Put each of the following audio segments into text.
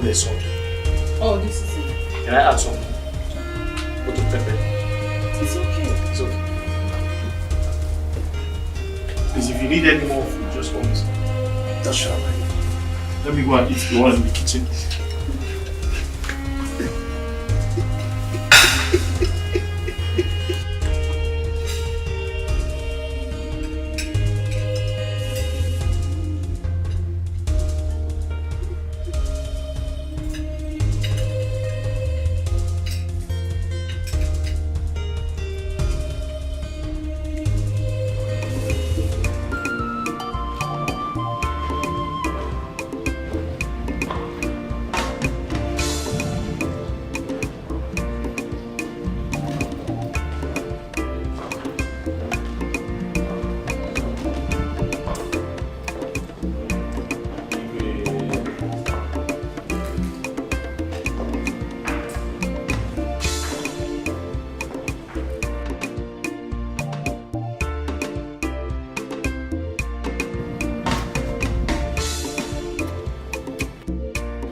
there's salt. Oh, this is it. Can I add some? Put the pepper. It's okay. It's okay. Please, if you need any more food, just call me. That's sure. Let me go and eat the one in the kitchen.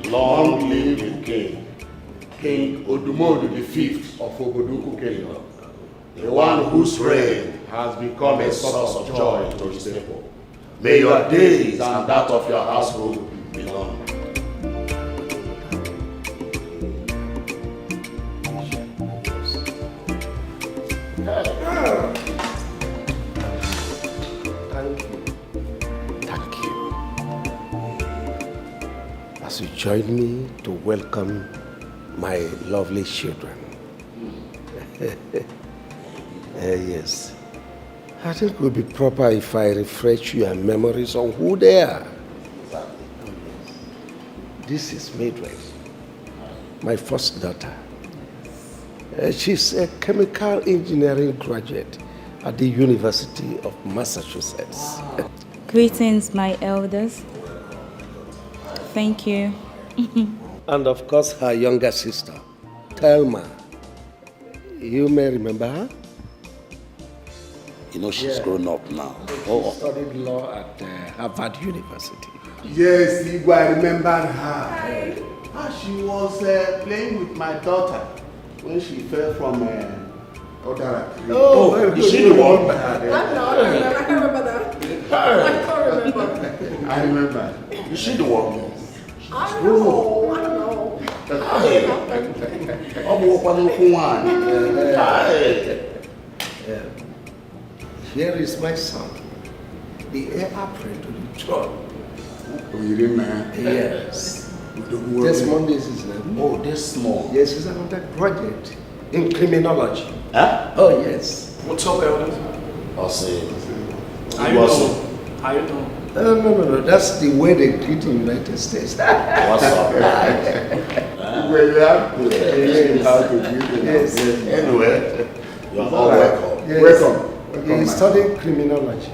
Long live the king, King Odumodu V of Oboduku Kingdom, the one whose reign has become a source of joy to his people. May your days and that of your household be long. As you join me to welcome my lovely children. Yes. I think it would be proper if I refresh your memories on who they are. This is Mildred, my first daughter. She's a chemical engineering graduate at the University of Massachusetts. Greetings, my elders. Thank you. And of course, her younger sister, Thelma. You may remember her? You know she's grown up now. She studied law at Harvard University. Yes, Igwe, I remember her. She was playing with my daughter when she fell from Odara. Oh, is she the one? I can't remember that. I can't remember. I remember. Is she the one? I don't know. Here is my son, the heir apparent to the throne. Oh, you remember? Yes. Desmond is his name. Oh, Desmond. Yes, he's an undergraduate in criminology. Huh? Oh, yes. What's up, elders? I'll say. How you know? How you know? No. That's the way they treat in the United States. What's up? Well, you have to learn how to do Yes. Anyway, you're all welcome. Yes. Welcome. He's studying criminology.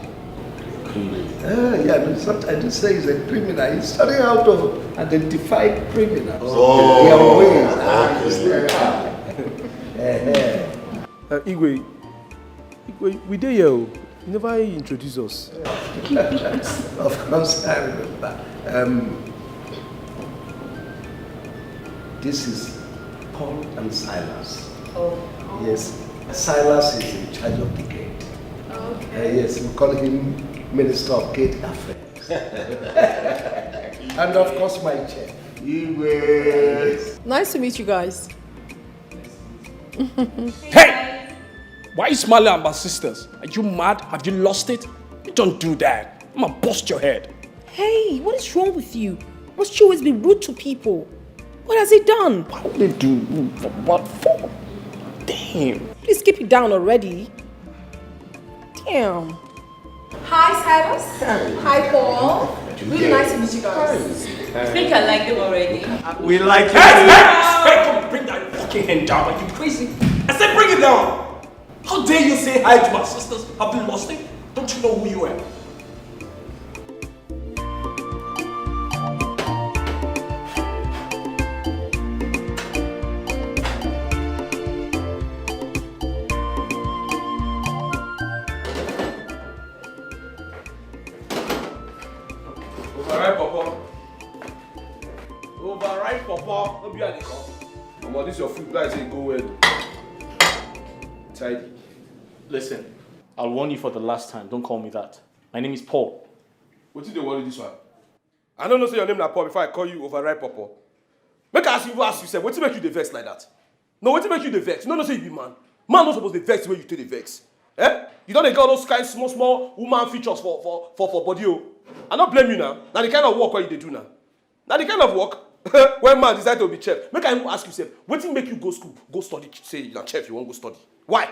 Criminal. I didn't say he's a criminal. He's studying how to identify criminals. Oh, Igwe, we did you never introduce us. Of course, I remember. This is Paul and Silas. Oh. Yes, Silas is in charge of the gate. Okay. Yes, we call him Minister of Gate Affairs. And of course, my chef. Nice to meet you guys. Hey! Why are you smiling at my sisters? Are you mad? Have you lost it? You don't do that. I'm gonna bust your head. Hey, what is wrong with you? Must you always be rude to people? What has he done? Why would they do? What for? Damn. Please keep it down already. Damn. Hi, Cyrus. Hi, Paul. Really nice to meet you guys. I think I like them already. We like you. Hey, come bring that fucking hand down. Are you crazy? I said bring it down. How dare you say hi to my sisters? Have you lost it? Don't you know who you are? Override, Papa. this your food, guys, say go well. Tidy. Listen, I'll warn you for the last time. Don't call me that. My name is Paul. What did they worry this one? I don't know say your name na Paul before I call you overripe Papa. Make I ask you, say, what make you the vex like that? No, what make you the vex? No, say you be man. Man not supposed to vex the way you take the vex. Eh? You don't get all those kind small woman features for body. I don't blame you now. Now the kind of work what you do now. Now the kind of work when man decide to be chef. Make I ask you, say, what make you go school, go study, say you're chef, you won't go study. Why?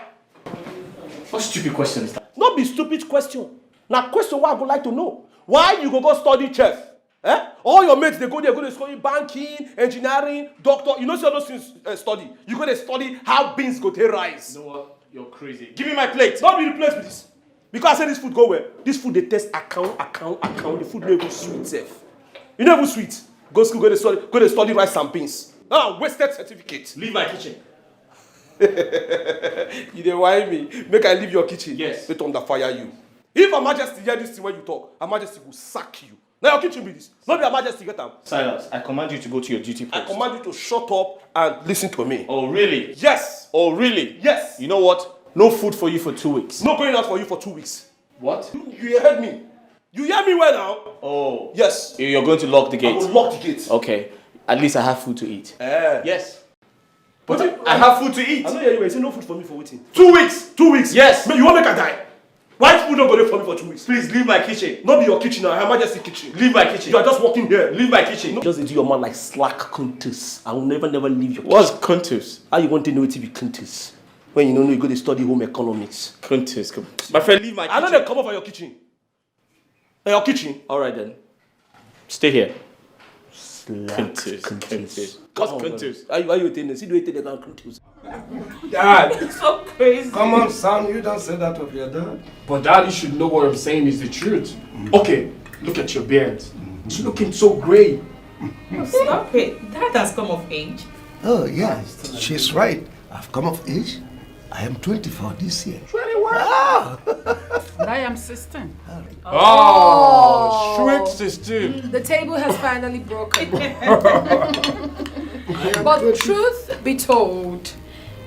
What stupid question is that? Not be stupid question. Now question what I would like to know. Why you go study chef? Eh? All your mates, they go there, go to study banking, engineering, doctor. You know see all those things study. You go to study how beans go to rise. You know what? You're crazy. Give me my plate. Not be the place with this. Because I say this food go well. This food they test account. The food no even sweet self. You know even sweet. Go school, go to study rice and beans. Ah, wasted certificate. Leave my kitchen. You dey whine me. Make I leave your kitchen. Yes. Wait under fire you. If Her Majesty hear this thing when you talk, Her Majesty will sack you. Now your kitchen be this. Not be Her Majesty get am. Silas, I command you to go to your duty post. I command you to shut up and listen to me. Oh, really? Yes. Oh, really? Yes. You know what? No food for you for 2 weeks. No going out for you for 2 weeks. What? You heard me. You hear me well now? Oh. Yes. You're going to lock the I gate? will lock the gate. Okay. At least I have food to eat. Yes. But I have food to eat. I know you say no food for me for waiting. 2 weeks. 2 weeks? Yes. You want make I die? Why food not go there for me for 2 weeks? Please leave my kitchen. Not be your kitchen now, Her Majesty kitchen. Leave my kitchen. You are just walking here. Leave my kitchen. Just do your man like slack countess. I will never leave your What's Contus? How you want to know it to be countess? When you don't know you go to study home economics. Contus. My friend, leave my kitchen. I know they come over your kitchen. Your kitchen. Alright then. Stay here. Countess. What's Contus? Why you attending? See the way they can countess. Dad, It's so crazy. Come on, son, you don't say that of your dad. but Dad, you should know what I'm saying is the truth. Okay, look at your beard. It's looking so gray. Stop it. Dad has come of age. Oh, yes, she's right. I've come of age. I am 24 this year. 21. And I am 16. Oh, sweet sister. The table has finally broken. But truth be told,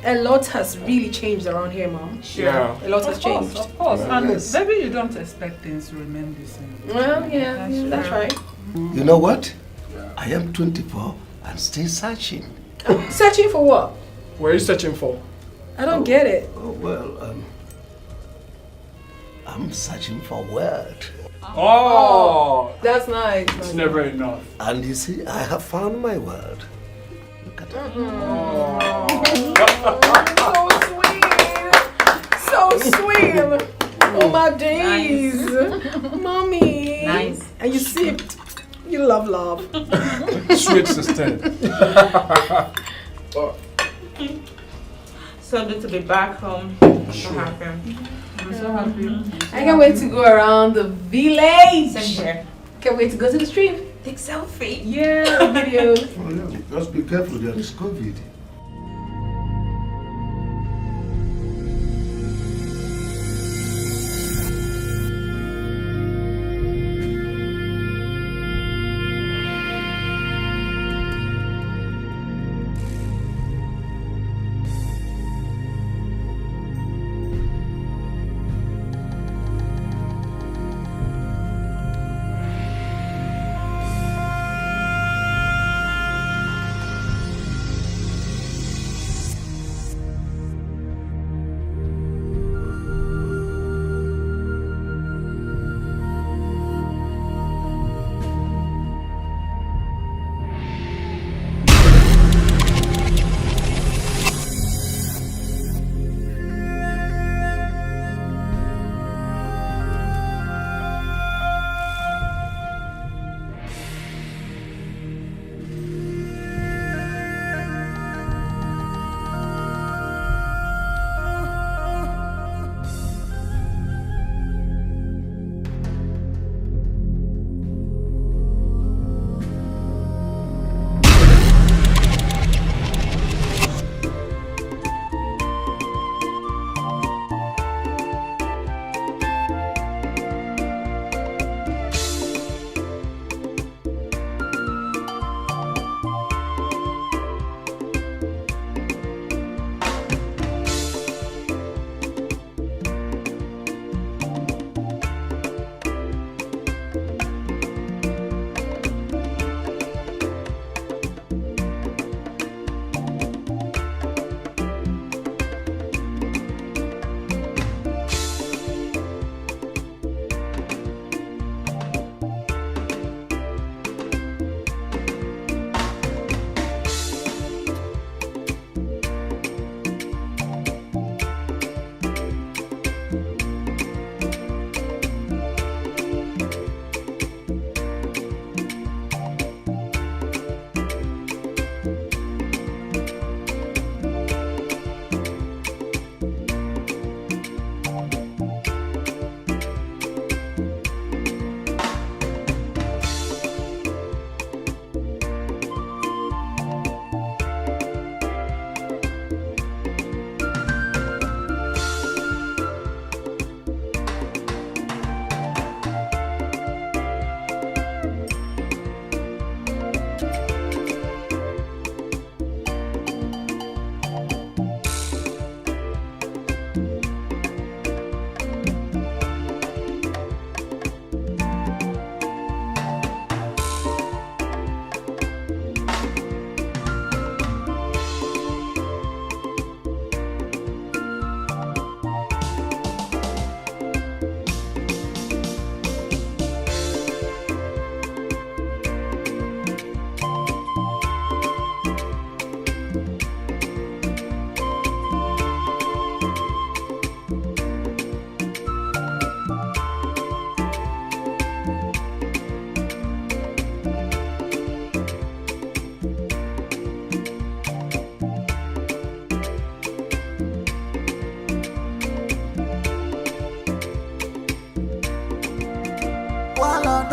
a lot has really changed around here, Mom. Yeah. A lot has changed. Of course. And Yes. maybe you don't expect things to remain the same. Well, yeah, that's right. You know what? I am 24 and still searching. Searching for what? What are you searching for? I don't get it. Oh, well, I'm searching for word. Oh, That's nice. it's never enough. And you see, I have found my word. Look at it. So sweet. Oh my days. Mommy. Nice. And you sipped. You love. Sweet sister. So good to be back home. So happy. I'm so happy. I can't wait to go around the village. Same here. Can't wait to go to the street. Take selfie. Yeah, videos. Oh, yeah. Just be careful, there is COVID.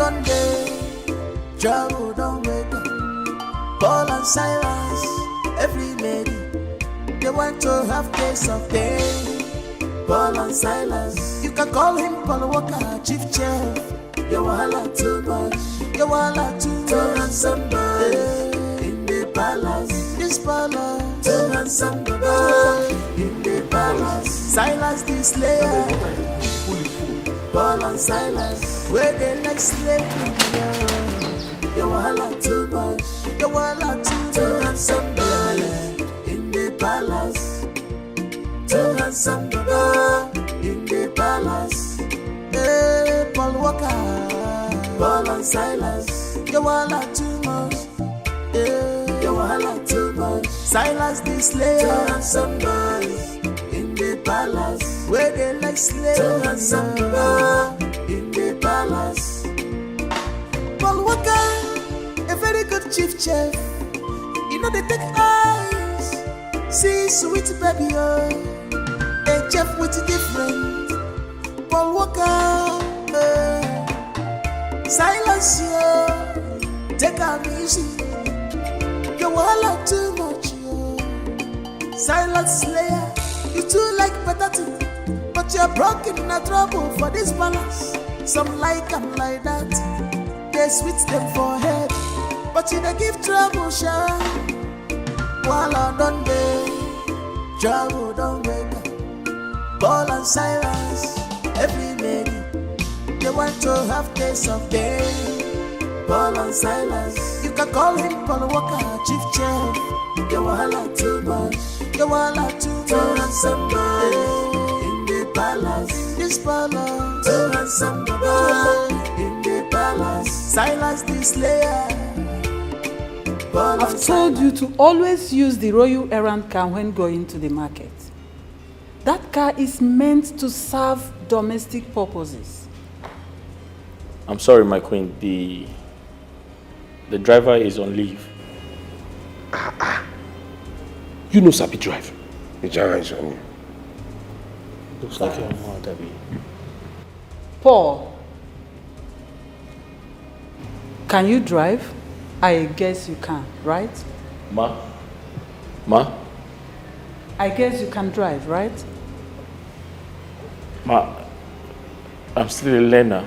done day, trouble don't wake up. Paul and Silas, every lady, they want to have taste of pain. Paul and Silas, you can call him Paul Walker, chief chef. You wahala too much, you wahala too much. To run somebody in the palace, this palace. To run somebody in the palace. Silas the slayer, Paul and Silas, where they like slavery. You wahala too much, you wahala too much. To run somebody in the palace. To run somebody in the palace. Hey, Paul Walker, Paul and Silas, you wahala too much. Yeah, you wahala too much. Silas the slayer, to run somebody in the palace. Where they like slaves, to run somebody in the palace. Paul Walker, a very good chief chef. You know they take eyes, see sweet baby, oh. A chef with different. Paul Walker, Silas, yo, take a easy. You wahala too much, yo. Silas Slayer, you too like potato, but you're broken in a trouble for this balance. Some like them like that, they switch them for head, but you they give trouble, sure. Wahala done day, trouble don't wake up. Paul and Silas, every lady, they want to have taste of pain. Paul and Silas, you can call him Paul Walker, chief chef. You wahala too much, you wahala too much. To run somebody in the palace, this palace. To run somebody in the palace. Silas the slayer. I've told you to always use the Royal Errand car when going to the market. That car is meant to serve domestic purposes. I'm sorry, my queen. The driver is on leave. You know Sabi drive. The driver is on you. Looks like you're more Debbie. Paul, can you drive? I guess you can, right? Ma? I guess you can drive, right? Ma, I'm still a learner.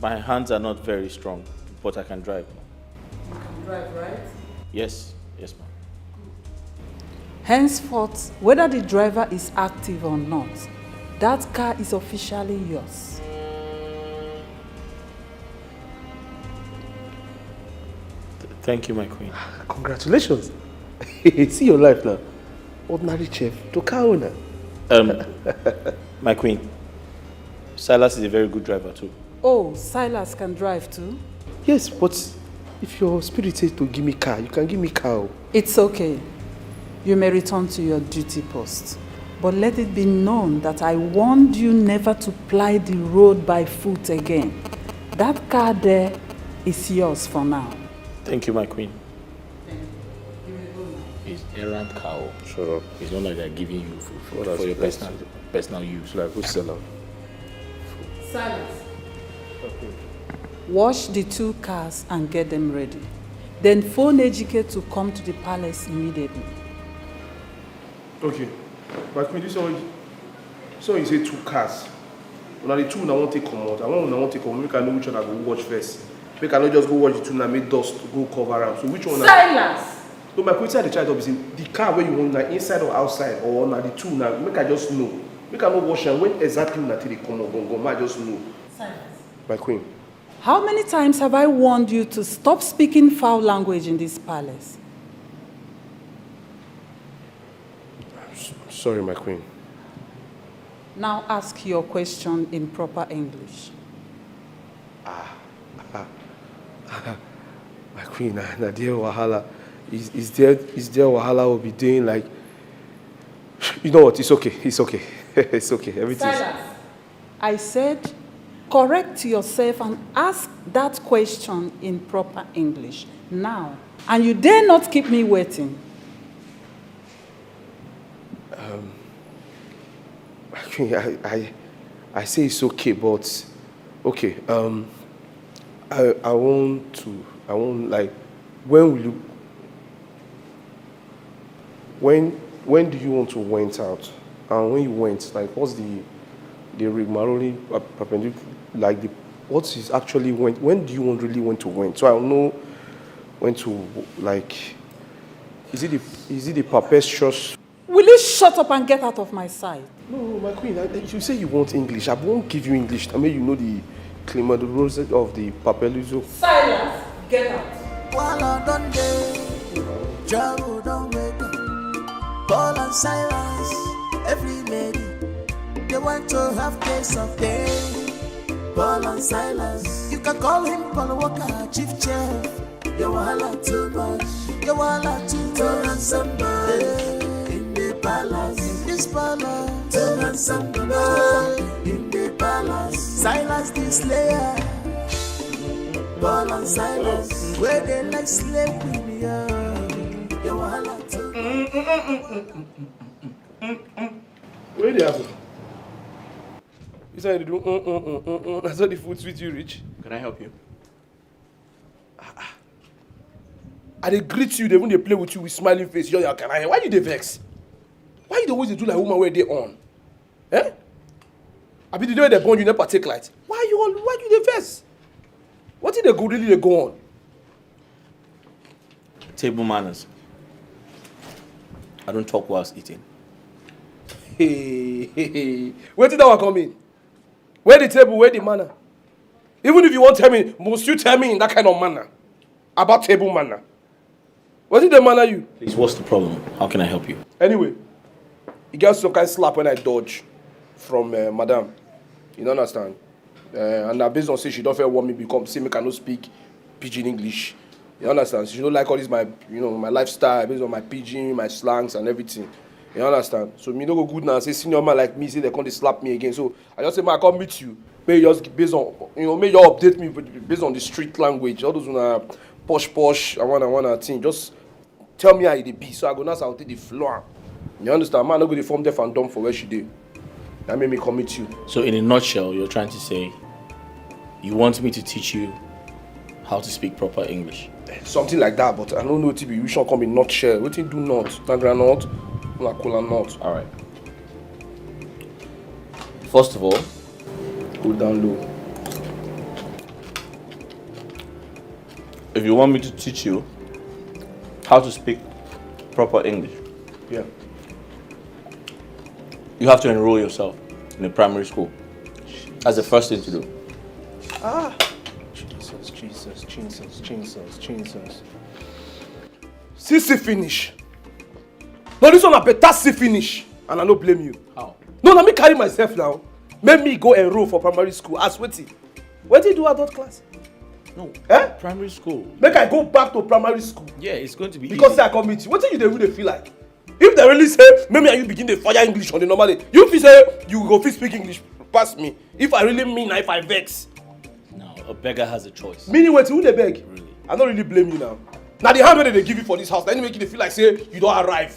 My hands are not very strong, but I can drive. You can drive, right? Yes, ma'am. Henceforth, whether the driver is active or not, that car is officially yours. Thank you, my queen. Congratulations. See your life now. Ordinary chef to car owner. My queen, Silas is a very good driver too. Oh, Silas can drive too? Yes, but if your spirit says to give me car, you can give me car. It's okay. You may return to your duty post. But let it be known that I warned you never to ply the road by foot again. That car there is yours for now. Thank you, my queen. It's errand car. Shut up. It's not like they're giving you for your personal use. Like who's seller? Silence. Okay. Wash the 2 cars and get them ready. Then phone Ejike to come to the palace immediately. Okay. But queen, this one you say 2 cars. Now the 2 I won't take come out. I won't take come out. Make I know which one I go watch first. Make I not just go watch the 2 and make dust to go cover up. So which one? Silence! No, my question the child is in the car where you want now inside or outside or now the 2 now. Make I just know. Make I not watch and when exactly until they come out, go. I just know. Silence. My queen. How many times have I warned you to stop speaking foul language in this palace? I'm sorry, my queen. Now ask your question in proper English. My queen, Nadia Wahala. Is there Wahala will be doing like... You know what? It's okay. It's okay. It's okay. Everything's... Silence. I said, correct yourself and ask that question in proper English now. And you dare not keep me waiting. My queen, I say it's okay, but okay. I won't like. When will you? When do you want to went out? And when you went, like, what's the rigmarole perpendicular? Like what is actually when do you really want to went? So I'll know when to like. Is it the perpetuous? Will you shut up and get out of my sight? No, my queen. You say you want English. I won't give you English. I mean, you know the claim the rose of the papeluzo. Silence. Get out. While I don't day, trouble don't wake up. Paul and Silas, every lady, they want to have taste of day. Paul and Silas, you can call him Paul Walker, chief chef. You walla too much, you walla too much. Somebody in the palace, in this palace. Too much somebody in the palace. Silas the slayer. Paul and Silas, where they like slave with me, you walla too. Where they happen? You said to do That's how the food sweet you reach. Can I help you? I they greet you, they play with you with smiling face. Yo, can I? Why you they vex? Why you always do like woman where they on? Eh? I be the way they born you never take light. Why you they vex? What did they go really they go on? Table manners. I don't talk whilst eating. Hey. Where did that one come in? Where the table, where the manner? Even if you won't tell me, must you tell me in that kind of manner? About table manner? What did the manner you? Please, what's the problem? How can I help you? Anyway, you get some kind of slap when I dodge from madam. You don't understand? And now based on say she don't feel want me become say me cannot speak pidgin English. You understand? She don't like all this my my lifestyle based on my pidgin, my slangs and everything. You understand? So me no go good now say senior man like me say they can't slap me again. So I just say man I come meet you. May just based on may you update me based on the street language. All those posh I wanna thing. Just tell me how it be. So I go now I'll take the floor. You understand? Man, I no go the form deaf and dumb for where she did. That made me come meet you. So in a nutshell, you're trying to say you want me to teach you how to speak proper English. Something like that, but I don't know TB. You should come in nutshell. What you do not? Nagra not, na cola not. All right. First of all, go down low. If you want me to teach you how to speak proper English, yeah, you have to enroll yourself in a primary school. That's the first thing to do. Jesus. CC finish. No, this one a better C finish. And I don't blame you. How? No, let me carry myself now. Make me go enroll for primary school. As waiting. When did you do adult class? No. Eh? Primary school. Make I go back to primary school. Yeah, it's going to be because easy. I come meet you. What do you really feel like? If they really say, maybe you begin to fire English on the normal day, you feel say you go speak English past me. If I really mean, if I vex. No, a beggar has a choice. Meaning what? Who they beg? Really? I don't really blame you now. Now the hand they give you for this house, then make you feel like say you don't arrive.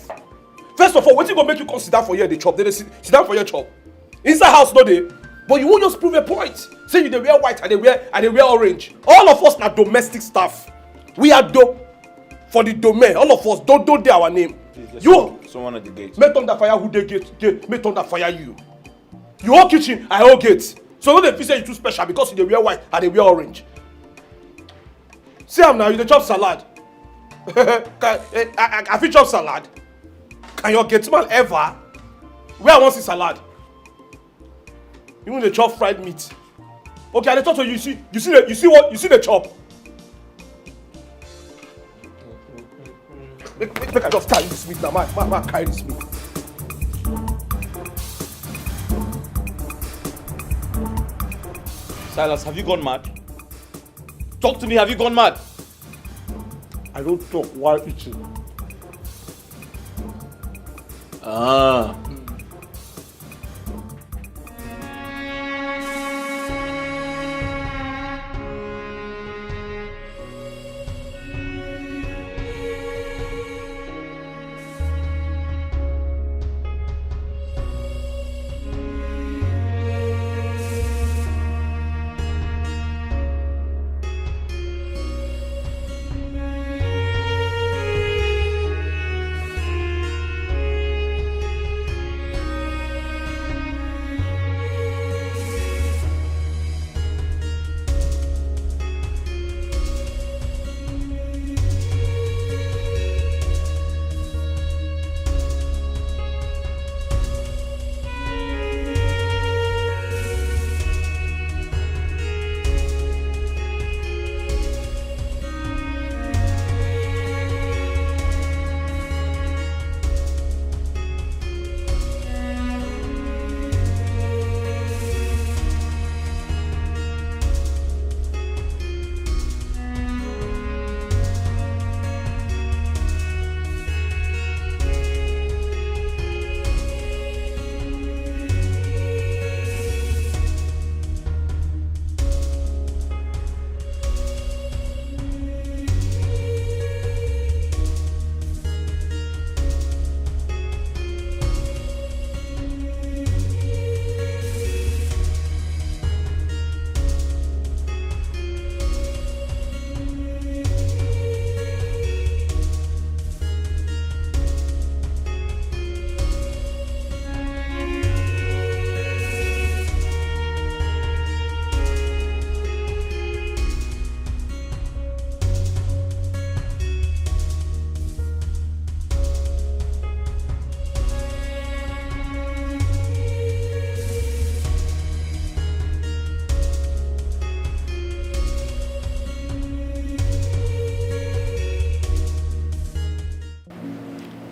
First of all, what you gonna make you come sit down for here? They chop. They sit down for your chop. Inside house, no they. But you won't just prove a point. Say you they wear white and they wear orange. All of us are domestic staff. We are for the domain. All of us don't dare our name. You someone at the gate. Make thunder fire who they gate. Make thunder fire you. You all kitchen, I all gate. So when they feel say you too special because you they wear white and they wear orange. See am now, you dey chop salad. I fit chop salad. Can your gate man ever? Where I want see salad? Even the chop fried meat. Okay, I dey talk to you. You see the chop. Make I just carry this meat now. Man, carry this meat. Silas, have you gone mad? Talk to me, have you gone mad? I don't talk while eating.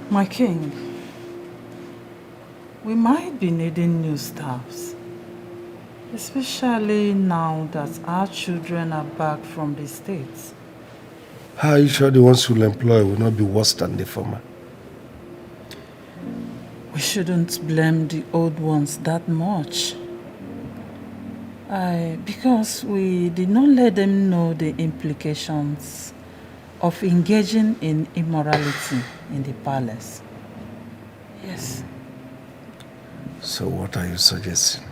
My king, we might be needing new staffs, especially now that our children are back from the States. How are you sure the ones you'll employ will not be worse than the former? We shouldn't blame the old ones that much. Because we did not let them know the implications of engaging in immorality in the palace. Yes. So what are you suggesting?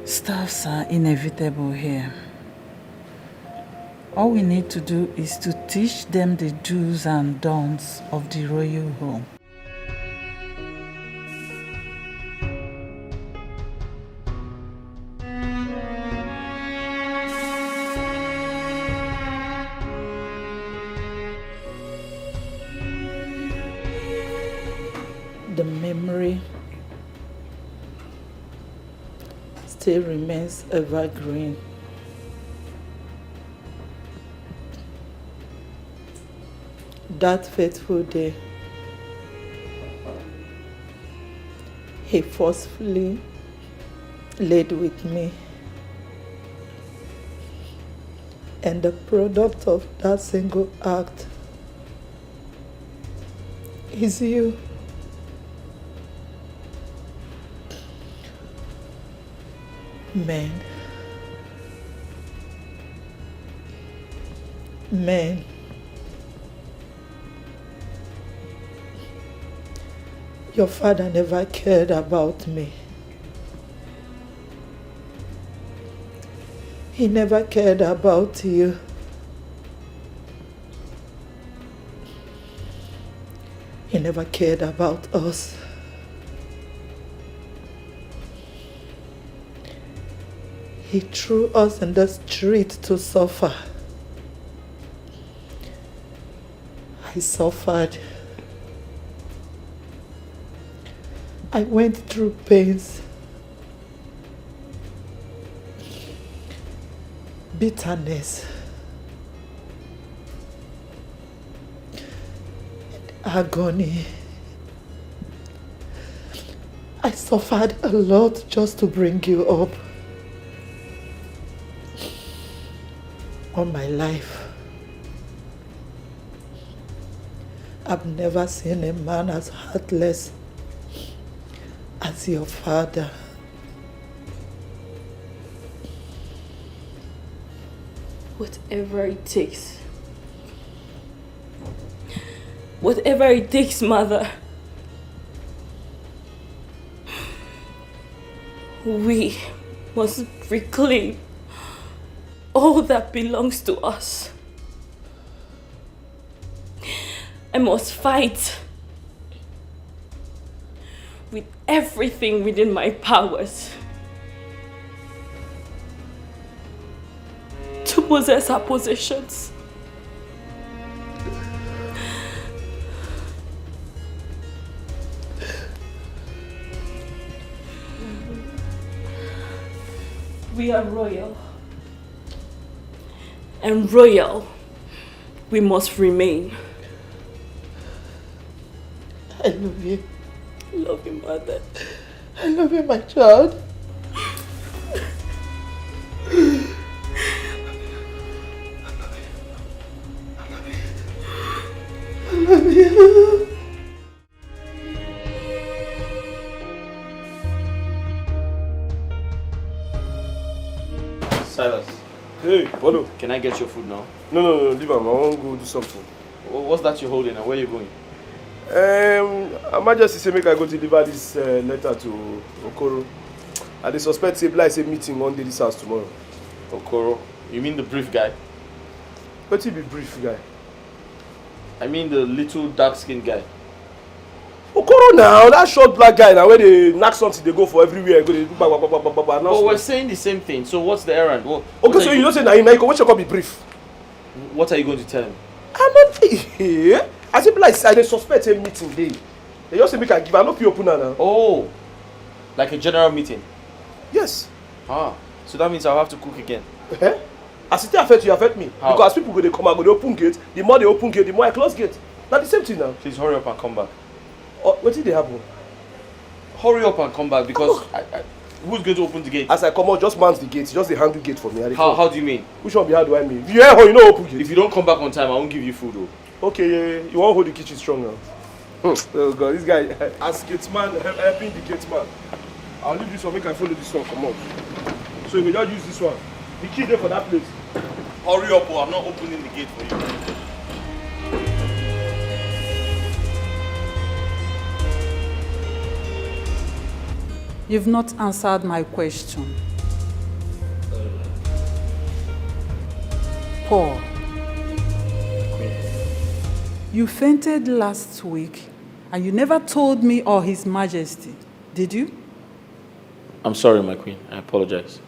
Staffs are inevitable here. All we need to do is to teach them the do's and don'ts of the royal home. The memory still remains evergreen. That fateful day, he forcefully laid with me, and the product of that single act is you. Men. Your father never cared about me. He never cared about you. He never cared about us. He threw us in the street to suffer. I suffered. I went through pains, bitterness, and agony. I suffered a lot just to bring you up. All my life, I've never seen a man as heartless as your father. Whatever it takes. Whatever it takes, Mother. We must reclaim all that belongs to us. I must fight with everything within my powers to possess our possessions. We are royal. And royal we must remain. I love you. I love you, Mother. I love you, my child. I love you. Silas. Hey, Bolo. Can I get your food now? No, leave him. I want to go do something. What's that you're holding and where are you going? Her Majesty say make I go deliver this letter to Okoro. I dey suspect say Bly say meeting one day this house tomorrow. Okoro? You mean the brief guy? What he be brief guy? I mean the little dark-skinned guy. Okoro now, that short black guy now where they knock something they go for everywhere. Go they do But we're saying the same thing. So what's the errand? Okay, so you don't say na him na what you call be brief? What are you going to tell him? I'm not here. I say like I dey suspect a meeting day. They just say make I give. I no fit open now. Oh, like a general meeting. Yes. Ah, so that means I'll have to cook again. As it affect you, affect me. How? Because people go they come and go they open gate. The more they open gate, the more I close gate. Now the same thing now. Please hurry up and come back. What did they happen? Hurry up and come back because who's going to open the gate? As I come out, just man the gate. Just the handle gate for me. How do you mean? Which one behind do I mean? If you hear her, you know open gate. If you don't come back on time, I won't give you food though. Okay, yeah. You won't hold the kitchen strong now. Oh God, this guy, as gate man, helping the gate man. I'll leave this one, make I follow this one, come on. So you will just use this one. The key there for that place. Hurry up or I'm not opening the gate for you. You've not answered my question. Paul, you fainted last week and you never told me or His Majesty, did you? I'm sorry, my queen. I apologize.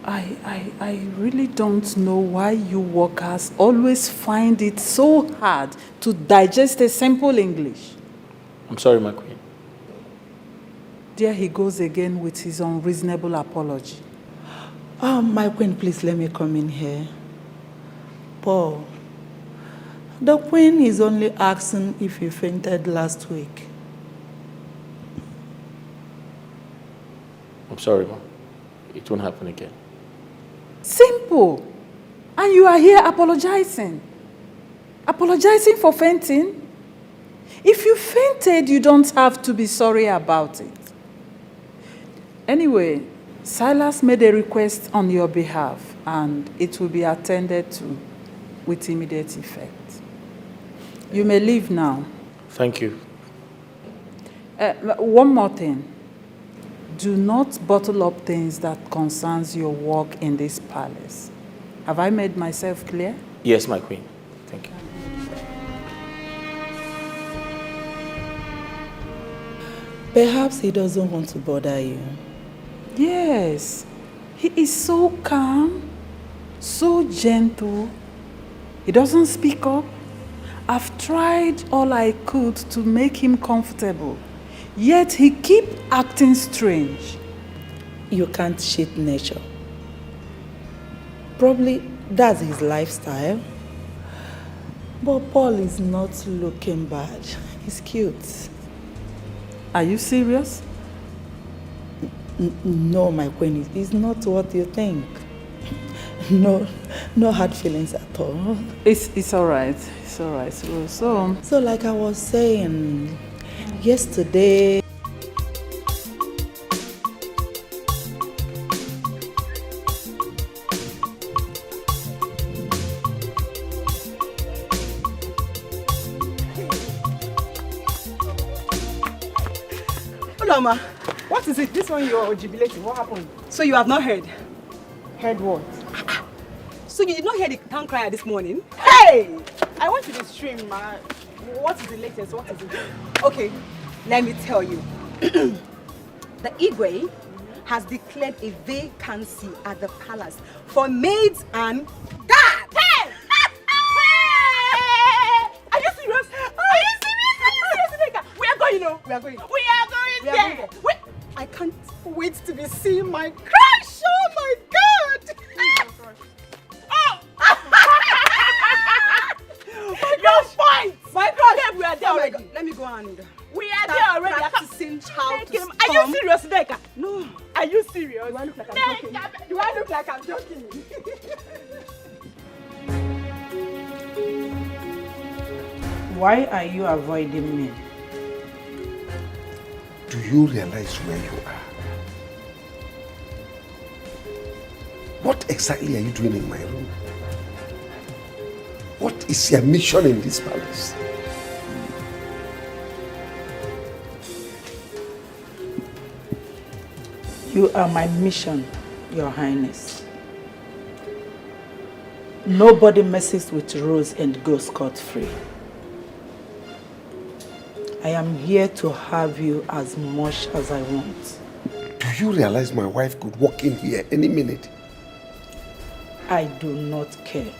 I really don't know why you workers always find it so hard to digest a simple English. I'm sorry, my queen. There he goes again with his unreasonable apology. My queen, please let me come in here. Paul, the queen is only asking if you fainted last week. I'm sorry, Mom. It won't happen again. Simple. And you are here apologizing. Apologizing for fainting? If you fainted, you don't have to be sorry about it. Anyway, Silas made a request on your behalf, and it will be attended to with immediate effect. You may leave now. Thank you. One more thing. Do not bottle up things that concerns your work in this palace. Have I made myself clear? Yes, my queen. Thank you. Perhaps he doesn't want to bother you. Yes. He is so calm, so gentle. He doesn't speak up. I've tried all I could to make him comfortable. Yet he keeps acting strange. You can't cheat nature. Probably that's his lifestyle. But Paul is not looking bad. He's cute. Are you serious? No, my queen, it's not what you think. No hard feelings at all. It's all right. It's all right. So like I was saying, yesterday. Hello, Ma. What is it? This one you're jubilating. What happened? So you have not heard? Heard what? So you did not hear the town crier this morning? Hey! I went to the stream, Ma. What is the latest? What is it? Okay, let me tell you. The Igwe has declared a vacancy at the palace for maids and guards. Hey! Are you serious? Are you serious? We are going, you know. We are going. We are going there. I can't wait to be seeing my crush. Oh my God! Oh! Your point! My crush! Yeah, we are there already. Let me go and... We are there already. Practicing how to storm. Are you serious, Deka? No. Are you serious? Do I look like I'm joking? Do I look like I'm joking? Why are you avoiding me? Do you realize where you are? What exactly are you doing in my room? What is your mission in this palace? You are my mission, Your Highness. Nobody messes with Rose and goes scot-free. I am here to have you as much as I want. Do you realize my wife could walk in here any minute? I do not care.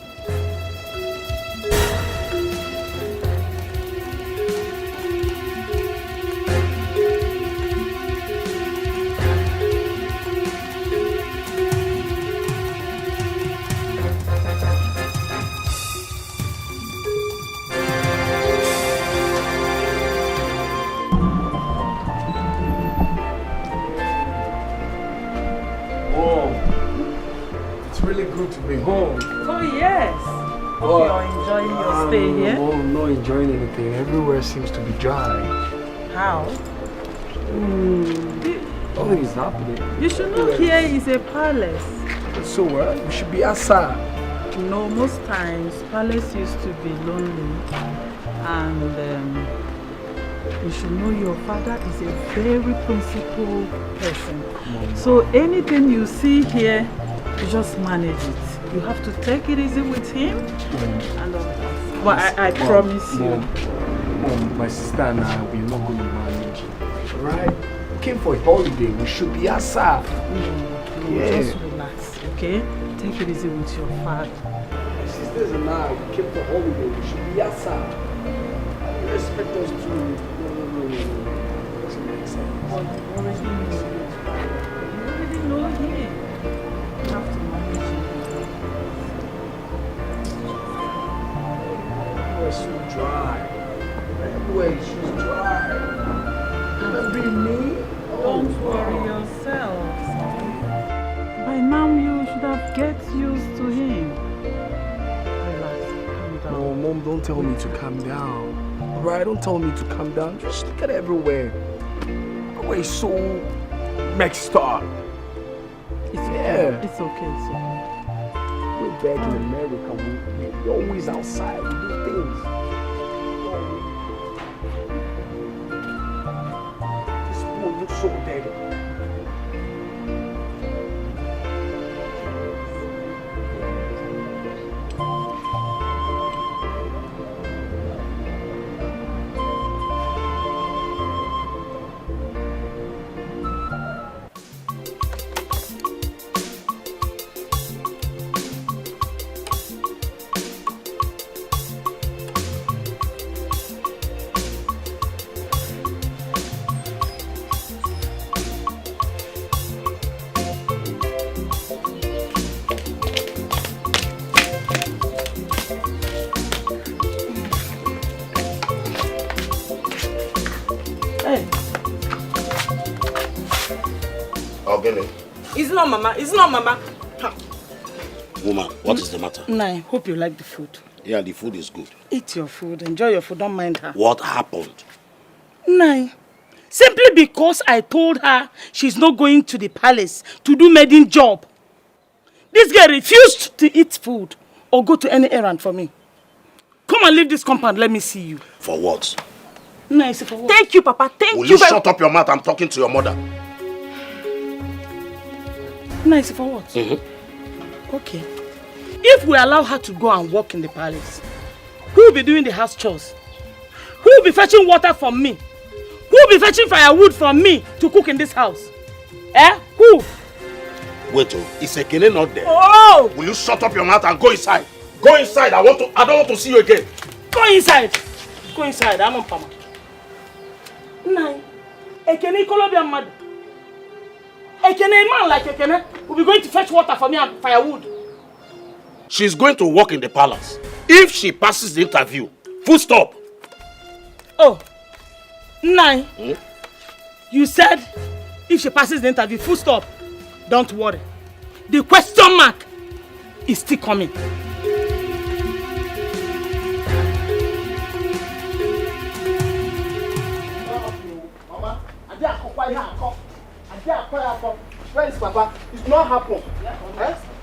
good to be home. Oh, yes. Hope you're enjoying your stay here. No, I'm not enjoying anything. Everywhere seems to be dry. How? Nothing is happening. You should know here is a palace. So what? We should be outside. No, most times palace used to be lonely, and you should know your father is a very principled person. So anything you see here, you just manage it. You have to take it easy with him. And but I promise you. Mom, my sister and I, we're not going to manage it. Right? We came for a holiday. We should be outside. Just relax, okay? Take it easy with your father. My sisters and I, we came for holiday. We should be outside. You expect us to... No. It doesn't make sense. You already know him. You have to manage him. Everywhere is so dry. Everywhere is so dry. Can that be me? Don't worry yourself, son. By now you should have get used to him. Relax, calm down. No, Mom, don't tell me to calm down. Alright, don't tell me to calm down. Just look at everywhere. Everywhere is so mixed up. It's okay. It's okay. We're back in America. We're always outside. We do things. This world looks so dirty. It's not Mama. It's not Mama. Woman, what is the matter? I hope you like the food. Yeah, the food is good. Eat your food. Enjoy your food. Don't mind her. What happened? Simply because I told her she's not going to the palace to do maiden job. This girl refused to eat food or go to any errand for me. Come and leave this compound. Let me see you. For what? Nice. For what? Thank you, Papa. Thank you. Will you shut up your mouth? I'm talking to your mother. Nice. For what? Okay. If we allow her to go and work in the palace, who will be doing the house chores? Who will be fetching water from me? Who will be fetching firewood from me to cook in this house? Who? Wait, is Ekene not there? Oh! Will you shut up your mouth and go inside? Go inside. I don't want to see you again. Go inside. Go inside. I'm on Pama. Ekene Kolobia mad. Ekene man like Ekene will be going to fetch water for me and firewood. She's going to work in the palace. If she passes the interview, full stop. Oh, you said if she passes the interview, full stop. Don't worry. The question mark is still coming. Mama, where is Papa? It's not happen.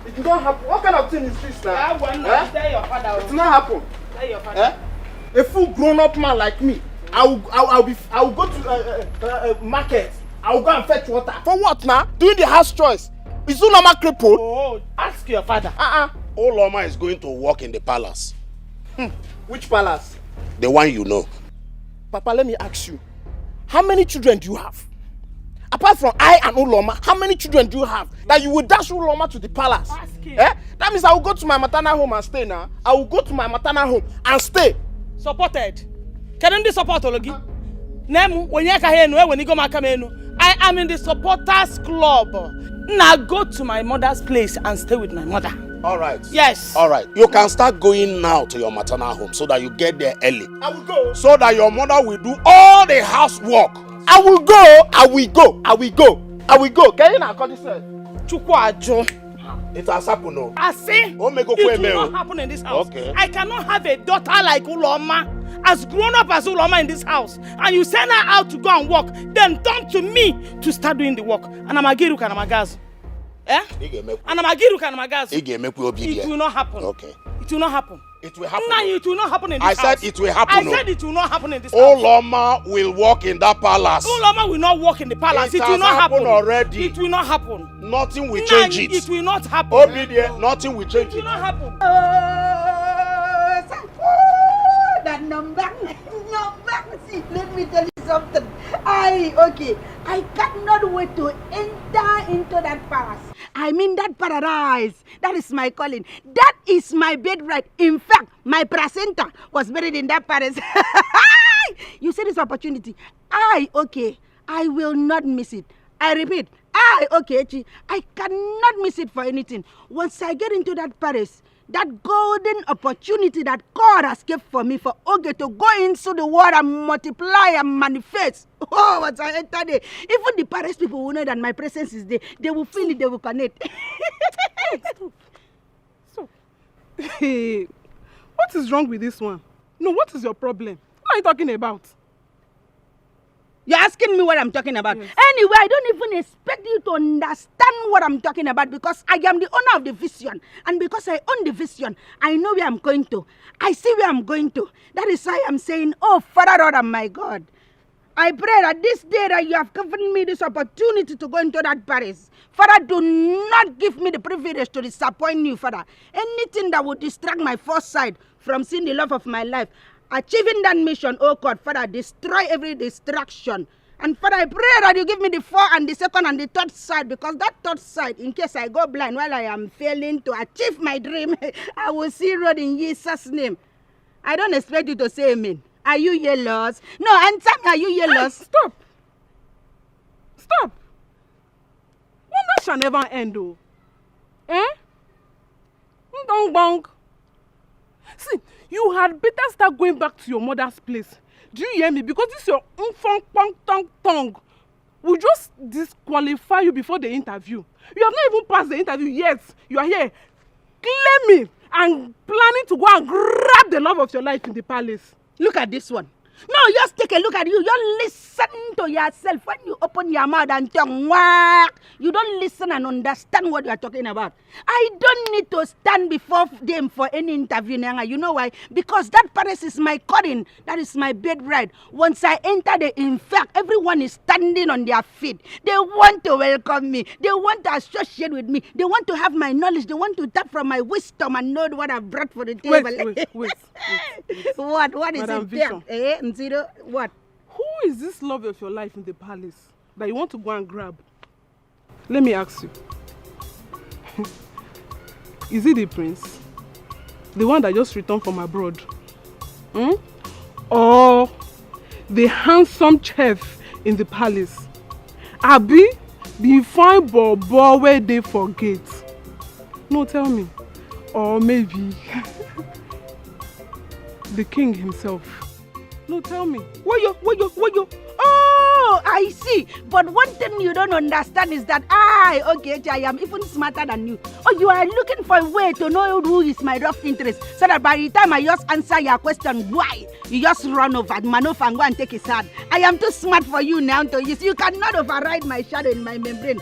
It did not happen. What kind of thing is this now? Tell your father. It did not happen. Tell your father. A full grown-up man like me, I will go to market. I will go and fetch water. For what now? Doing the house chores. Is Uloma crippled? Oh, ask your father. Uloma is going to work in the palace. Which palace? The one you know. Papa, let me ask you. How many children do you have? Apart from I and Uloma, how many children do you have that you will dash Uloma to the palace? That means I will go to my maternal home and stay now. I will go to my maternal home and stay. Supported. Can you support Ologi? Nemu, when you can when you go I am in the supporters club. Now go to my mother's place and stay with my mother. All right. Yes. All right. You can start going now to your maternal home so that you get there early. I will go. So that your mother will do all the housework. I will go. I will go. I will go. I will go. Can you not call this? Chukwajo. It has happened, no? I say, it will not happen in this house. Okay. I cannot have a daughter like Uloma, as grown up as Uloma in this house, and you send her out to go and work, then turn to me to start doing the work. And I'm Agiru Kanamagazu. Eh? And I'm Agiru Kanamagazu. It will not happen. Okay. It will not happen. It will happen. No, it will not happen in this house. I said it will happen. I said it will not happen in this house. Uloma will walk in that palace. Uloma will not walk in the palace. It will not happen already. It will not happen. Nothing will change it. It will not happen. Obedient, nothing will change it. It will not happen. That number. See, let me tell you something. I cannot wait to enter into that palace. I mean that paradise. That is my calling. That is my birthright. In fact, my placenta was buried in that palace. You see this opportunity? I will not miss it. I repeat, I cannot miss it for anything. Once I get into that palace, that golden opportunity that God has kept for me, for Oge to go into the world and multiply and manifest. Oh, once I enter there, even the Paris people will know that my presence is there. They will feel it, they will connect. Stop. Hey, what is wrong with this one? No, what is your problem? What are you talking about? You're asking me what I'm talking about. Yes. Anyway, I don't even expect you to understand what I'm talking about because I am the owner of the vision. And because I own the vision, I know where I'm going to. I see where I'm going to. That is why I'm saying, oh, Father, Lord, and my God, I pray that this day that you have given me this opportunity to go into that Paris, Father, do not give me the privilege to disappoint you, Father. Anything that would distract my foresight from seeing the love of my life, achieving that mission, oh God, Father, destroy every distraction. And Father, I pray that you give me the 4th and the 2nd and the 3rd sight, because that 3rd sight, in case I go blind while I am failing to achieve my dream, I will see road in Jesus' name. I don't expect you to say amen. Are you jealous? No, answer me, are you jealous? Stop. Stop. Wonder shall never end, though. Eh? Don't bonk. See, you had better start going back to your mother's place. Do you hear me? Because this your tongue will just disqualify you before the interview. You have not even passed the interview yet. You are here claiming and planning to go and grab the love of your life in the palace. Look at this one. No, just take a look at you. You listen to yourself when you open your mouth and tongue. You don't listen and understand what you are talking about. I don't need to stand before them for any interview. You know why? Because that Paris is my calling. That is my birthright. Once I enter there, in fact, everyone is standing on their feet. They want to welcome me. They want to associate with me. They want to have my knowledge. They want to tap from my wisdom and know what I've brought for the table. Wait. What is Madam it there? Zero, what? Who is this love of your life in the palace that you want to go and grab? Let me ask you. Is it the prince? The one that just returned from abroad? Or the handsome chef in the palace? Abi, the fine bobo where they forget? No, tell me. Or maybe the king himself? No, tell me. What you? Oh, I see. But one thing you don't understand is that I am even smarter than you. Oh, you are looking for a way to know who is my rough interest, so that by the time I just answer your question, why, you just run over, maneuver, and go and take his hand. I am too smart for you now to use. You cannot override my shadow in my membrane.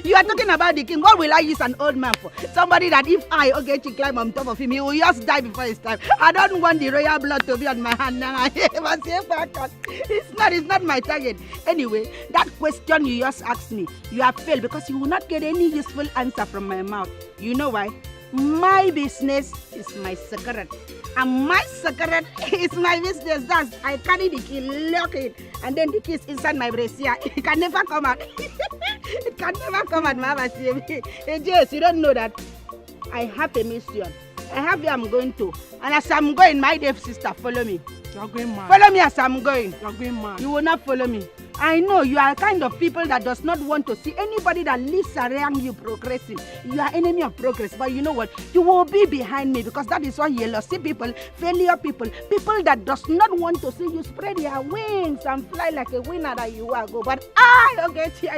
You are talking about the king. What will I use an old man for? Somebody that if I climb on top of him, he will just die before his time. I don't want the royal blood to be on my hand now. It's not my target. Anyway, that question you just asked me, you have failed because you will not get any useful answer from my mouth. You know why? My business is my secret. And my secret is my business. That's I carry the key, lock it, and then the key is inside my brassiere. It can never come out. It can never come out, Mama. Yes, you don't know that. I have a mission. I have where I'm going to. And as I'm going, my dear sister, follow me. You are going mad. Follow me as I'm going. You are going mad. You will not follow me. I know you are kind of people that does not want to see anybody that lives around you progressing. You are enemy of progress, but you know what? You will be behind me because that is why you see people, failure people that does not want to see you spread your wings and fly like a winner that you are. Go, but I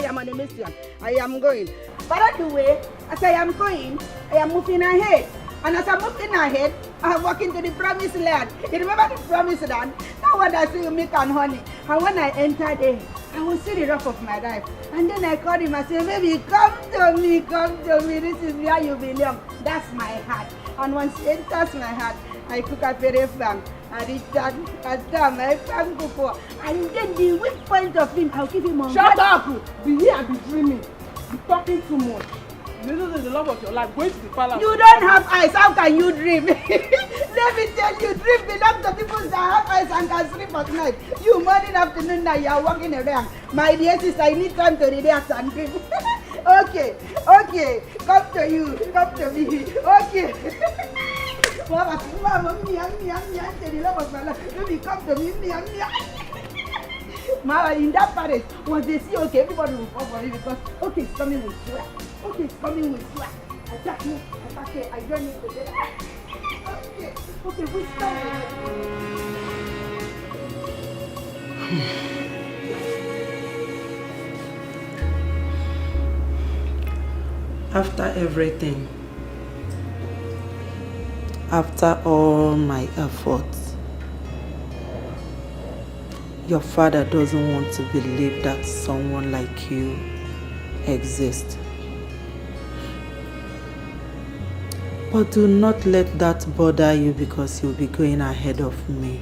am on a mission. I am going. But anyway, as I am going, I am moving ahead. And as I'm moving ahead, I'm walking to the promised land. You remember the promised land? Now when I see milk and honey. And when I enter there, I will see the rock of my life. And then I call him and say, baby, come to me. This is where you belong. That's my heart. And once he enters my heart, I cook a very fang. I return, I thank before. And then the weak point of him, I'll give him a Shut up! Be here, be dreaming. Be talking too much. This is the love of your life. Going to the palace. You don't have eyes. How can you dream? Let me tell you, dream belongs to people that have eyes and can sleep at night. You morning, afternoon, now you are walking around. My dear sister, I need time to relax and dream. Okay. Come to you. Come to me. Okay. Mama, me, the love of my life. Baby, come to me, Mama, in that palace, once they see, okay, everybody will fall for you because, okay, it's coming with sweat. Okay, it's coming with sweat. Attack me, I join you together. Okay, which time? After everything, after all my efforts, your father doesn't want to believe that someone like you exists. But do not let that bother you because you'll be going ahead of me.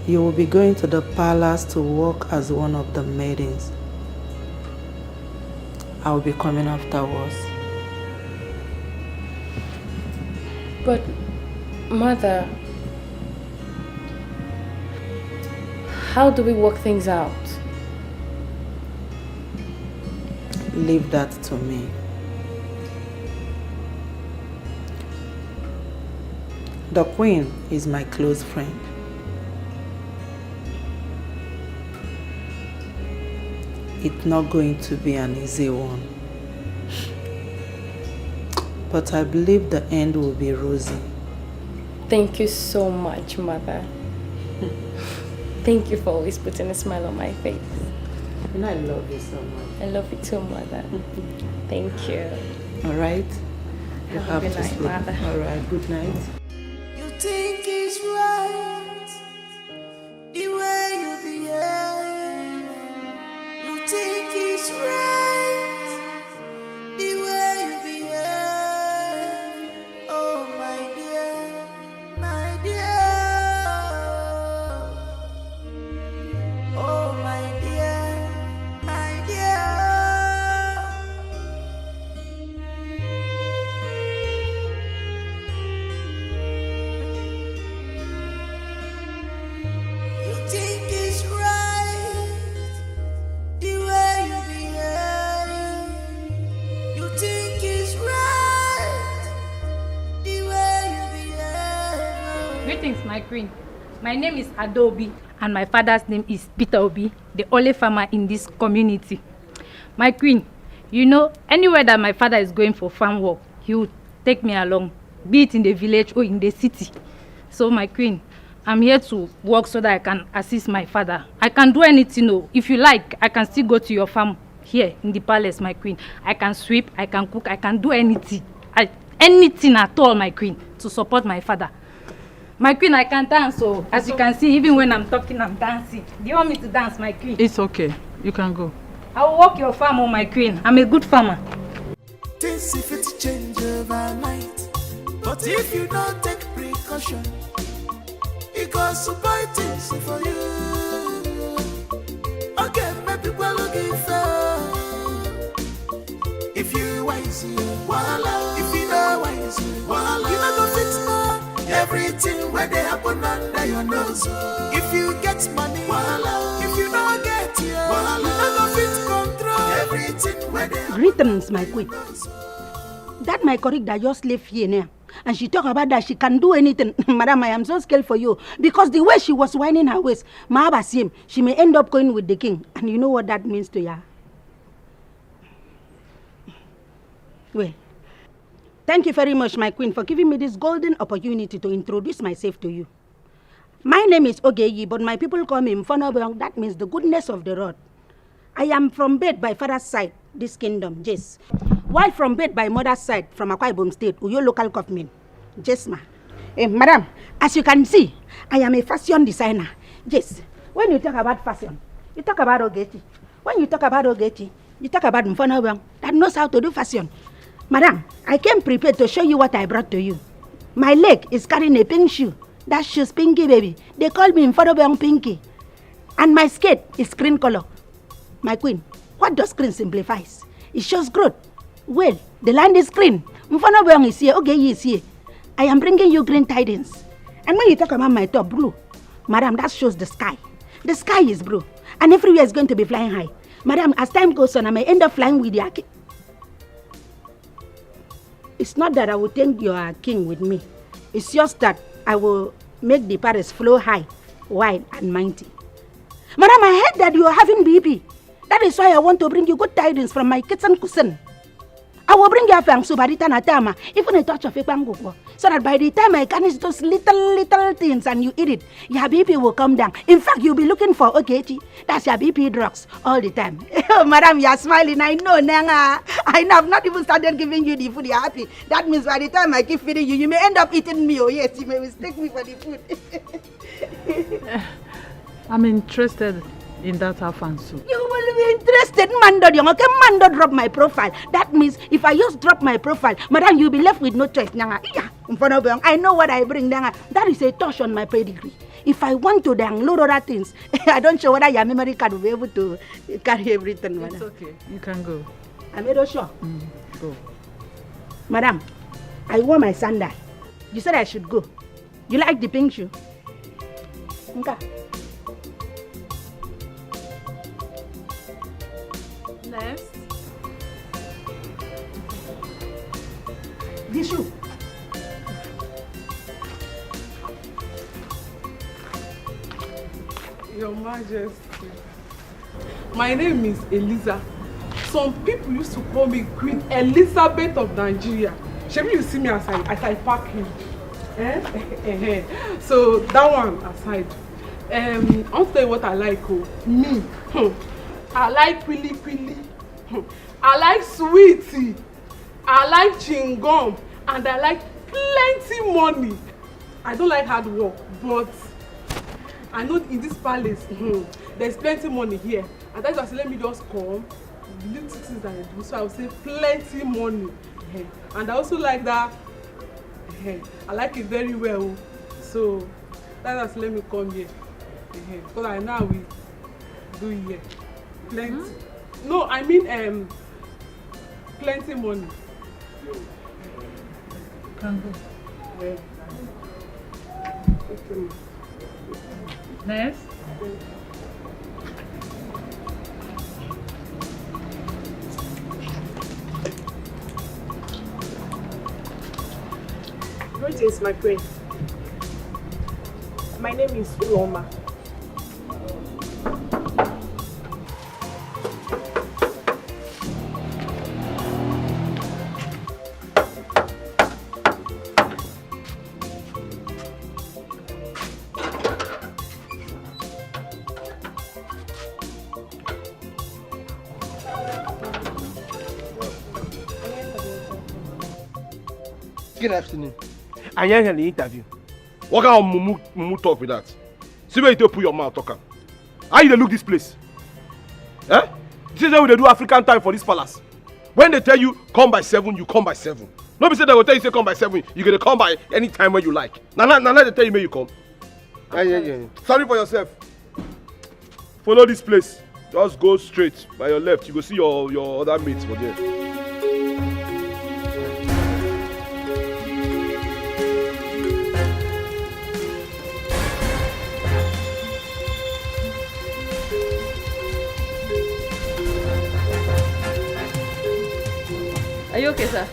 You will be going to the palace to work as one of the maidens. I will be coming afterwards. But, Mother, how do we work things out? Leave that to me. The Queen is my close friend. It's not going to be an easy one. But I believe the end will be rosy. Thank you so much, Mother. Thank you for always putting a smile on my face. And I love you so much. I love you too, Mother. Thank you. All right? You have Good to night, sleep. Mother. All right, good night. You think it's right the way you behave. You think it's right the way you behave. Oh my dear, my dear. Oh my dear, my dear. You think it's right the way you behave. You think it's right the way you behave. Greetings, my queen. My name is Adobe, and my father's name is Peter Obi, the only farmer in this community. My queen, you know, anywhere that my father is going for farm work, he will take me along, be it in the village or in the city. So, my queen, I'm here to work so that I can assist my father. I can do anything. No. If you like, I can still go to your farm here in the palace, my queen. I can sweep, I can cook, I can do anything. Anything at all, my queen, to support my father. My queen, I can dance, so as you can see, even when I'm talking, I'm dancing. Do you want me to dance, my queen? It's okay. You can go. I will work your farm, oh my queen. I'm a good farmer. Things if it change overnight, but if you don't take precaution, it goes to buy things for you. Okay, maybe we're looking for. If you wise, voila. If you know wise, voila. You know the fix now. Everything where they happen under your nose. If you get money, voila. If you don't get it, voila. You know the fix control. Everything where they happen. Greetings, my queen. That my colleague that just left here now. and she talk about that she can do anything. Madam, I am so scared for you because the way she was whining her waist, Mahabasim, she may end up going with the king. And you know what that means to ya? Well, thank you very much, my queen, for giving me this golden opportunity to introduce myself to you. My name is Ogeyi, but my people call me Mfonobong. That means the goodness of the Lord. I am from birth by father's side, this kingdom, yes. While from birth by mother's side, from Akwa Ibom State, Uyo local government, yes, ma. Madam, as you can see, I am a fashion designer. Yes, when you talk about fashion, you talk about Ogechi. When you talk about Ogechi, you talk about Mfonobong that knows how to do fashion. Madam, I came prepared to show you what I brought to you. My leg is carrying a pink shoe. That shoe's Pinky, baby. They call me Mfonobong Pinky. And my skirt is green color. My queen, what does green simplifies? It shows growth. Well, the land is green. Mfonobong is here. Okay, he is here. I am bringing you green tidings. And when you talk about my top, blue, madam, that shows the sky. The sky is blue. And everywhere is going to be flying high. Madam, as time goes on, I may end up flying with the king. It's not that I will take your king with me. It's just that I will make the Paris flow high, wide, and mighty. Madam, I heard that you are having BP. That is why I want to bring you good tidings from my kitchen cousin. I will bring you a fang subarita natama, even a touch of ipanguko, so that by the time I can eat those little things and you eat it, your BP will come down. In fact, you'll be looking for Ogechi. That's your BP drugs all the time. Oh, madam, you're smiling. I know, Nanga. I know. I've not even started giving you the food. You're happy. That means by the time I keep feeding you, you may end up eating me. Oh, yes, you may mistake me for the food. I'm interested in that afan soup. You will be interested, Mando. Okay, Mando drop my profile. That means if I just drop my profile, madam, you'll be left with no choice. I know what I bring. That is a touch on my pedigree. If I want to download other things, I don't sure whether your memory card will be able to carry everything. It's okay. You can go. I'm not sure. Go. Madam, I wore my sandal. You said I should go. You like the pink shoe? Okay. Next. This shoe. Your Majesty, my name is Eliza. Some people used to call me Queen Elizabeth of Nigeria. Maybe you see me as I park here. So that one aside, I'll tell you what I like. Me, I like pili. I like sweetie. I like chingom, and I like plenty money. I don't like hard work, but I know in this palace, there's plenty money here. And that's why I say, let me just come, the little things that I do. So I will say plenty money. And I also like that. I like it very well. So that's why I say, let me come here. Because I know we do here. Plenty. No, I mean plenty money. Can go. Yeah. Okay. Next. Greetings, my queen. My name is Uloma. Good afternoon. I hear the interview. What kind of mumu talk with that? See where you put your mouth, talker. How you look this place? Eh? This is how they do African time for this palace. When they tell you come by 7, you come by 7. Nobody say they will tell you say come by 7. You're gonna come by any time when you like. Now they tell you may you come. Yeah. Sorry for yourself. Follow this place. Just go straight by your left. You go see your other mates for there. Are you okay, sir?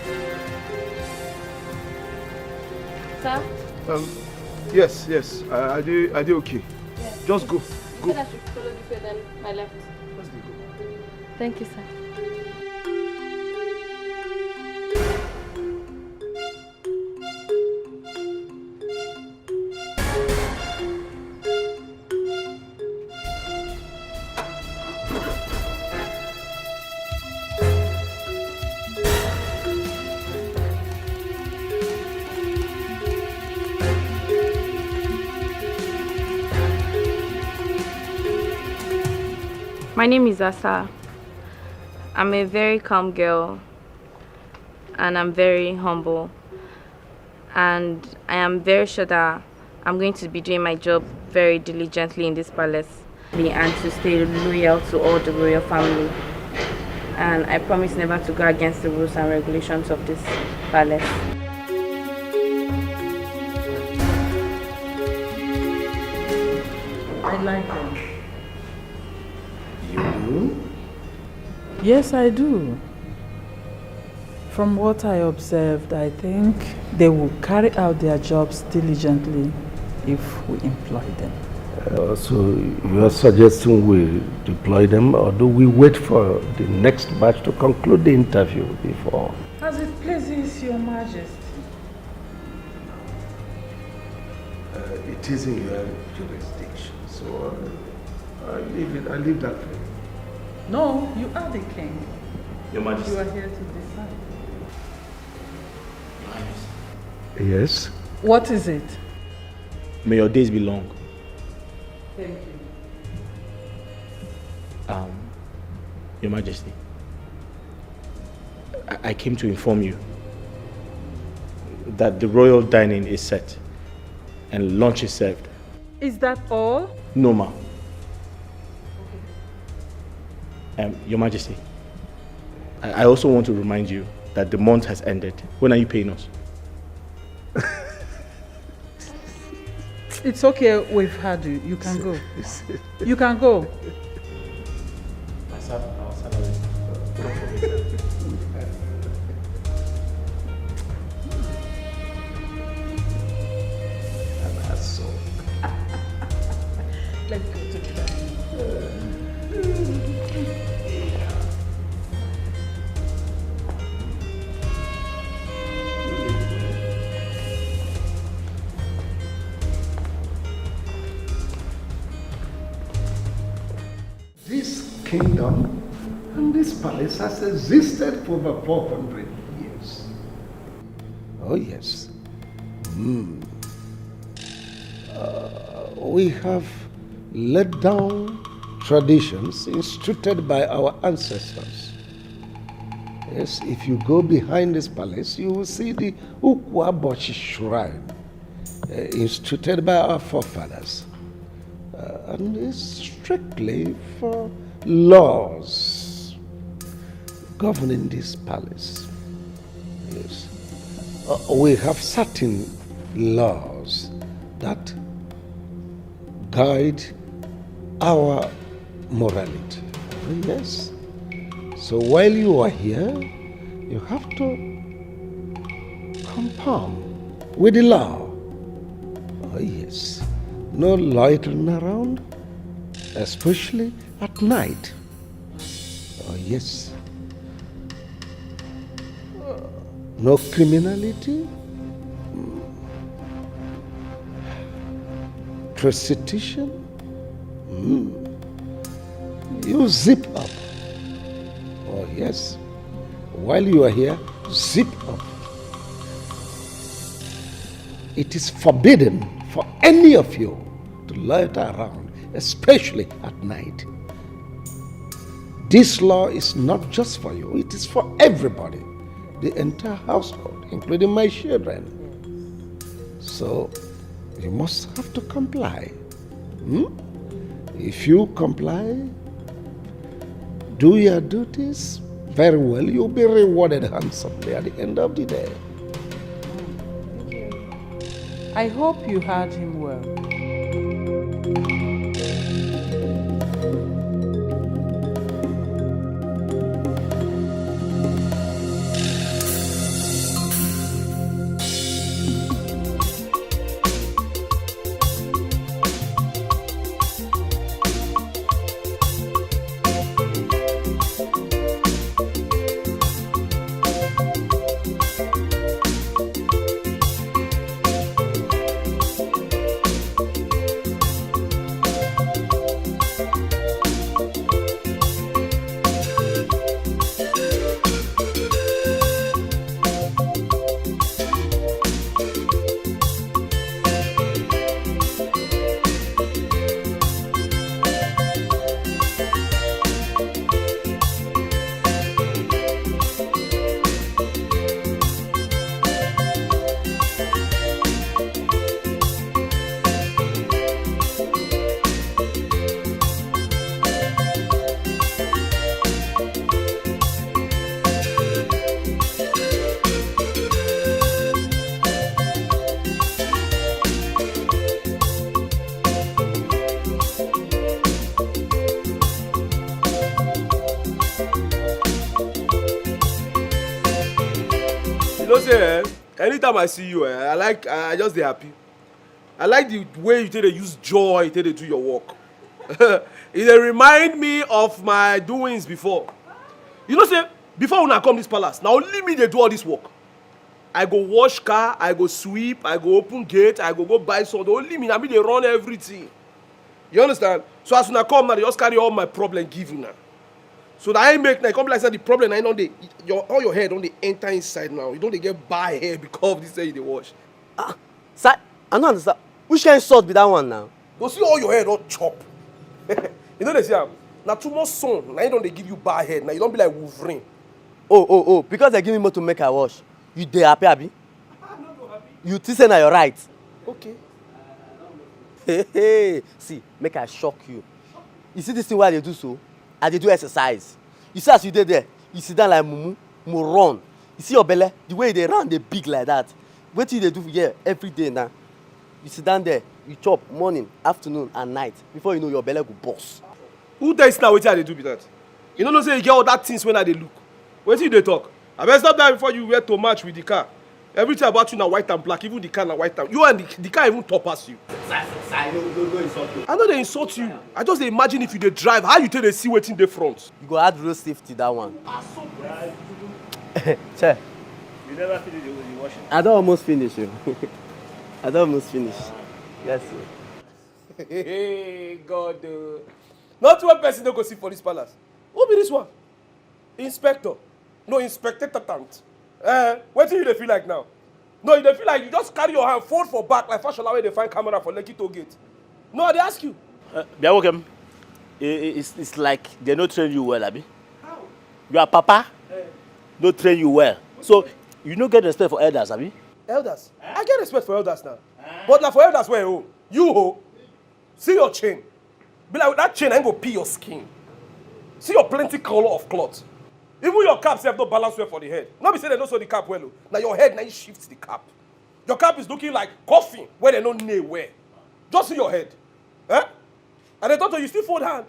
sir? Yes. I do okay. Yes. Just go. You said I should follow this way, then my left. Thank you, sir. My name is Asa. I'm a very calm girl and I'm very humble, and I am very sure that I'm going to be doing my job very diligently in this palace and to stay loyal to all the royal family, and I promise never to go against the rules and regulations of this palace. I like them. You do? Yes, I do. From what I observed, I think they will carry out their jobs diligently if we employ them. So you are suggesting we deploy them, or do we wait for the next batch to conclude the interview before? As it pleases your majesty. It is in your jurisdiction, so I leave that for you. No, you are the king. Your Majesty. You are here to decide. Yes? What is it? May your days be long. Thank you. Your Majesty, I came to inform you that the royal dining is set and lunch is served. Is that all? No, ma. Your Majesty, I also want to remind you that the month has ended. When are you paying us? It's okay, we've had you. You can go. You can go. Our salary. Don't forget. Let's go to the dining. This kingdom and this palace has existed for over 400 years. Oh, yes. We have laid down traditions instituted by our ancestors. Yes, if you go behind this palace, you will see the Ukwabochi shrine instituted by our forefathers. And it's strictly for laws governing this palace. Yes. We have certain laws that guide our morality. Yes. So while you are here, you have to conform with the law. Oh, yes. No loitering around, especially at night. Oh, yes. No criminality, prostitution. You zip up. Oh, yes. While you are here, zip up. It is forbidden for any of you to loiter around, especially at night. This law is not just for you, it is for everybody, the entire household, including my children. So, you must have to comply. If you comply, do your duties very well, you'll be rewarded handsomely at the end of the day. I hope you heard him well. say, anytime I see you, I just dey happy. I like the way you take to use joy, take to do your work. It dey remind me of my doings before. You know, say, before when I come this palace, now only me dey do all this work. I go wash car, I go sweep, I go open gate, I go buy something. Only me, I mean they run everything. You understand? So as when I come now, they just carry all my problem give you now. So that I make now, come like say the problem, I know all your hair don't they enter inside now. You don't they get by hair because of this thing they wash. Sir, I don't understand. Which kind of salt be that one now? Go see all your hair don't chop. You know they say, now too much sun, now you don't they give you bad hair. Now you don't be like Wolverine. Oh, because they give me more to make I wash. You dey happy, abi? I'm not happy. You think say na your right? Okay. Hey, see, make I shock you. You see this thing why they do so? I dey do exercise. You see as you dey there, you sit down like mumu, run. You see your belly, the way they run, they big like that. Wetin you dey do here every day now? You sit down there, you chop morning, afternoon, and night. Before you know, your belly go burst. Who tell you now wetin I dey do be that? You know say you get all that things when I dey look. Wetin you dey talk? I better stop that before you wear to match with the car. Everything about you now white and black, even the car now white and you and the car even top past you. Sir, no insult me. I know they insult you. I just dey imagine if you dey drive, how you take dey see wetin dey front. You go add road safety that one. Che. You never finish the washing? I don almost finish you. I don almost finish. Yes, sir. Hey, God. Not one person no go see police palace. Who be this one? Inspector. No, Inspector Tatant. What do you feel like now? No, you feel like you just carry your hand, fold for back, like fashion way they find camera for Lekki toll gate. No, they ask you. Welcome. It's like they don't train you well, abi? How? Your papa don't train you well. So, you don't get respect for elders, abi? Elders? I get respect for elders now. But now for elders, where ho? You ho? See your chain. Be like, that chain ain't go pee your skin. See your plenty color of cloth. Even your cap have no balance well for the head. Not be saying they don't sew the cap well. Now your head now you shift the cap. Your cap is looking like coffin where they don't nail where. Just see your head. Eh? And they thought you still fold hand.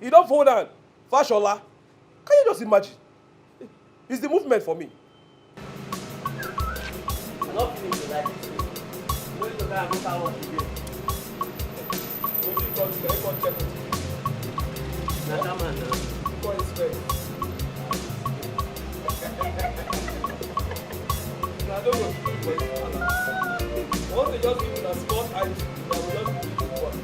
You don't fold hand. Fashola. Can you just imagine? It's the movement for me. I'm not feeling the right thing. You need to go and start working again. Now come on now. I don't know. Once they just give you a small height, they will just give you one.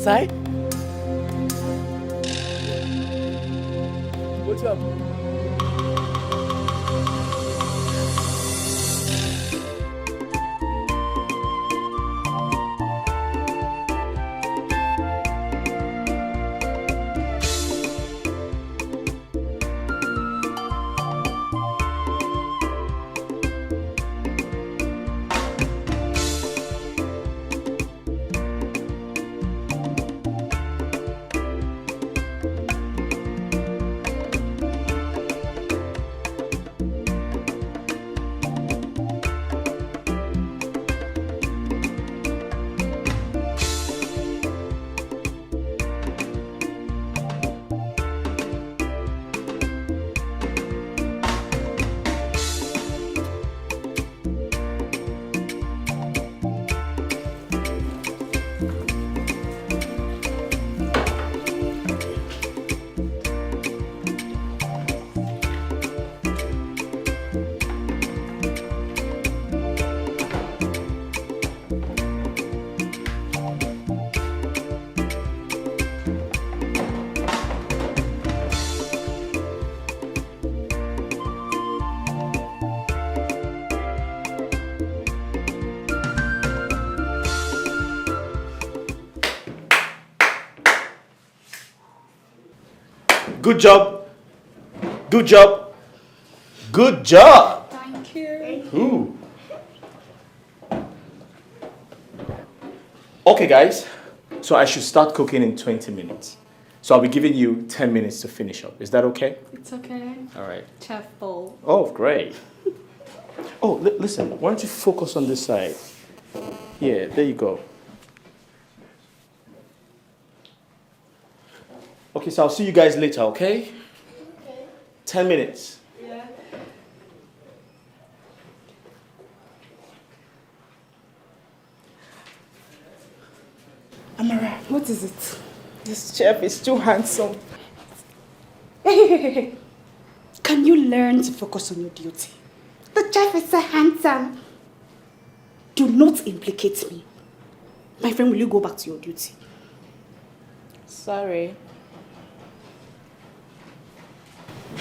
Sai? What's up? Good job. Good job. Good job. Thank you. Ooh. Okay, guys. So I should start cooking in 20 minutes. So I'll be giving you 10 minutes to finish up. Is that okay? It's okay. All right. Chef Paul. Oh, great. Oh, listen. Why don't you focus on this side? Yeah, there you go. Okay, so I'll see you guys later, okay? Okay. 10 minutes. Yeah. Amara, what is it? This chef is too handsome. Hey. Can you learn to focus on your duty? The chef is so handsome. Do not implicate me. My friend, will you go back to your duty? Sorry.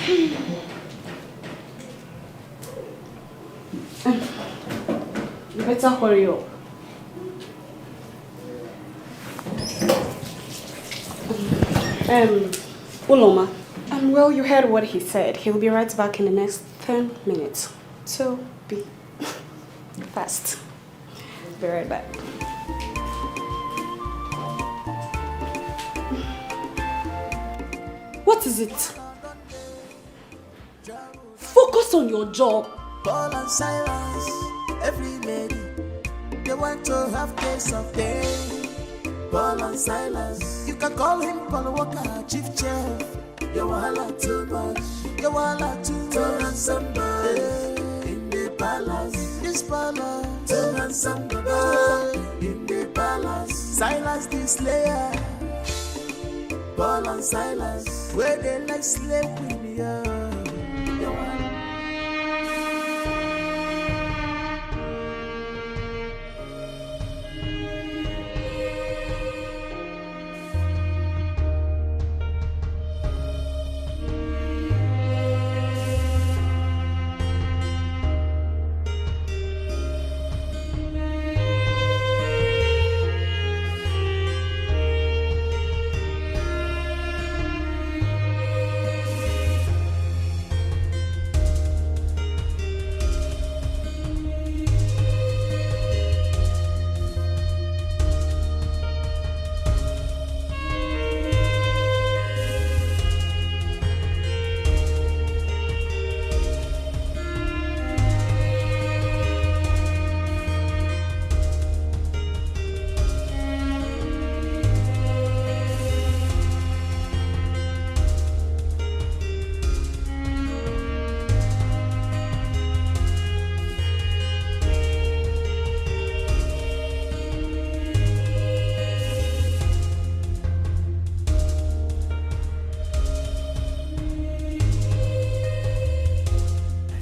You better hurry up. Uloma. Well, you heard what he said. He'll be right back in the next 10 minutes. So, be fast. Be right back. What is it? Focus on your job. Paul and Silas, every lady, they want to have taste of day. Paul and Silas, you can call him Paul Walker, chief chef. You wahala too much, you wahala too much. To run somebody in the palace, this palace. To run somebody in the palace. Silas the slayer, Paul and Silas, where they like slave queen, yeah.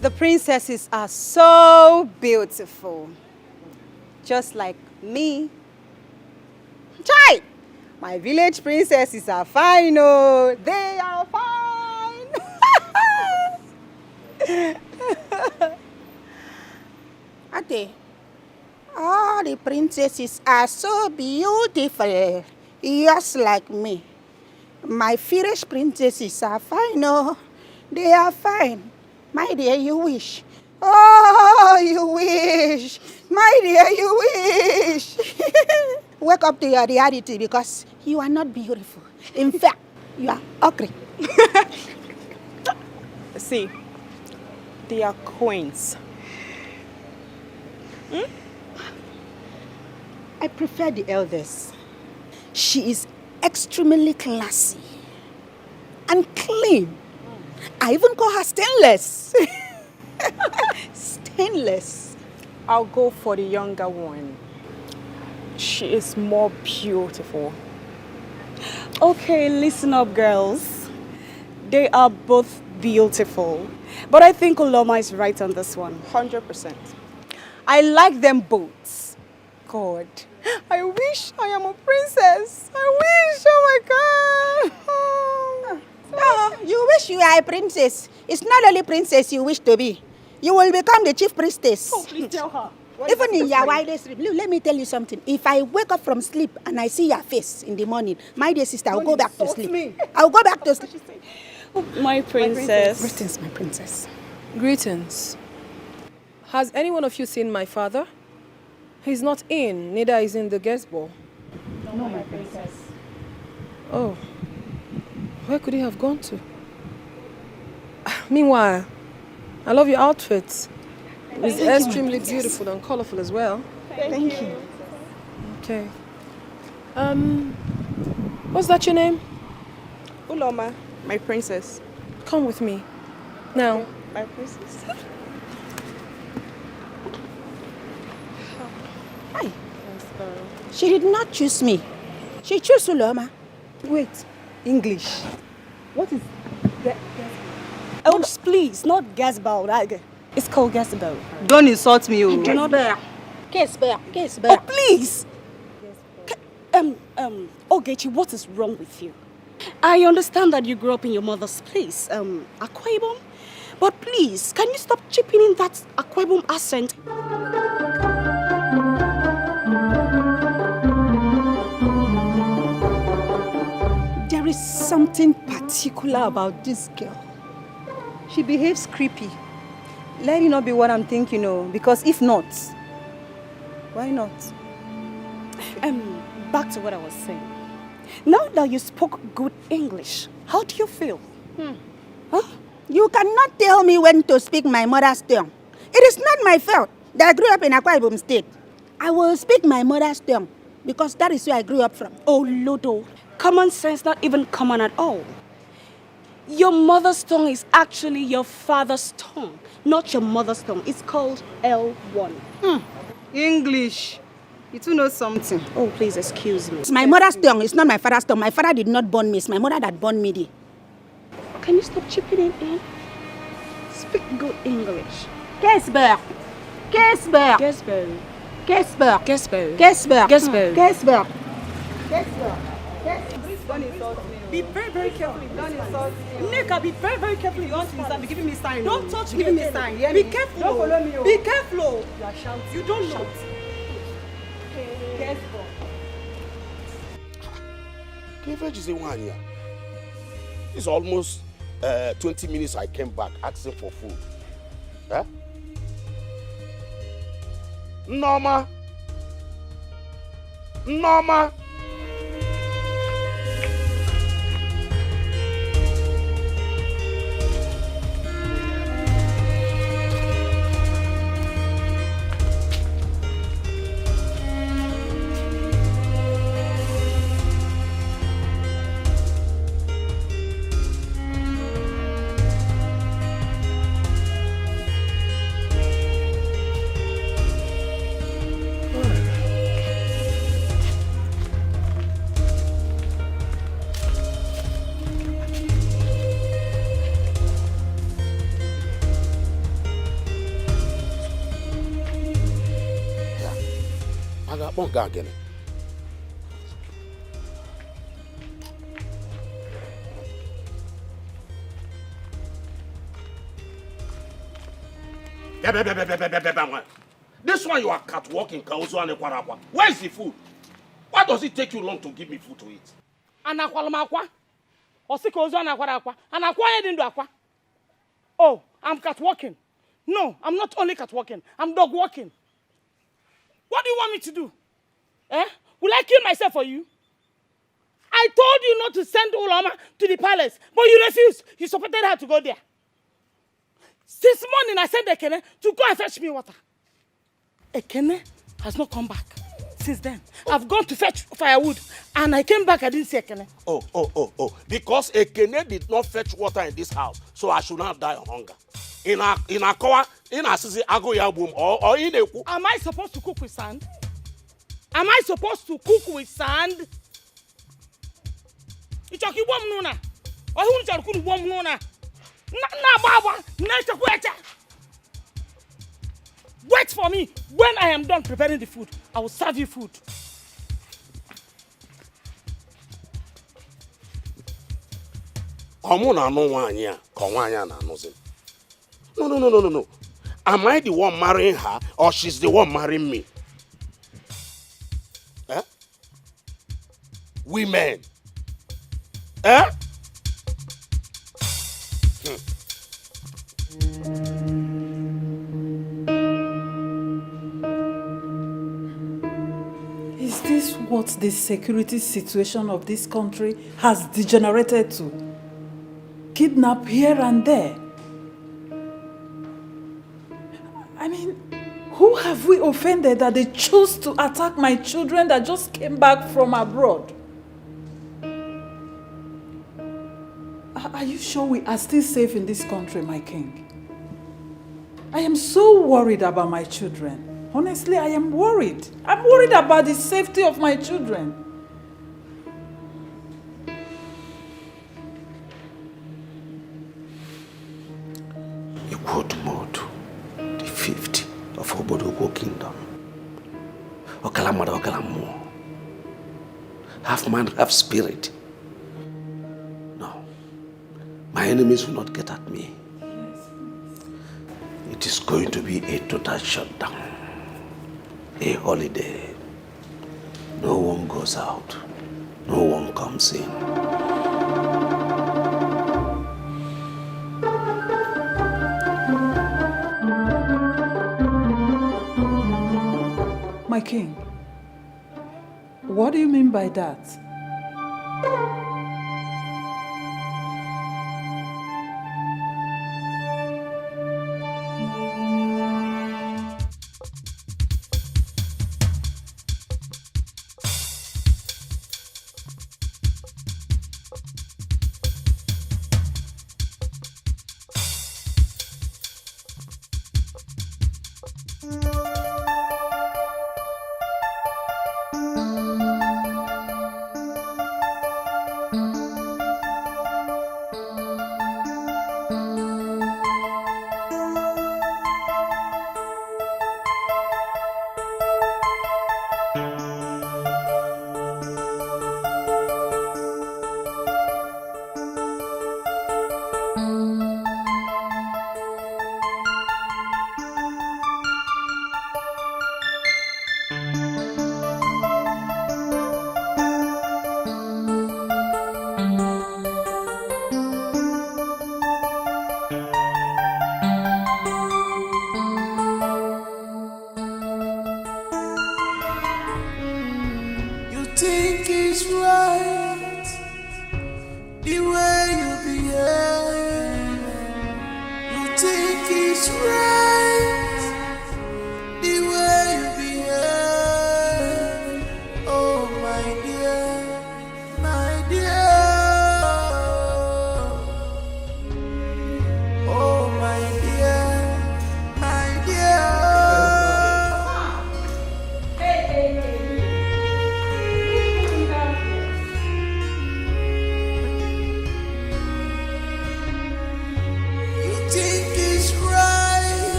The princesses are so beautiful. Just like me. Chai! My village princesses are fine, oh. They are fine. Ate, all the princesses are so beautiful. Just like me. My village princesses are fine, oh. They are fine. My dear, you wish. Oh, you wish. My dear, you wish. Wake up to your reality because you are not beautiful. In fact, you are ugly. See, they are queens. I prefer the eldest. She is extremely classy and clean. I even call her stainless. Stainless. I'll go for the younger one. She is more beautiful. Okay, listen up, girls. They are both beautiful. But I think Uloma is right on this one, 100%. I like them both. God, I wish I am a princess. I wish, oh my God. No, you wish you are a princess. It's not only princess you wish to be. You will become the chief priestess. Oh, please tell her. Even in your wildest dream, let me tell you something. If I wake up from sleep and I see your face in the morning, my dear sister, I'll go back to sleep. I'll go back to sleep. My princess. Greetings, my princess. Greetings. Has any one of you seen my father? He's not in, neither is in the guest ball. No, my princess. Oh, where could he have gone to? Meanwhile, I love your outfit. It's extremely beautiful and colorful as well. Thank you. Okay. What's that your name? Uloma, my princess. Come with me. Now. My princess. Hi. She did not choose me. She chose Uloma. Wait, English. What is... Oh, please, not Gazbao. It's called Gazbao. Don't insult me, Do not... Case bear. Oh, please! Ogechi, what is wrong with you? I understand that you grew up in your mother's place, Akwa Ibom. But please, can you stop chipping in that Akwa Ibom accent? There is something particular about this girl. She behaves creepy. Let it not be what I'm thinking, because if not, why not? Back to what I was saying. Now that you spoke good English, how do you feel? Huh? You cannot tell me when to speak my mother's tongue. It is not my fault that I grew up in Akwa Ibom State. I will speak my mother's tongue because that is where I grew up from. Oh, Lodo, common sense not even common at all. Your mother's tongue is actually your father's tongue, not your mother's tongue. It's called L1. English. You two know something. Oh, please excuse me. It's my mother's tongue. It's not my father's tongue. My father did not born me. It's my mother that born me. Can you stop chipping in? Speak good English. Guessberg. Guessberg. Guessberg. Guessberg. Guessberg. Guessberg. Guessberg. Guessberg. Don't insult me. Be very, very careful. Don't insult me. Nika, be very, very careful. You want to be giving me sign. Don't touch me. Giving me sign. Be careful. Don't follow me. Be careful. You are shouting. You don't know. Careful. It's almost 20 minutes I came back asking for food. Huh? Norma. Again. This one you are catwalking, where is the food? Why does it take you long to give me food to eat? Oh, I'm catwalking. No, I'm not only catwalking. I'm dog walking. What do you want me to do? Will I kill myself for you? I told you not to send Uloma to the palace, but you refused. You supported her to go there. Since morning, I sent Ekene to go and fetch me water. Ekene has not come back since then. I've gone to fetch firewood, and I came back, I didn't see Ekene. Oh. Because Ekene did not fetch water in this house, so I should not die of hunger. In a koa, in a sisi ago yabum, or in a... Am I supposed to cook with sand? Am I supposed to cook with sand? Ichoki bom nuna. Or who is your bom nuna? Na baba, na. Wait for me. When I am done preparing the food, I will serve you food. No. Am I the one marrying her or she's the one marrying me? Eh? Women. Eh? Is this what the security situation of this country has degenerated to? Kidnap here and there? I mean, who have we offended that they choose to attack my children that just came back from abroad? Are you sure we are still safe in this country, my king? I am so worried about my children. Honestly, I am worried. I'm worried about the safety of my children. Ikuodumodu, the 50th of Obodogo Kingdom. Okalamada Okalamu. Half man, half spirit. No. My enemies will not get at me. It is going to be a total shutdown. A holiday. No one goes out. No one comes in. My king, what do you mean by that?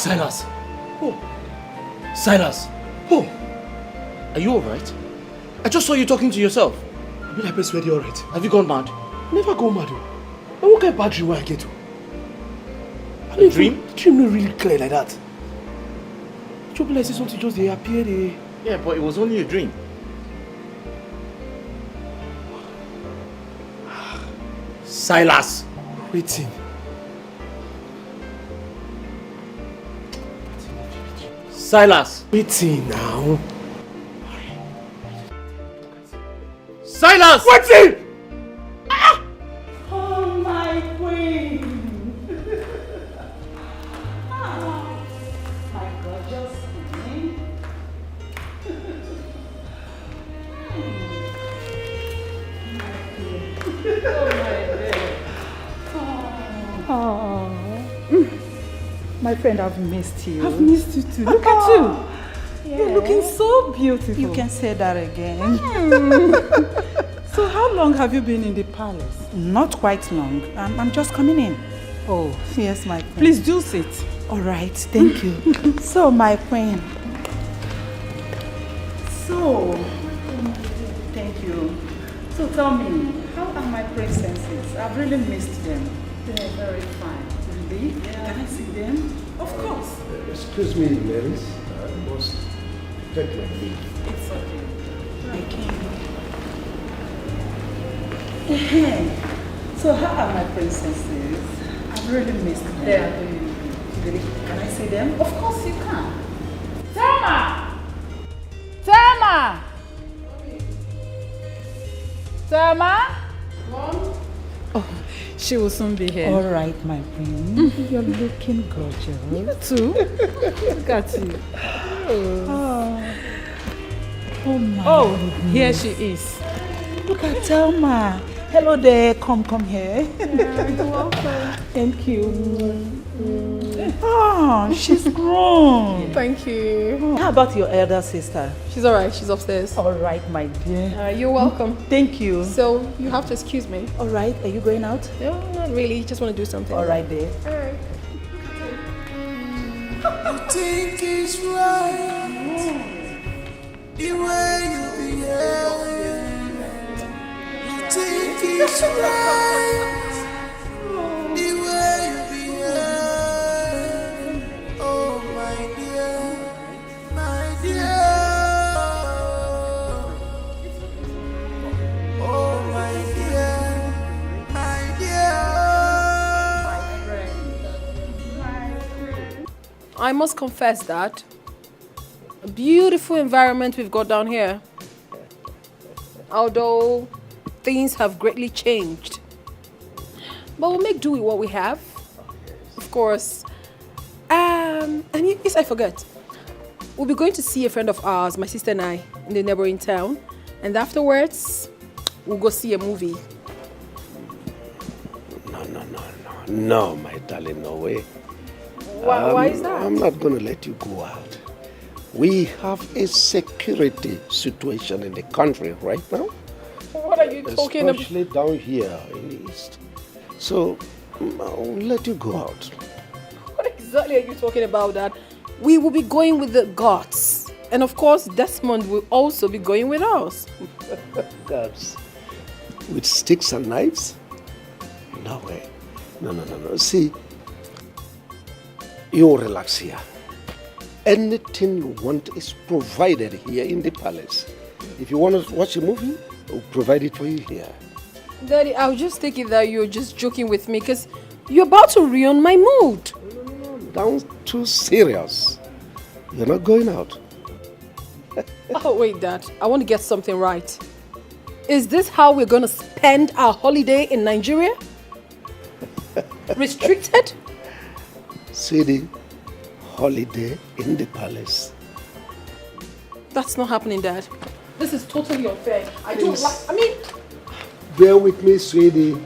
Silas! Oh. Silas! Paul, are you alright? I just saw you talking to yourself. I mean, I best ready alright. Have you gone mad? Never go mad. I won't get bad dream where I get to. A dream? The dream not really clear like that. Trouble like something just they appear there. Yeah, but it was only a dream. Silas! Waiting. Silas! Waiting now. Silas! Waiting! Oh, my queen. My gorgeous queen. Oh, my friend, I've missed you. I've missed you too. Look at you. You're looking so beautiful. You can say that again. So how long have you been in the palace? Not quite long. I'm just coming in. Oh, yes, my queen. Please do sit. All right, thank you. So, my queen. So, thank you. So tell me, how are my princesses? I've really missed them. They're very fine. Really? Yeah. Can I see them? Of course. Excuse me, ladies. I must take my leave. It's okay. I can. So how are my princesses? I've really missed them. They are doing good. Can I see them? Of course you can. Thelma! Thelma! Thelma? Mom? Oh, she will soon be here. All right, my queen. You're looking gorgeous. You too. Look at you. Oh my. Oh, goodness. here she is. Look at Thelma. Hello there. Come here. Yeah, you're welcome. Thank you. Oh, she's grown. Thank you. How about your elder sister? She's alright, she's upstairs. Alright, my dear. You're welcome. Thank you. So, you have to excuse me. Alright, are you going out? No, not really. Just want to do something. Alright, dear. Alright. You think it's right the way you behave. You think it's right the way you behave. Oh my dear, my dear. Oh my dear, my dear. I must confess that a beautiful environment we've got down here. Although things have greatly changed. But we'll make do with what we have. Of course. And yes, I forget. We'll be going to see a friend of ours, my sister and I, in the neighboring town. And afterwards, we'll go see a movie. No, my darling, no way. Why is that? I'm not going to let you go out. We have a security situation in the country right now. What are you talking about? Especially down here in the east. So, I'll let you go out. What exactly are you talking about that? We will be going with the gods. And of course, Desmond will also be going with us. Gods? With sticks and knives? No way. No. See, you relax here. Anything you want is provided here in the palace. If you want to watch a movie, we'll provide it for you here. Daddy, I'll just take it that you're just joking with me because you're about to ruin my mood. Sounds too serious. You're not going out. Oh, wait, Dad. I want to get something right. Is this how we're going to spend our holiday in Nigeria? Restricted? Sweetie, holiday in the palace. That's not happening, Dad. This is totally unfair. I don't like... Bear with me, sweetie.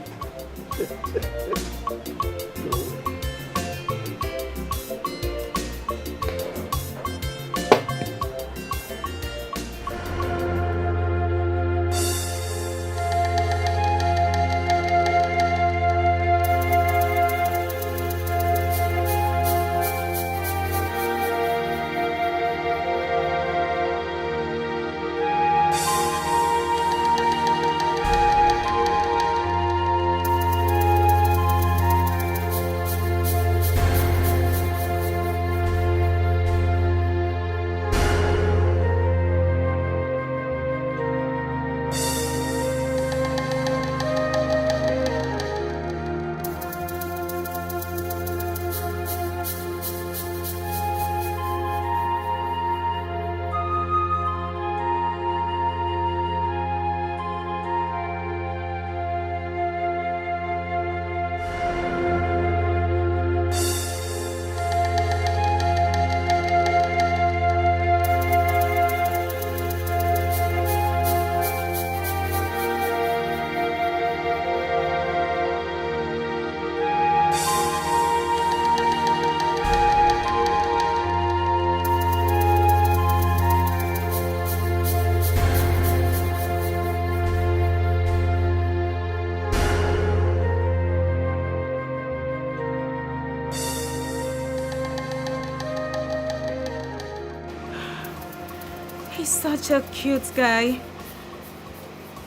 He's such a cute guy.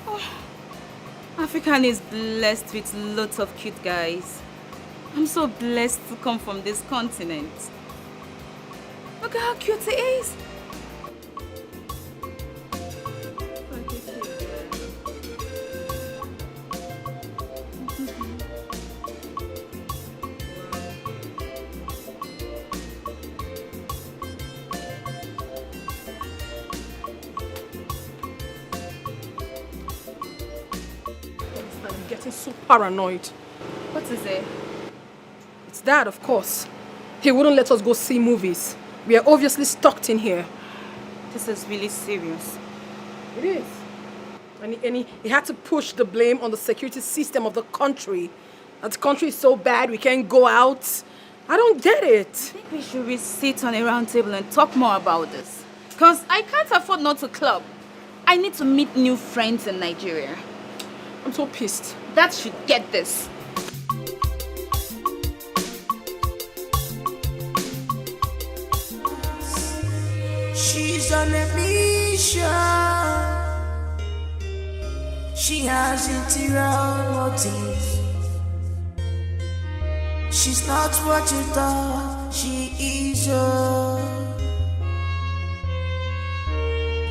Oh, African is blessed with lots of cute guys. I'm so blessed to come from this continent. Look at how cute he is. I'm getting so paranoid. What is it? It's Dad, of course. He wouldn't let us go see movies. We are obviously stuck in here. This is really serious. It is. And he had to push the blame on the security system of the country. That the country is so bad we can't go out. I don't get it. I think we should sit on a round table and talk more about this. Because I can't afford not to club. I need to meet new friends in Nigeria. I'm so pissed. That should get this. She's on a mission. She has interior motives. She's not what you thought she is.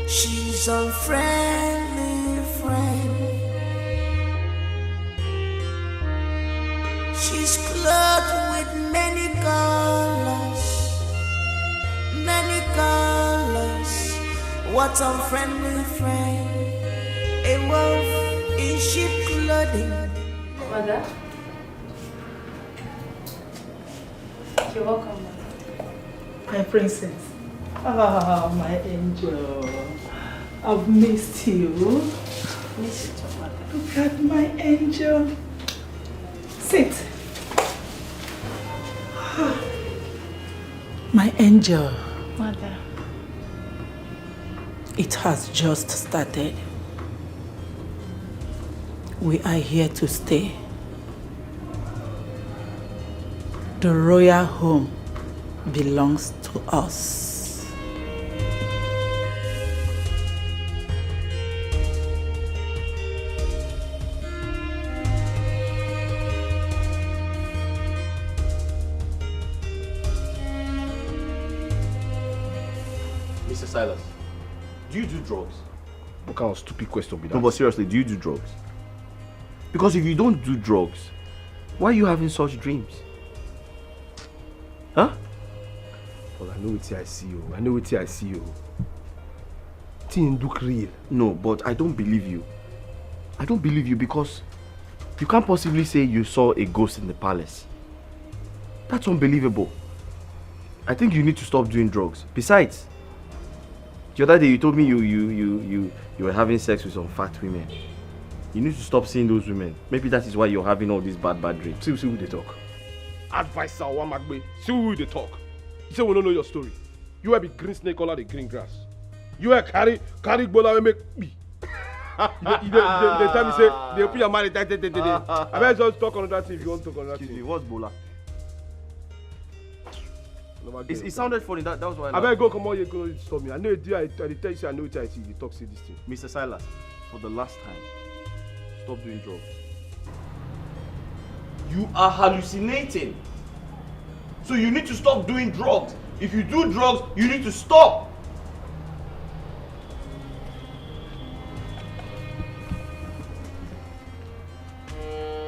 She's a friendly friend. She's clothed with many colors, many colors. What a friendly friend. A wolf in sheep clothing. Mother? You're welcome, My princess. Ah, my angel. I've missed you. Miss you too, Mother. Look at my angel. Sit. My angel. Mother. It has just started. We are here to stay. The royal home belongs to us. Mr. Silas, do you do drugs? What kind of stupid question be that? No, but seriously, do you do drugs? Because if you don't do drugs, why are you having such dreams? Huh? Well, I know what I see you. I know what I see you. Thing look real. No, but I don't believe you. I don't believe you because you can't possibly say you saw a ghost in the palace. That's unbelievable. I think you need to stop doing drugs. Besides, the other day you told me you were having sex with some fat women. You need to stop seeing those women. Maybe that is why you're having all these bad dreams. See who they talk. Advisor Wamagbe. See who they talk. You say we don't know your story. You will be green snake all the green grass. You will carry bola and make me. They tell me say they put your money. I better just talk on that thing if you want to talk on that thing. Excuse me, what's bola? It sounded funny. That was why. I better go come on. You go stop me. I know it. I tell you say I know what I see. You talk say this thing. Mr. Silas, for the last time, stop doing drugs. You are hallucinating. So you need to stop doing drugs. If you do drugs, you need to stop.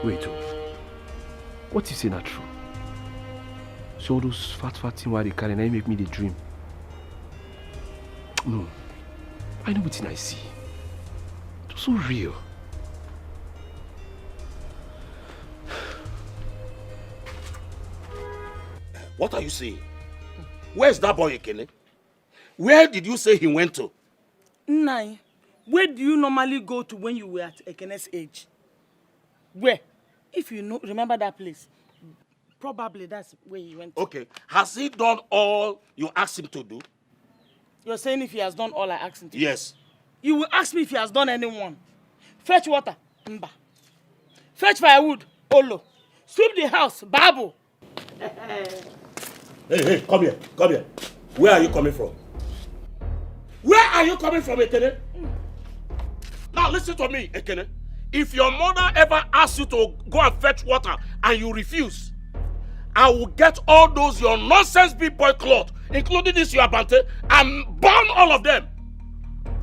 Wait, what you say not true? So those fat things why they carry now make me the dream. No, I know what I see. It's so real. What are you saying? Where's that boy Ekene? Where did you say he went to? Nai, where do you normally go to when you were at Ekene's age? Where? If you know, remember that place, probably that's where he went to. Okay, has he done all you asked him to do? You're saying if he has done all I asked him to do? Yes. You will ask me if he has done anyone. Fetch water, Mba. Fetch firewood, Olo. Sweep the house, Babu. Hey, come here. Where are you coming from? Where are you coming from, Ekene? Now listen to me, Ekene. If your mother ever asks you to go and fetch water and you refuse, I will get all those your nonsense big boy cloth, including this your bante, and burn all of them.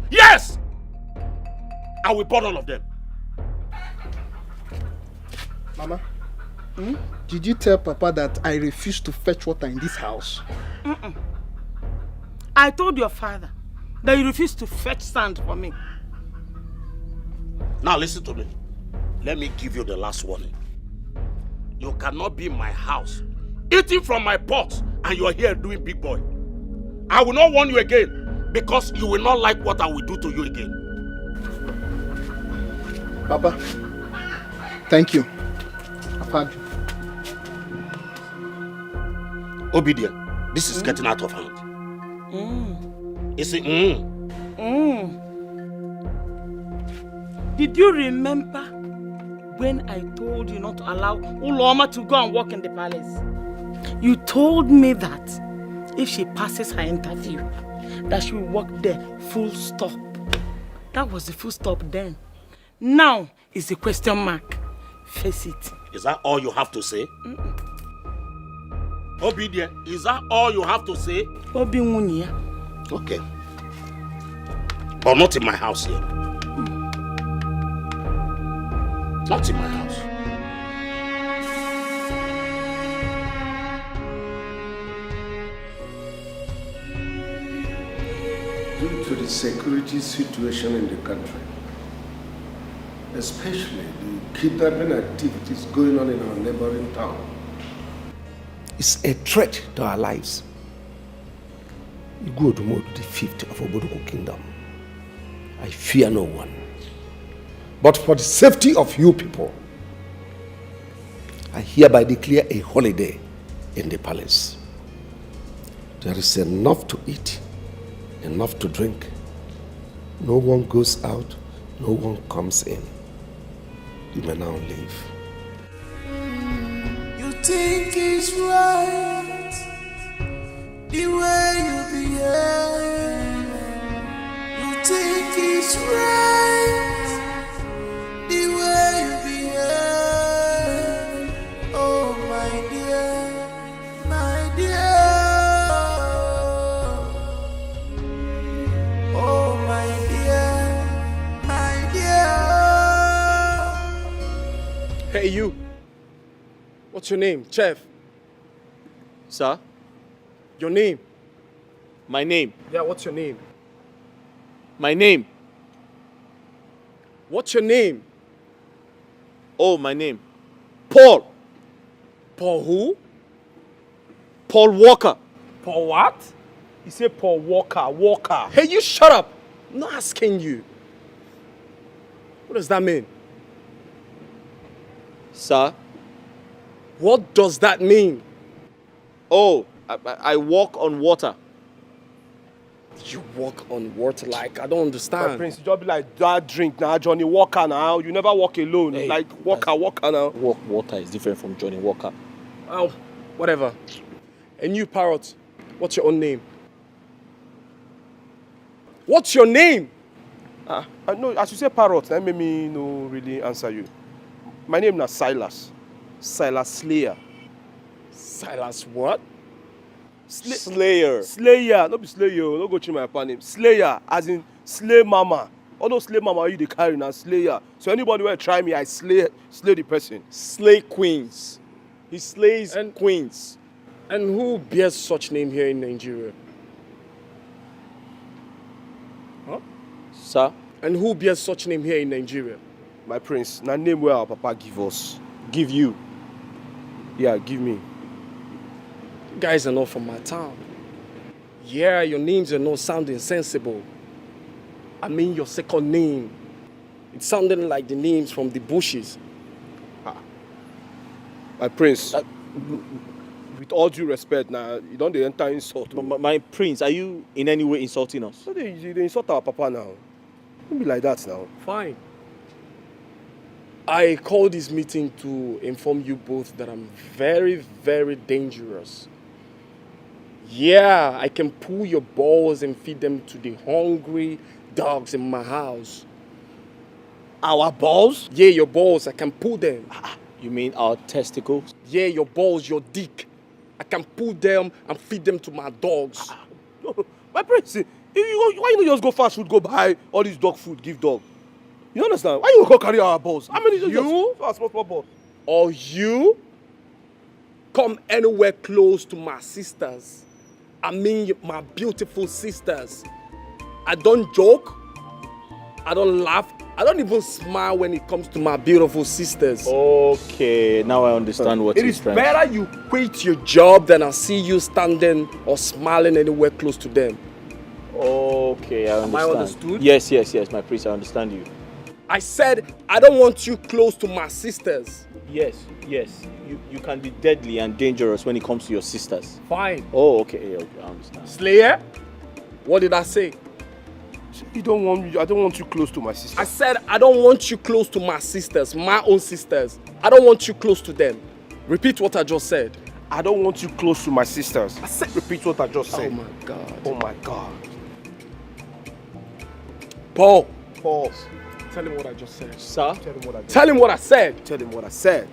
Yes! I will burn all of them. Mama, did you tell Papa that I refuse to fetch water in this house? I told your father that you refuse to fetch sand for me. Now listen to me. Let me give you the last warning. You cannot be in my house, eating from my pot, and you are here doing big boy. I will not warn you again, because you will not like what I will do to you again. Papa, thank you. I've had you. Obedient, this is getting out of hand. You see, Did you remember when I told you not to allow Uloma to go and work in the palace? You told me that if she passes her interview, that she will work there, full stop. That was the full stop then. Now is the question mark. Face it. Is that all you have to say? Obedient, is that all you have to say? Okay. But not in my house here. Not in my house. Due to the security situation in the country, especially the kidnapping activities going on in our neighboring town, it's a threat to our lives. EbubeObio, the 5th of Oboduku Kingdom. I fear no one. But for the safety of you people, I hereby declare a holiday in the palace. There is enough to eat, enough to drink. No one goes out, no one comes in. You may now leave. You think it's right the way you behave. You think it's right the way you behave. Oh my dear, my dear. Oh my dear, my dear. Hey, you. What's your name? Chef. Sir? Your name? My name? Yeah, what's your name? My name? What's your name? Oh, my name. Paul. Paul who? Paul Walker. Paul what? You say Paul Walker, Walker. Hey, you shut up. I'm not asking you. What does that mean? Sir? What does that mean? Oh, I walk on water. You walk on water like, I don't understand. My prince, you just be like, that drink now, Johnny Walker now. You never walk alone. Hey, like, Walker now. Water is different from Johnny Walker. Oh, whatever. And you, Parrot, what's your own name? What's your name? I know, as you say Parrot, that made me no really answer you. My name is Silas. Silas Slayer. Silas what? Slayer. Slayer. No be Slayer. No go change my upper name. Slayer, as in slay mama. All those slay mama you dey carry now, Slayer. So anybody will try me, I slay the person. Slay queens. He slays queens. And who bears such name here in Nigeria? Huh? Sir? And who bears such name here in Nigeria? My prince, na name where our papa give us. Give you? Yeah, give me. You guys are not from my town. Yeah, your names are not sounding sensible. I mean your second name. It sounded like the names from the bushes. My prince, with all due respect, now you don't enter insult. My prince, are you in any way insulting us? So they insult our papa now. Don't be like that now. Fine. I called this meeting to inform you both that I'm very, very dangerous. Yeah, I can pull your balls and feed them to the hungry dogs in my house. Our balls? Yeah, your balls, I can pull them. You mean our testicles? Yeah, your balls, your dick. I can pull them and feed them to my dogs. My prince, why you don't just go fast food, go buy all this dog food, give dog? You understand? Why you go carry our balls? How many You? Just small balls? Or you come anywhere close to my sisters. I mean my beautiful sisters. I don't joke. I don't laugh. I don't even smile when it comes to my beautiful sisters. Okay, now I understand what It he's is trying better you quit your job than I see you standing or smiling anywhere close to them. Okay, I understand. Am I understood? Yes, my priest, I understand you. I said I don't want you close to my sisters. Yes. You can be deadly and dangerous when it comes to your sisters. Fine. Oh, okay, I understand. Slayer? What did I say? You don't want me. I don't want you close to my sister. I said I don't want you close to my sisters, my own sisters. I don't want you close to them. Repeat what I just said. I don't want you close to my sisters. I said repeat what I just said. Oh my God. Oh my God. Paul. Tell him what I just said. Sir? Tell him what I said. Tell him what I said.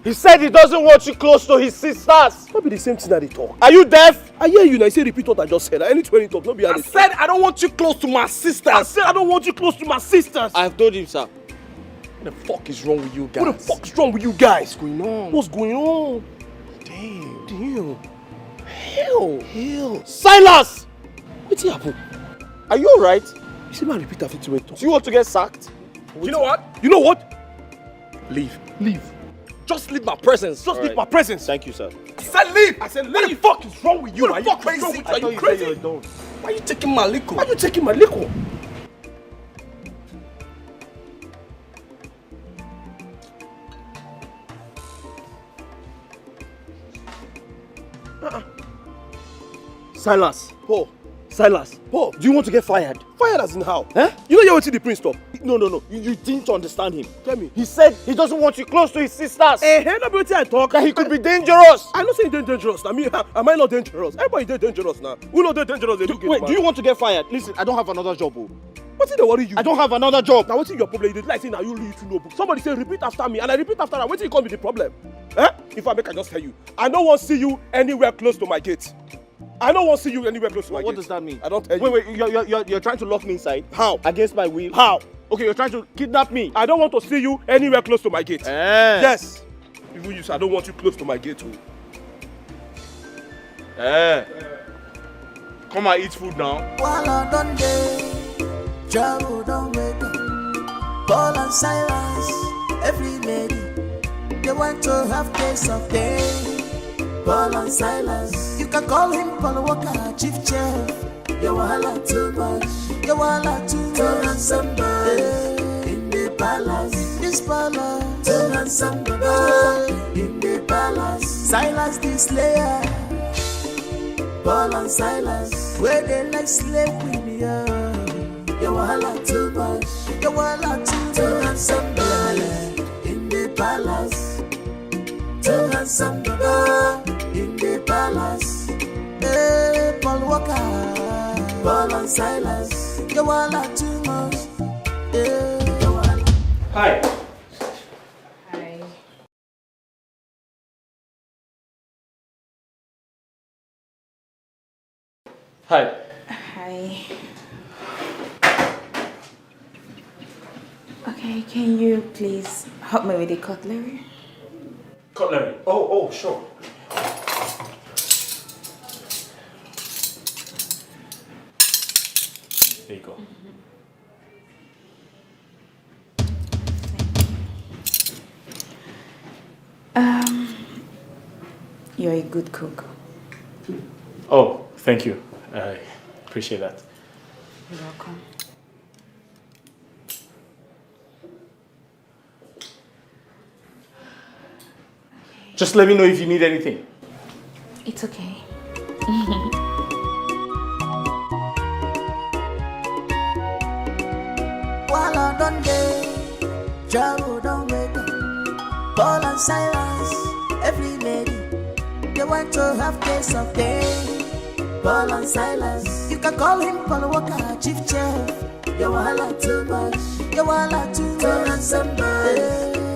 He said he doesn't want you close to his sisters. Not be the same thing that they talk. Are you deaf? I hear you now. I say repeat what I just said. I need to talk. Not be. I said I don't want you close to my sisters. I said I don't want you close to my sisters. I've told him, sir. What the fuck is wrong with you guys? What the fuck is wrong with you guys? What's going on? What's going on? Damn. Hell. Silas! What's happening? Are you alright? You see, man, repeat after to talk. Do you want to get sacked? You know what? You know what? Leave. Leave. Just leave my presence. Just leave my presence. Thank you, sir. I said leave. I said leave. What the fuck is wrong with you? What the fuck is wrong with you? Are you crazy? Why are you taking my liquor? Why are you taking my liquor? Silas. Paul. Silas. Paul. Do you want to get fired? Fired as in how? Eh? You know you're the prince talk. No. You didn't understand him. Tell me. He said he doesn't want you close to his sisters. Not beauty I talk. That he could be dangerous. I'm not saying dangerous. I mean, am I not dangerous? Everybody dangerous now. Who not dangerous? Do you want to get fired? Listen, I don't have another job. What's it worry you? I don't have another job. Now what's your problem? You did like saying now you read to know book. Somebody say repeat after me, and I repeat after that. What's it come with the problem? If I make, I just tell you. I don't want to see you anywhere close to my gate. I don't want to see you anywhere close to my gate. What does that mean? I don't tell you. Wait, you're trying to lock me inside? How? Against my will? How? Okay, you're trying to kidnap me. I don't want to see you anywhere close to my gate. Yes. Even you say I don't want you close to my gate too. Come and eat food now. While I done day, trouble don't wake up. Paul and Silas, every lady, they want to have taste of day. Paul and Silas, you can call him Paul Walker, chief chef. You wahala too much, you wahala too much. To handsome boy in the palace, this palace. To handsome boy in the palace. Silas the slayer, Paul and Silas, where they like slave queen, yeah. You wahala too much, you wahala too much. To handsome boy in the palace. To handsome boy in the palace. Hey, Paul Walker, Paul and Silas, you wahala too much. Hey, you wahala. Hi. Hi. Hi. Okay, can you please help me with the cutlery? Cutlery? Oh, sure. There you go. You're a good cook. Oh, thank you. I appreciate that. You're welcome. Just let me know if you need anything. It's okay. While I done day, trouble don't wake up. Paul and Silas, every lady, they They want to have taste of day. Paul and Silas. You can call him Paul Walker, chief chef. You wahala too much. You wahala too much. Turn on somebody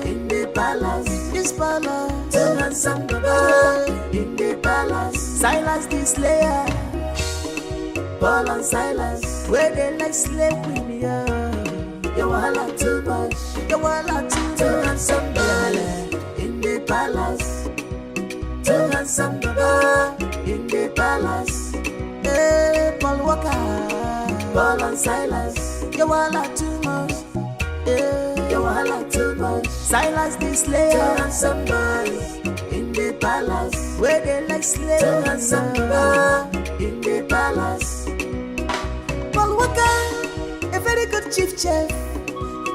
in the palace. This palace. Turn on somebody in the palace. Silas the slayer. Paul and Silas. Where they like slave queen, yeah. You wahala too much. You wahala too much. Turn on somebody in the palace. Turn on somebody in the palace. Hey, Paul Walker. Paul and Silas. You wahala too much. Yeah. You wahala too much. Silas the slayer. Turn on somebody in the palace. Where they like slave. Turn on somebody in the palace. Paul Walker, a very good chief chef.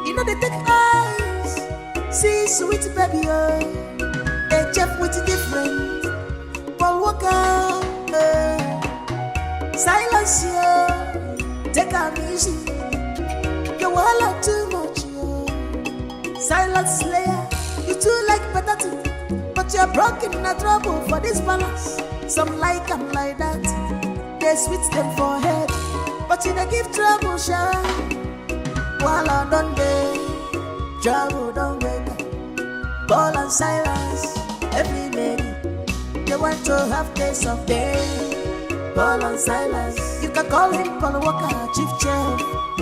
You know they take eyes. See sweet baby, oh. A chef with different. Paul Walker, Silas, yeah. Take a easy. You wahala too much, yeah. Silent slayer, you too like potato, but you're broken in a trouble for this palace. Some like them like that, they switch them for head, but you don't give trouble, sure. Wahala don't they, trouble don't wait. Paul and Silas, every lady, they want to have taste of day. Paul and Silas, you can call him Paul Walker, chief chef.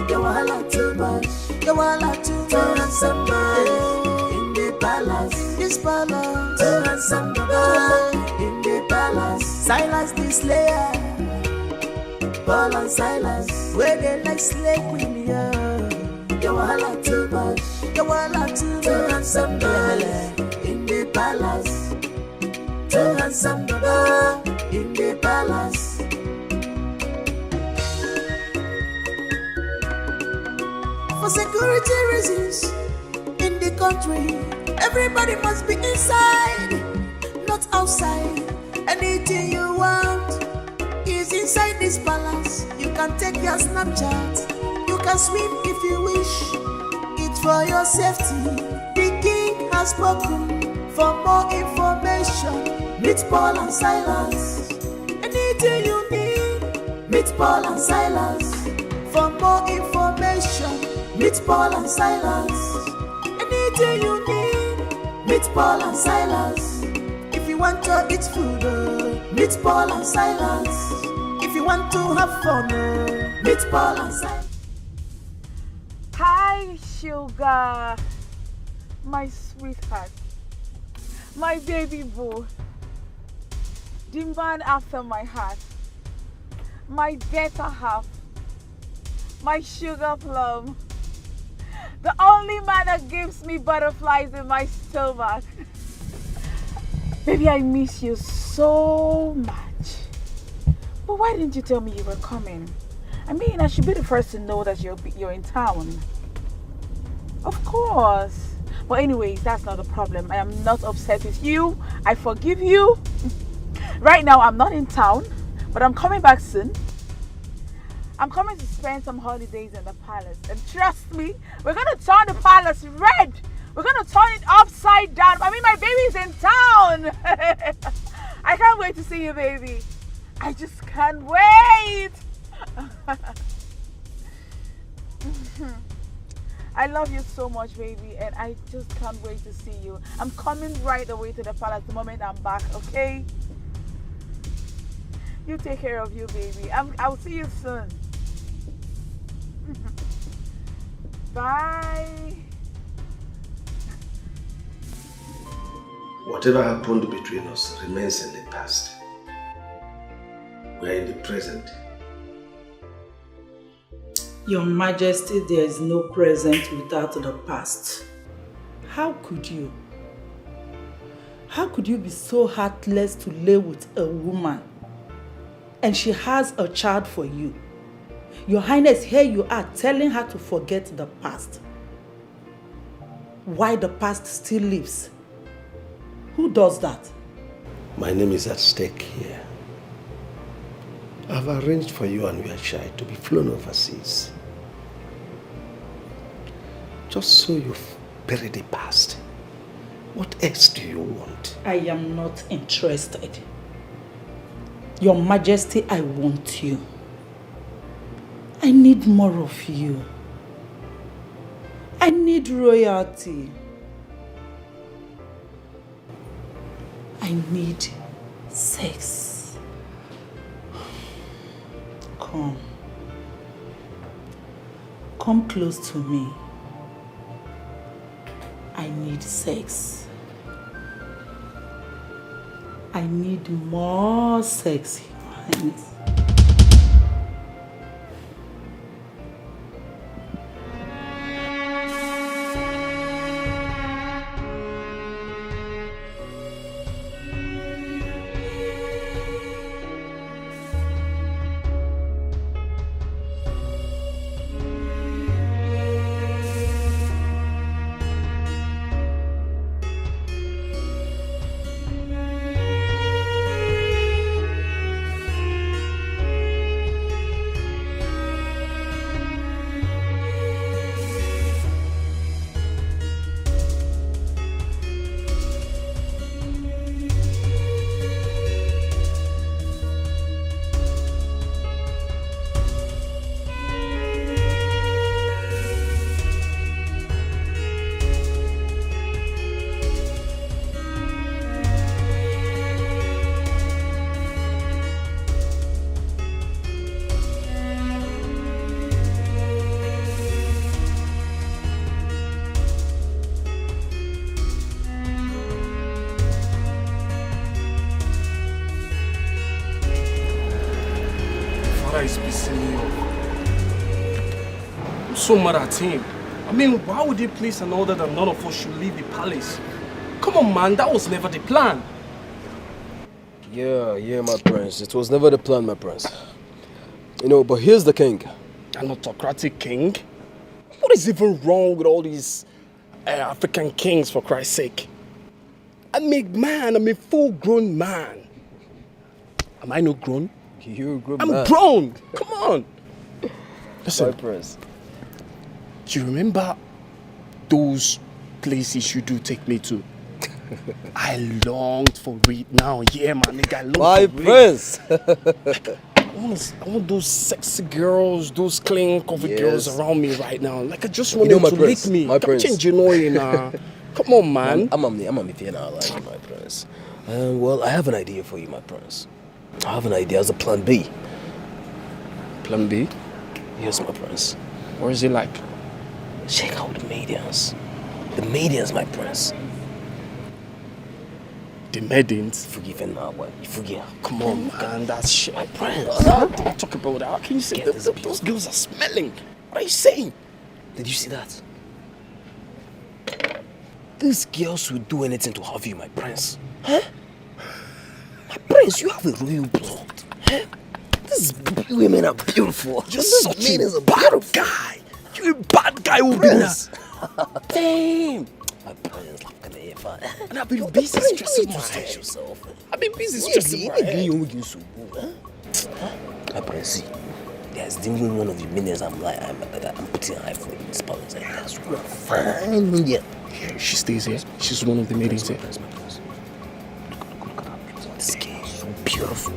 You wahala too much. You wahala too much. Turn on somebody in the palace. This palace. Turn on somebody in the palace. Silas the slayer. Paul and Silas, where they like slave queen, yeah. You wahala too much. You wahala too much. Turn on somebody in the palace. Turn on somebody in the palace. For security reasons, in the country, everybody must be inside, not outside. Anything you want is inside this palace. You can take your Snapchat, you can swim if you wish. It's for your safety. The king has spoken. For more information, meet Paul and Silas. Anything you need, meet Paul and Silas. For more information, meet Paul and Silas. Anything you need, meet Paul and Silas. If you want to eat food, meet Paul and Silas. If you want to have fun, meet Paul and Silas. Hi, sugar. My sweetheart. My baby boo. The man after my heart. My better half. My sugar plum. The only man that gives me butterflies in my stomach. Baby, I miss you so much. But why didn't you tell me you were coming? I mean, I should be the first to know that you're in town. Of course. But anyways, that's not a problem. I am not upset with you. I forgive you. Right now, I'm not in town, but I'm coming back soon. I'm coming to spend some holidays in the palace. And trust me, we're going to turn the palace red. We're going to turn it upside down. I mean, my baby's in town. I can't wait to see you, baby. I just can't wait. I love you so much, baby, and I just can't wait to see you. I'm coming right away to the palace the moment I'm back, okay? You take care of you, baby. I'll see you soon. Bye. Whatever happened between us remains in the past. We are in the present. Your Majesty, there is no present without the past. How could you? How could you be so heartless to lay with a woman and she has a child for you? Your Highness, here you are telling her to forget the past. Why the past still lives? Who does that? My name is at stake here. I've arranged for you and your child to be flown overseas. Just so you've buried the past. What else do you want? I am not interested. Your Majesty, I want you. I need more of you. I need royalty. I need sex. Come. Come close to me. I need sex. I need more sex, Your Highness. Is pissing me off. I'm so mad at him. I mean, why would he place an order that none of us should leave the palace? Come on, man, that was never the plan. Yeah, my prince. It was never the plan, my prince. You know, but here's the king. An autocratic king? What is even wrong with all these African kings, for Christ's sake? I'm a man, I'm a full-grown man. Am I not grown? You're a grown I'm man. grown! Come on! Listen, my prince. do you remember those places you do take me to? I longed for it now. Yeah, my nigga, I longed My for prince! I want those sexy girls, those clean, coffee girls Yes. around me right now. Like, I just want You know, them my to prince, lick me. my Come prince. change your noise now. Come on, man. I'm on the thing now, like my prince. Well, I have an idea for you, my prince. I have an idea as a plan B. Plan B? Yes, my prince. What is it like? Check out the Medians. The Medians, my prince. The maidens? Forgive him now, but you forget. Come on, man, that's shit. My prince. Don't talk about that. How can you say that? Those girls are smelling? What are you saying? Did you see that? These girls will do anything to have you, my prince. Huh? My prince, you have a royal blood. Huh? These women are beautiful. You're such a bad guy. You're a bad guy who did that. Damn. My prince, look at the effort. And I've been busy stressing my head. yourself. I've been busy stressing my head. My prince, see, there's even one of the millions I'm putting an eye for in this palace. That's fine. Yeah. She stays here. She's one of the maidens here. This girl is so beautiful.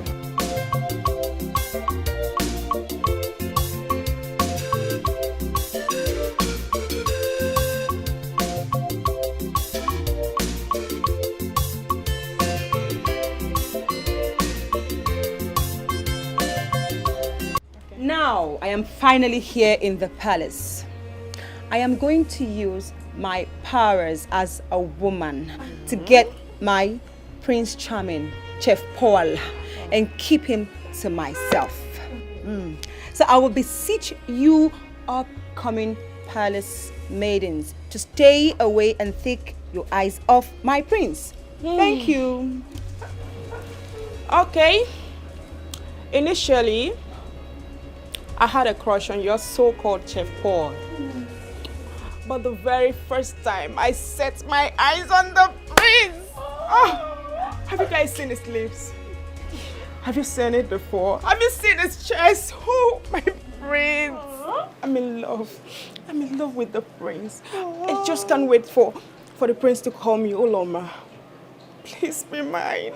Now I am finally here in the palace. I am going to use my powers as a woman to get my Prince Charming, Chef Paul, and keep him to myself. So I will beseech you upcoming palace maidens to stay away and take your eyes off my prince. Thank you. Okay. Initially, I had a crush on your so-called Chef Paul. But the very first time I set my eyes on the prince, have you guys seen his lips? Have you seen it before? Have you seen his chest? Oh, my prince. I'm in love. I'm in love with the prince. I just can't wait for the prince to call me Uloma. Please be mine.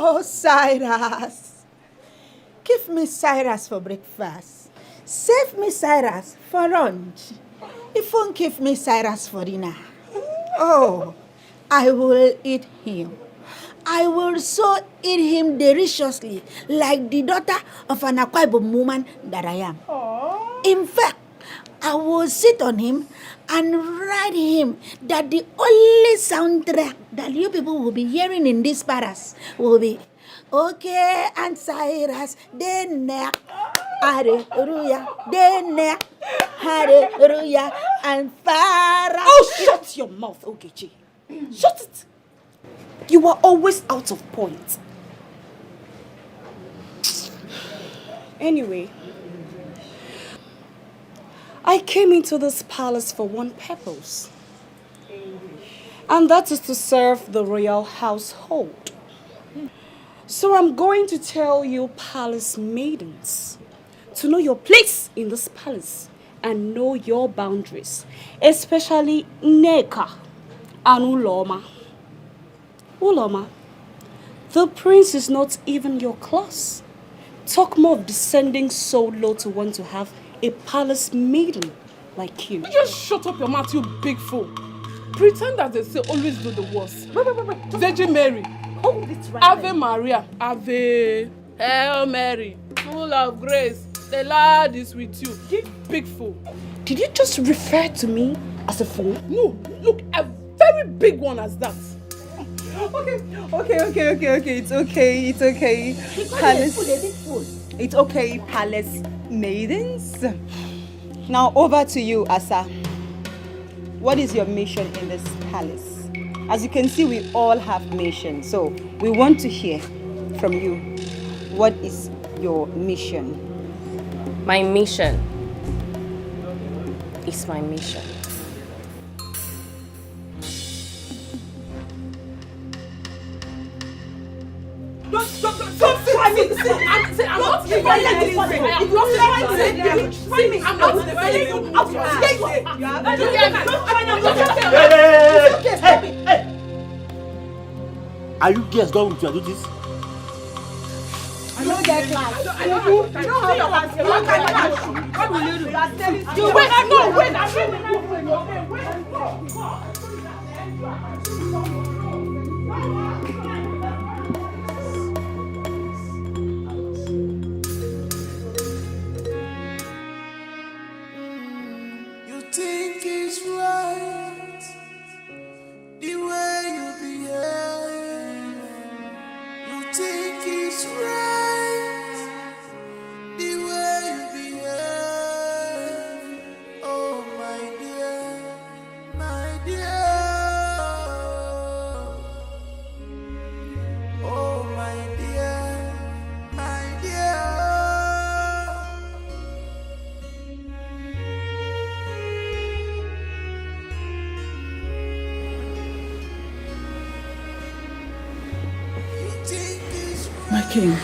Oh, Cyrus. Give me Cyrus for breakfast. Save me Cyrus for lunch. If you won't give me Cyrus for dinner, oh, I will eat him. I will so eat him deliciously, like the daughter of an Akwa Ibom woman that I am. In fact, I will sit on him and write him that the only soundtrack that you people will be hearing in this palace will be okay and Cyrus, then hallelujah, then hallelujah, and Farah. Oh, shut your mouth, Ogechi. Shut it. You are always out of point. Anyway, I came into this palace for one purpose. And that is to serve the royal household. So I'm going to tell you palace maidens to know your place in this palace and know your boundaries, especially Nneka and Uloma. Uloma, the prince is not even your class. Talk more of descending so low to want to have a palace maiden like you. You just shut up your mouth, you big fool. Pretend that they say always do the worst. Virgin Mary. Oh, it's right. Ave Maria. Ave. Hail Mary. Full of grace. The Lord is with you. Big fool. Did you just refer to me as a fool? No, look, a very big one as that. Okay. It's okay. Palace. It's okay, palace maidens. Now over to you, Asa. What is your mission in this palace? As you can see, we all have missions. So we want to hear from you. What is your mission? My mission is my mission. Don't try me. I'm not defending anything. I'm not defending anything. I'm not defending anything. Hey! Are you guys done with your duties? I don't get class. You don't have class. You don't get class. What will you do? You wait. You think it's right the way you behave. You think it's right the way you behave. Oh my dear, my dear. Oh my dear, my dear. My king,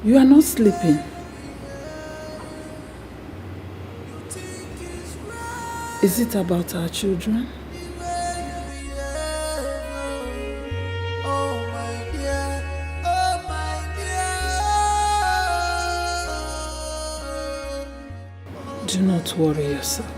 you are not sleeping. Is it about our children? Do not worry yourself.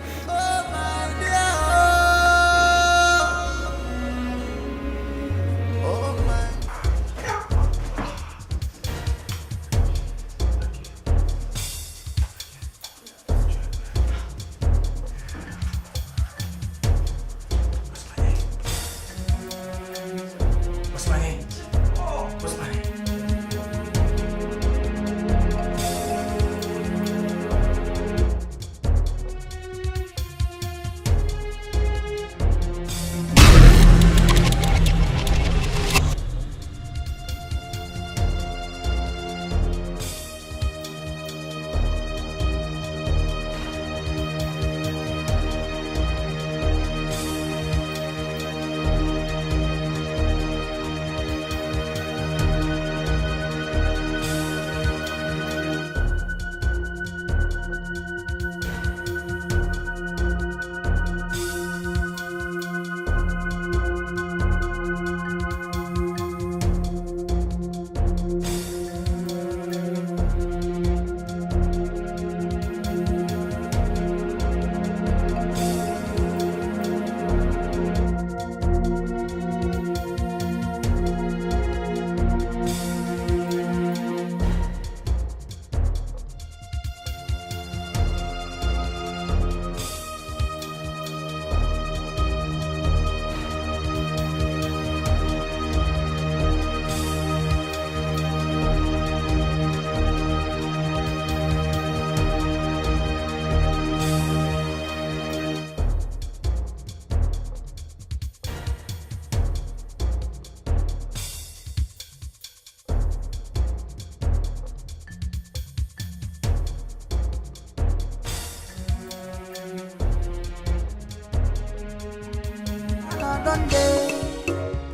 done day.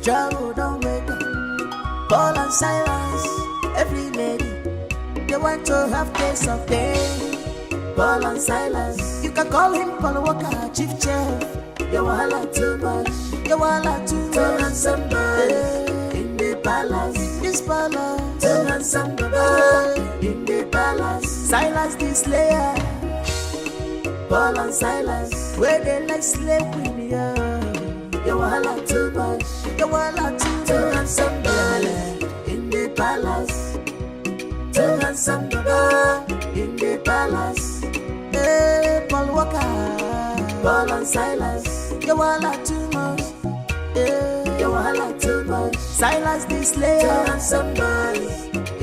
Trouble don't wake up. Paul and Silas, every lady, they want to have taste of day. Paul and Silas, you can call him Paul Walker, chief chef. You walla too much, you walla too much. Turn on somebody in the palace, in this palace. Turn on somebody in the palace. Silas the slayer, Paul and Silas, where they like slave queen, yeah. You walla too much, you walla too much. Turn on somebody in the palace. Turn on somebody in the palace. Hey, Paul Walker, Paul and Silas, you walla too much. Yeah, you walla too much. Silas the slayer. Turn on somebody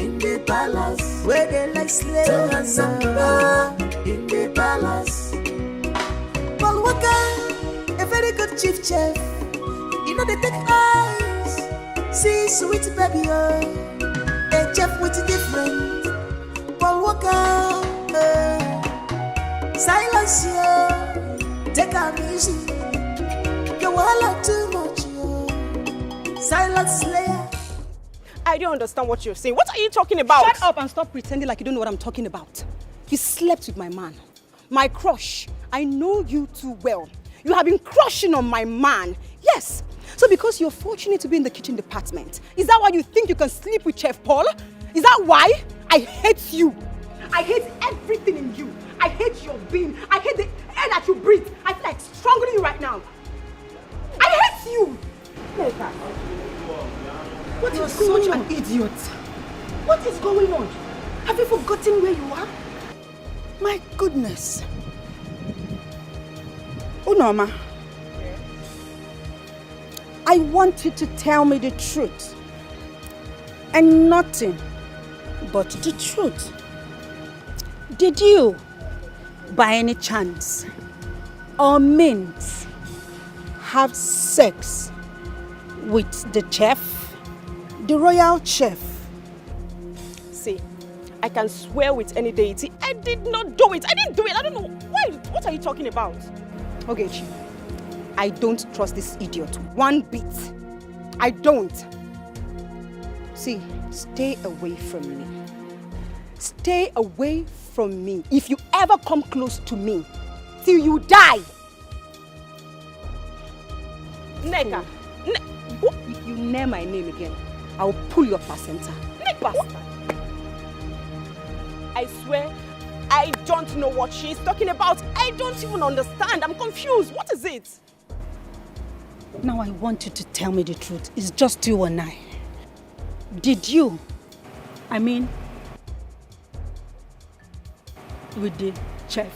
in the palace, where they like slave. Turn on somebody in the palace. Paul Walker, a very good chief chef. You know they take eyes, see sweet baby, a chef with different. Paul Walker, Silence, take a easy. You walla too much, Silence slayer. I don't understand what you're saying. What are you talking about? Shut up and stop pretending like you don't know what I'm talking about. You slept with my man, my crush. I know you too well. You have been crushing on my man. Yes. So because you're fortunate to be in the kitchen department, is that why you think you can sleep with Chef Paul? Is that why? I hate you. I hate everything in you. I hate your being. I hate the air that you breathe. I feel like strangling you right now. I hate you. What is such an idiot? What is going on? Have you forgotten where you are? My goodness. Unoma, I want you to tell me the truth. And nothing but the truth. Did you, by any chance or means, have sex with the chef, the royal chef? See, I can swear with any deity, I did not do it. I didn't do it. I don't know. Why? What are you talking about? Okay, Chi, I don't trust this idiot one bit. I don't. See, stay away from me. Stay away from me. If you ever come close to me, till you die. Neka. If you name my name again, I'll pull your placenta. Bastard. I swear, I don't know what she's talking about. I don't even understand. I'm confused. What is it? Now I want you to tell me the truth. It's just you and I. Did you, with the chef?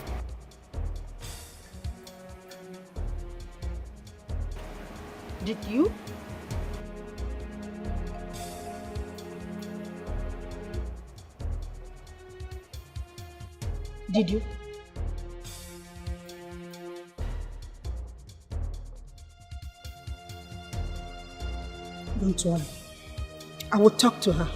Did you? Did you? Don't worry. I will talk to her.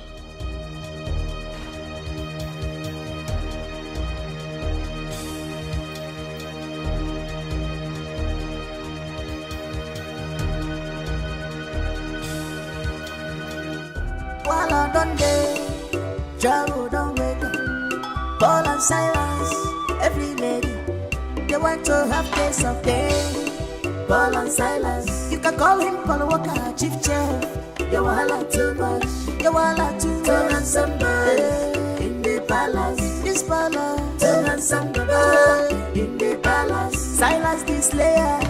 While I done day, trouble don't wake up. Paul and Silas, every lady, they want to have taste of day. Paul and Silas, you can call him Paul Walker, chief chef. You walla too much, you walla too much. Turn on somebody in the palace, in this palace. Turn on somebody in the palace. Silas the slayer,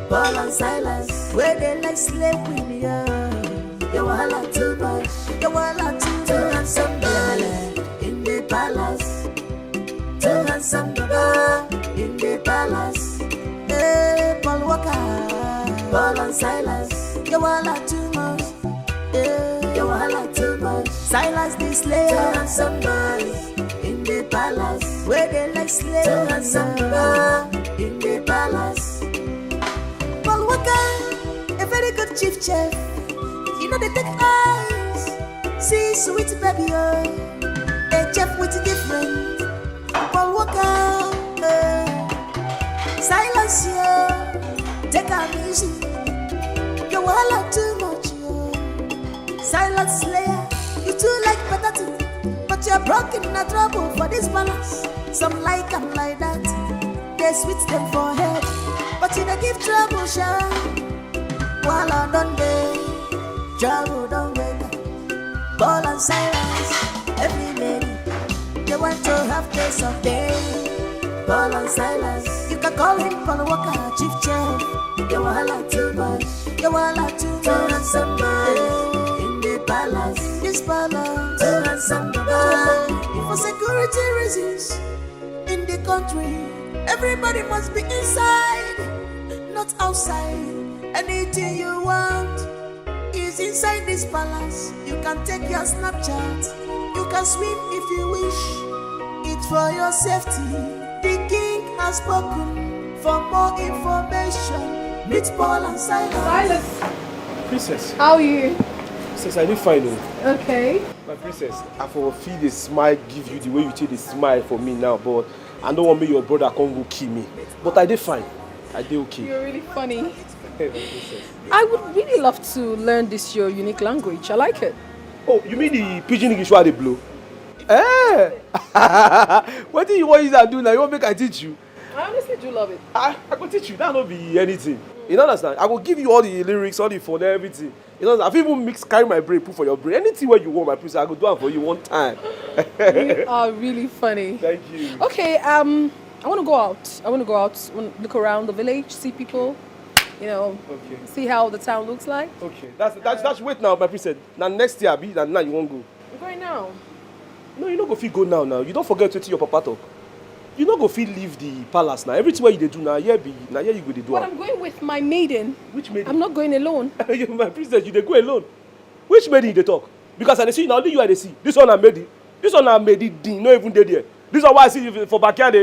Paul and Silas, where they like slave queen, yeah. You walla too much, you walla too much. Turn on somebody in the palace. Turn on somebody in the palace. Hey, Paul Walker, Paul and Silas, you walla too much. Yeah, you walla too much. Silas the slayer. Turn on somebody in the palace, where they like slave. Turn on somebody in the palace. Paul Walker, a very good chief chef. You know they take eyes, see sweet baby, a chef with different. Paul Walker, Silence, take a easy. dragon slayer. You too like patati, but you're broken in a trouble for this balance. Some like them like that, they switch them for head, but you don't give trouble, sure. While I don't day, trouble don't wait. Ball and silence, every lady, they want to have taste of day. Ball and silence, you can call him Paul Walker, Chief Chef. You want too much, you want too much. To ransom in the palace, this palace. To ransom for security reasons in the country, everybody must be inside, not outside. Anything you want is inside this palace. You can take your Snapchat, you can swim if you wish. It's for your safety. The king has spoken. For more information, meet Paul and Silas. Princess. How are you? Princess, I did fine though. Okay. My princess, I for feel the smile give you the way you take the smile for me now, but I don't want me your brother come go kill me. But I did fine. I did okay. You're really funny. I would really love to learn this your unique language. I like it. Oh, you mean the pidgin English where they blow? Eh! What do you want to do now? You want make I teach you? I honestly do love it. I go teach you. That not be anything. You don't understand? I will give you all the lyrics, all the phone, everything. You know, I've even mixed, carry my brain, put for your brain. Anything where you want, my princess, I go do it for you one time. You are really funny. Thank you. Okay, I want to go out. I want to go out, look around the village, see people, you know, see how the town looks like. Okay, that's wait now, my princess. Now next year, now you won't go. We're going now. No, you don't go feel go now. You don't forget to tell your papa talk. You don't go feel leave the palace now. Everything what you do now, here you go to do. But I'm going with my maiden. Which maiden? I'm not going alone. My princess, you dey go alone. Which maiden they talk? Because I see now only you I see. This one I made it. This one I made it. Not even dead there. This one why I see for backyard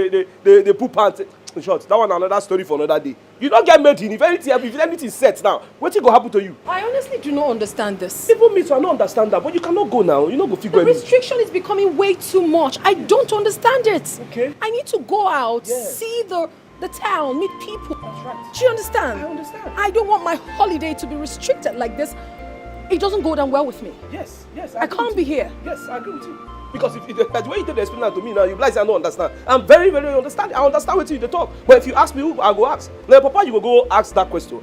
they put pants. In short, that one another story for another day. You don't get made in. If anything set now, what will go happen to you? I honestly do not understand this. Even me too, I don't understand that. But you cannot go now. You don't go figure. The restriction is becoming way too much. I don't understand it. Okay. I need to go out, see the town, meet people. That's right. Do you understand? I understand. I don't want my holiday to be restricted like this. It doesn't go down well with me. Yes. I can't be here. Yes, I agree with you. Because if that's the way you take the explain that to me now, you realize I don't understand. I'm very, very understand. I understand what you talk. But if you ask me who I go ask, like Papa, you go ask that question.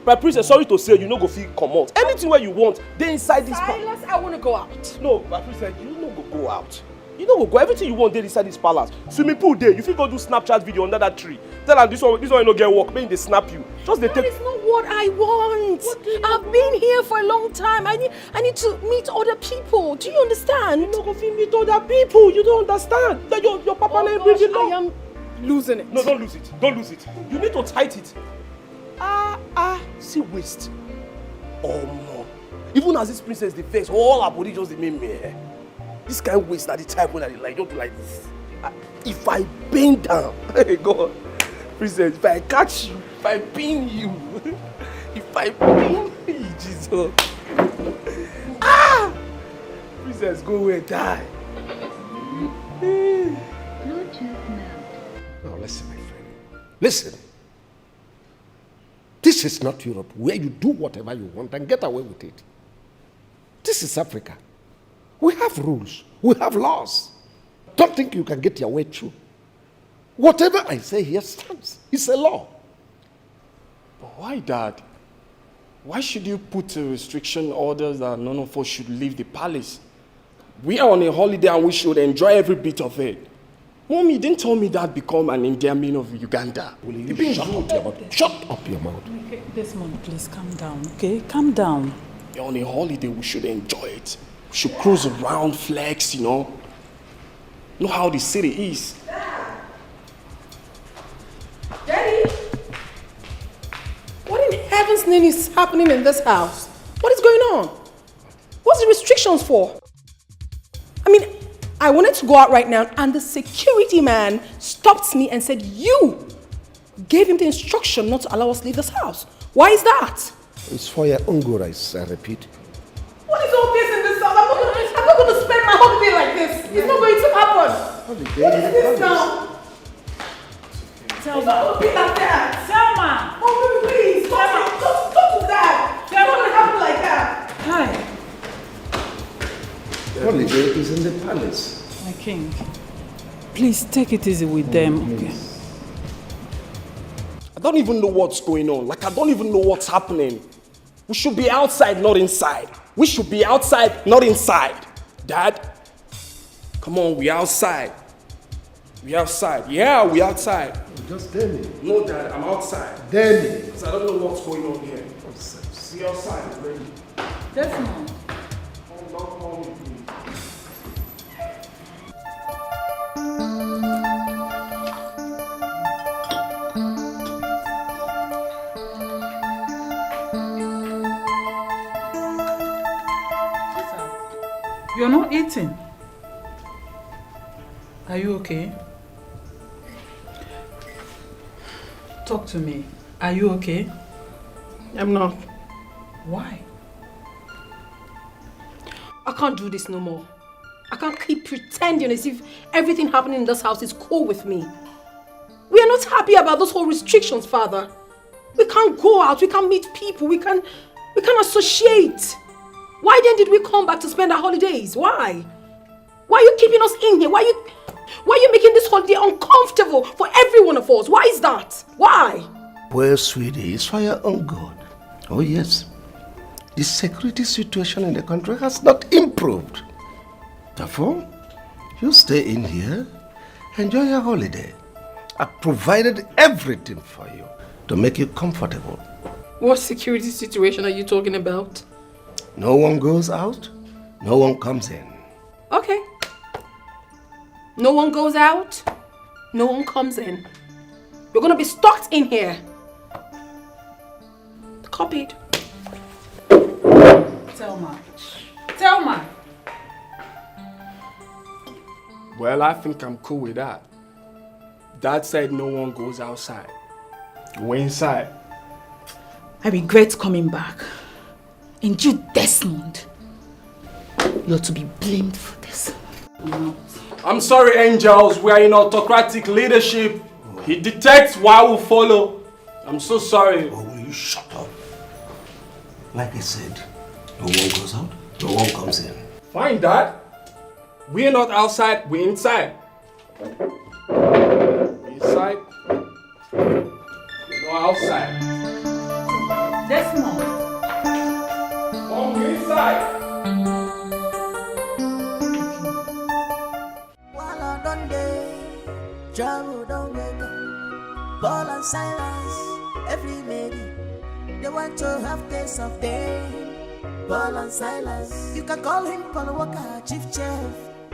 My princess, sorry to say, you no go feel come out. Anything where you want, they inside this palace. Silas, I want to go out. No, my princess, you no go out. You no go. Everything you want, they inside this palace. Swimming pool there. You feel go do Snapchat video under that tree. Tell them this one you no get work. Maybe they snap you. Just they take. That is not what I want. I've been here for a long time. I need to meet other people. Do you understand? You no go feel meet other people. You don't understand. That your papa name bring it I am losing it. No, don't lose it. Don't lose it. You need to tight it. See waste. Oh no. Even as this princess the face, all her body just remain me. This kind of waste that the type when I like don't do like this. If I bend down, hey God, princess, if I catch you, if I pin you, if I pin you, Jesus. Princess, go away and die. Now listen, my friend. Listen. This is not Europe where you do whatever you want and get away with it. This is Africa. We have rules. We have laws. Don't think you can get your way through. Whatever I say here stands. It's a law. But why, Dad? Why should you put a restriction orders that none of us should leave the palace? We are on a holiday and we should enjoy every bit of it. Mommy didn't tell me that become an endearment of Uganda. Will you shut up your mouth? Shut up your mouth. Okay, Desmond, please calm down, okay? Calm down. We're on a holiday, we should enjoy it. We should cruise around, flex, you know. Know how the city is. Daddy! What in heaven's name is happening in this house? What is going on? What's the restrictions for? I mean, I wanted to go out right now and the security man stopped me and said, you gave him the instruction not to allow us to leave this house. Why is that? It's for your own good, I repeat. What is all this in this house? I'm not going to spend my holiday like this. It's not going to happen. What is this now? Selma. Be like that. Selma. Oh, baby, please. Don't do that. It's not going to happen like that. Hi. holiday is in the palace. My king, please take it easy with them, okay? I don't even know what's going on. Like, I don't even know what's happening. We should be outside, not inside. We should be outside, not inside. Dad, come on, we outside. We outside. Yeah, we outside. Just tell me. No, Dad, I'm outside. Tell me. Because I don't know what's going on here. We outside, ready. Desmond. Don't call me, please. You're not eating. Are you okay? Talk to me. Are you okay? I'm not. Why? I can't do this no more. I can't keep pretending as if everything happening in this house is cool with me. We are not happy about those whole restrictions, Father. We can't go out, we can't meet people, we can't associate. Why then did we come back to spend our holidays? Why? Why are you keeping us in here? Why are you making this holiday uncomfortable for every one of us? Why is that? Why? Well, sweetie, it's for your own good. Oh, yes. The security situation in the country has not improved. Therefore, you stay in here, enjoy your holiday. I've provided everything for you to make you comfortable. What security situation are you talking about? No one goes out, no one comes in. Okay. No one goes out, no one comes in. You're gonna be stuck in here. Copied. Thelma. Thelma! Well, I think I'm cool with that. Dad said no one goes outside. We're inside. I regret coming back. And you, Desmond, you're to be blamed for this. I'm sorry, angels. We are in autocratic leadership. He detects while we follow. I'm so sorry. Oh, will you shut up? Like I said, no one goes out, no one comes in. Fine, Dad. We're not outside, we're inside. Inside. We're not outside. Desmond. Oh, we're inside. While I done day, trouble don't wake up. Paul and Silas, every lady, they want to have taste of day. Paul and Silas, you can call him Paul Walker, chief chef.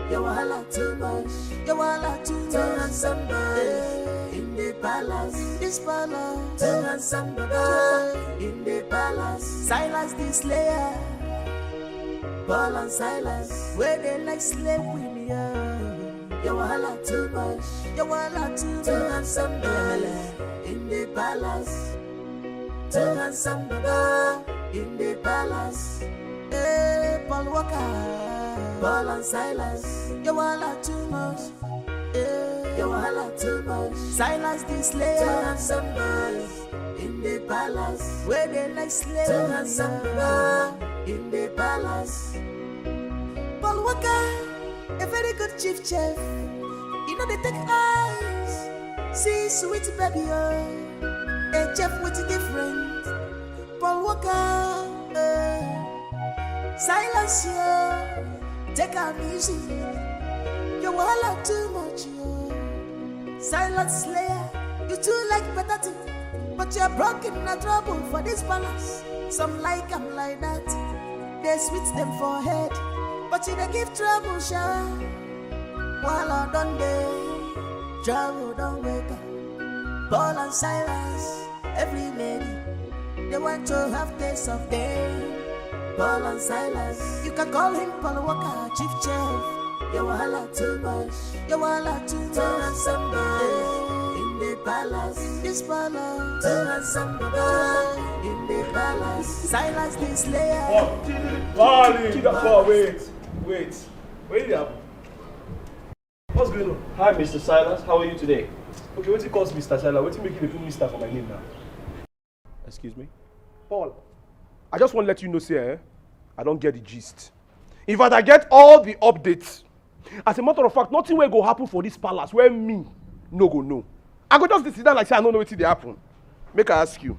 You wahala too much, you wahala too much. Turn on somebody in the palace, this palace. Turn on somebody in the palace. Silas the slayer, Paul and Silas, where they like slave with you. You wahala too much, you wahala too much. Turn on somebody in the palace. Turn on somebody in the palace. Hey, Paul Walker, Paul and Silas, you wahala too much. Hey, you wahala too much. Silas the slayer, turn on somebody in the palace. Where they like slaves, turn on somebody in the palace. Paul Walker, a very good chief chef. You know they take eyes, see sweet baby, a chef with different. Paul Walker, Silas, yo, take a easy. You wahala too much, yo. Silence slayer, you too like better thing, but you're broken in a trouble for this palace. Some like them like that, they switch them for head, but you they give trouble, sure. While I done day, trouble don't wake up. Paul and Silas, every lady, they want to have taste of day. Paul and Silas, you can call him Paul Walker, chief chef. You wahala too much, you wahala too much. Turn on somebody in the palace, this palace. Turn on somebody in the palace. Silas the slayer. Oh, wait. Wait there. What's going on? Hi, Mr. Silas. How are you today? Okay, what's it called Mr. Silas? What's making me put Mr. for my name now? Excuse me? Paul, I just want to let you know, sir, I don't get the gist. In fact, I get all the updates. As a matter of fact, nothing will go happen for this palace where me no go know. I go just sit down like say I don't know what they happen. Make I ask you.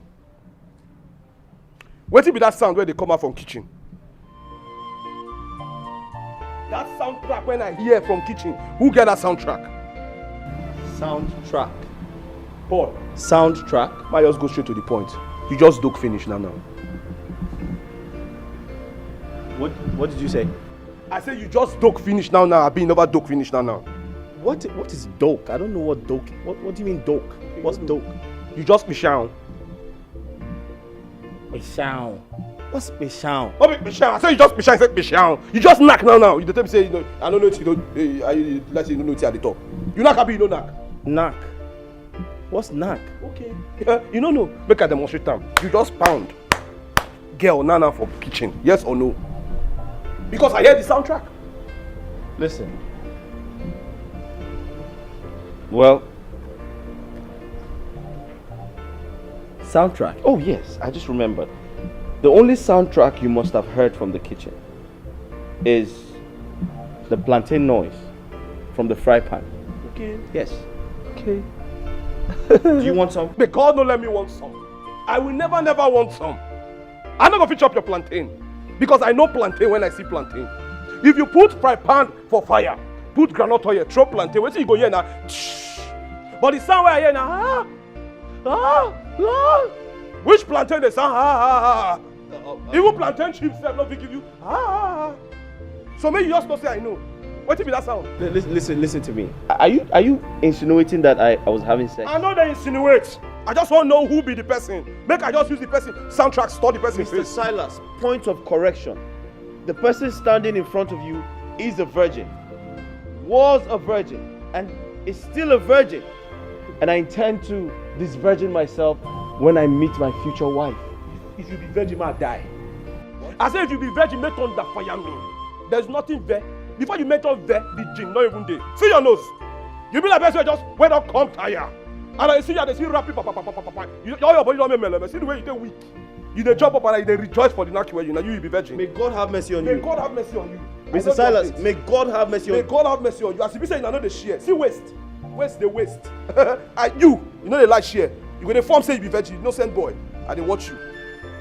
What be that sound where they come out from kitchen? That soundtrack when I hear from kitchen, who get that soundtrack? Soundtrack. Paul. Soundtrack. Might just go straight to the point. You just don't finish now. What did you say? I say you just doke finish now. I've been never doke finish now. What is doke? I don't know what doke. What do you mean doke? What's doke? You just be shown. Bishao. What's Bishao? What be Bishao? I say you just Bishao. I said Bishao. You just knock now. You tell me say I don't know what you don't. Let's say you don't know what at the top. You knock, you don't knock. Knock. What's knock? Okay. You don't know. Make a demonstrate time. You just pound. Girl, Nana for kitchen. Yes or no? Because I hear the soundtrack. Listen. Well. Soundtrack. Oh yes, I just remembered. The only soundtrack you must have heard from the kitchen is the plantain noise from the fry pan. Okay. Yes. Okay. Do you want some? May God don't let me want some. I will never want some. I'm not gonna fix up your plantain. Because I know plantain when I see plantain. If you put fry pan for fire, put groundnut oil, throw plantain, wait till you go here now. But the sound where I hear now, which plantain they sound, even plantain chips they not give you, So maybe you just not say I know. What if that sound? Listen to me. Are you insinuating that I was having sex? I know they insinuate. I just want to know who be the person. Make I just use the person soundtrack, store the person. Mr. Silas, point of correction. The person standing in front of you is a virgin, was a virgin, and is still a virgin. And I intend to disvirgin myself when I meet my future wife. If you be virgin, I die. I say if you be virgin, make on the fire me. There's nothing there. Before you make on there, the gin, not even there. See your nose. You be like person just when up come tire. And I see you, they see rapping, all your body don't make melon. See the way you get weak. You dey jump up and they rejoice for the knock where you now you will be virgin. May God have mercy on you. May God have mercy on you. Mr. Silas, may God have mercy on you. May God have mercy on you. As if you say you know the share. See waste. Waste the waste. And you know they like share. You go the form say you be virgin, no send boy. And they watch you.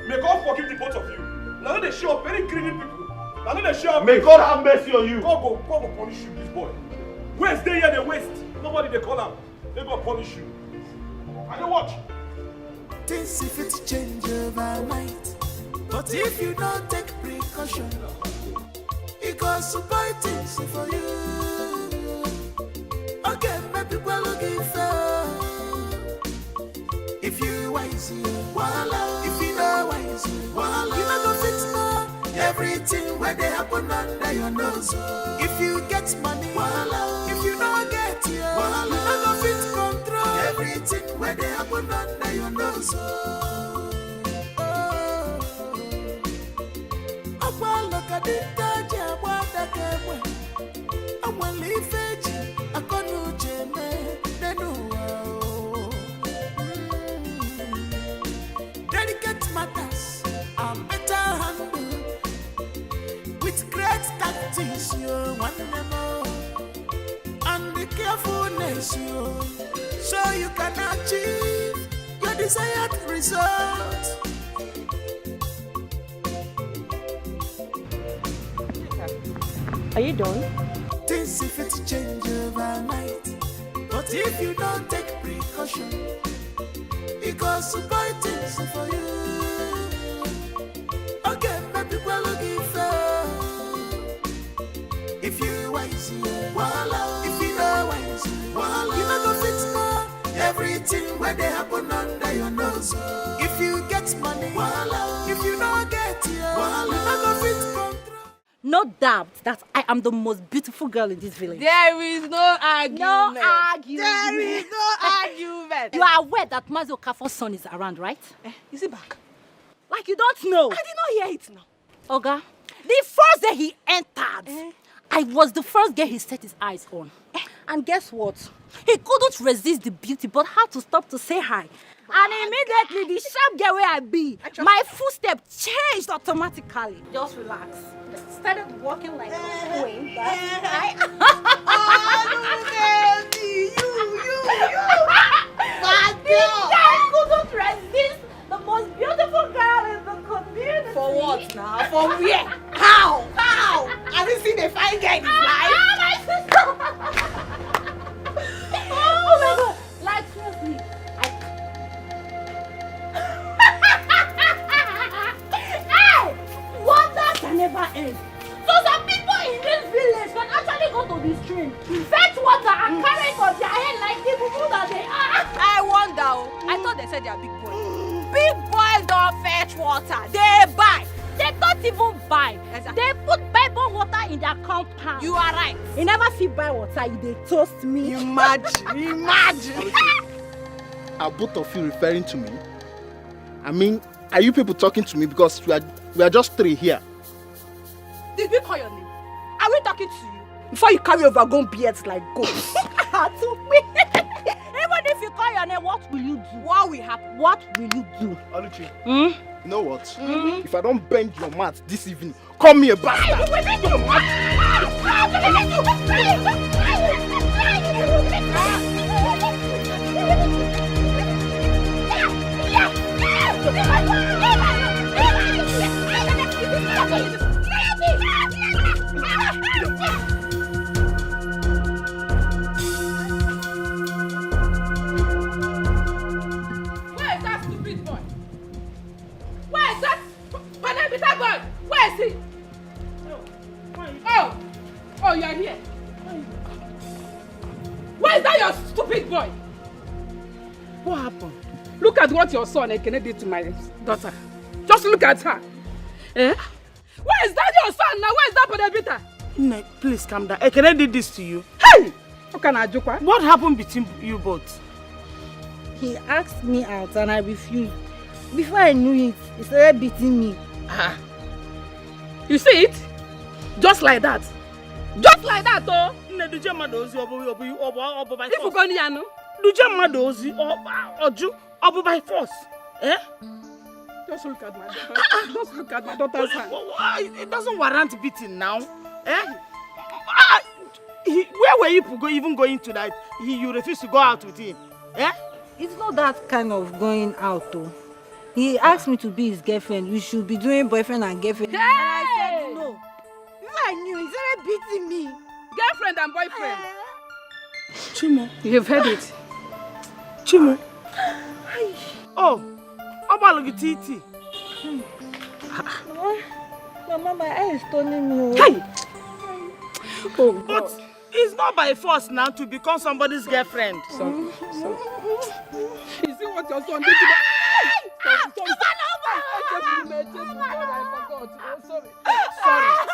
May God forgive the both of you. Now they show up very greedy people. Now they show up. May God have mercy on you. God go punish you, this boy. Waste they here, they waste. Nobody they call out. They go punish you. And they watch. Things if it change overnight, but if you don't take precaution, it goes to buy things for you. Okay, maybe we're looking for. If you wise, voila. If you know wise, voila. You know go fix more. Everything where they happen under your nose. If you get money, voila. If you don't get it, voila. You know go fit control. Everything where they happen under your nose. Look at the touch, I want that game. I want to leave it. I can't do Jimmy. They know. Delicate matters are better handled with great tactics. You want them all and the carefulness so you can achieve your desired result. Are you done? Things if it change overnight, but if you don't take precaution, it goes to buy things for you. Okay, maybe we're looking for. If you wise, voila. If you know wise, voila. You know go fix more. Everything where they happen under your nose. If you get money, voila. If you don't get it, voila. You know go fix control. No doubt that I am the most beautiful girl in this village. There is no argument. No argument. There is no argument. You are aware that Mazi Okafor's son is around, right? Is he back? Like you don't know. I did not hear it now. Oga, the first day he entered, I was the first girl he set his eyes on. And guess what? He couldn't resist the beauty but had to stop to say hi. And immediately, the sharp girl where I be, my footstep changed automatically. Just relax. Started walking like a queen. That's I couldn't resist the most beautiful girl in the community. For what now? For where? How? How? Have you seen a fine guy in his life? My sister! Oh my god! Like seriously, hey! Wonder can never end. So some people in this village can actually go to the stream, fetch water and carry it on their head like the people that they are. I wonder. I thought they said they are big boys. Big boys don't fetch water. They buy. They don't even buy. They put Bible water in their compound. You are right. You never see buy water, they toast me. Imagine. Are both of you referring to me? I mean, are you people talking to me because we are just three here? Did we call your name? Are we talking to you? Before you carry over gon' beards like ghosts. To me. Even if you call your name, what will you do? What will happen? What will you do? Oluchi, you know what? If I don't bend your mat this evening, call me a bastard. Where is that stupid boy? Where is that Panabita boy? Where is he? Oh, you are here. Where is that your stupid boy? What happened? Look at what your son Ekene did to my daughter. Just look at her. Eh? Where is that your son now? Where is that Panabita? No, please calm down. Ekene did this to you. Hey! What happened between you both? He asked me out and I refused. Before I knew it, he started beating me. You see it? Just like that. Just like that, oh! If you go near, no? Obu by force. Eh? Just look at my daughter. Just look at my daughter's hand. It doesn't warrant beating now. Eh? Where were you even going to that? You refused to go out with him. Eh? It's not that kind of going out though. He asked me to be his girlfriend. We should be doing boyfriend and girlfriend. Hey! And I said no. If I knew, he started beating me. Girlfriend and boyfriend. Chimo. You've heard it. Chimo. Oh, about Titi. Mama, my eye is turning me. Hey! Oh, but it's not by force now to become somebody's girlfriend. Sorry. You see what your son did to me?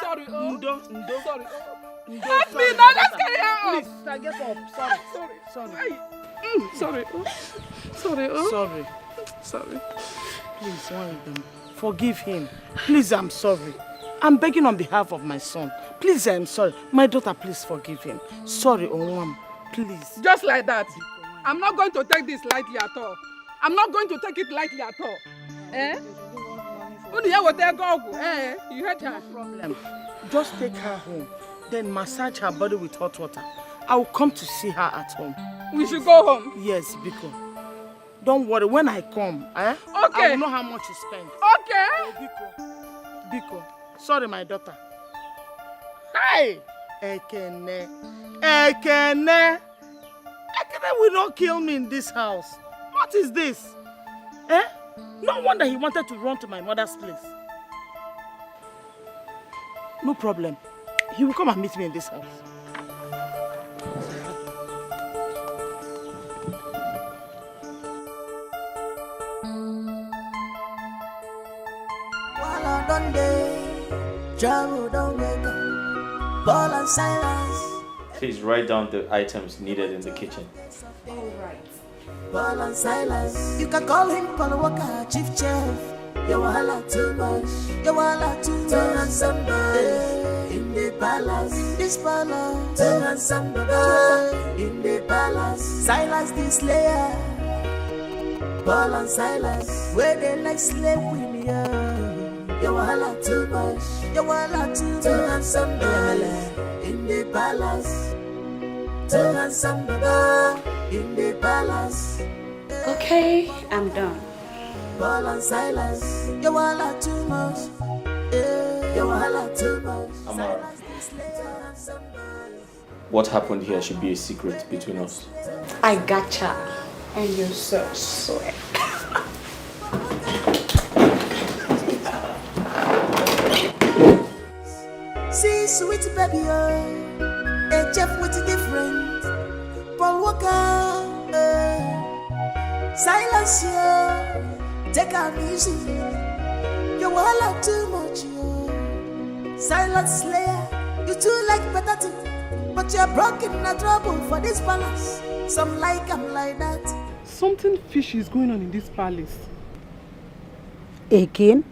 Sorry. Ndo. Help me now, let's carry her up. Please, get up. Sorry. Sorry. Please, one of them. Forgive him. Please, I'm sorry. I'm begging on behalf of my son. Please, I'm sorry. My daughter, please forgive him. Sorry, Onwam. Please. Just like that. I'm not going to take this lightly at all. I'm not going to take it lightly at all. Eh? You heard her. Problem. Just take her home. Then massage her body with hot water. I will come to see her at home. We should go home. Yes, Biko. Don't worry. When I come, Okay. I will know how much you spend. Okay. Biko. Sorry, my daughter. Hey! Ekene will not kill me in this house. What is this? Eh? No wonder he wanted to run to my mother's place. No problem. He will come and meet me in this house. Please write down the items needed in the kitchen. Alright. Paul and Silas. You can call him Paul Walker, Chief Chef. You wahala too much. You wahala too much. Turn on somebody in the palace. This palace. Turn on somebody in the palace. Silas the Slayer. Paul and Silas, where they like slave with you. You wahala too much, you wahala too much. Two handsome boys in the palace. Two handsome boys in the palace. Okay, I'm done. Paul and Silas, you wahala too much. You wahala too much. Amara, what happened here should be a secret between us. I gotcha. And you're so sweet. See, sweet baby, a chef with different. Paul Walker, Silas, take a easy. You wahala too much, Silence Slayer, you too like better thing, but you're broken in a trouble for this palace. Some like I'm like that. Something fishy is going on in this palace. Again?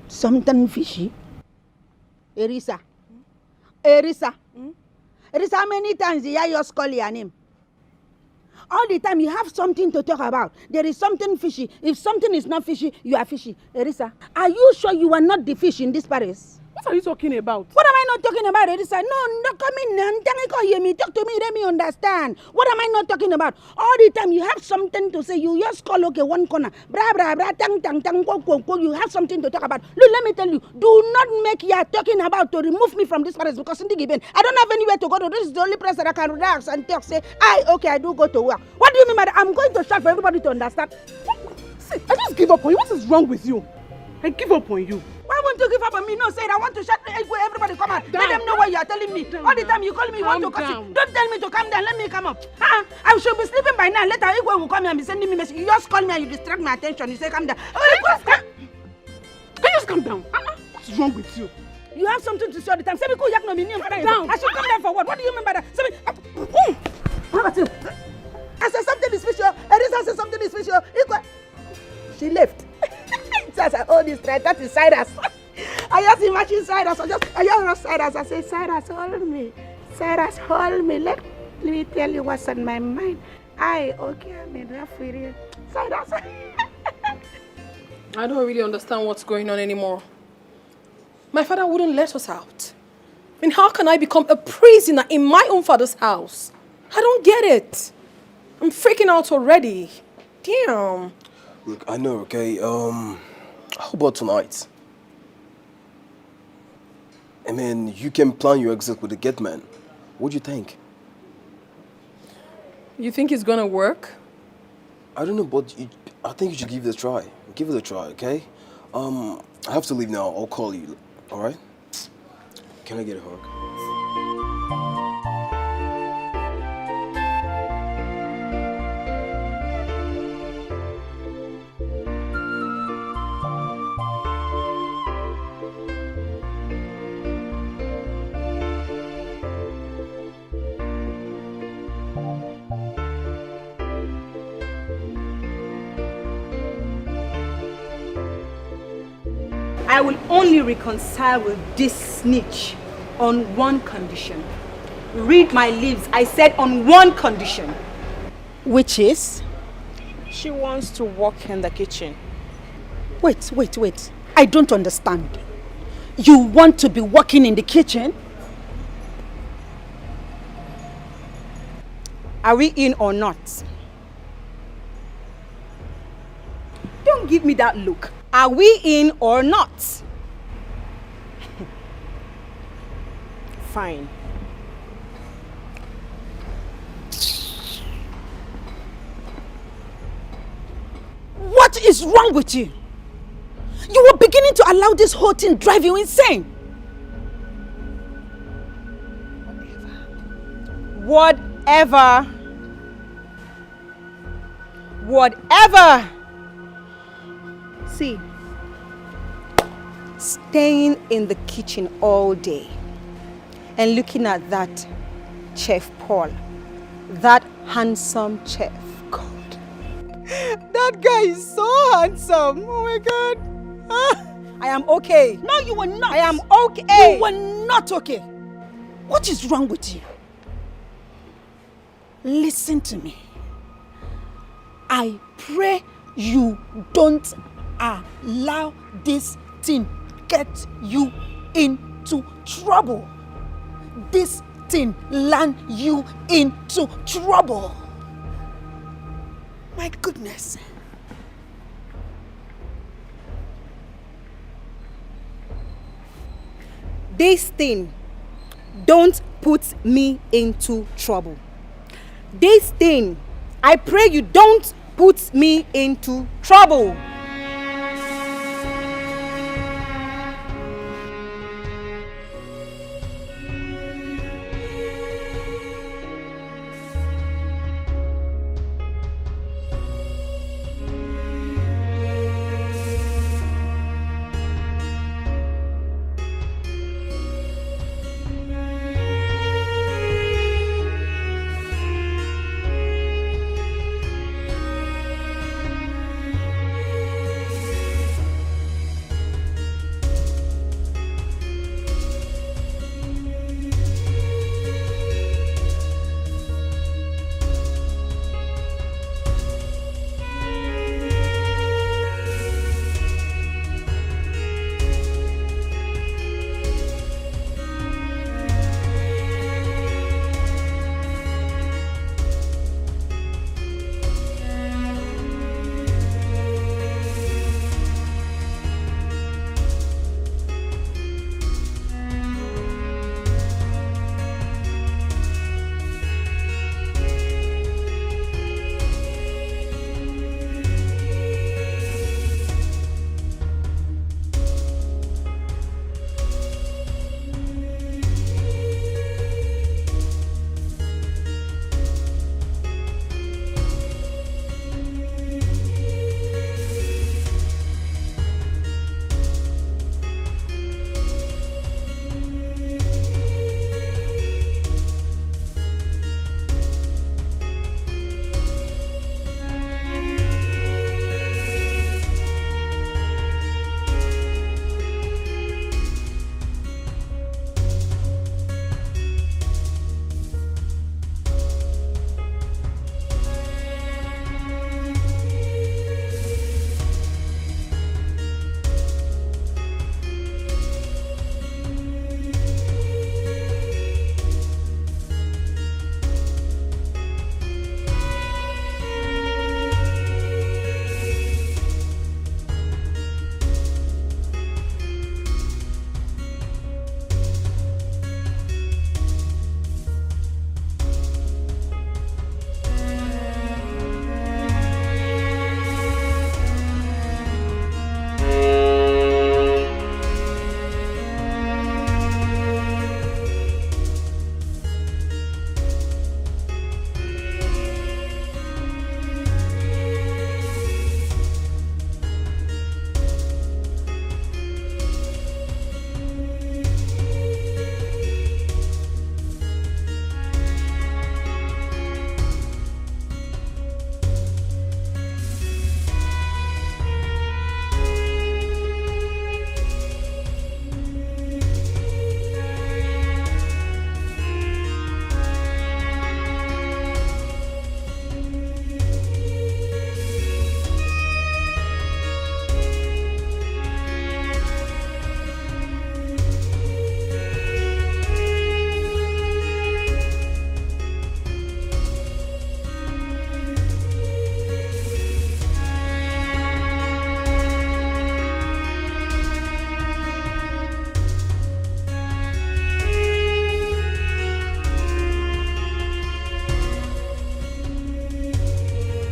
Something fishy? Erisa. Erisa. Erisa, how many times did I just call your name? All the time you have something to talk about. There is something fishy. If something is not fishy, you are fishy. Erisa, are you sure you are not the fish in this Paris? What are you talking about? What am I not talking about, Erisa? No, come in and hear me. Talk to me, let me understand. What am I not talking about? All the time you have something to say. You just call one corner. Bra, tang, go. You have something to talk about. Look, let me tell you. Do not make you talking about to remove me from this Paris because in the given, I don't have anywhere to go to. This is the only place that I can relax and talk. Say, I do go to work. What do you mean by that? I'm going to shout for everybody to understand. See, I just give up on you. What is wrong with you? I give up on you. Why won't you give up on me? No, say I want to shut everybody come out. Let them know what you are telling me. All the time you call me, you want to cut it. Don't tell me to calm down, let me come up. I should be sleeping by now. Later, Igwe will come here and be sending me message. You just call me and you distract my attention. You say calm down. Can you just calm down? What's wrong with you? You have something to say all the time. Say me, down. I should come down for what? What do you mean by that? Say me, what about you? I said something is special. Erisa said something is special. She left. As I hold this thread, that is Cyrus. I just imagine Cyrus. I just Cyrus. I say, Cyrus, hold me. Cyrus, hold me. Let me tell you what's on my mind. Okay, I'm in rough with you. Cyrus. I don't really understand what's going on anymore. My father wouldn't let us out. I mean, how can I become a prisoner in my own father's house? I don't get it. I'm freaking out already. Damn. Look, I know, okay? How about tonight? I mean, you can plan your exit with the gate man. What do you think? You think it's gonna work? I don't know, but I think you should give it a try. Give it a try, okay? I have to leave now. I'll call you, all right? Can I get a hug? I will only reconcile with this snitch on one condition. Read my lips. I said on one condition. Which is? She wants to work in the kitchen. Wait. I don't understand. You want to be working in the kitchen? Are we in or not? Don't give me that look. Are we in or not? Fine. What is wrong with you? You were beginning to allow this whole thing drive you insane. Whatever. See, staying in the kitchen all day and looking at that Chef Paul, that handsome chef. God, that guy is so handsome. Oh my God. I am okay. No, you were not. I am okay. You were not okay. What is wrong with you? Listen to me. I pray you don't allow this thing get you into trouble. This thing land you into trouble. My goodness. This thing don't put me into trouble. This thing, I pray you don't put me into trouble.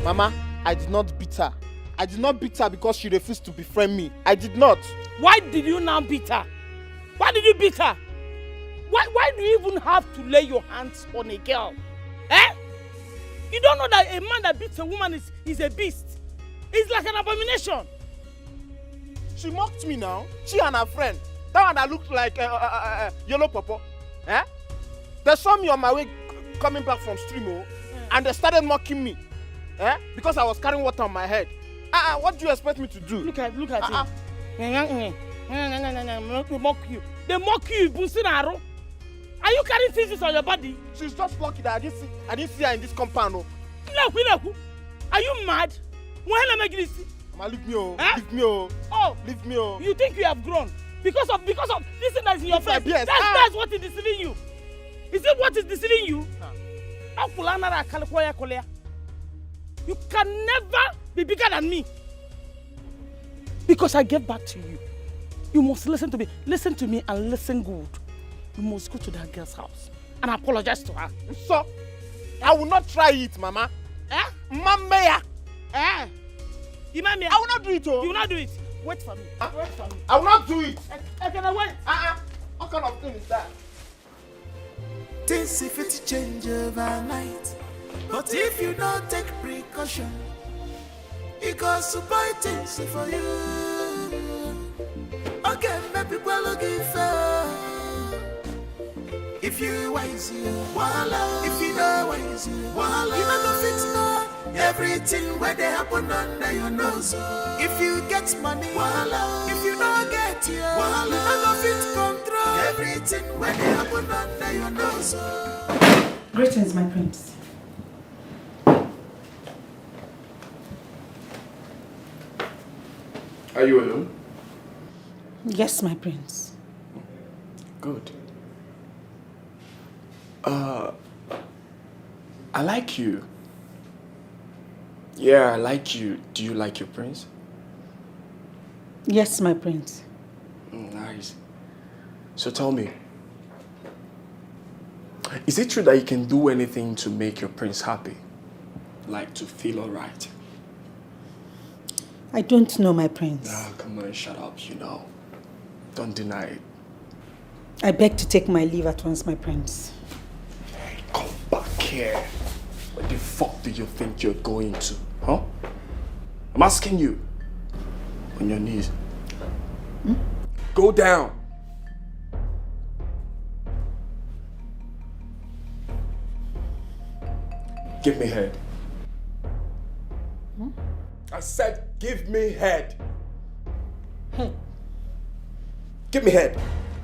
Mama, I did not beat her. I did not beat her because she refused to befriend me. I did not. Why did you now beat her? Why did you beat her? Why do you even have to lay your hands on a girl? Eh? You don't know that a man that beats a woman is a beast. It's like an abomination. She mocked me now. She and her friend. That one that looked like yellow purple. Eh? They saw me on my way coming back from stream, and they started mocking me. Eh? Because I was carrying water on my head. What do you expect me to do? Look at him. They mock you. They mock you, Businaro. Are you carrying physics on your body? She's just lucky that I didn't see her in this compound. Look. Are you mad? When am I going to see? Mama, leave me, oh. Huh? Leave me, oh. Oh. Leave me, oh. You think you have grown? Because of this thing that's in your face. Yes. That's what is deceiving you. Is it what is deceiving you? You can never be bigger than me. Because I gave back to you. You must listen to me. Listen to me and listen good. You must go to that girl's house and apologize to her. So, I will not try it, Mama. Eh? Mama. Eh? I will not do it, oh. You will not do it. Wait for me. Wait for me. I will not do it. Can I wait? What kind of thing is that? Things if it change overnight, but if you don't take precaution, it goes to buy things for you. Okay, maybe well looking fair. If you wise you, voila. If you know wise you, voila. You know the fix no. Everything where they happen under your nose. If you get money, voila. If you don't get you, voila. You know the fix control. Everything where they happen under your nose. Greetings, my prince. Are you alone? Yes, my prince. Good. I like you. Yeah, I like you. Do you like your prince? Yes, my prince. Nice. So tell me, is it true that you can do anything to make your prince happy? Like to feel alright? I don't know, my prince. Come on, shut up, you know. Don't deny it. I beg to take my leave at once, my prince. Hey, come back here. Where the fuck do you think you're going to? Huh? I'm asking you. On your knees. Go down. Give me head. I said give me head. Head. Give me head.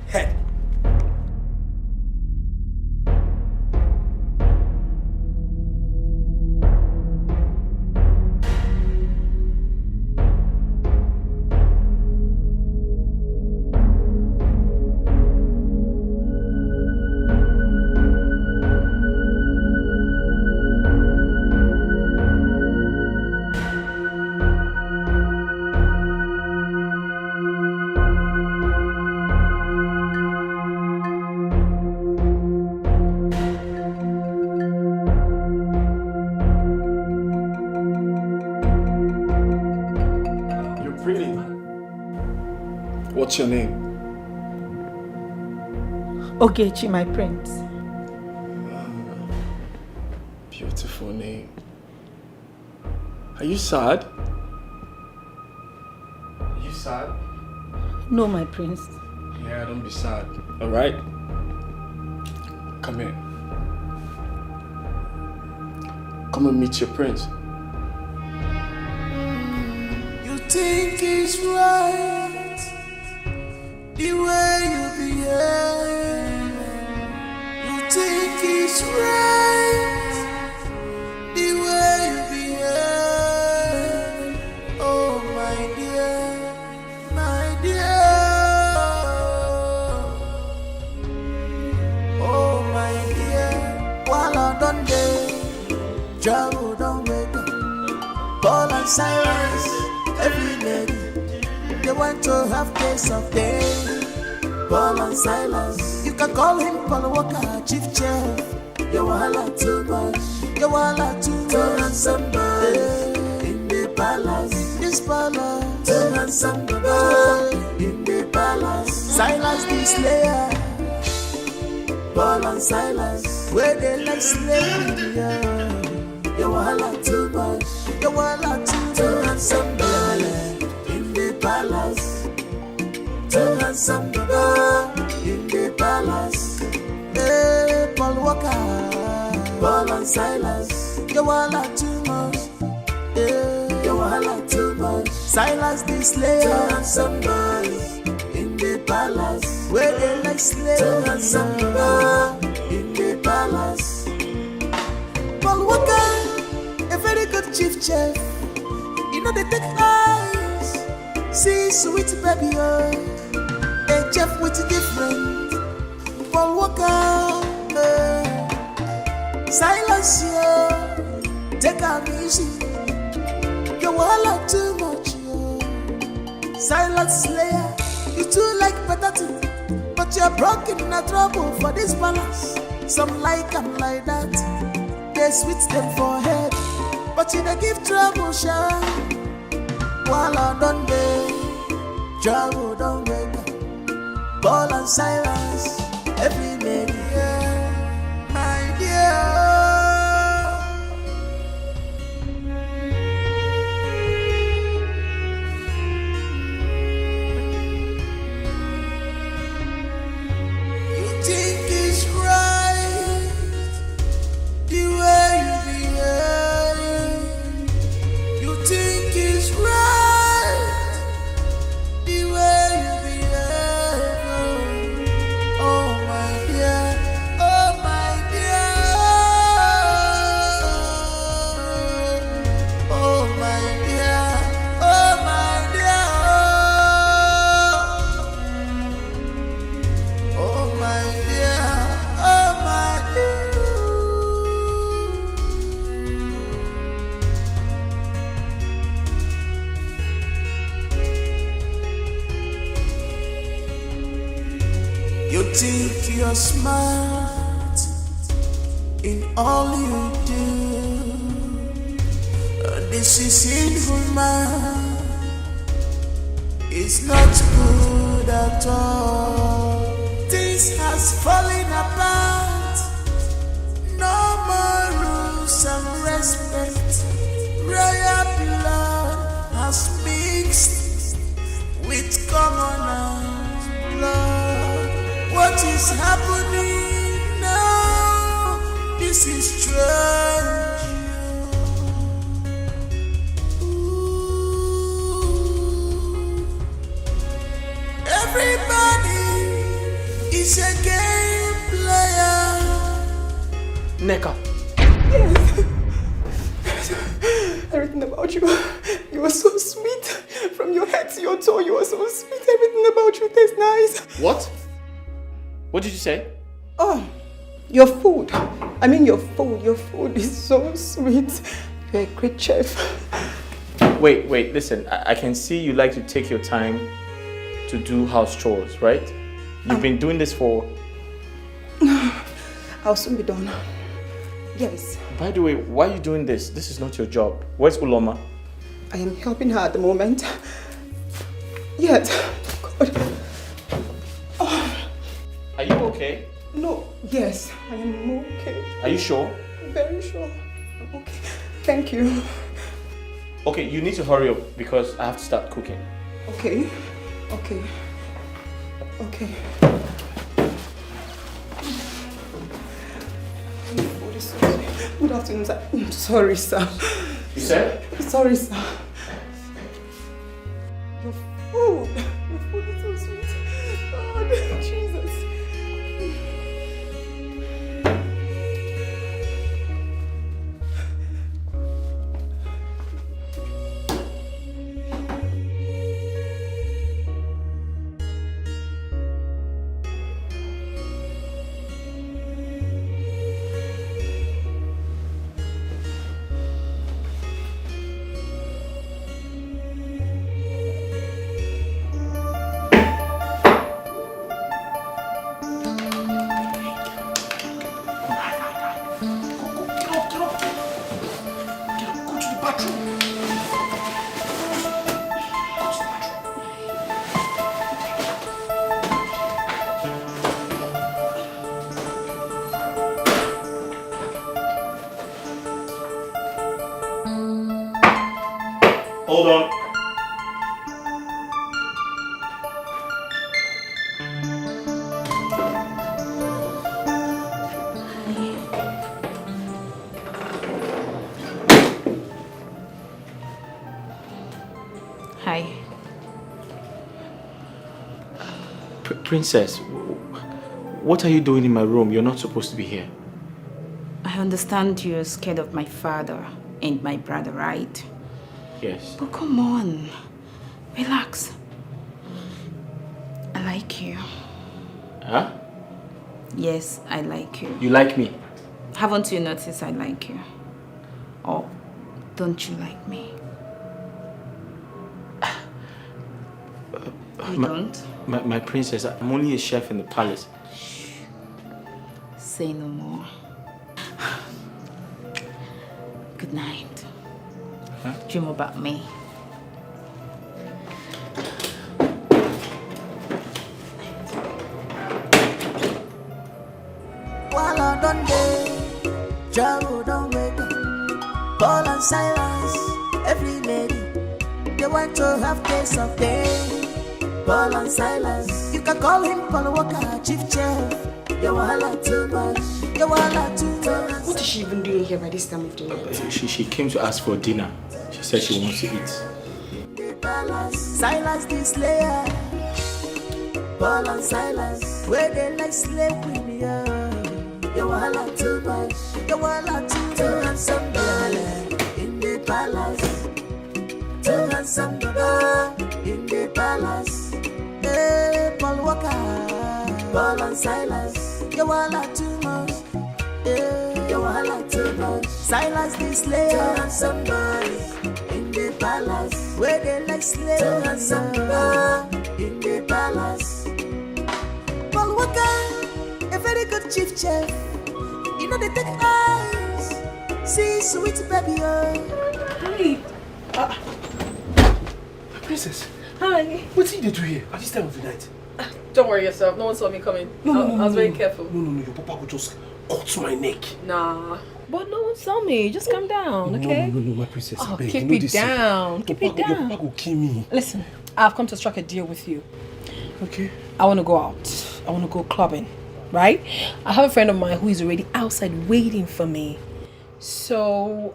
Head. What's your name? Ogechi, my prince. Beautiful name. Are you sad? Are you sad? No, my prince. Yeah, don't be sad. Alright? Come here. Come and meet your prince. You think it's right the way you behave. You think it's right the way you behave. Oh my dear, my dear. Oh my dear. While I done day, trouble don't wake up. Paul and Silas, every lady, they want to have taste of day. Paul and Silas, you can call him Paul Walker, chief chef. You wahala too much, you wahala too much. Too handsome boy in the palace, this palace. Too handsome boy in the palace. Silas the slayer, Paul and Silas, where they like slavery. You wahala too much, you wahala too much. Too handsome boy in the palace. Too handsome boy in the palace. Hey, Paul Walker, Paul and Silas, you wahala too much. Yeah, you wahala too much. Silas the slayer. Too handsome boy in the palace, where they like slaves. Too handsome boy in the palace. Paul Walker, a very good chief chef. chef. You know they take eyes. See sweet baby, oh. A chef with different. Paul Walker, silence, yo. Take a easy. You all too much, yo. Silence slayer. You too like potato, but you're broken in a trouble for this balance. Some like them like that. They switch them for head, but you don't give trouble, sure. While I don't be trouble, don't wake up. Ball and silence, every lady, yeah, my dear. You think it's right, the way you behave. You think it's right, the way you behave. Oh my dear, oh my dear, oh my dear, oh my dear, oh my dear, oh my dear. You think you're smart in all you do. This is sinful, man. It's not good at all. This has fallen apart. No more rules and respect. Royal blood has mixed with commoners' blood. What is happening now? This is strange. Everybody is a game player. Neka. Yes. Everything about you. You are so sweet. From your head to your toe, you are so sweet. Everything about you tastes nice. What? What did you say? Oh, your food. I mean your food. Your food is so sweet. You're a great chef. Wait, listen. I can see you like to take your time to do house chores, right? You've been doing this for... I'll soon be done. Yes. By the way, why are you doing this? This is not your job. Where's Uloma? I am helping her at the moment. Yet, God. Oh. Are you okay? No, yes, I am okay. Are you sure? Very sure. I'm okay. Thank you. Okay, you need to hurry up because I have to start cooking. Okay. Okay. Okay. Good afternoon, sir. I'm sorry, sir. You said? Sorry, sir. Your food. Your food is so sweet. God, Jesus. Hold on. Hi. Princess, what are you doing in my room? You're not supposed to be here. I understand you're scared of my father. and my brother, right? Yes. But come on, relax. I like you. Huh? Yes, I like you. You like me? Haven't you noticed I like you? Or don't you like me? You don't? My princess, I'm only a chef in the palace. Say no more. Good night. Huh? Dream about me. While I done day, Jabu don't wake up. Paul and Silas, every lady, they want to have taste of day. Paul and Silas, you can call him Paul Walker, chief chef. You wahala too much, you wahala too much. What is she even doing here by this time of the night? She came to ask for dinner. She said she wants to eat. Silas the Slayer, Paul and Silas, where they like slave with me. You wahala too much, you wahala too handsome girl in the palace. Too handsome girl in the palace. Hey, Paul Walker, Paul and Silas, you wahala too much. Yeah, you wahala too much. Silas the Slayer, too handsome boys in the palace. Where they like slave, too handsome girl in the palace. Paul Walker, a very good chief chef. You know they take eyes. See sweet baby, Hey. Princess. Hi. What did you do here at this time of the night? Don't worry yourself. No one saw me coming. I was very careful. No. Your papa would just cut my neck. Nah. But no one saw me. Just calm down, okay? No, my princess. Oh, I beg. keep You know it this down. Your Keep it papa down. will kill me. Listen, I've come to strike a deal with you. Okay. I want to go out. I want to go clubbing, right? I have a friend of mine who is already outside waiting for me. So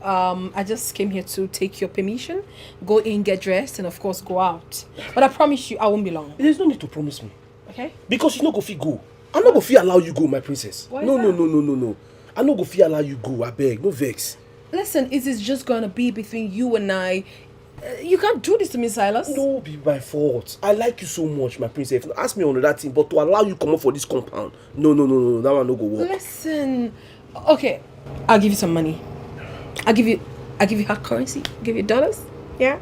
I just came here to take your permission, go in, get dressed, and of course go out. But I promise you, I won't be long. There's no need to promise me. Okay? Because you no go fit go. I'm not go fit allow you go, my princess. Why is No. that? I'm not go fit allow you go. I beg, no vex. Listen, it is just gonna be between you and I. You can't do this to me, Silas. No, be my fault. I like you so much, my princess. Ask me on that thing, but to allow you come up for this compound. No. That one no go work. Listen, okay, I'll give you some money. I'll give you hard currency. I'll give you dollars. Yeah.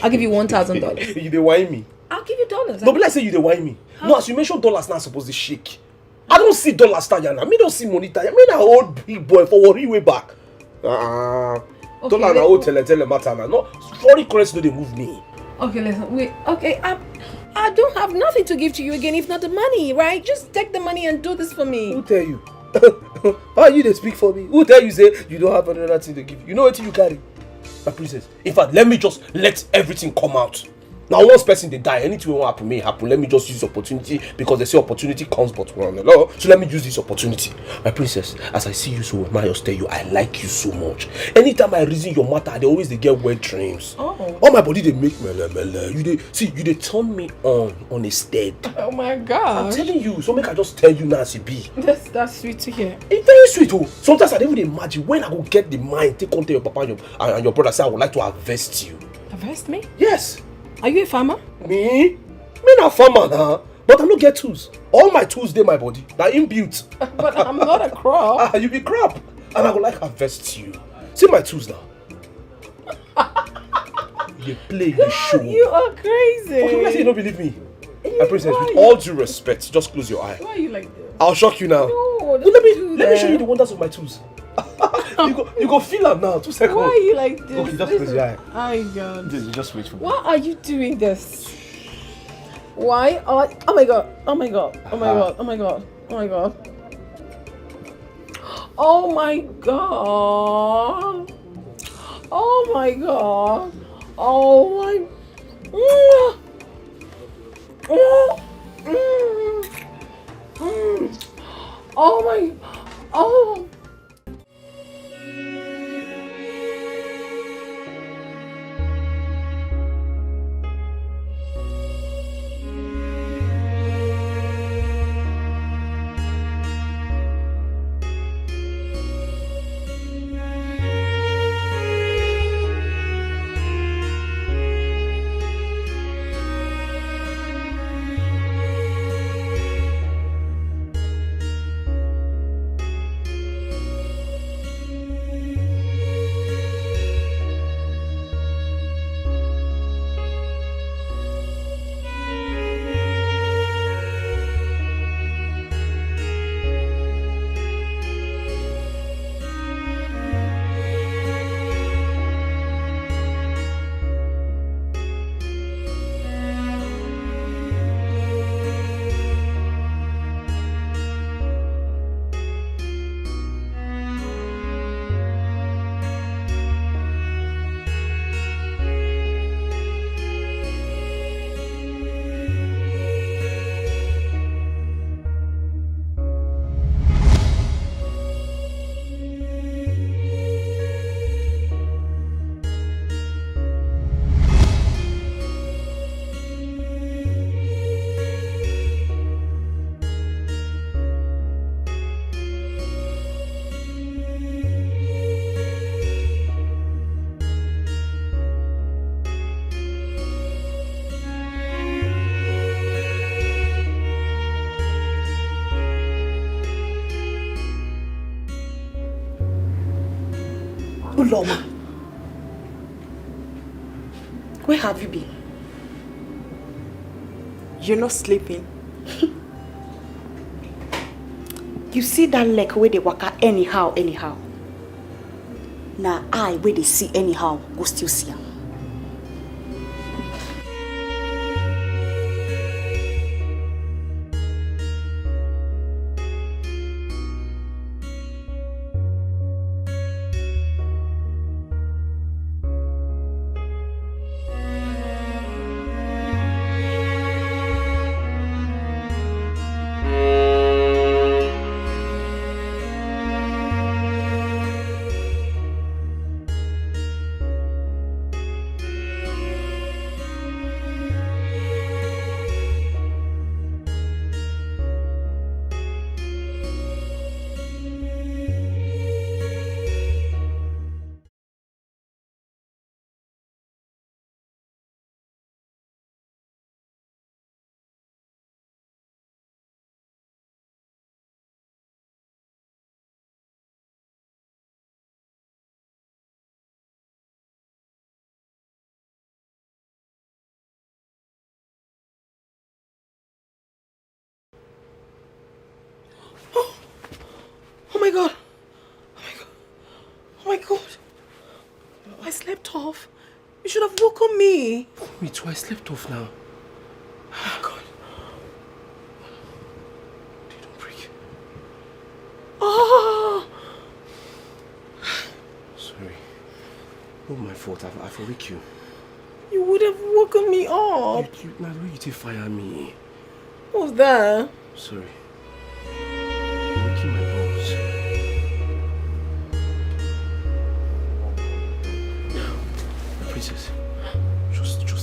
I'll give you $1,000. You dey whine me. I'll give you dollars. No, but let's say you dey whine me. No, as you mentioned dollars now supposed to shake. I don't see dollars tire now. Me don't see money tire. Me na old big boy for worry way back. Dollar na old tele matter now. No, foreign currency no dey move me. Okay, listen. Wait. Okay, I don't have nothing to give to you again if not the money, right? Just take the money and do this for me. Who tell you? Why you dey speak for me? Who tell you say you don't have another thing to give? You know what you carry? My princess. In fact, let me just let everything come out. Now, once person they die, anything will happen may happen. Let me just use opportunity because they say opportunity comes but one. Hello? So let me use this opportunity. My princess, as I see you so much, I just tell you, I like you so much. Anytime I reason your matter, they always they get wet dreams. Oh. All my body they make mele. You they turn me on a stead. Oh my God. I'm telling you, so make I just tell you now, be. That's sweet to hear. It's very sweet, oh. Sometimes I don't even imagine when I will get the mind, take on to your papa and your brother, say I would like to harvest you. Harvest me? Yes. Are you a farmer? Me not farmer now, but I don't get tools. All my tools they my body. They're inbuilt. But I'm not a crop. You be crop. And I would like harvest you. See my tools now. You play the show. You are crazy. Okay, let's say you don't believe me. My princess, with all due respect, just close your eye. Why are you like this? I'll shock you now. No, let me show you the wonders of my tools. you go feel them now. 2 seconds. Why are you like this? Okay, just close your eye. Oh God. Just wait for me. Why are you doing this? Why? Oh my God. Oh my God. Oh my God. Oh my God. Oh my God. Oh my God. Oh my God. Oh my. Oh my. Oh. Uloma, where have you been? You're not sleeping. You see that leg where they waka anyhow. Now I where they see anyhow, go still see am. Oh my god. Oh my god. I slept off. You should have woken me. Me too, I slept off now. Oh god. Don't break. Oh! Sorry. Not my fault, I've awake you. You would have woken me up. Now the way you take fire me. What was that? Sorry. You're waking my bones. Princess, just Diko.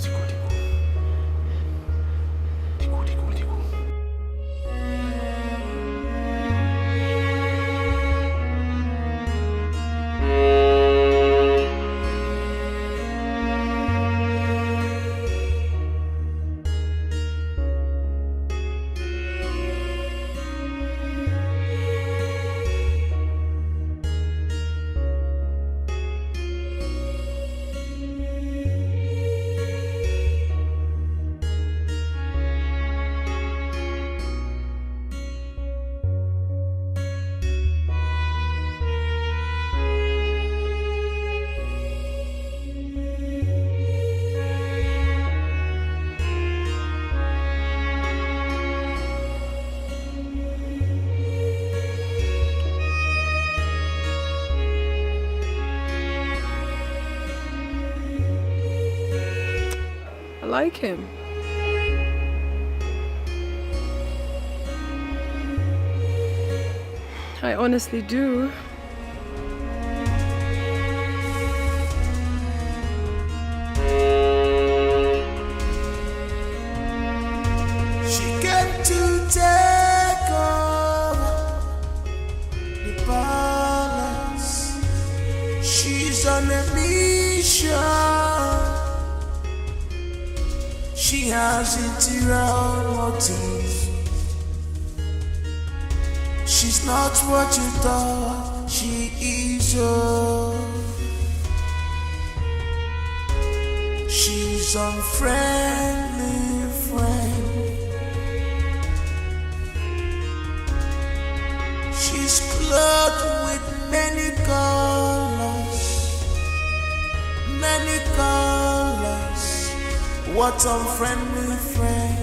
I like him. I honestly do. She came to take over the palace. She's on a mission. She has interior motives. She's not what you thought she is. She's unfriendly friend. She's clothed with many colors, many colors. What unfriendly friend?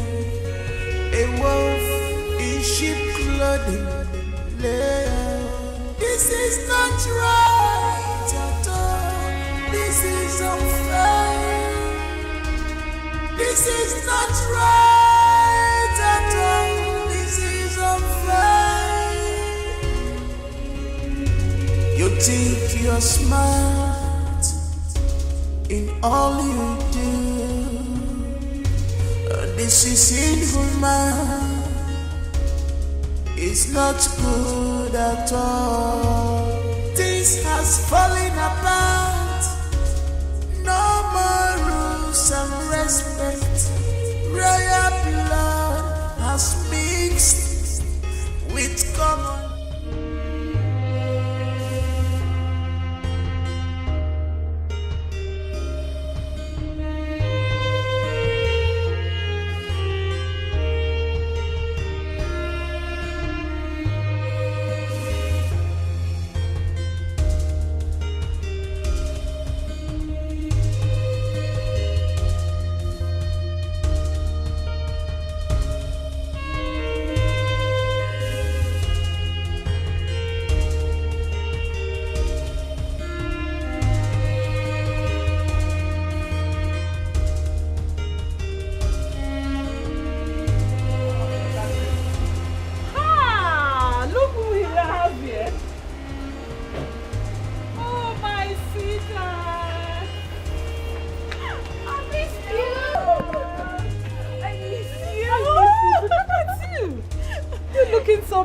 A wolf in sheep clothing. This is not right at all. This is unfair. This is not right at all. This is unfair. You think you're smart in all you do. This is inhuman. It's not good at all. Things has fallen apart. No more rules and respect. Royal blood has mixed with common.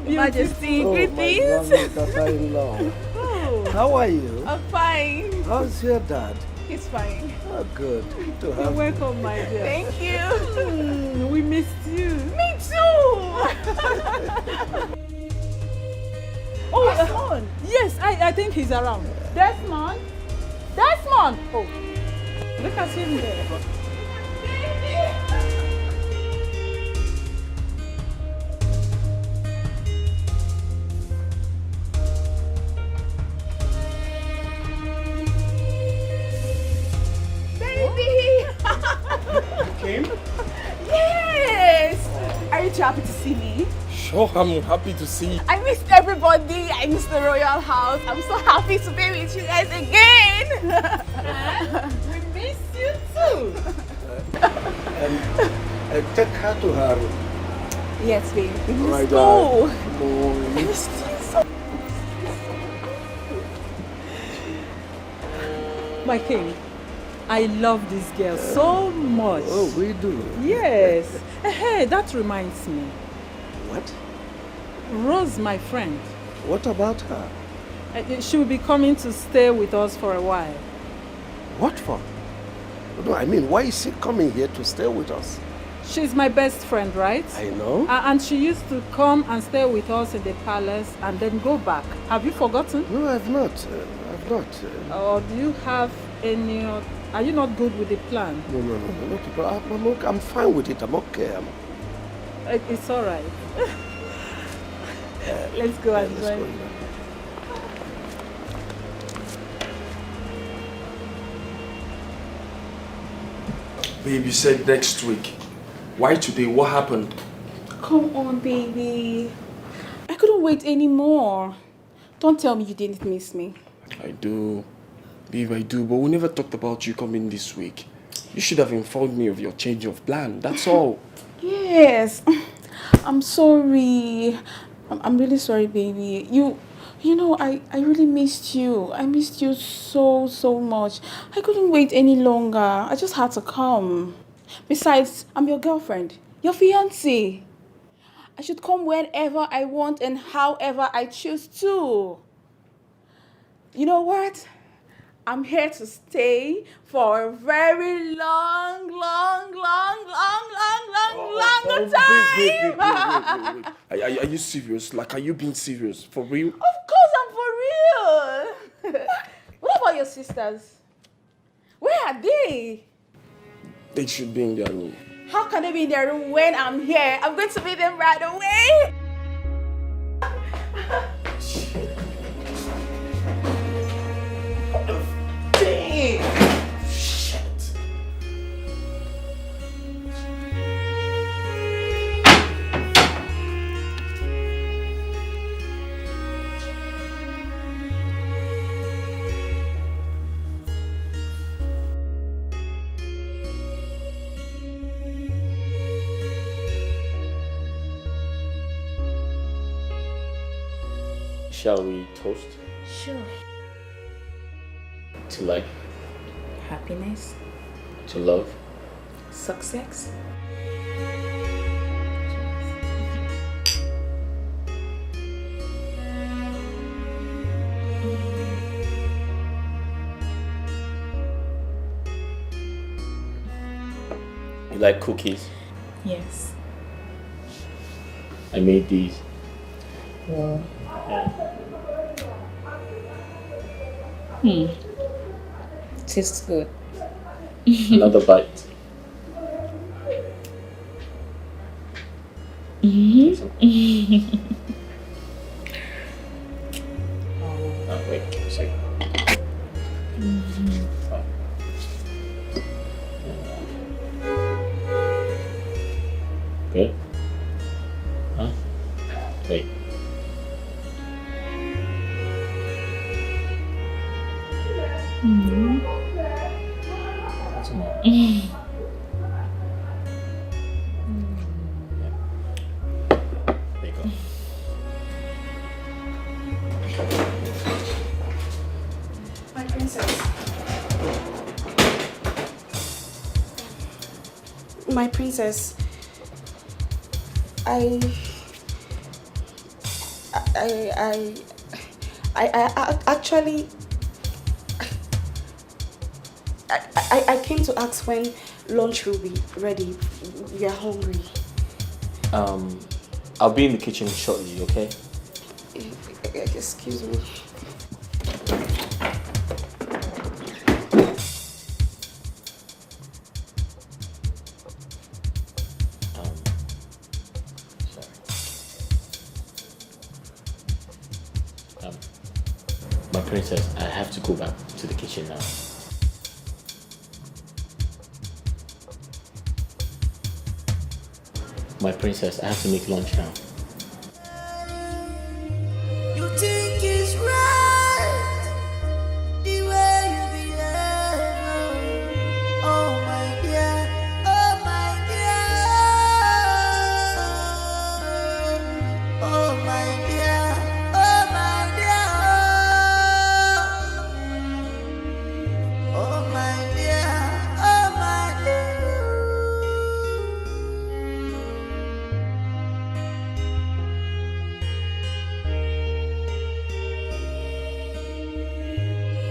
beautiful. Majesty, Oh, greetings. my daughter-in-law. How are you? I'm fine. How's your dad? He's fine. Oh, good. Good to You're have you. welcome, my dear. Thank you. We missed you. Me too. Oh, Desmond. Yes, I think he's around. Desmond? Desmond! Oh, look at him there. Baby! Came? Yes! Are you too happy to see me? Sure, I'm happy to see you. I missed everybody. I missed the royal house. I'm so happy to be with you guys again. We miss you too. Take her to her room. Yes, baby. We All right, missed you. Come I missed you so. My king, I love this girl so much. Oh, we do? Yes. Hey, that reminds me. What? Rose, my friend. What about her? She will be coming to stay with us for a while. What for? No, I mean, why is she coming here to stay with us? She's my best friend, right? I know. And she used to come and stay with us in the palace and then go back. Have you forgotten? No, I've not. I've not. Or do you have any... Are you not good with the plan? No, not. I'm fine with it. I'm okay. It's all right. Let's go and join. Babe, you said next week. Why today? What happened? Come on, baby. I couldn't wait anymore. Don't tell me you didn't miss me. I do. Babe, I do. But we never talked about you coming this week. You should have informed me of your change of plan. That's all. Yes. I'm sorry. I'm really sorry, baby. You know, I really missed you. I missed you so much. I couldn't wait any longer. I just had to come. Besides, I'm your girlfriend, your fiancée. I should come whenever I want and however I choose to. You know what? I'm here to stay for a very long time. Wait. Are you serious? Like, are you being serious? For real? Of course I'm for real. What about your sisters? Where are they? They should be in their room. How can they be in their room when I'm here? I'm going to meet them right away. Shit. Shall we toast Sure. to life, Happiness, to love? success. You like cookies? Yes. I made these. Wow. Yeah. Tastes good. Another bite. Oh, wait, a second. Good? Huh? Wait. Some more. There you go. My princess. My princess. I Actually, I came to ask when lunch will be ready. We are hungry. I'll be in the kitchen shortly, okay? Excuse me. My princess, I have to go back to the kitchen now. My princess, I have to make lunch now. You think it's right the way you behave. Oh my dear, oh my dear, oh my dear, oh my dear, oh my dear, oh my dear.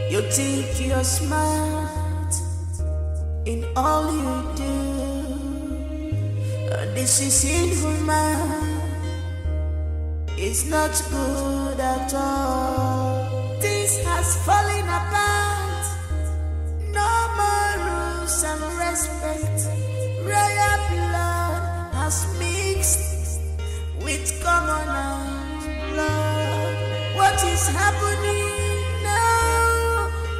You think you're smart in all you do. This is inhuman. It's not good at all. This has fallen apart. No more rules and respect. Royal blood has mixed with commoners' blood. What is happening?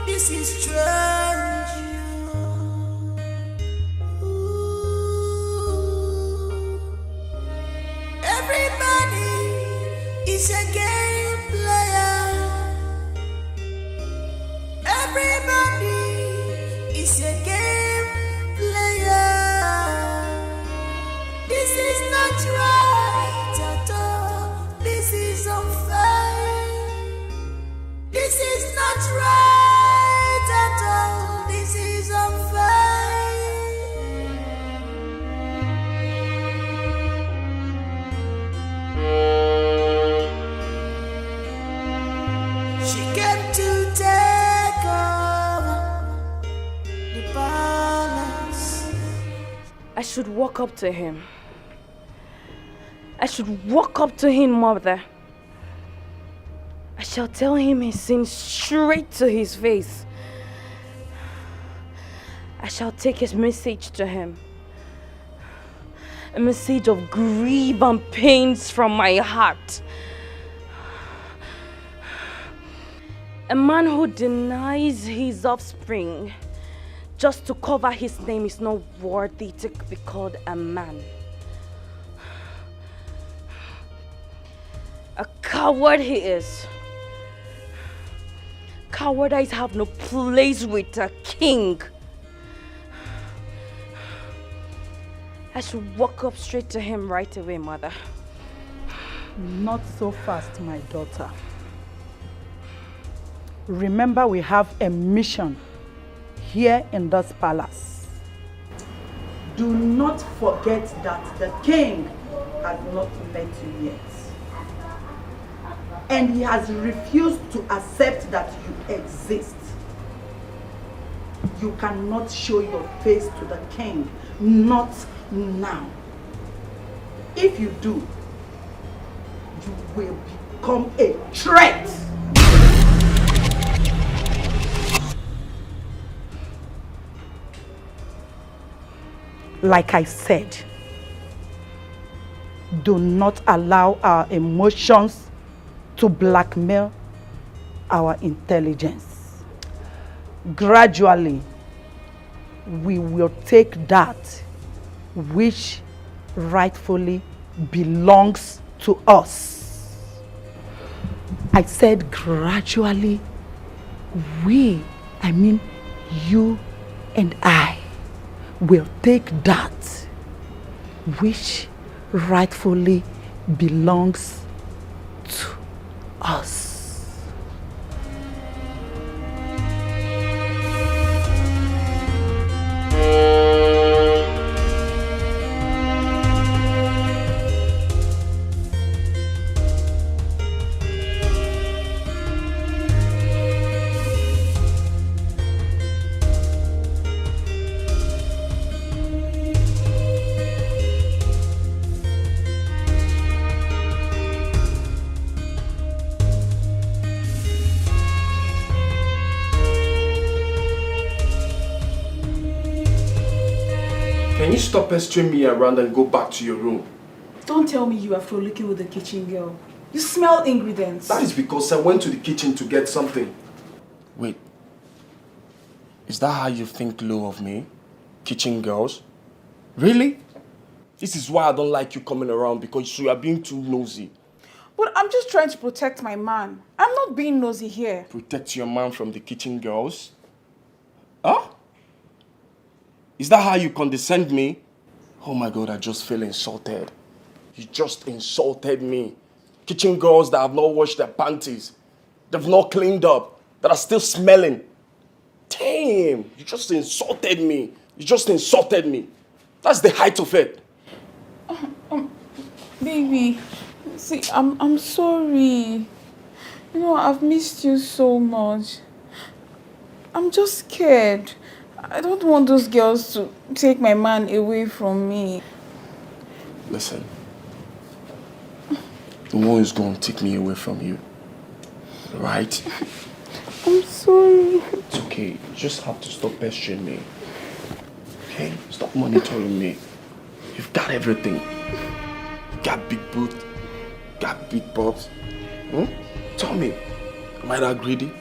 This is strange. Everybody is a game player. Everybody is a game player. This is not right at all. This is unfair. This is not right. This is unfair. She came to take over the palace. I should walk up to him. I should walk up to him, mother. I shall tell him his sin straight to his face. I shall take his message to him. A message of grief and pains from my heart. A man who denies his offspring just to cover his name is not worthy to be called a man. A coward he is. Cowardice have no place with a king. I should walk up straight to him right away, mother. Not so fast, my daughter. Remember, we have a mission here in this palace. Do not forget that the king has not met you yet. And he has refused to accept that you exist. You cannot show your face to the king, not now. If you do, you will become a threat. Like I said, do not allow our emotions to blackmail our intelligence. Gradually, we will take that which rightfully belongs to us. I said gradually, we, I mean you and I, will take that which rightfully belongs to us. you stop pestering me around and go back to your room? Don't tell me you are frolicking with the kitchen girl. You smell ingredients. That is because I went to the kitchen to get something. Wait. Is that how you think low of me? Kitchen girls? Really? This is why I don't like you coming around, because you are being too nosy. But I'm just trying to protect my man. I'm not being nosy here. Protect your man from the kitchen girls? Huh? Is that how you condescend me? Oh my God, I just feel insulted. You just insulted me. Kitchen girls that have not washed their panties, they've not cleaned up, that are still smelling. Damn, you just insulted me. You just insulted me. That's the height of it. Baby, see, I'm sorry. You know, I've missed you so much. I'm just scared. I don't want those girls to take my man away from me. Listen, no one is going to take me away from you, right? I'm sorry. It's okay. You just have to stop pestering me. Okay? Stop monitoring me. You've got everything. You got big boot, got big bobs. Tell me, am I that greedy?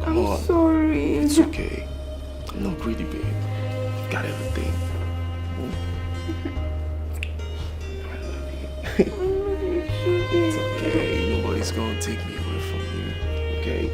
Come on. Sorry. It's okay. I'm not greedy, babe. You've got everything. It's okay. Nobody's gonna take me away from you. Okay?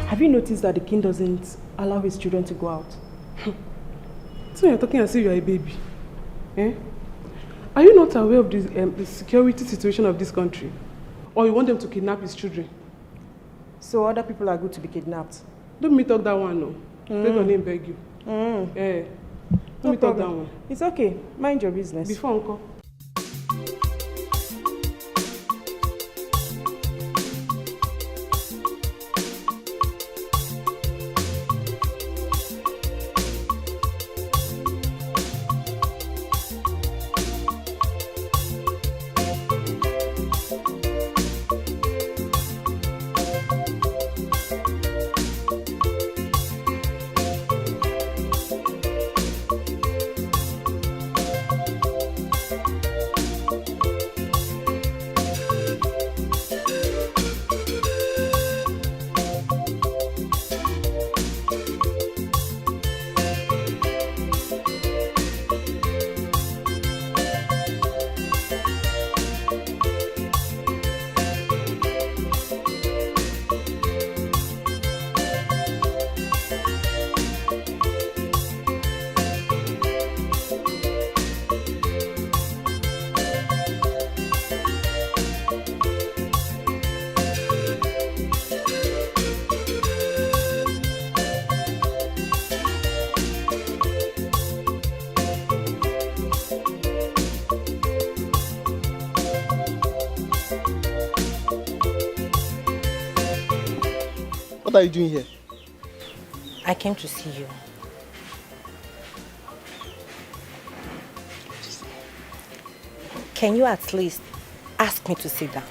Have you noticed that the king doesn't allow his children to go out? So you're talking as if you're a baby. Eh? Are you not aware of the security situation of this country? Or you want them to kidnap his children? So other people are good to be kidnapped? Don't me talk that one, no. Take your name, beg you. Eh. Don't me talk that one. It's okay. Mind your business. Before uncle. What are you doing here? I came to see you. Can you at least ask me to sit down?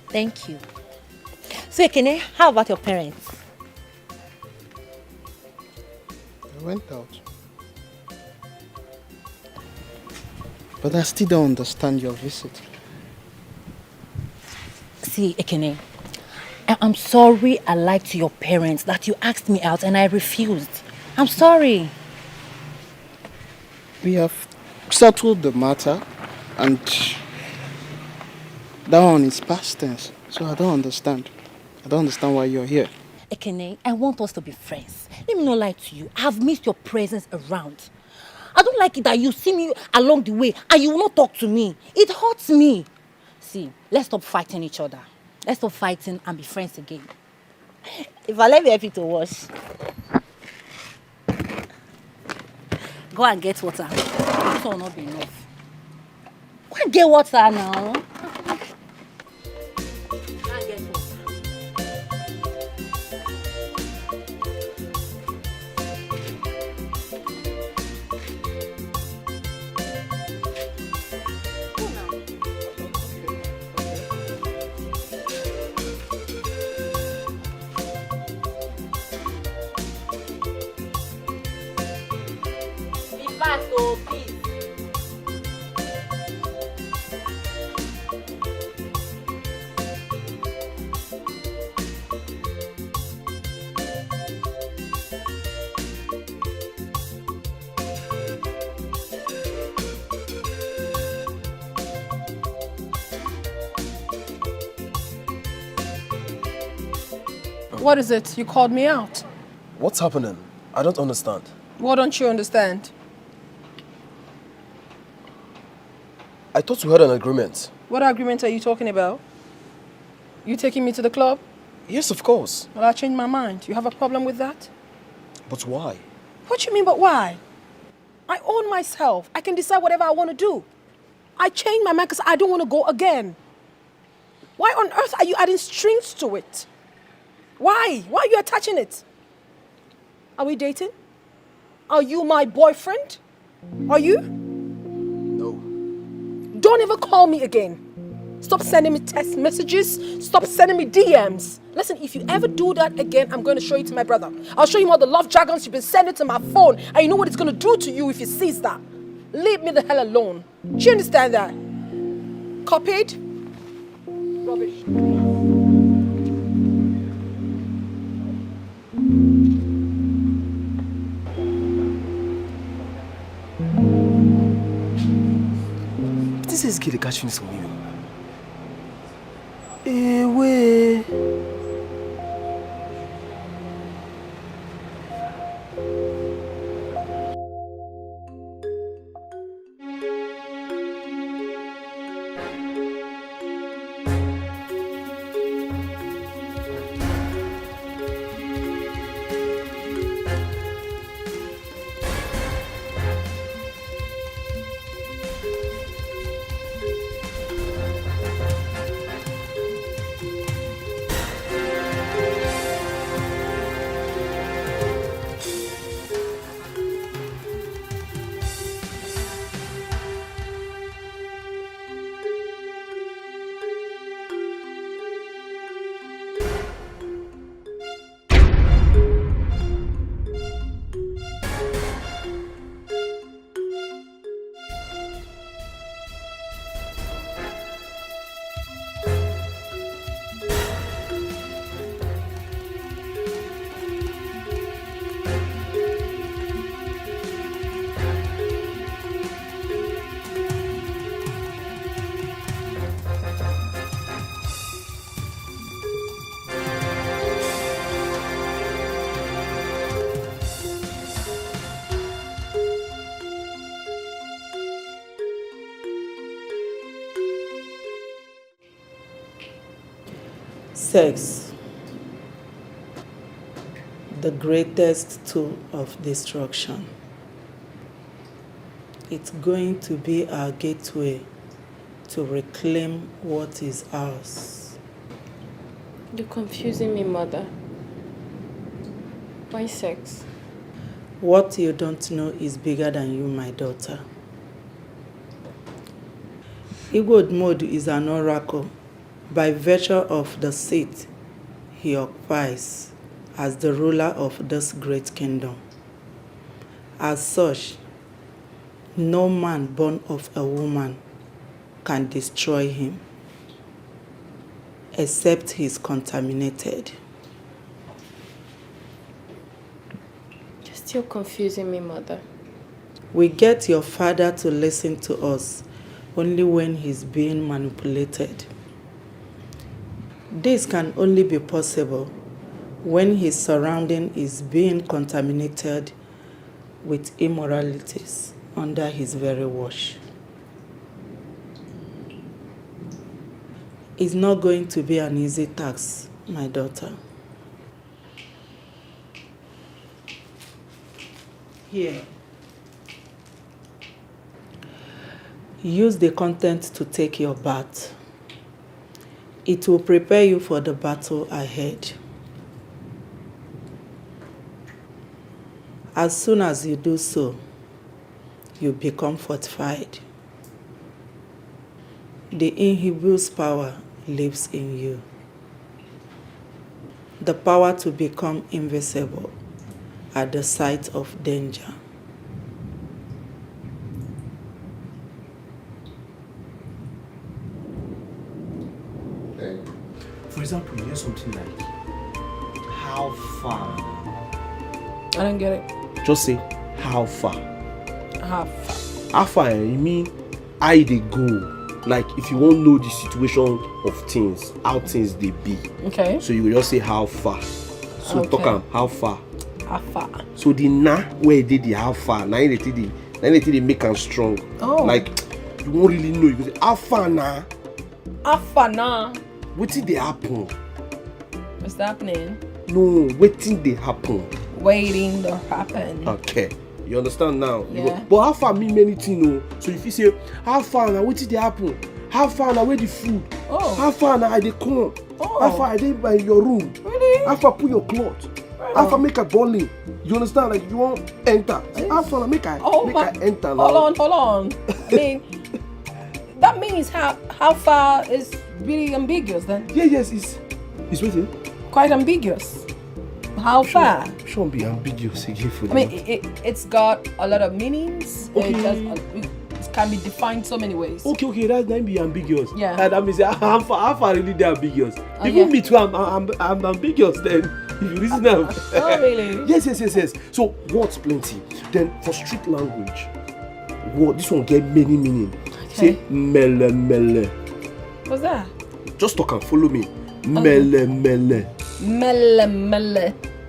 Thank you. So, Ekene, how about your parents? I went out. But I still don't understand your visit. See, Ekene, I'm sorry I lied to your parents that you asked me out and I refused. I'm sorry. We have settled the matter and that one is past tense. So I don't understand. I don't understand why you're here. Ekene, I want us to be friends. Let me not lie to you. I've missed your presence around. I don't like it that you see me along the way and you will not talk to me. It hurts me. See, let's stop fighting each other. Let's stop fighting and be friends again. If I let me help you to wash. Go and get water. This will not be enough. Go and get water now. What is it? You called me out. What's happening? I don't understand. What don't you understand? I thought we had an agreement. What agreement are you talking about? You taking me to the club? Yes, of course. Well, I changed my mind. You have a problem with that? But why? What you mean, but why? I own myself. I can decide whatever I want to do. I changed my mind because I don't want to go again. Why on earth are you adding strings to it? Why? Why are you attaching it? Are we dating? Are you my boyfriend? Are you? No. Don't ever call me again. Stop sending me text messages. Stop sending me DMs. Listen, if you ever do that again, I'm going to show you to my brother. I'll show him all the love jargons you've been sending to my phone. And you know what it's going to do to you if he sees that. Leave me the hell alone. Do you understand that? Copied? Rubbish. This is kid catching some you. Away. Sex, the greatest tool of destruction. It's going to be our gateway to reclaim what is ours. You're confusing me, Mother. Why sex? What you don't know is bigger than you, my daughter. EbubeObio is an oracle by virtue of the seat he occupies as the ruler of this great kingdom. As such, no man born of a woman can destroy him, except he is contaminated. You're still confusing me, Mother. We get your father to listen to us only when he's being manipulated. This can only be possible when his surrounding is being contaminated with immoralities under his very watch. It's not going to be an easy task, my daughter. Here. Use the content to take your bath. It will prepare you for the battle ahead. As soon as you do so, you become fortified. The Inhibi's power lives in you. The power to become invisible at the sight of danger. For example, you hear something like, how far? I don't get it. Just say, how far? How far? How far? You mean, how they go? Like, if you won't know the situation of things, how things they be. Okay. So you will just say, how far? So Okay. talk am, how far? How far? So the na where they the how far? Now they make them strong. Oh. Like, you won't really know. You go say, how far na? How far now? What did they happen? What's happening? No, what did they happen? Waiting to happen. Okay. You understand now? You Yeah. go, but how far mean many things, no? So if you say, how far now, what did they happen? How far now, where the food? Oh. How far now, I they come? Oh. How far I they by your room? Really? How far put your cloth? How far make a bowling? You understand? Like, you won't enter. Say, how far make I enter now? Hold on. I mean, that means how far is really ambiguous then? Yes, it's waiting. Quite ambiguous. How far? Shouldn't be ambiguous again for I mean, it's got a lot of meanings. Okay. It can be defined so many ways. Okay, that might be ambiguous. Yeah. That means how far really they ambiguous. Oh, Even yeah. me too, I'm ambiguous then. If you reason now. Oh, really? Yes. So words plenty. Then for street language, this one get many meaning. Okay. Say mele. What's that? Just talk and follow me. Mele. Mele.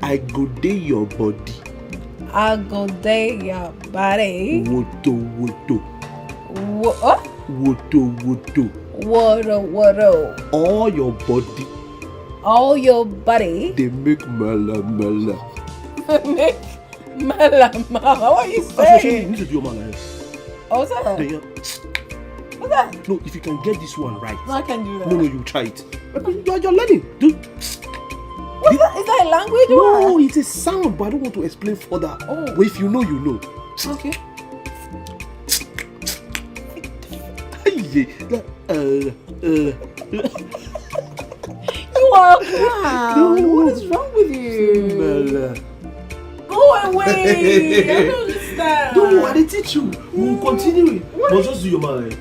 I go day your body. I go day your body. Woto. What? Woto. What? All your body. All your body. They make mele. Make mele. What are you saying? You need to do your man. What's that? What's that? No, if you can get this one right. No, I can do that. No, you try it. You're learning. Dude. What's that? Is that a language? No, it's a sound, but I don't want to explain further. Oh. But if you know, you know. Okay. You are a clown. What is wrong with you? Go away. I don't understand. No, I didn't teach you. We'll continue it. But just do your man.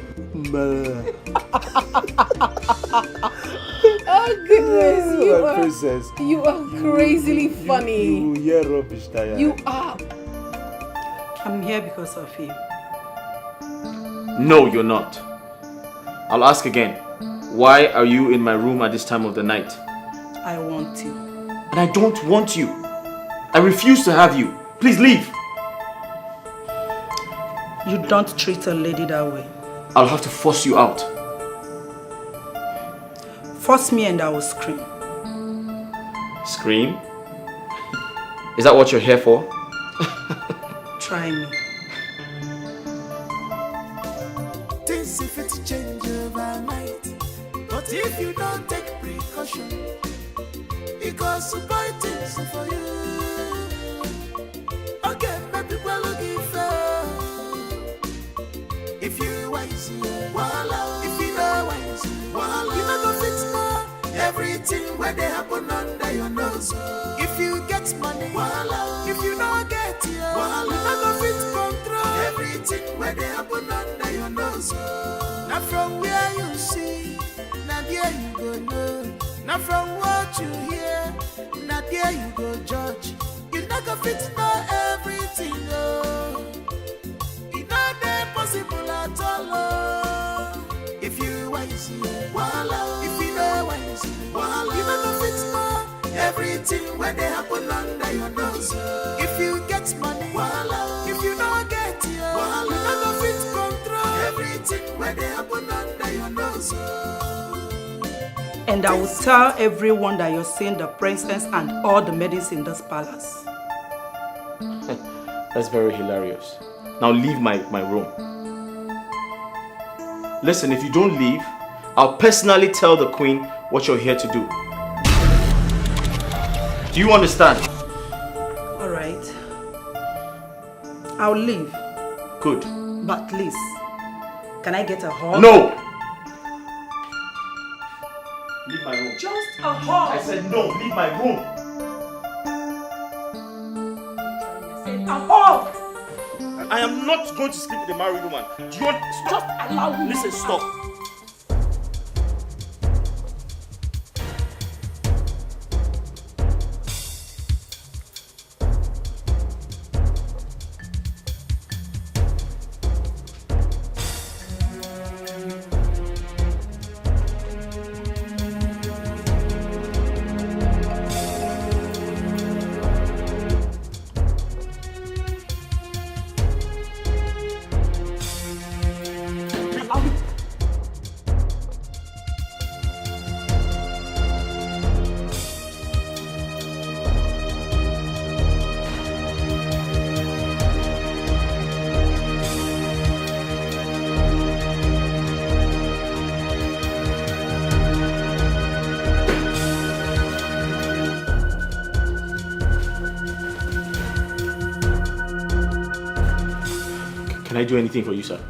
Oh goodness, you are princess. You are crazily funny. You hear rubbish, Taya. You are. I'm here because of you. No, you're not. I'll ask again. Why are you in my room at this time of the night? I want you. And I don't want you. I refuse to have you. Please leave. You don't treat a lady that way. I'll have to force you out. Force me and I will scream. Scream? Is that what you're here for? Try me. Things if it change overnight, but if you don't take precaution, it goes to buy things for you. Okay, maybe we're looking for. If you wise, voila. If you know wise, voila. You know go fix more. Everything where they happen under your nose. If you get money, voila. If you don't get it, voila. You know go fit control. Everything where they happen under your nose. Now from where you see, now there you go know. Now from what you hear, now there you go judge. You not go fit know everything, oh. It's not possible at all, oh. If you wise, voila. If you know wise, voila. You not go fit know everything when they happen under your nose. If you get money, voila. If you don't get it, voila. You not go fit control everything when they happen under your nose. And I will tell everyone that you're seeing the princess and all the maidens in this palace. That's very hilarious. Now leave my room. Listen, if you don't leave, I'll personally tell the queen what you're here to do. Do you understand? Alright. I'll leave. Good. But please, can I get a hug? No! Leave my room. Just a hug. I said no, leave my room. A hug. I am not going to sleep with a married woman. Do you want... Just allow me. Listen, stop. Can I do anything for you, sir?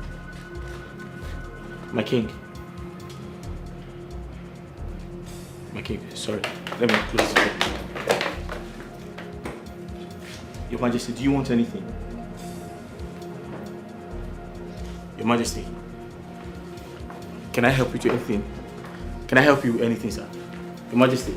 My king. My king, sorry. Let me close this door. Your Majesty, do you want anything? Your Majesty, can I help you to anything? Can I help you with anything, sir? Your Majesty.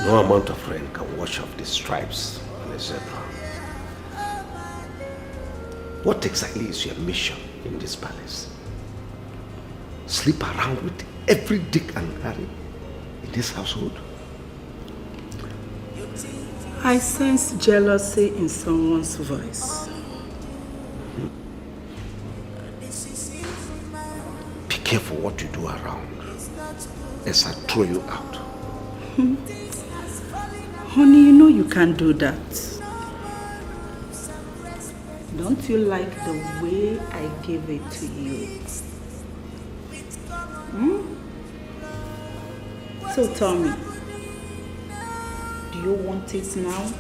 No amount of rain can wash off the stripes on a zebra. What exactly is your mission in this palace? Sleep around with every Dick and Harry in this household? I sense jealousy in someone's voice. Be careful what you do around, as I throw you out. Honey, you know you can't do that. Don't you like the way I give it to you? So tell me, do you want it now?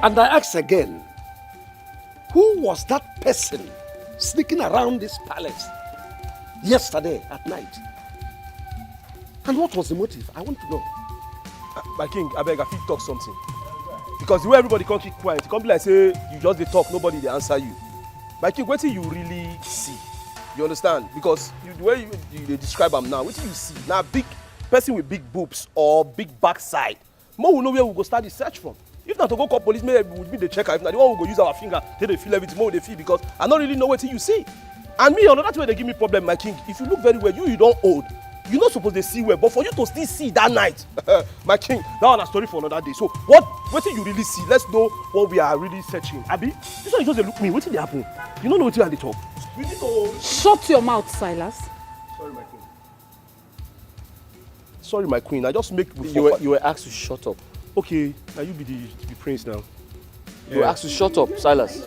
And I ask again, who was that person sneaking around this palace yesterday at night? And what was the motive? I want to know. My king, I beg, I fit talk something. Because the way everybody can't keep quiet, it can't be like say you just dey talk, nobody dey answer you. My king, what do you really see? You understand? Because the way you describe him now, what do you see? Now, big person with big boobs or big backside. More will know where we go start the search from. If not to go call police, maybe we be the checker. If not, the one we go use our finger, they feel everything more they feel because I don't really know what you see. And me, that's where they give me problem, my king. If you look very well, you don't old. You're not supposed to see well, but for you to still see that night, my king, that one a story for another day. So what do you really see? Let's know what we are really searching. Abi, this one you just look at me. What did happen? You don't know what you are they talk. We need to shut your mouth, Silas. Sorry, my queen. Sorry, my queen. I just make you were asked to shut up. Okay, now you be the prince now. You were asked to shut up, Silas.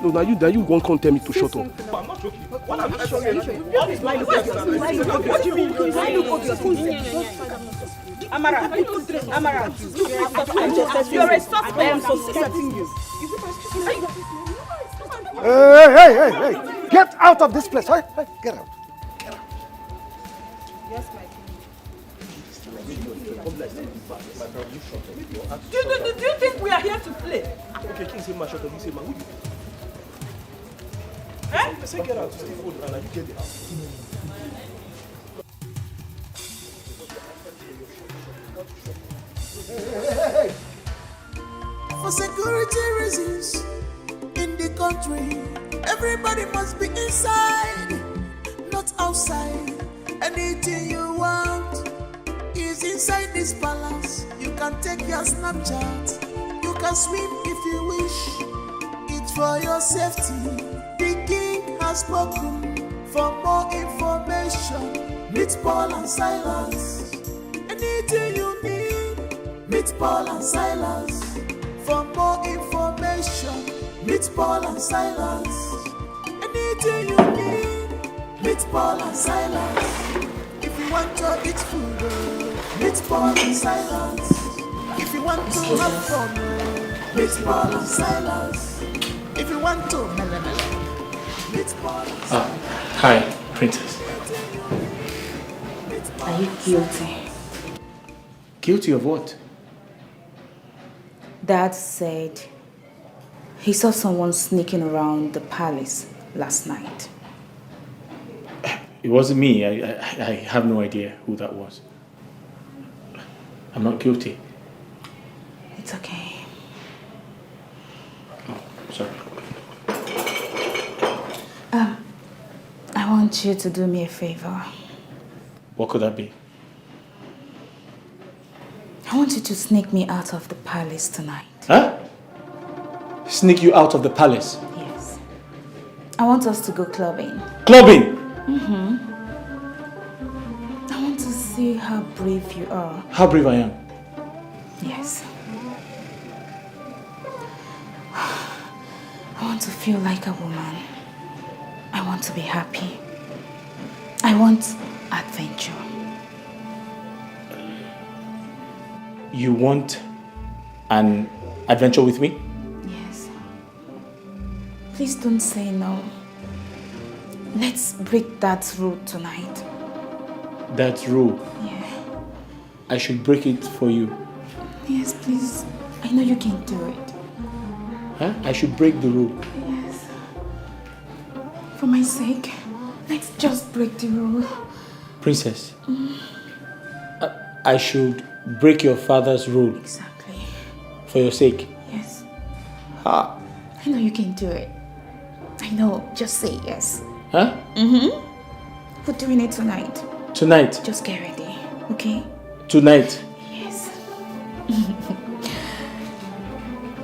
No, now you won't come tell me to shut up. But I'm not joking. What am I showing you? What do you mean? Amara, you're a suspect. I am suspecting you. Hey! Get out of this place. Hey, get out. Yes, my Do you think we are here to play? Okay, king say man, shut up. You say man, who you? Eh? I say get out. Stay phone and you get the house. Hey. For security reasons, in the country, everybody must be inside, not outside. Anything you want is inside this palace. You can take your Snapchat, you can swim if you wish. It's for your safety. The king has spoken. For more information, meet Paul and Silas. Anything you need, meet Paul and Silas. For more information, meet Paul and Silas. Anything you need, meet Paul and Silas. If you want to eat food, meet Paul and Silas. If you want to have fun, meet Paul and Silas. If you want to meet Paul and Silas. Hi, princess. Are you guilty? Guilty of what? Dad said he saw someone sneaking around the palace last night. It wasn't me. I have no idea who that was. I'm not guilty. It's okay. Oh, sorry. I want you to do me a favor. What could that be? I want you to sneak me out of the palace tonight. Huh? Sneak you out of the palace? Yes. I want us to go clubbing. Clubbing? Mm-hmm. I want to see how brave you are. How brave I am? Yes. I want to feel like a woman. I want to be happy. I want adventure. You want an adventure with me? Yes. Please don't say no. Let's break that rule tonight. That rule? Yeah. I should break it for you. Yes, please. I know you can do it. Huh? I should break the rule. Yes. For my sake, let's just break the rule. Princess, I should break your father's rule. Exactly. For your sake. Yes. Ha. I know you can do it. I know. Just say yes. Huh? Mm-hmm. We're doing it tonight. Tonight? Just get ready, okay? Tonight? Yes.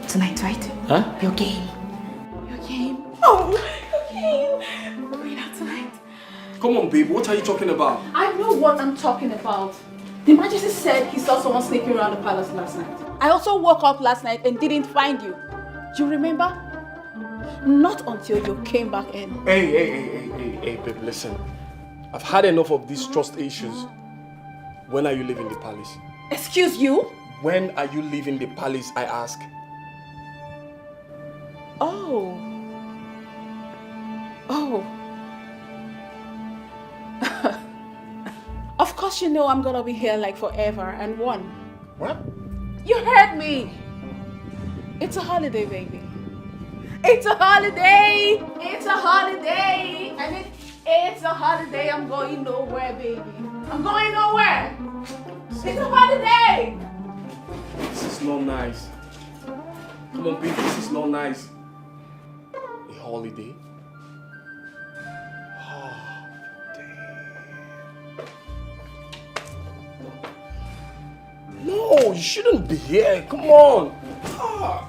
Tonight, right? Huh? Your game. Your game. Oh, your game. We're going out tonight. Come on, babe. What are you talking about? I know what I'm talking about. The Majesty said he saw someone sneaking around the palace last night. I also woke up last night and didn't find you. You remember? Not until you came back in. Hey, babe, listen. I've had enough of these trust issues. When are you leaving the palace? Excuse you? When are you leaving the palace, I ask? Oh. Of course you know I'm gonna be here like forever and one. What? You heard me. It's a holiday, baby. A It's a holiday. It's a holiday. And it's a holiday. I'm going nowhere, baby. I'm going nowhere. It's a holiday. This is not nice. Come on, baby, this is not nice. A holiday? Oh, damn. No, you shouldn't be here. Come on. Ah.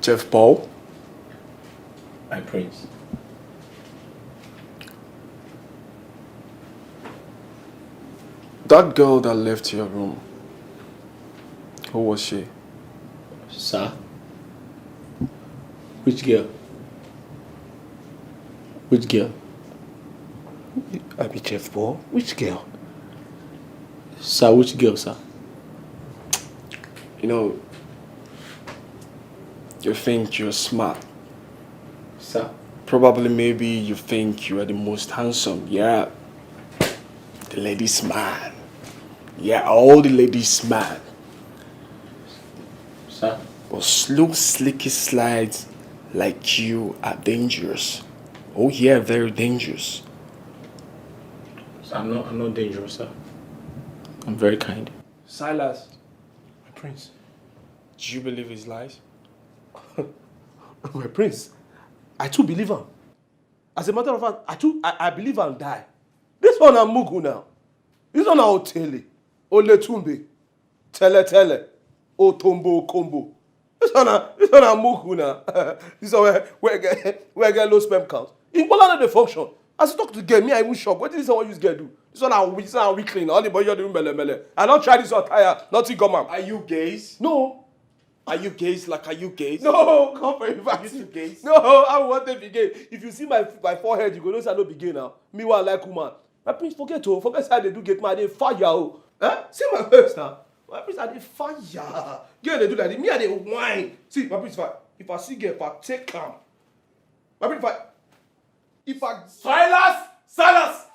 Chef Paul? My prince. That girl that left your room, who was she? Sir? Which girl? Which girl? I be Chef Paul. Which girl? Sir, which girl, sir? You know, you think you're smart. Sir? Probably maybe you think you are the most handsome. Yeah. The ladies' man. Yeah, all the ladies' man. Sir? But slow, slicky slides like you are dangerous. Oh yeah, very dangerous. Sir, I'm not dangerous, sir. I'm very kind. Silas. My prince. Do you believe his lies? My prince, I too believe him. As a matter of fact, I believe and die. This one I'm Mugu now. This one I'm Otele, Oletumbe, Tele, Otombo, Combo. This one I'm Mugu now. This one where I get low sperm count. In Poland they function. As you talk to the girl, me I even shock. What is this one you get do? This one I'm weakling. All the boy you're doing mele. I don't try this one tire. Nothing come out. Are you gays? No. Are you gays? Like, are you gays? No, come for it. Are you two gays? No, I want to be gay. If you see my forehead, you go, no, I don't be gay now. Me want like woman. My prince, forget how they do get my day fire. Huh? See my face now. My prince, I dey fire. Girl, they do like that. Me, I dey whine. See, my prince, if I see girl, if I take calm. My prince, if I... Silas!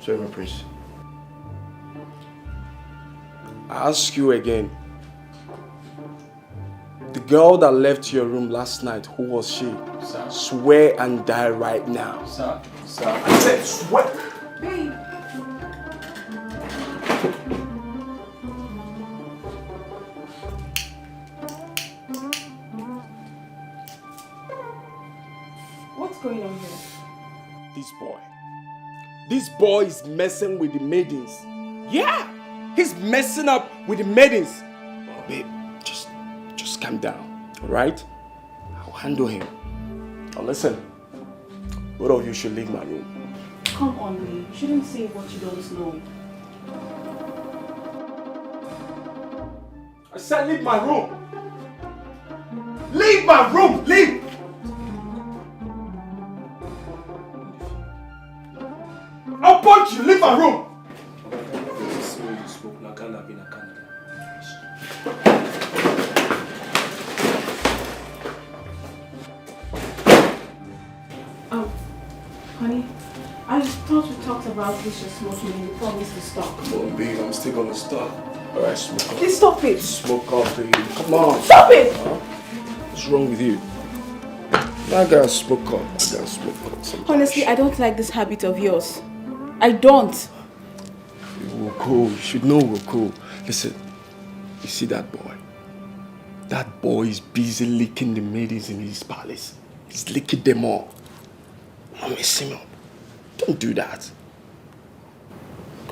Sorry, my prince. I ask you again. The girl that left your room last night, who was she? Sir. Swear and die right now. Sir. I said swear. Babe. What's going on here? This boy is messing with the maidens. Yeah, he's messing up with the maidens. Oh, babe, just calm down, all right? I'll handle him. Now listen, both of you should leave my room. Come on, babe. You shouldn't say what you don't know. I said leave my room. Leave my room, leave! want you, leave my room! Honey, I thought we talked about this just smoking and you promised to stop. Come on, babe, I'm still gonna stop. Alright, smoke up. Please stop it. Smoke up, babe. Come on. Stop it! Huh? What's wrong with you? I gotta smoke up. I gotta smoke up. Honestly, I don't like this habit of yours. I don't. We're cool. You should know we're cool. Listen, you see that boy? That boy is busy licking the maidens in his palace. He's licking them all. Don't mess him up. Don't do that.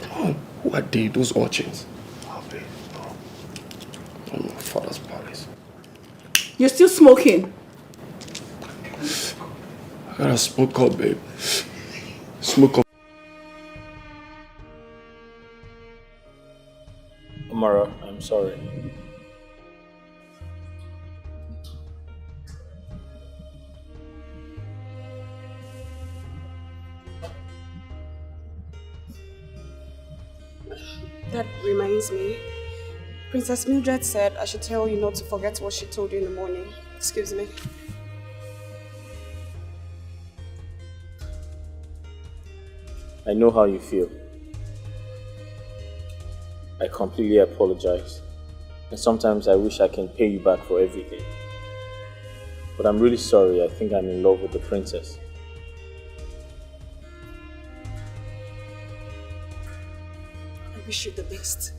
Come on. Who are they? Those urchins? Oh, babe. Oh. I'm my father's palace. You're still smoking. I gotta smoke up, babe. Smoke up. Amara, I'm sorry. That reminds me. Princess Mildred said I should tell you not to forget what she told you in the morning. Excuse me. I know how you feel. I completely apologize. And sometimes I wish I can pay you back for everything. But I'm really sorry. I think I'm in love with the princess. I wish you the best.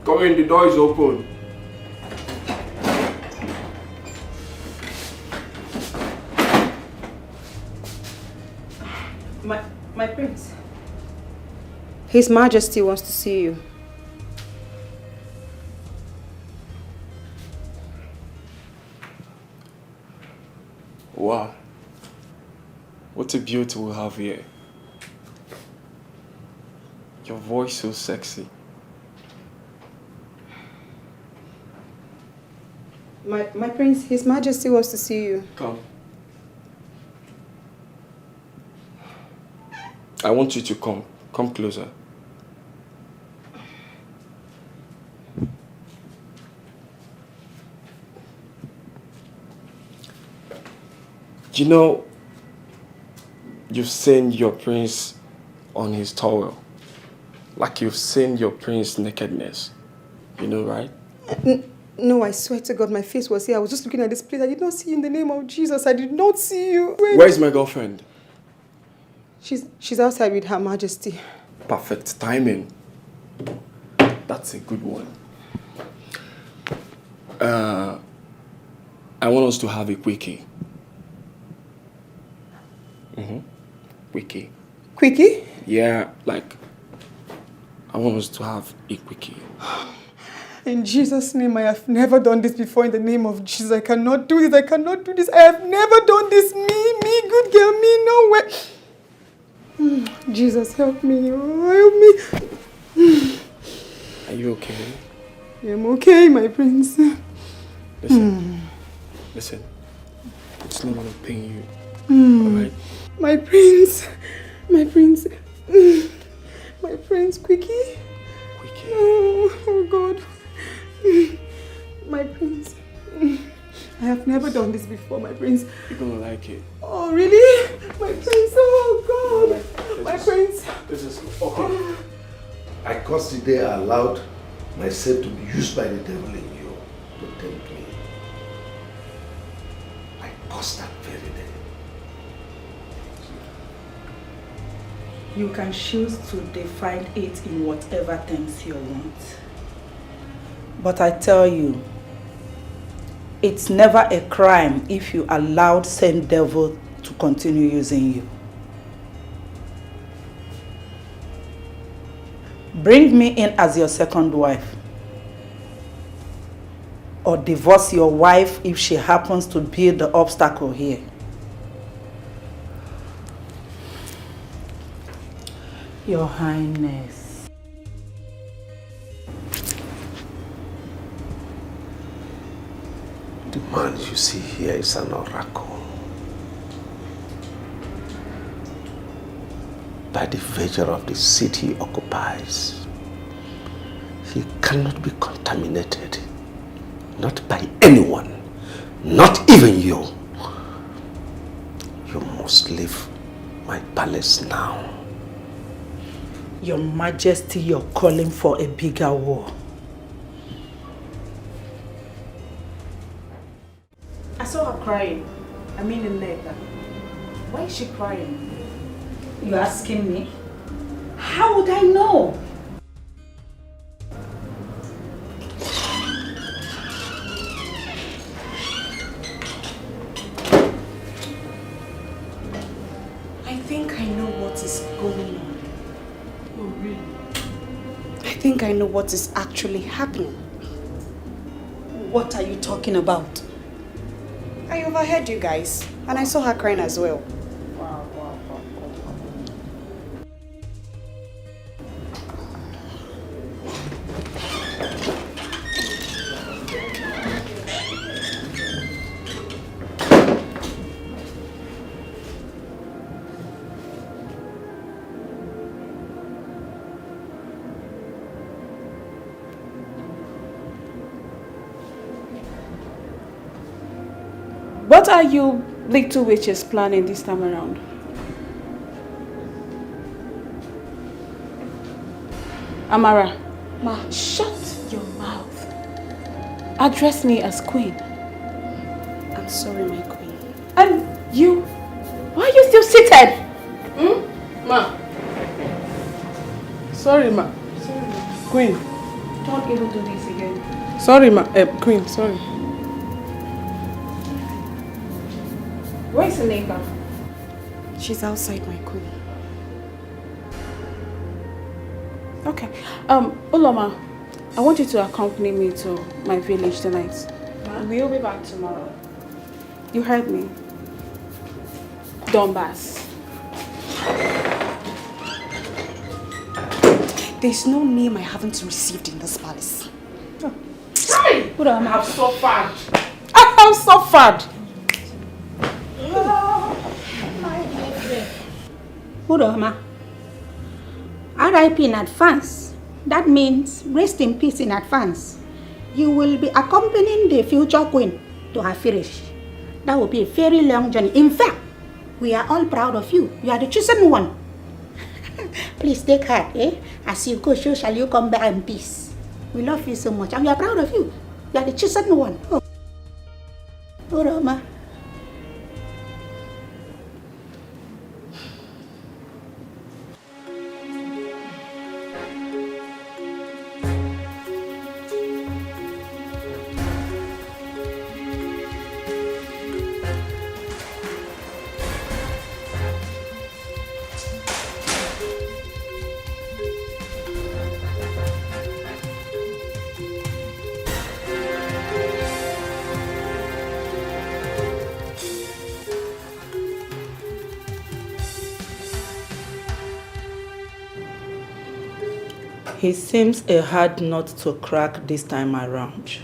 Come in, the door is open. My prince. His Majesty wants to see you. Wow. What a beauty we have here. Your voice so sexy. My prince, His Majesty wants to see you. Come. I want you to come. Come closer. You know, you've seen your prince on his towel. Like you've seen your prince's nakedness. You know, right? No, I swear to God, my face was here. I was just looking at this place. I did not see you in the name of Jesus. I did not see you. Where's my girlfriend? She's outside with Her Majesty. Perfect timing. That's a good one. I want us to have a quickie. Quickie. Quickie? Yeah, like, I want us to have a quickie. In Jesus' name, I have never done this before. In the name of Jesus, I cannot do this. I cannot do this. I have never done this. Me, good girl, me, no way. Jesus, help me. Oh, help me. Are you okay? I'm okay, my prince. Listen. It's not gonna pain you. Alright? My prince. My prince. My prince, Quickie. Quickie. Oh, God. My prince. I have never done this before, my prince. You're gonna like it. Oh, really? My prince, oh God. My prince. This is okay. I consider allowed myself to be used by the devil in you to tempt me. I caused that very day. You can choose to define it in whatever terms you want. But I tell you, it's never a crime if you allowed same devil to continue using you. Bring me in as your second wife. Or divorce your wife if she happens to be the obstacle here. Your Highness. The man you see here is an oracle. By the virtue of the seat he occupies, he cannot be contaminated. Not by anyone, not even you. You must leave my palace now. Your Majesty, you're calling for a bigger war. I saw her crying. I mean in there. Why is she crying? You're asking me? How would I know? I think I know what is going on. Oh, really? I think I know what is actually happening. What are you talking about? I overheard you guys, and I saw her crying as well. What are you little witches planning this time around? Amara. Ma, shut your mouth. Address me as queen. I'm sorry, my queen. And you? Why are you still seated? Ma. Sorry, ma. Sorry, ma. Queen. Don't even do this again. Sorry, ma. Queen, sorry. Where's Ineka? She's outside, my queen. Okay. Uloma, I want you to accompany me to my village tonight. We'll be back tomorrow. You heard me. Donbass. There's no name I haven't received in this palace. Hey! I have suffered. I have suffered. Uroma, RIP in advance. That means rest in peace in advance. You will be accompanying the future queen to her village. That will be a very long journey. In fact, we are all proud of you. You are the chosen one. Please take heart, eh? As you go, so shall you come back in peace. We love you so much and we are proud of you. You are the chosen one. Oh. Uroma. He seems a hard nut to crack this time around.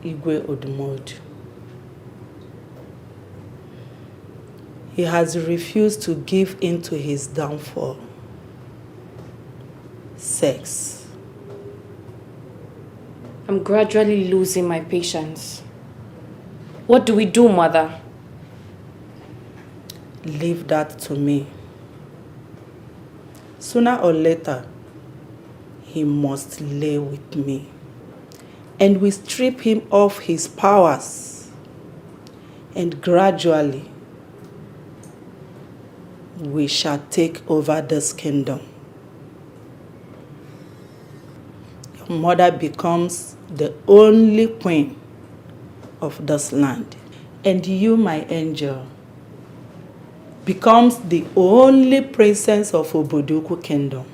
EbubeObio. He has refused to give in to his downfall. Sex. I'm gradually losing my patience. What do we do, Mother? Leave that to me. Sooner or later, he must lay with me. And we strip him of his powers. And gradually, we shall take over this kingdom. mother becomes the only queen of this land. And you, my angel, becomes the only princess of Obodoku kingdom.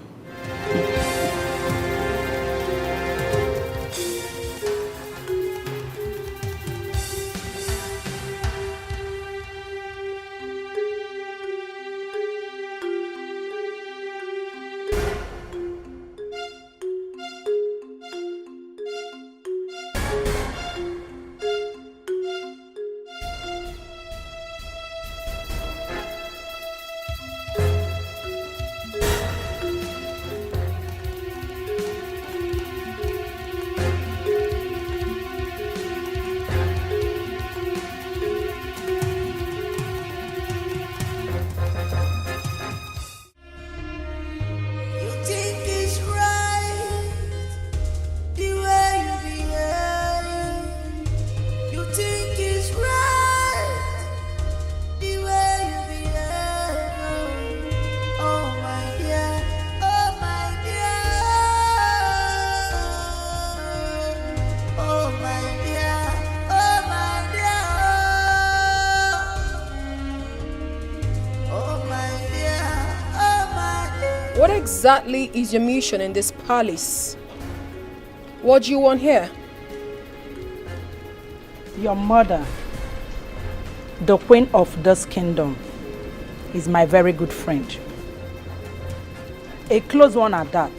What exactly is your mission in this palace? What do you want here? Your mother, the queen of this kingdom, is my very good friend. A close one at that.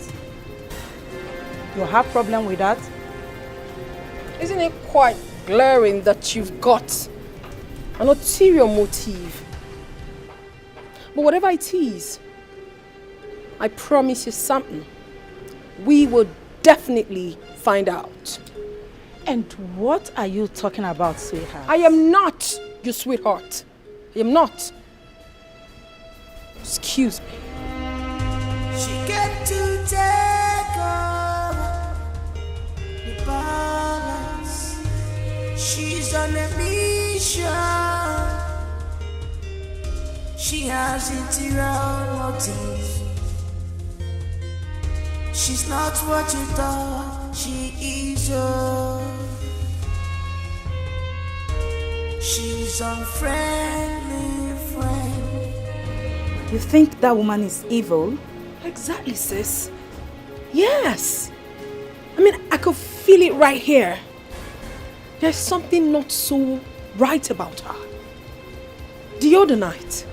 You have problem with that? Isn't it quite glaring that you've got an ulterior motive? But whatever it is, I promise you something. We will definitely find out. And what are you talking about, sweetheart? I am not your sweetheart. I am not. Excuse me. She came to take over the balance. She's on a mission. She has interior motive. She's not what you thought she is. She's unfriendly friend. You think that woman is evil? Exactly, sis. Yes. I mean, I could feel it right here. There's something not so right about her. The other night,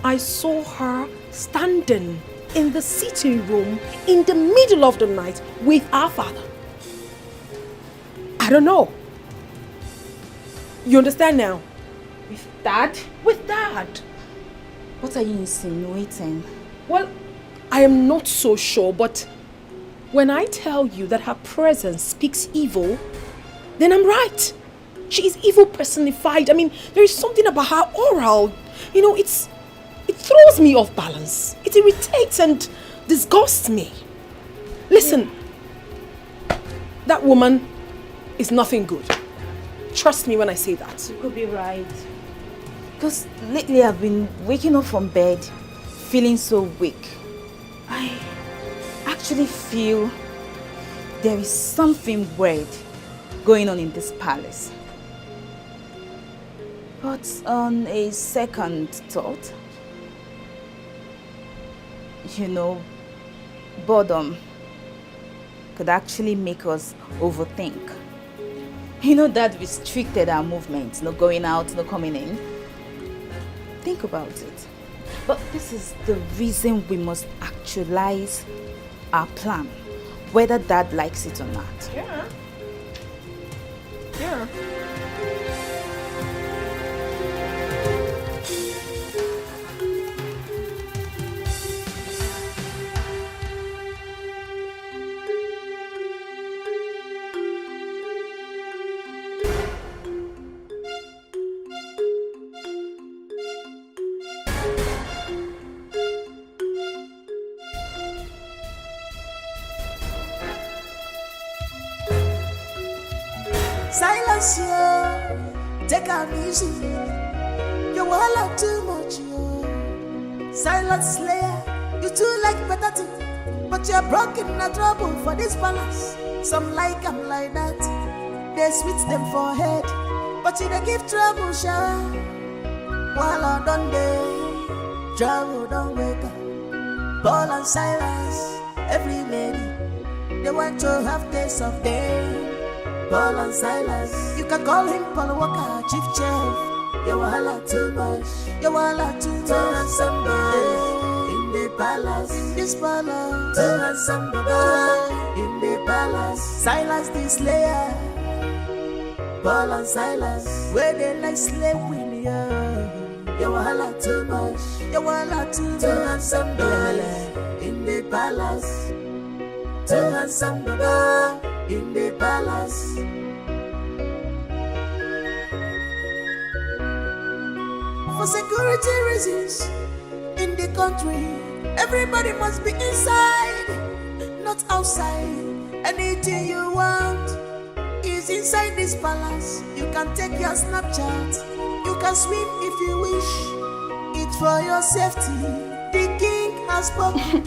I saw her standing in the sitting room in the middle of the night with our father. I don't know. You understand now? With Dad? With Dad. What are you insinuating? Well, I am not so sure, but when I tell you that her presence speaks evil, then I'm right. She is evil personified. I mean, there is something about her aura. You know, it throws me off balance. It irritates and disgusts me. Listen, that woman is nothing good. Trust me when I say that. You could be right. Because lately I've been waking up from bed feeling so weak. I actually feel there is something weird going on in this palace. But on a second thought, you know, boredom could actually make us overthink. You know, that restricted our movements, no going out, no coming in. Think about it. But this is the reason we must actualize our plan, whether Dad likes it or not. Yeah. Yeah. Silence, yo. Take our music. You all too much, yo. Silence slayer. You too like better thing. But you're broken in a trouble for this palace. Some like I'm like that. They sweet them for head. But you they give trouble, sha. While I done day, trouble don't wake up. Paul and Silas, every lady, they want to have taste of day. Paul and Silas, you can call him Paul Walker, chief chef. You wahala too much, you wahala too much. Turn and somebody in the palace, in this palace. Turn and somebody in the palace. Silas the slayer, Paul and Silas, where they like slave with you. You wahala too much, you wahala too much. Turn and somebody in the palace. Turn and somebody in the palace. For security reasons, in the country, everybody must be inside, not outside. Anything you want is inside this palace. You can take your Snapchat, you can swim if you wish. It's for your safety. The king has spoken.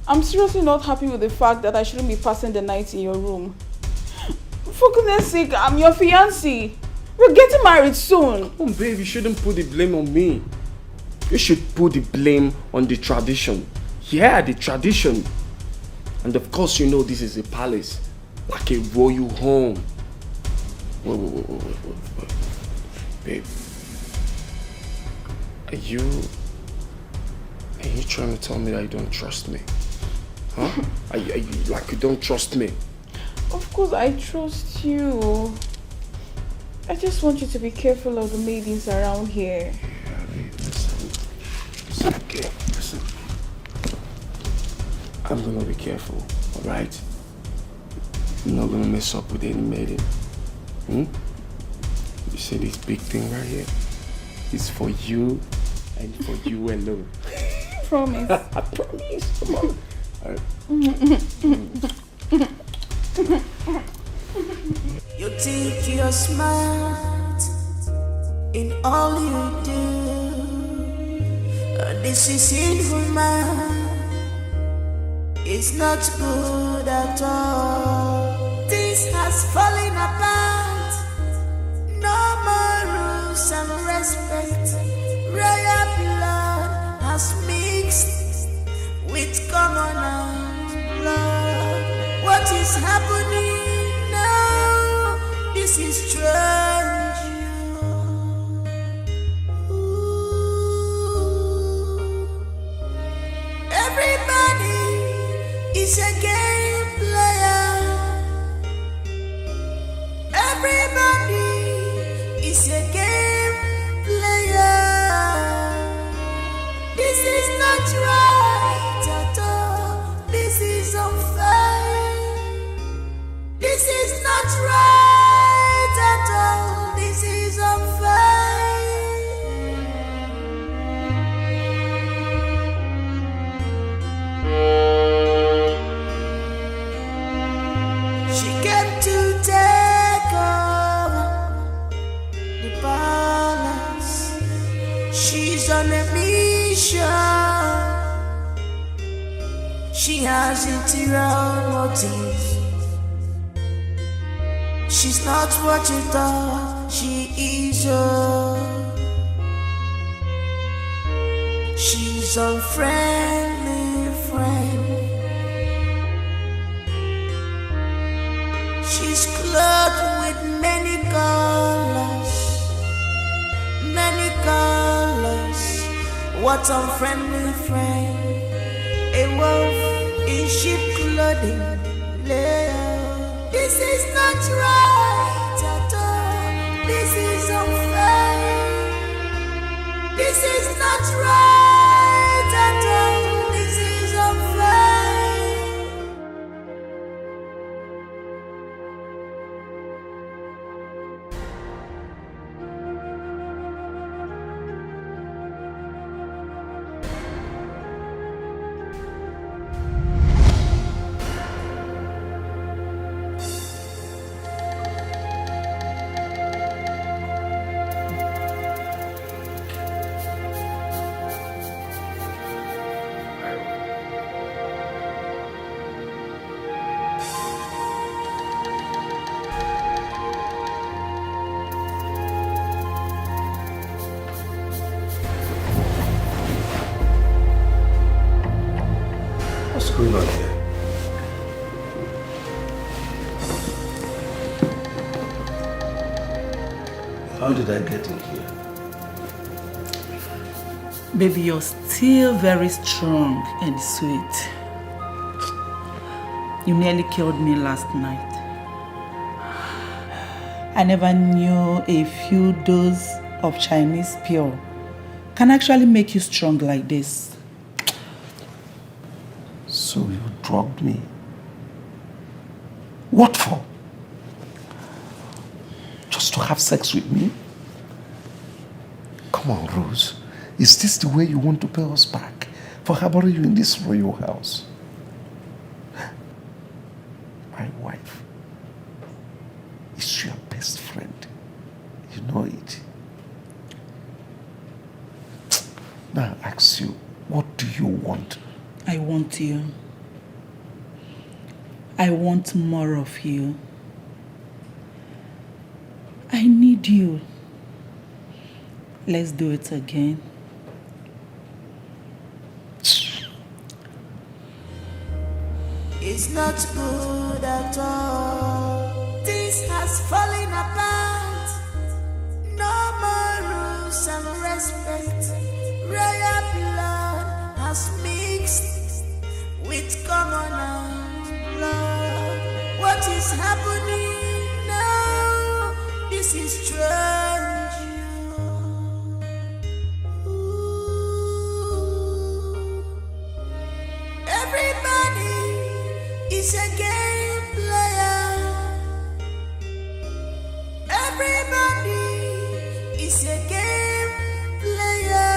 I'm seriously not happy with the fact that I shouldn't be passing the night in your room. For goodness sake, I'm your fiancé. We're getting married soon. Oh, babe, you shouldn't put the blame on me. You should put the blame on the tradition. Yeah, the tradition. And of course, you know this is a palace, like a royal home. Wait. Babe, are you trying to tell me that you don't trust me? Huh? Are you like you don't trust me? Of course I trust you. I just want you to be careful of the maidens around here. Yeah, babe, listen, okay, listen. I'm gonna be careful, alright? I'm not gonna mess up with any maiden. You see this big thing right here? It's for you and for you alone. Promise. I promise, come on. You think you're smart in all you do. This is inhuman. It's not good at all. This has fallen apart. No more rules and respect. Royal blood has mixed with common blood. What is happening? This is strange. Everybody is a game player. Everybody is a game player. This is not right at all. This is unfair. This is not right. This is unfair. She came to take over the palace. She's on a mission. She has interior motives. She's not what you thought she is. She's a friendly friend. She's clothed with many colors. Many colors. What unfriendly friend? A wolf in sheep clothing. This is not right at all. This is unfair. This is not right at all. This is unfair. How did I get in here? Baby, you're still very strong and sweet. You nearly killed me last night. I never knew a few doses of Chinese pure can actually make you strong like this. So you drugged me? What for? Just to have sex with me? Come on, Rose. Is this the way you want to pay us back for harboring you in this royal house? My wife is your best friend. You know it. Now I ask you, what do you want? I want you. I want more of you. I need you. Let's do it again. It's not good at all. This has fallen apart. No more rules and respect. Royal blood has mixed with commoners' blood. What is happening now? This is strange. Everybody is a game player. Everybody is a game player.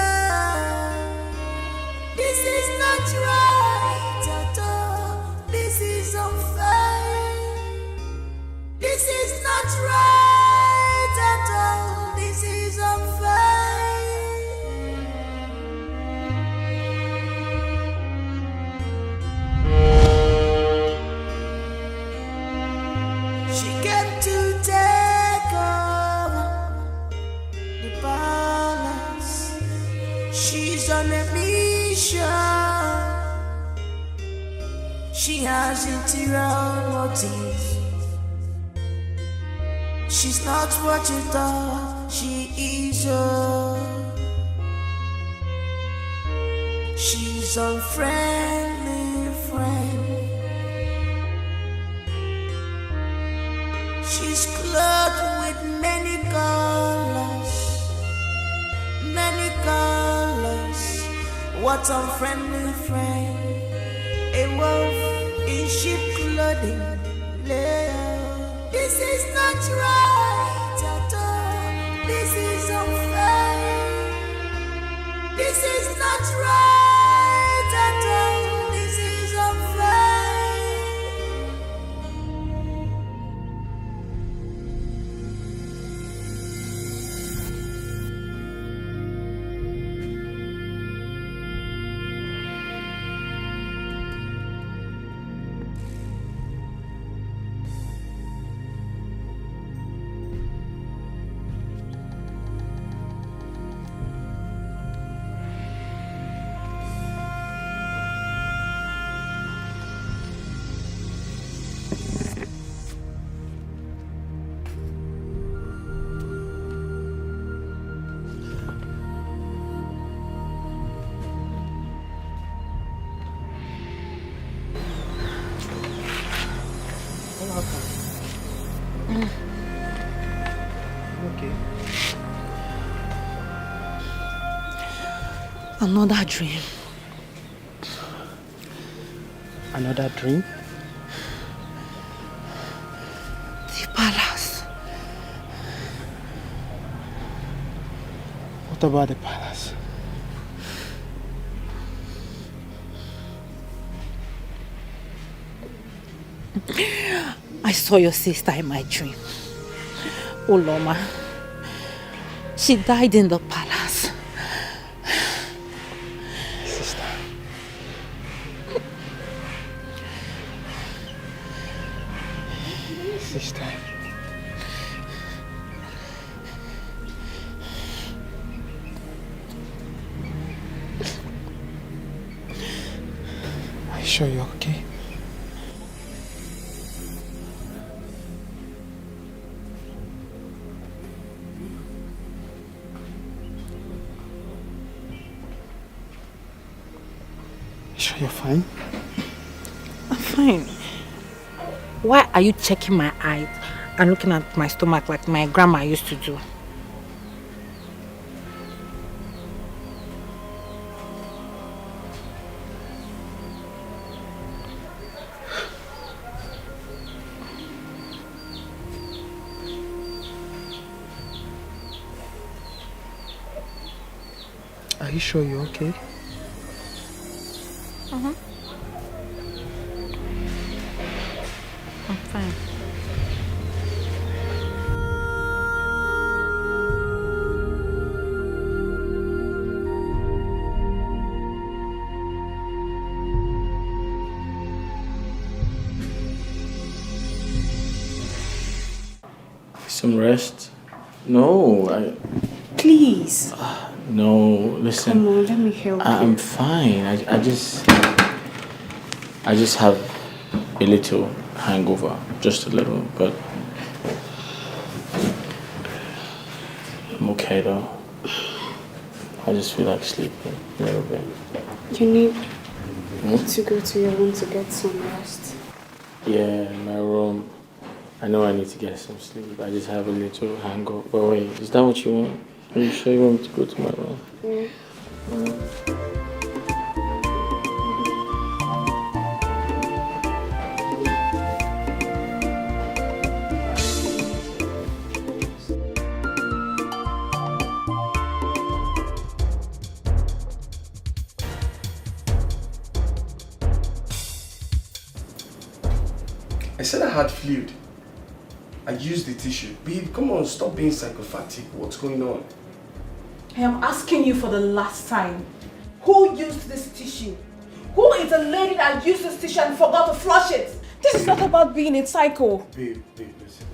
This is not right at all. This is unfair. This is not right at all. This is unfair. She came to take over the palace. She's on a mission. She has ulterior motives. She's not what you thought she is. She's a friendly friend. She's clothed with many colors. Many colors. What unfriendly friend. A wolf in sheep clothing. This is not right at all. This is unfair. This is not right at all. This is unfair. Another dream. Another dream? The palace. What about the palace? I saw your sister in my dream. Uloma. She died in the palace. Sister. Sister. Are you sure you're okay? sure you're fine? I'm fine. Why are you checking my eyes and looking at my stomach like my grandma used to do? Are you sure you're okay? I'm fine. Some rest? No, Please. No, listen. Come on, let me help I'm you. fine. I just have a little hangover, just a little, but I'm okay though. I just feel like sleeping a little bit. You need Hmm? to go to your room to get some rest. Yeah, my room. I know I need to get some sleep. I just have a little hangover. But wait, is that what you want? Are you sure you want me to go to my room? Yeah. I said I had fluid. I used the tissue. Babe, come on, stop being psychopathic. What's going on? I am asking you for the last time. Who used this tissue? Who is the lady that used this tissue and forgot to flush it? This is not about being a psycho. Babe, listen.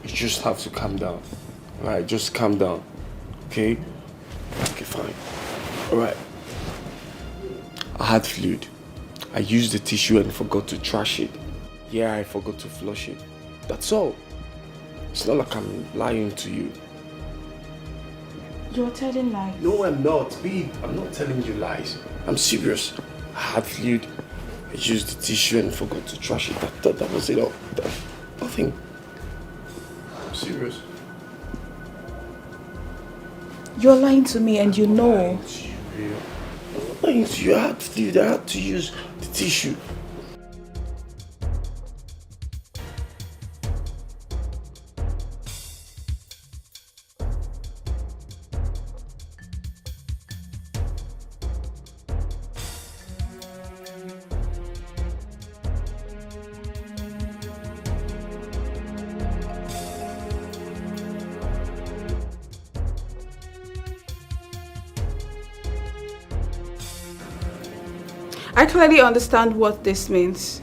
You just have to calm down. Alright, just calm down. Okay? Okay, fine. Alright. I had fluid. I used the tissue and forgot to trash it. Yeah, I forgot to flush it. That's all. It's not like I'm lying to you. You're telling lies. No, I'm not. Babe, I'm not telling you lies. I'm serious. I had fluid. I used the tissue and forgot to trash it. That was it all. Nothing. I'm serious. You're lying to me and you know. I'm not lying to you. I had fluid. I had to use the tissue. I clearly understand what this means.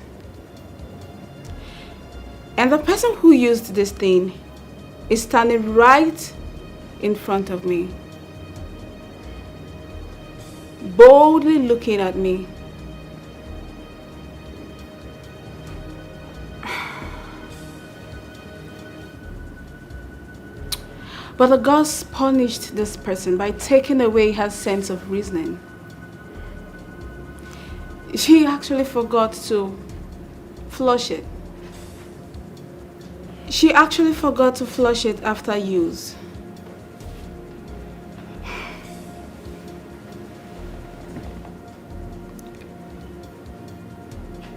And the person who used this thing is standing right in front of me, boldly looking at me. But the gods punished this person by taking away her sense of reasoning. She actually forgot to flush it. She actually forgot to flush it after use.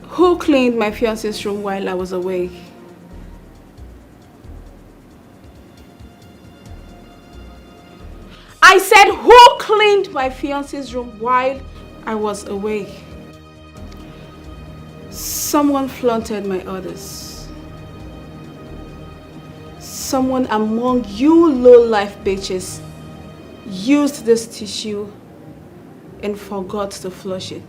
Who cleaned my fiancé's room while I was away? I said, who cleaned my fiancé's room while I was away? Someone flaunted my orders. Someone among you low-life bitches used this tissue and forgot to flush it.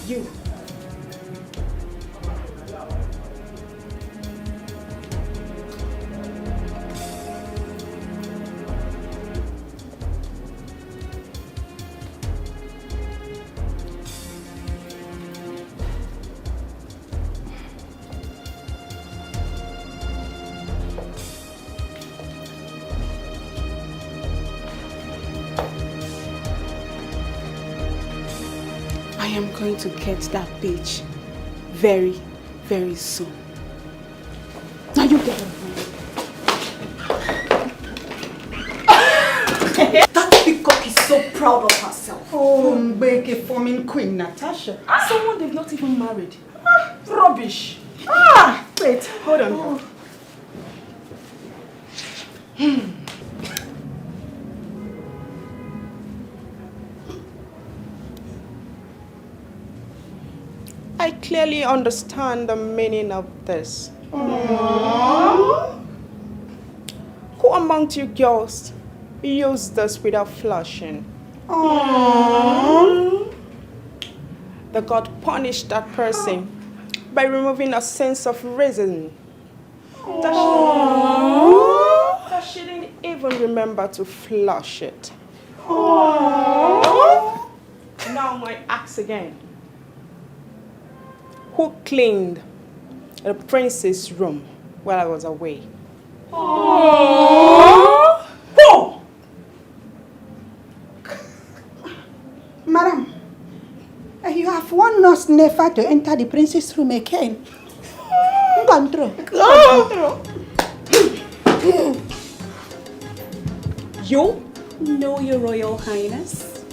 You. am going to get that bitch very, very soon. Now you get it. That peacock is so proud of herself. Oh, Mbeke forming Queen Natasha. Someone they've not even married. Rubbish. Wait, hold on. I clearly understand the meaning of this. Aww. Who among you girls use this without flushing? Aww. The God punished that person by removing a sense of reason. That she didn't even remember to flush it. Aww. Now I ask again. Who cleaned the prince's room while I was away? Aww. Whoa! Madam, you have warned us never to enter the prince's room again. Control. You? No, Your Royal Highness.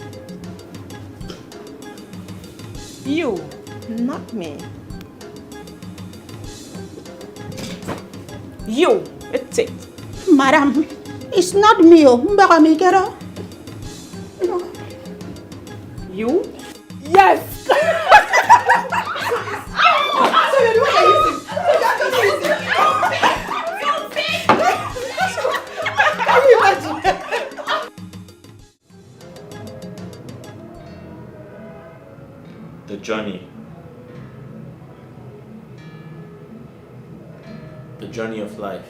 You, not me. You, it's it. Madam, it's not me. You? Yes! The journey of life.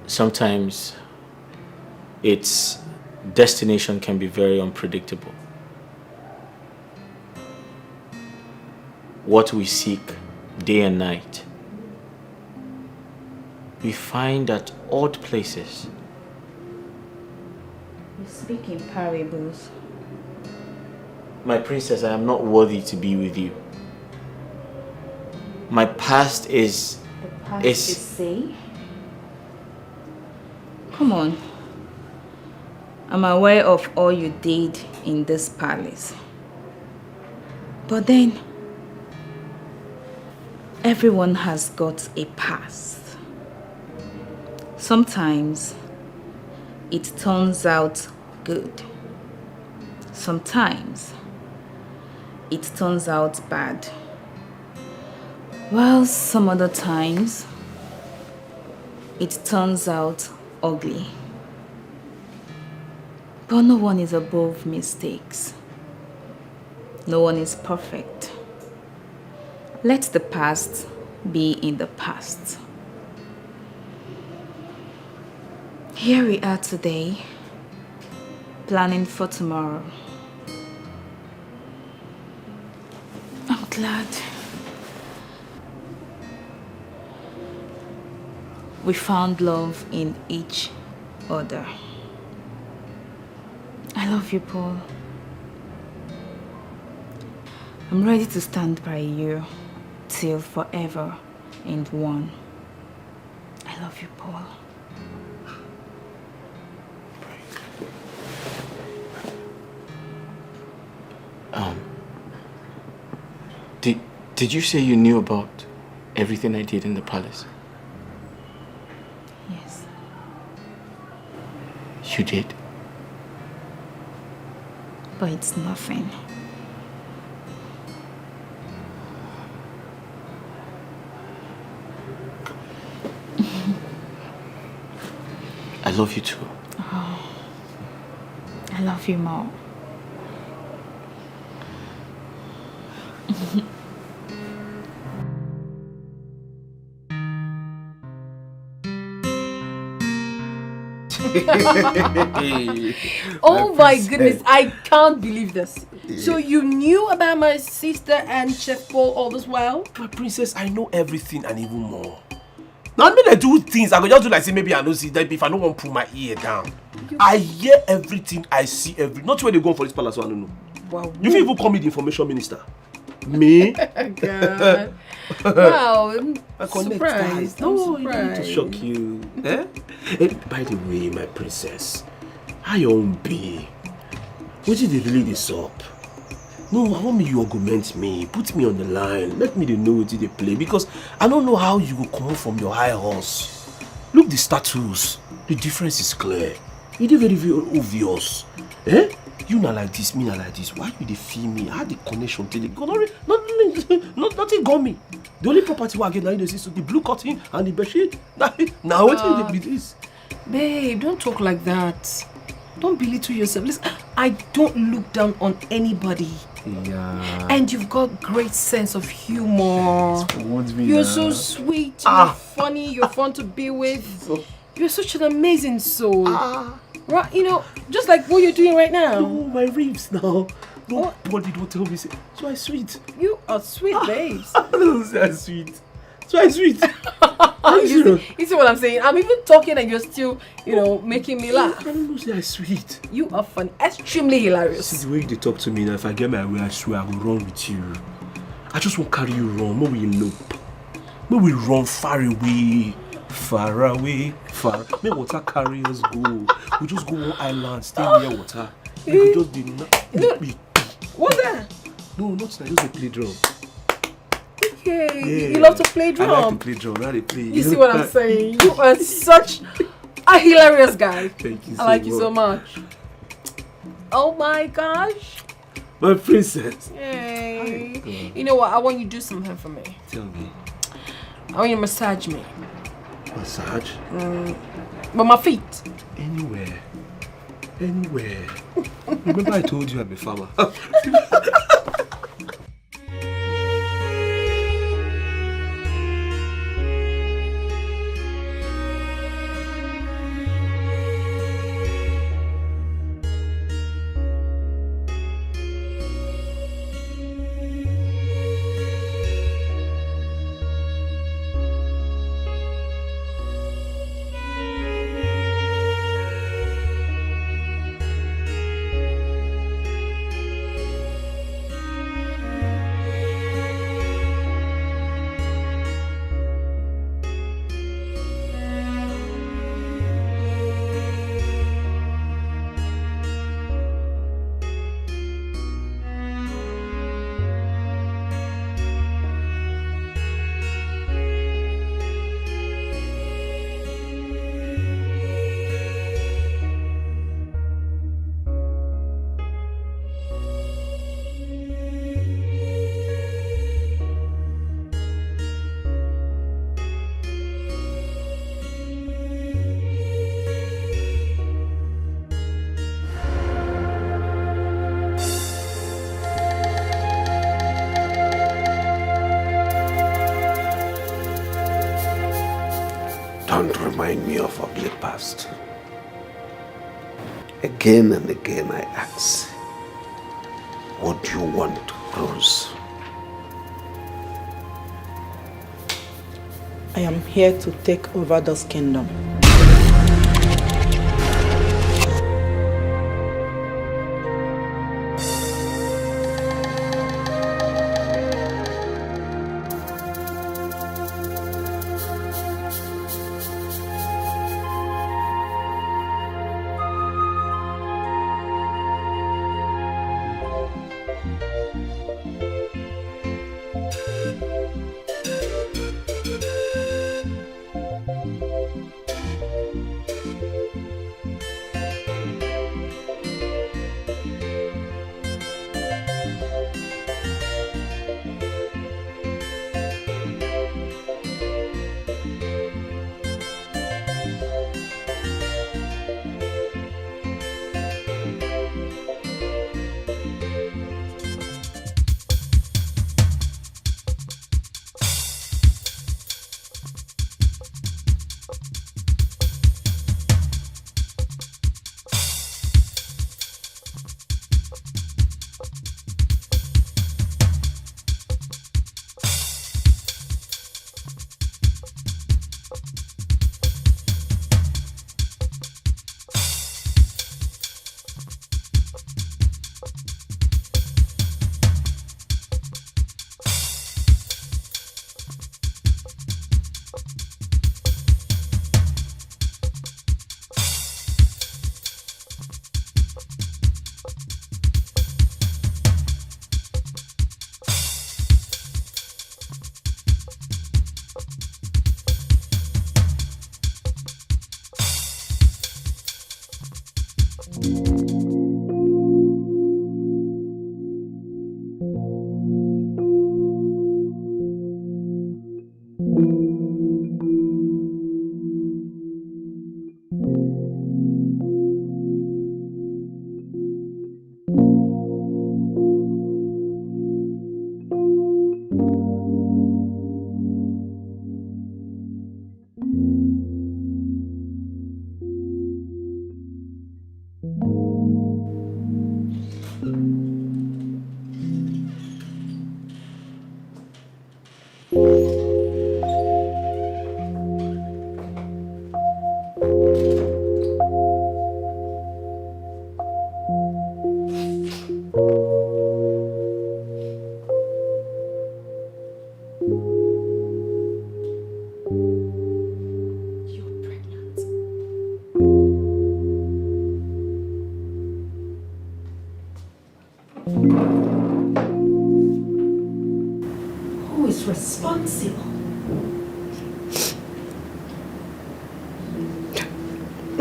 Sometimes its destination can be very unpredictable. What we seek day and night, we find at odd places. You speak in parables. My princess, I am not worthy to be with you. My past is... The past is say? Come on. I'm aware of all you did in this palace. But then, everyone has got a past. Sometimes, it turns out good. Sometimes, it turns out bad. While some other times, it turns out ugly. But no one is above mistakes. No one is perfect. Let the past be in the past. Here we are today, planning for tomorrow. I'm glad we found love in each other. I love you, Paul. I'm ready to stand by you till forever and one. I love you, Paul. Did you say you knew about everything I did in the palace? Yes. You did? But it's nothing. I love you too. Oh, I love you more. Oh my goodness, I can't believe this. So you knew about my sister and Chef Paul all this while? My princess, I know everything and even more. Now, when I do things, I go just do like say maybe I know see that if I don't want to pull my ear down. I hear everything, I see everything. Not where they go for this palace, I don't know. Wow. You even call me the information minister. Me? God. Wow, I connect surprised. No, I'm you need to surprised. shock you. Eh? By the way, my princess, how your own be? What did they really this up? No, I want me you augment me, put me on the line, let me know what they play because I don't know how you will come from your high horse. Look the status, the difference is clear. It is very, very obvious. Eh? You not like this, me not like this. Why you they feel me? I had the connection till it got nothing got me. The only property I get now is the blue curtain and the bedsheet. Now what did it be this? Babe, don't talk like that. Don't belittle yourself. Listen, I don't look down on anybody. Yeah. And you've got great sense of humor. You're so sweet, you're funny, you're fun to be with. You're such an amazing soul. Right, you know, just like what you're doing right now. Oh, my ribs now. Nobody don't tell me. So I sweet. You are sweet, babes. So I sweet. So I sweet. You see what I'm saying? I'm even talking and you're still, you know, making me laugh. I don't know, say I sweet. You are funny. Extremely hilarious. See the way they talk to me now, if I get my way, I swear I will run with you. I just won't carry you wrong. Maybe we elope. Maybe we run far away. Far away. May water carry us go. We just go one island, stay near water. We could just be What's that? No, not that. Just a play drum. Okay. Yeah. You love to play drum. I like to play drum. I like to play. You see what I'm saying? You are such a hilarious guy. Thank you so I like much. you so much. Oh my gosh. My princess. Yay. You know what? I want you to do something for me. Tell me. I want you to massage me. Massage? But my feet. Anywhere. Anywhere. Remember I told you I'm a farmer. Don't remind me of ugly past. Again and again I ask, what do you want, Rose? I am here to take over this kingdom.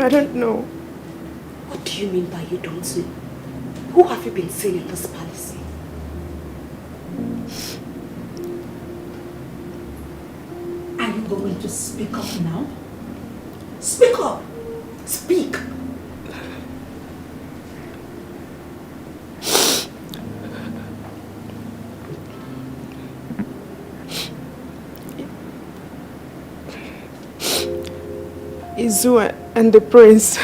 I don't know. What do you mean by you don't know? Who have you been seeing in this palace? Are you going to speak up now? Speak up! Speak! Izu and the prince.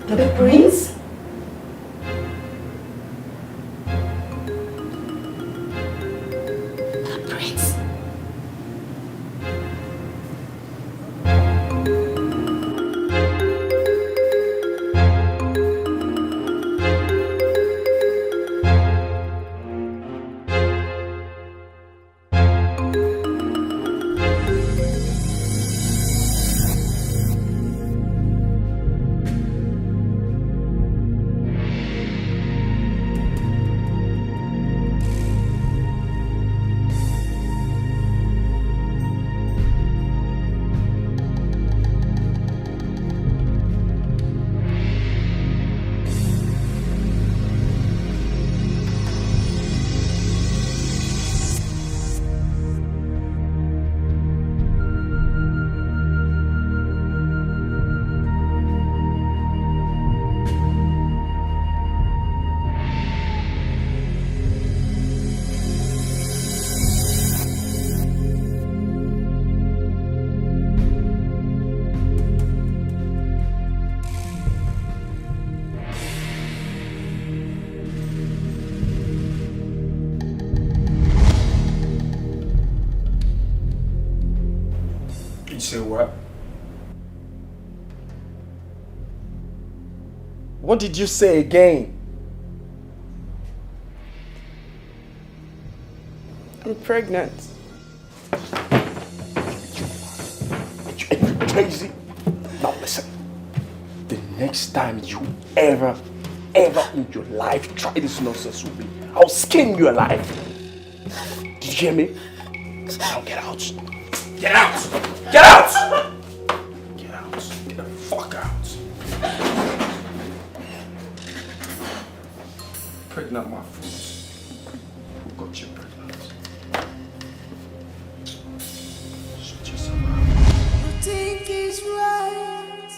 The prince? The prince? Say what? What did you say again? I'm pregnant. You crazy? Now listen. The next time you ever in your life try this nonsense with me, I'll skin you alive. Did you hear me? Now get out. Get out! Get out! Get out. Get the fuck out. Pregnant my foot. Who got you pregnant? Shut yourself out. You think it's right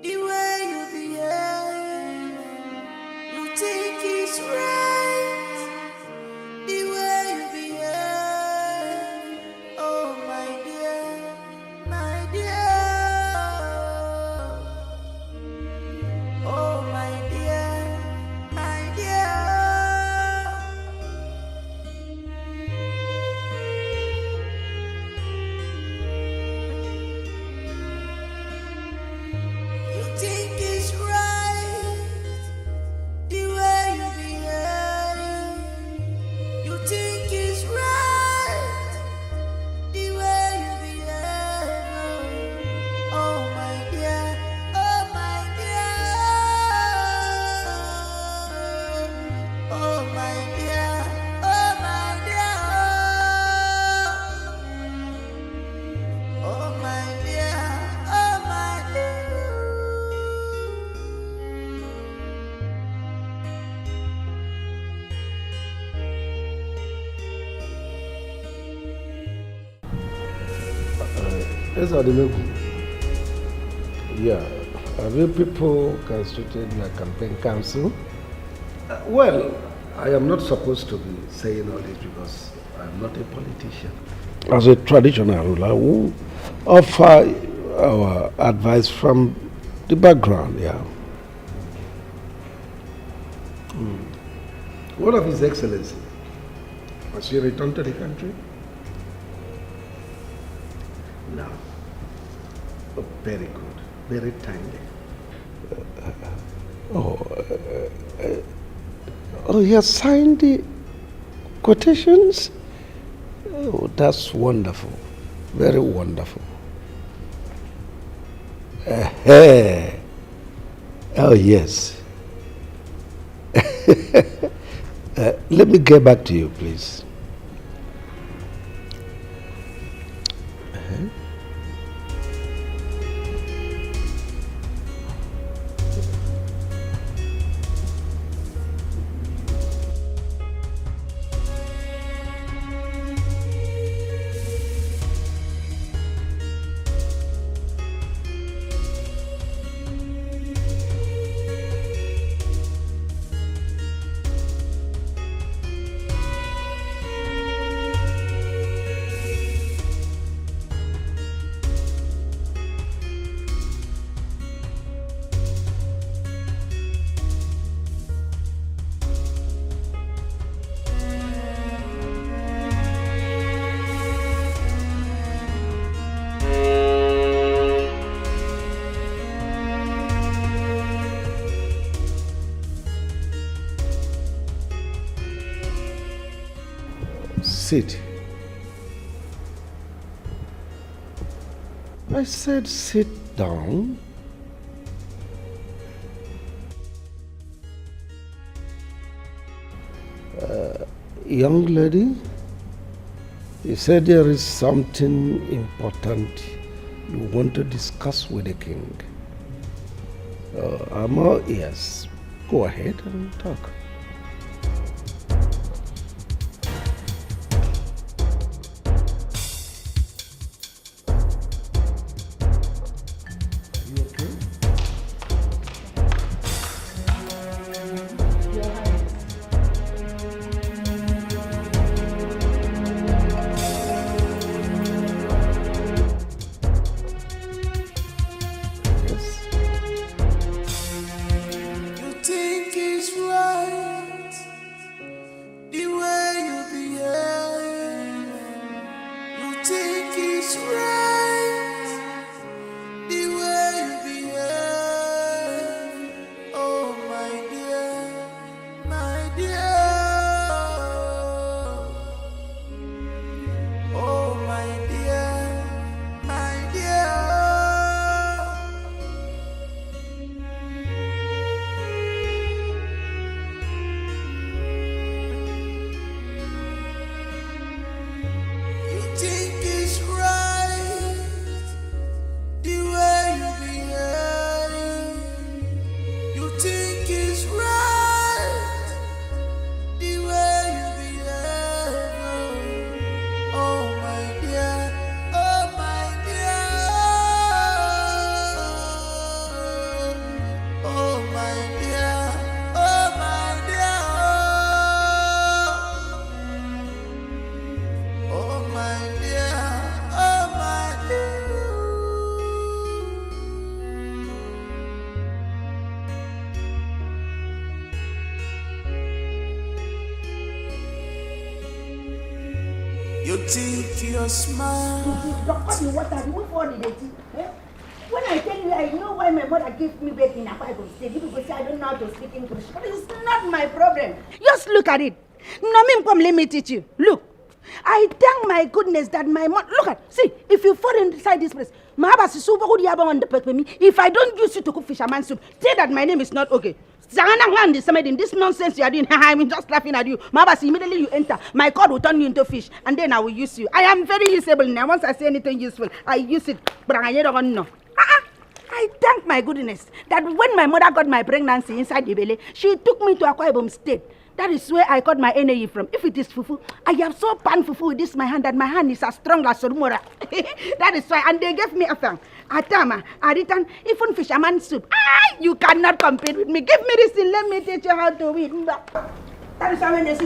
the way you behave. You think it's right the way you behave. Oh my dear, my dear. Oh my dear, my dear. You think it's right the way you behave. You think it's right the way you behave. Oh my dear, oh my dear. Oh my dear, oh my dear. Oh my dear, oh my dear. Yes, Ademegu. Yeah. Have you people constituted your campaign council? Well, I am not supposed to be saying all this because I'm not a politician. As a traditional ruler, we offer our advice from the background, yeah. What of His Excellency? Has he returned to the country? No. Oh, very good. Very timely. He has signed the quotations? Oh, that's wonderful. Very wonderful. Oh, yes. Let me get back to you, please. Sit. I said sit down. Young lady, you said there is something important you want to discuss with the king. I'm all ears. Go ahead and talk. You think you're smart. When I tell you, I know why my mother gave me back in a Bible state. You people say I don't know how to speak English, but it's not my problem. Just look at it. Let me teach you. Look. I thank my goodness that my mom. Look at, see, if you fall inside this place, if I don't use you to cook fisherman soup, say that my name is not okay. This nonsense you are doing, I'm just laughing at you. Immediately you enter, my God will turn you into fish, and then I will use you. I am very usable now. Once I say anything useful, I use it. But I don't know. I thank my goodness that when my mother got my pregnancy inside the belly, she took me to Akwa Ibom State. That is where I got my energy from. If it is fufu, I have so pan fufu with this my hand that my hand is as strong as Sorumora. That is why, and they gave me a thing. Atama, Aritan, even fisherman soup. You cannot compete with me. Give me this thing, let me teach you how to eat. That is why when they say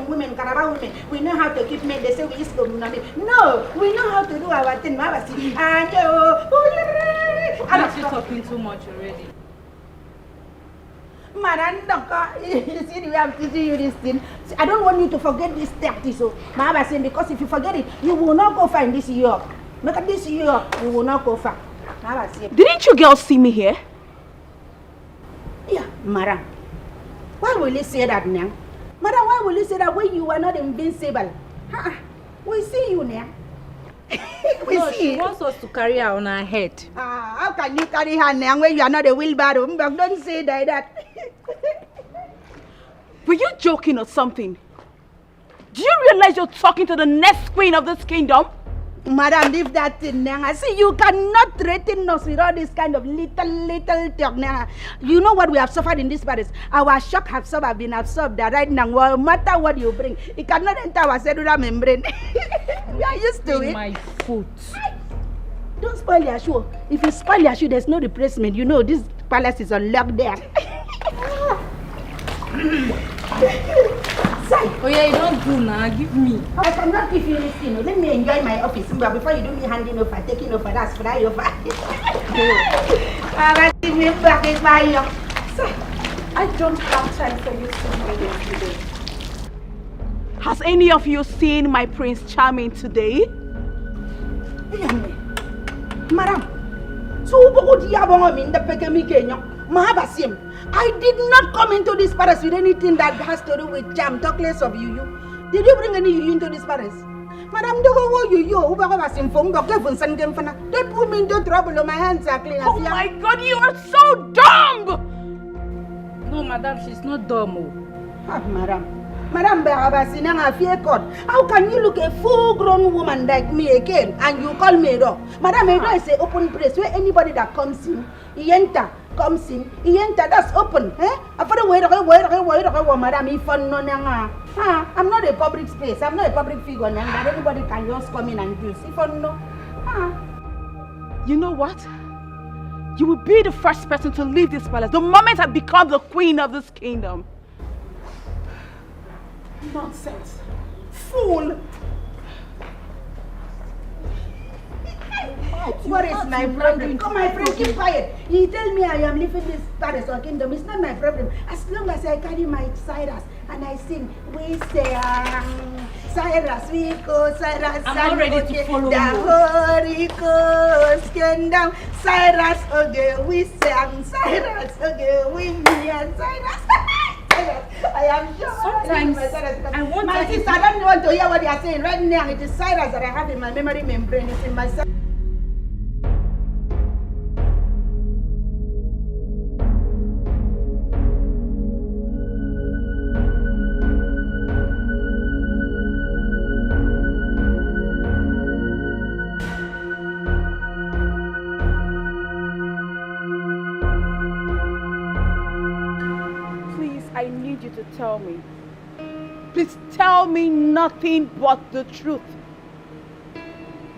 women, Carabao women, we know how to keep men. They say we used to do nothing. No, we know how to do our thing. And you're talking too much already. You see the way I'm teaching you this thing. I don't want you to forget this tactic. So, saying because if you forget it, you will not go far in this Europe. Look at this Europe, you will not go far. Didn't you girls see me here? Yeah, Madam. Why will you say that now? Madam, why will you say that when you are not invincible? We see you now. She wants us to carry her on her head. How can you carry her now when you are not a wheelbarrow? Don't say that. Were you joking or something? Do you realize you're talking to the next queen of this kingdom? Madam, leave that thing now. I see you cannot threaten us with all this kind of little talk now. You know what we have suffered in this palace? Our shock has been absorbed right now. No matter what you bring, it cannot enter our cellular membrane. We are used to it. My foot. Don't spoil your shoe. If you spoil your shoe, there's no replacement. You know this palace is unlocked there. Oh yeah, you don't do now. Give me. I cannot give you anything. Let me enjoy my office. But before you do me handing over, taking over, that's fly over. I don't have time for you to today. Has any of you seen my Prince Charming today? Madam, I did not come into this palace with anything that has to do with jam. Talk less of you. Did you bring any you into this palace? Madam, don't put me into trouble. My hands are clean. Oh my God, you are so dumb! No, madam, she's not dumb. Madam, how can you look a full-grown woman like me again and you call me a dog? Madam, a dog is an open place where anybody that comes in, he enter. That's open. Madam, I'm not a public space. I'm not a public figure that anybody can just come in and use. You know what? You will be the first person to leave this palace the moment I become the queen of this kingdom. Nonsense. Fool. What is my problem? Come, my friend, keep quiet. You tell me I am leaving this palace or kingdom. It's not my problem. As long as I carry my Cyrus and I sing, we say, Cyrus, we go, Cyrus. I'm not ready to follow the Holy Ghost came down. Cyrus, okay, we sang. Cyrus, okay, we me and Cyrus. I am sure. Sometimes I want my sister, I don't want to hear what they are saying right now. It is Cyrus that I have in my memory membrane. It's in my cell. I need you to tell me. Please tell me nothing but the truth.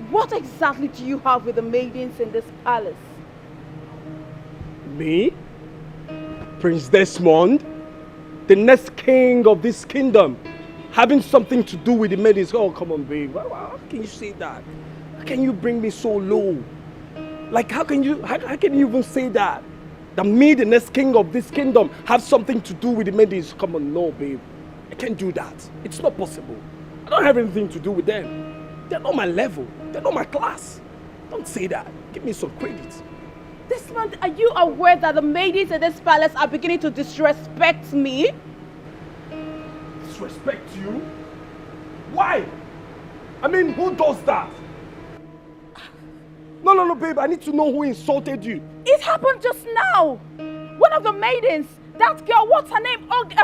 What exactly do you have with the maidens in this palace? Me? Prince Desmond? The next king of this kingdom? Having something to do with the maidens? Oh, come on, babe. How can you say that? How can you bring me so low? Like, how can you even say that? That me, the next king of this kingdom, have something to do with the maidens? Come on, no, babe. I can't do that. It's not possible. I don't have anything to do with them. They're not my level. They're not my class. Don't say that. Give me some credit. This month, are you aware that the maidens in this palace are beginning to disrespect me? Disrespect you? Why? I mean, who does that? No, babe. I need to know who insulted you. It happened just now. One of the maidens, that girl, what's her name? Oge.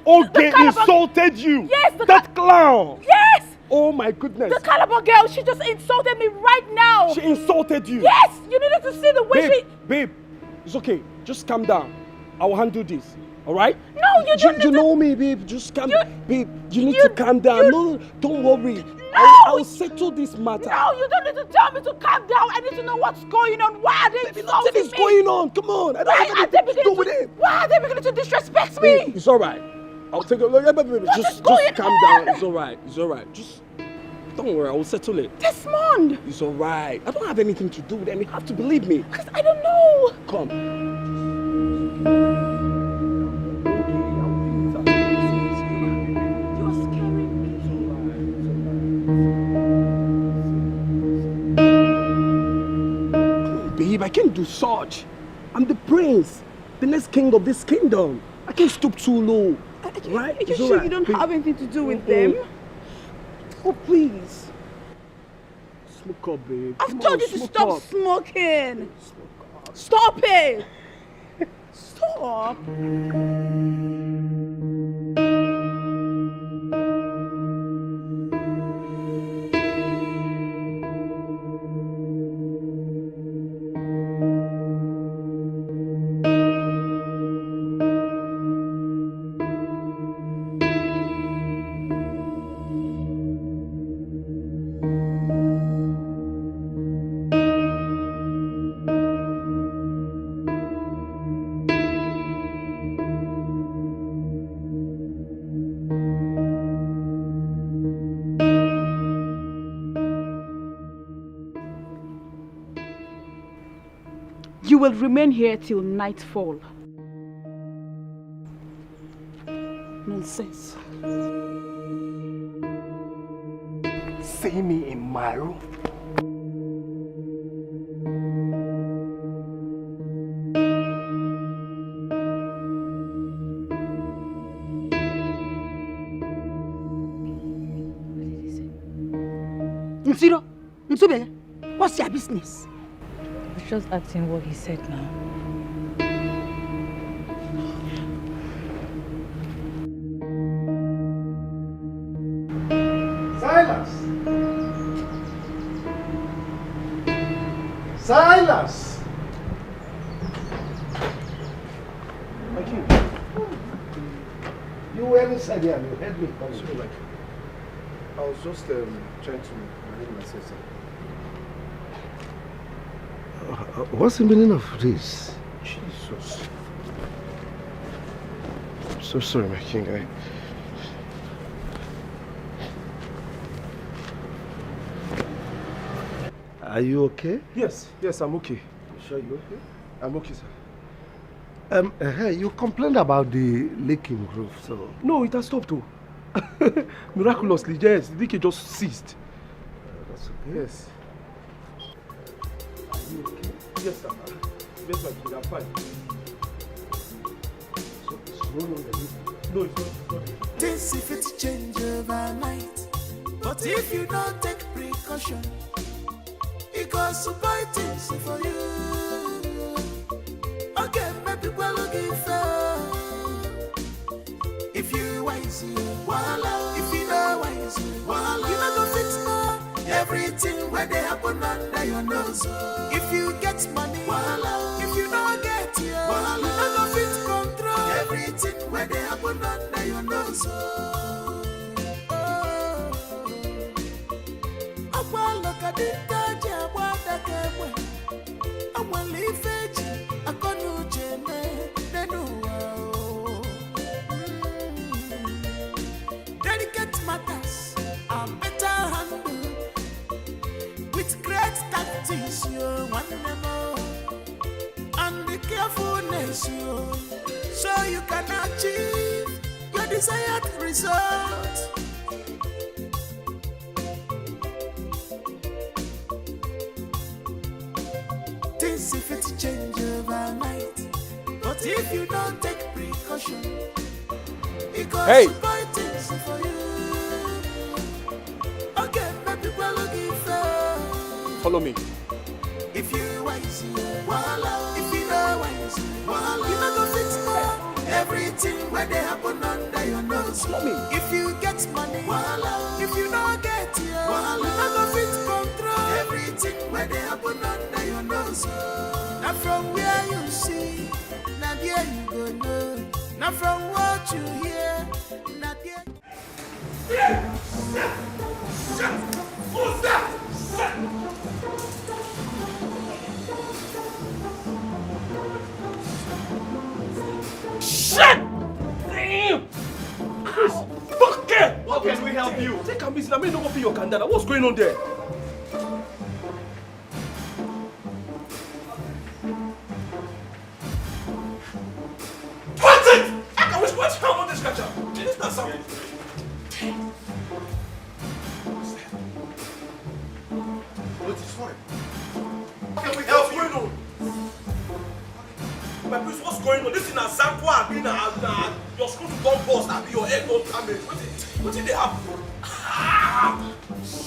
Oge insulted you? Yes. That clown? Yes. Oh my goodness. The Calabar girl, she just insulted me right now. She insulted you? Yes. You needed to see the way Babe, it's okay. Just calm down. I will handle this. All right? No, you don't. You know me, babe. Just calm down. Babe, you need to calm down. No, don't worry. No! I'll settle this matter. No, you don't need to tell me to calm down. I need to know what's going on. Why are they insulting me? Nothing is going on. Come on. I don't have anything to do with it. Why are they beginning to disrespect me? Babe, it's all right. I'll take a look. Just calm down. It's all right. It's all right. Just don't worry. I will settle it. Desmond. It's all right. I don't have anything to do with them. You have to believe me. Because I don't know. Come. Babe, I can't do such. I'm the prince, the next king of this kingdom. I can't stoop too low. Right? Are you sure you don't have anything to do with them? Oh, please. Smoke up, babe. I've told you to stop smoking. Stop it. Stop. You will remain here till nightfall. Nonsense. See me in my room. Nsiro, Nsube, what's your business? I was just acting what he said now. Silas! Silas! My king. You were inside here and you heard me coming. So, like, I was just trying to manage myself. What's the meaning of this? Jesus. I'm so sorry, my king. Are you okay? Yes, I'm okay. You sure you're okay? I'm okay, sir. Hey, you complained about the leaking roof, so... No, it has stopped too. Miraculously, yes. The leaking just ceased. That's okay. Yes. Are you okay? Yes, sir. Yes, my king, I'm fine. So it's no longer leaking? No, it's not. Things if it change overnight, but if you don't take precaution, it goes to buy things for you. Okay, maybe we're looking for. If you wise, voila. If you know wise, voila. You know go fix more. Everything where they happen under your nose. If you get money, voila. If you don't get it, voila. You know go fit control. Everything where they happen under your nose. Look at it, I will leave it. I can't do delicate matters are better handled with great tactics, you want them all, and the carefulness, so you can achieve your desired result. Things if it change overnight, but if you don't take precaution, it goes to buy things for you. Okay, maybe we're looking for. Follow me. If you wise, voila. If you know wise, voila. You know go fix more. Everything where they happen under your nose. Follow me. If you get money, voila. If you don't get it, voila. You know go fit control. Everything where they happen under your nose. Now from where you see, now there you go know. Now from what you hear, now there. Who's that? Shit! Damn! Fuck it! How can we help you? Take a miss. I mean, don't go for your candana. What's going on there? What's it? What's wrong with this catcher? This is not something. What's going on? My please, what's going on? This is a Zakwa, your school to don't bust, your head don't damage. What did they happen?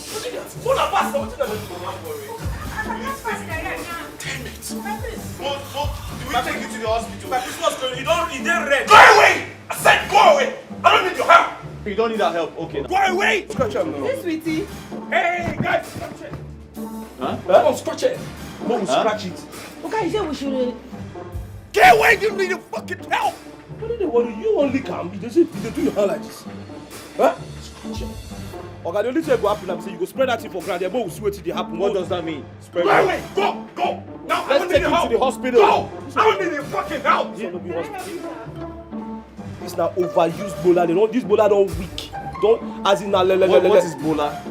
What did they happen? What did they Damn it. So, do we take you to the hospital? My please, what's going on? He didn't red. Go away! I said go away! I don't need your help! You don't need our help, okay. Go away! Scratch him now. Hey, sweetie. Hey, guys, scratch it. Huh? Come on, scratch it. No, we'll scratch it. Okay, you said we should. Get away! You need your fucking help! What did they worry? You only come. They do your hand like this. Huh? Scratch it. Okay, the only thing go happen, I'm saying you go spread that thing for ground. Then we'll see what they happen. What does that mean? Spread. Go away! Go! Now let's take him to the hospital. Go! I don't need your fucking help. This not be hospital. This now overused bowler. This bowler don't weak. Don't as in what is bowler?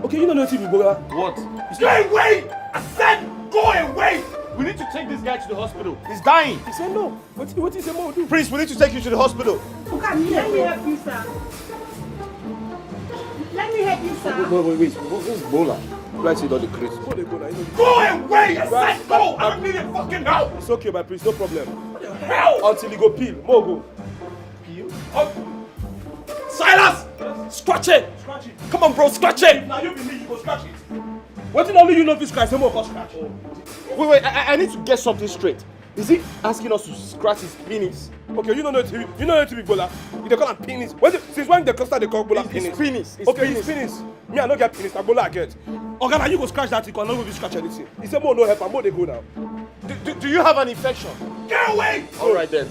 Okay, you don't know what is bowler. What? Go away! I said go away! We need to take this guy to the hospital. He's dying. He said no. What is the mom do? Prince, we need to take you to the hospital. Okay, let me help you, sir. Let me help you, sir. Wait. What is bowler? Right, see, not the craze. Go away! I said go! I don't need your fucking help! It's okay, my prince, no problem. What the hell? Until he go peel. More go. Peel? Silas! Scratch it! Scratch it! Come on, bro, scratch it! Now you believe you go scratch it. What did only you know if you scratch? Some more for scratch. Wait, I need to get something straight. Is he asking us to scratch his penis? Okay, you don't know it to be Bola. They call him penis. Since when the cluster they call Bola penis? It's penis. Okay, it's penis. Me, I don't get penis. I Bola I get. Okay, now you go scratch that. You can not go scratch anything. He said, more no help. And more they go now. Do you have an infection? Get away! All right then.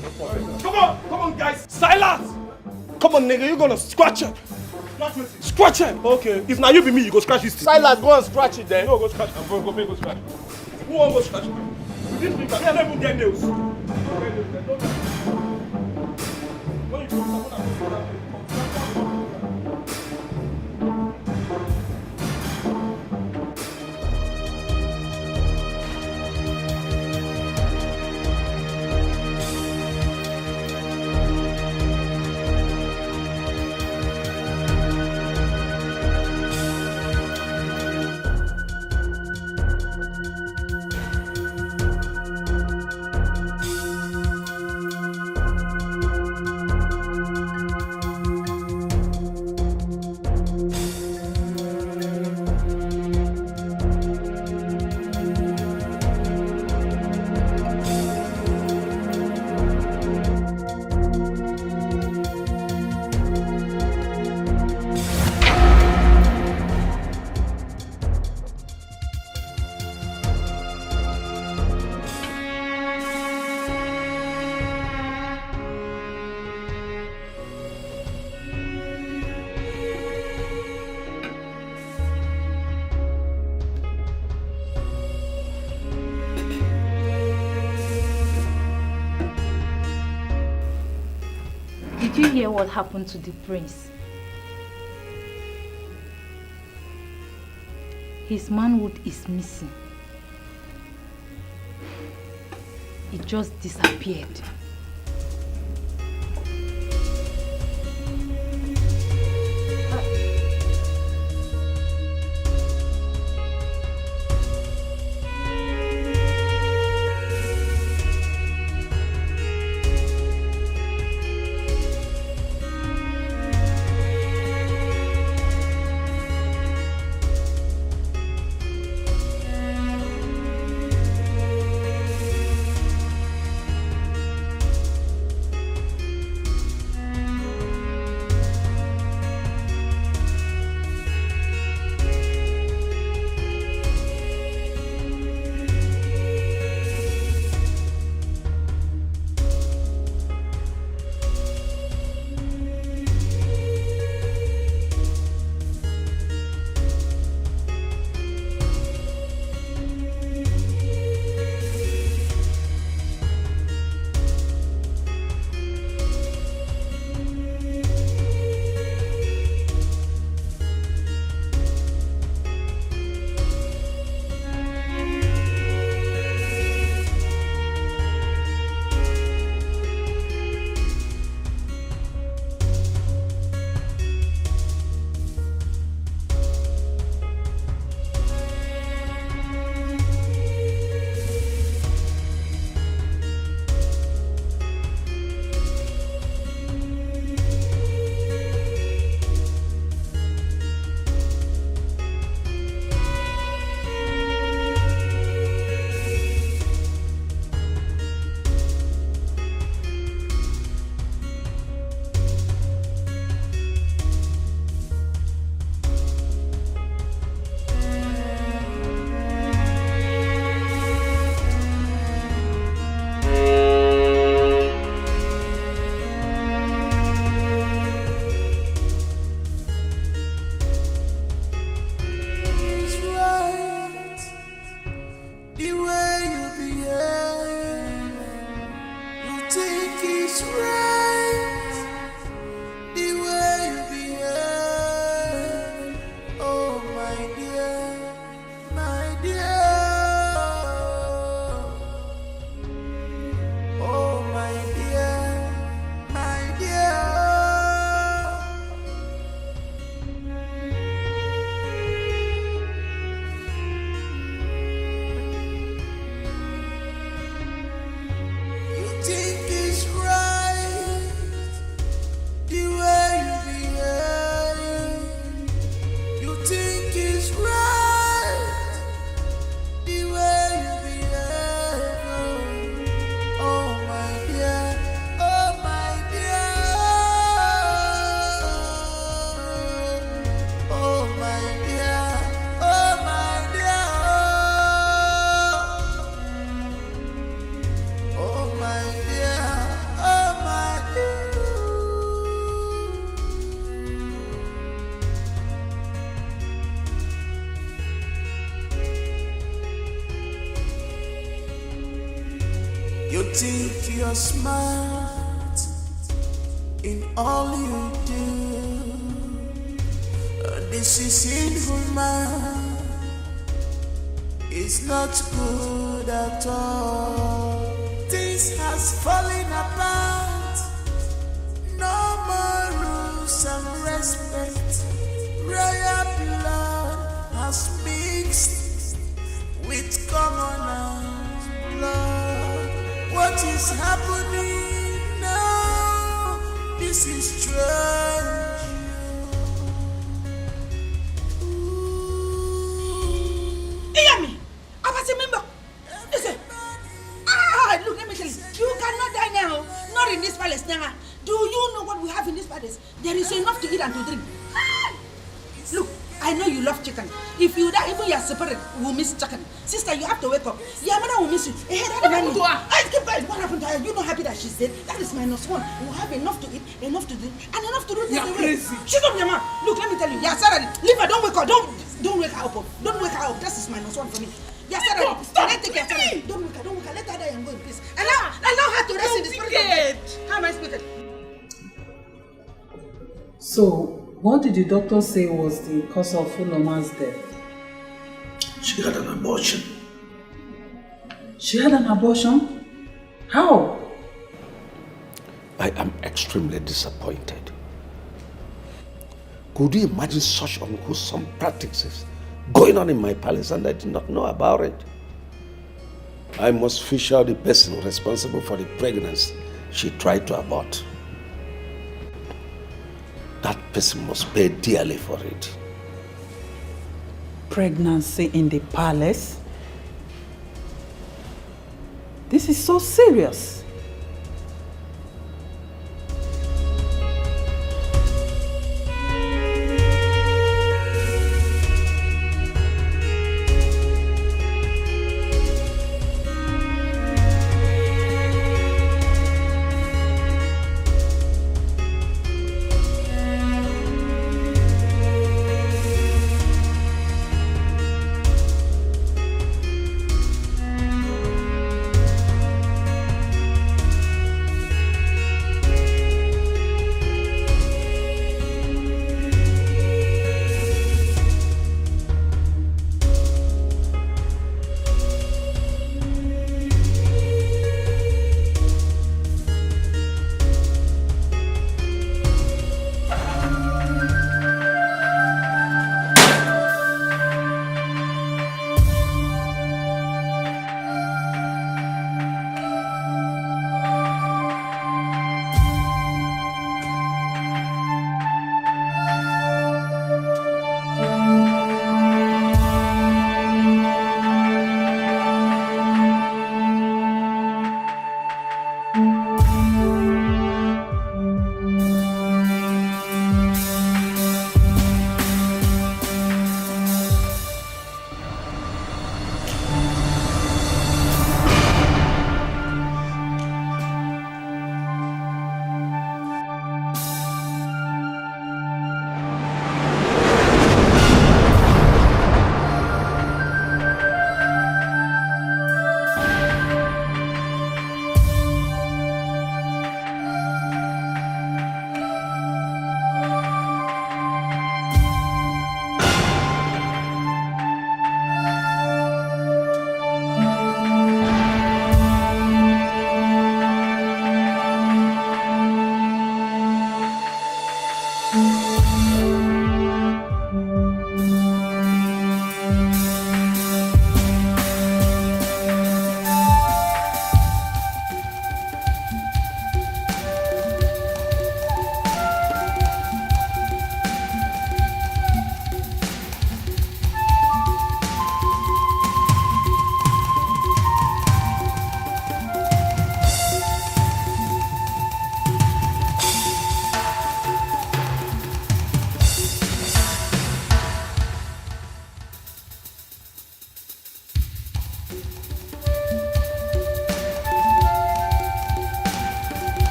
Come on, guys. Silence! Come on, nigga, you gonna scratch it. Scratch it. Okay. If now you be me, you go scratch this thing. Silence, go and scratch it then. No, go scratch it. Go scratch it. Who won't go scratch it? With this finger, I don't even get nails. Did you hear what happened to the prince? His manhood is missing. It just disappeared. think you're smart in all you do. This is inhuman. It's not good at all. Things has fallen apart. No more rules and respect. Royal blood has mixed with commoners' blood. What is happening now? This is strange. Iyami, Abasi member. Listen. Look, let me tell you. You cannot die now. Not in this palace now. Do you know what we have in this palace? There is enough to eat and to drink. Look, I know you love chicken. If you die, even you are separate, we'll miss chicken. Sister, you have to wake up. Your mother will miss you. What happened to her? Keep quiet. What happened to her? You're not happy that she's dead. That is -1. We'll have enough to eat, enough to drink, and enough to do this. You're crazy. Shut up, your mouth. Look, let me tell you. Yeah, Sarah, leave her. Don't wake her. Don't wake her up. Don't wake her up. That is -1 for me. Yeah, Sarah, stop. Take care, Sarah. Don't wake her. Let her die and go in peace. Allow her to rest in the spirit. How am I speaking? So, what did the doctor say was the cause of Uloma's death? She had an abortion. She had an abortion? How? I am extremely disappointed. Could you imagine such unwholesome practices going on in my palace and I did not know about it? I must fish out the person responsible for the pregnancy she tried to abort. That person must pay dearly for it. Pregnancy in the palace? This is so serious.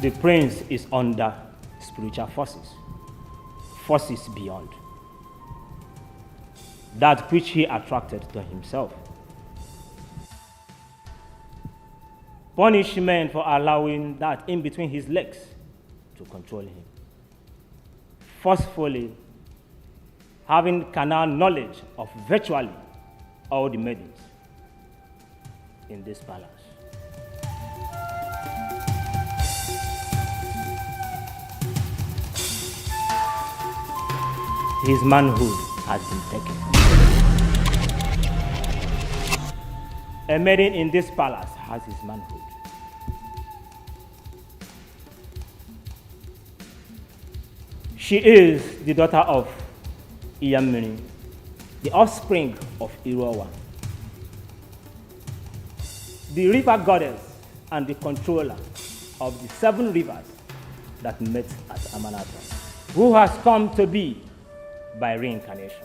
The prince is under spiritual forces beyond. that which he attracted to himself. Punishment for allowing that in between his legs to control him. Forcefully having carnal knowledge of virtually all the maidens in this palace. His manhood has been taken. A maiden in this palace has his manhood. She is the daughter of Iyamini, the offspring of Irowa, the river goddess and the controller of the 7 rivers that met at Amanata, who has come to be by reincarnation.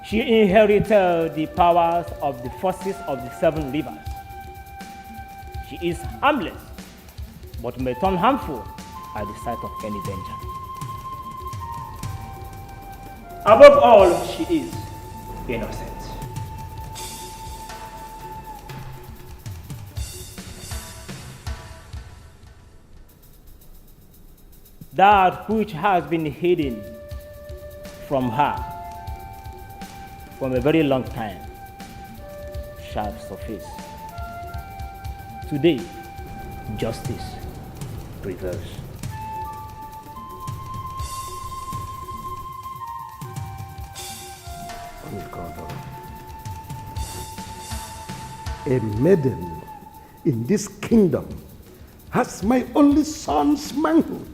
She inherited the powers of the forces of the 7 rivers. She is harmless, but may turn harmful at the sight of any danger. Above all, she is innocent. That which has been hidden from her from a very long time shall surface. Today, justice prevails. A maiden in this kingdom has my only son's manhood,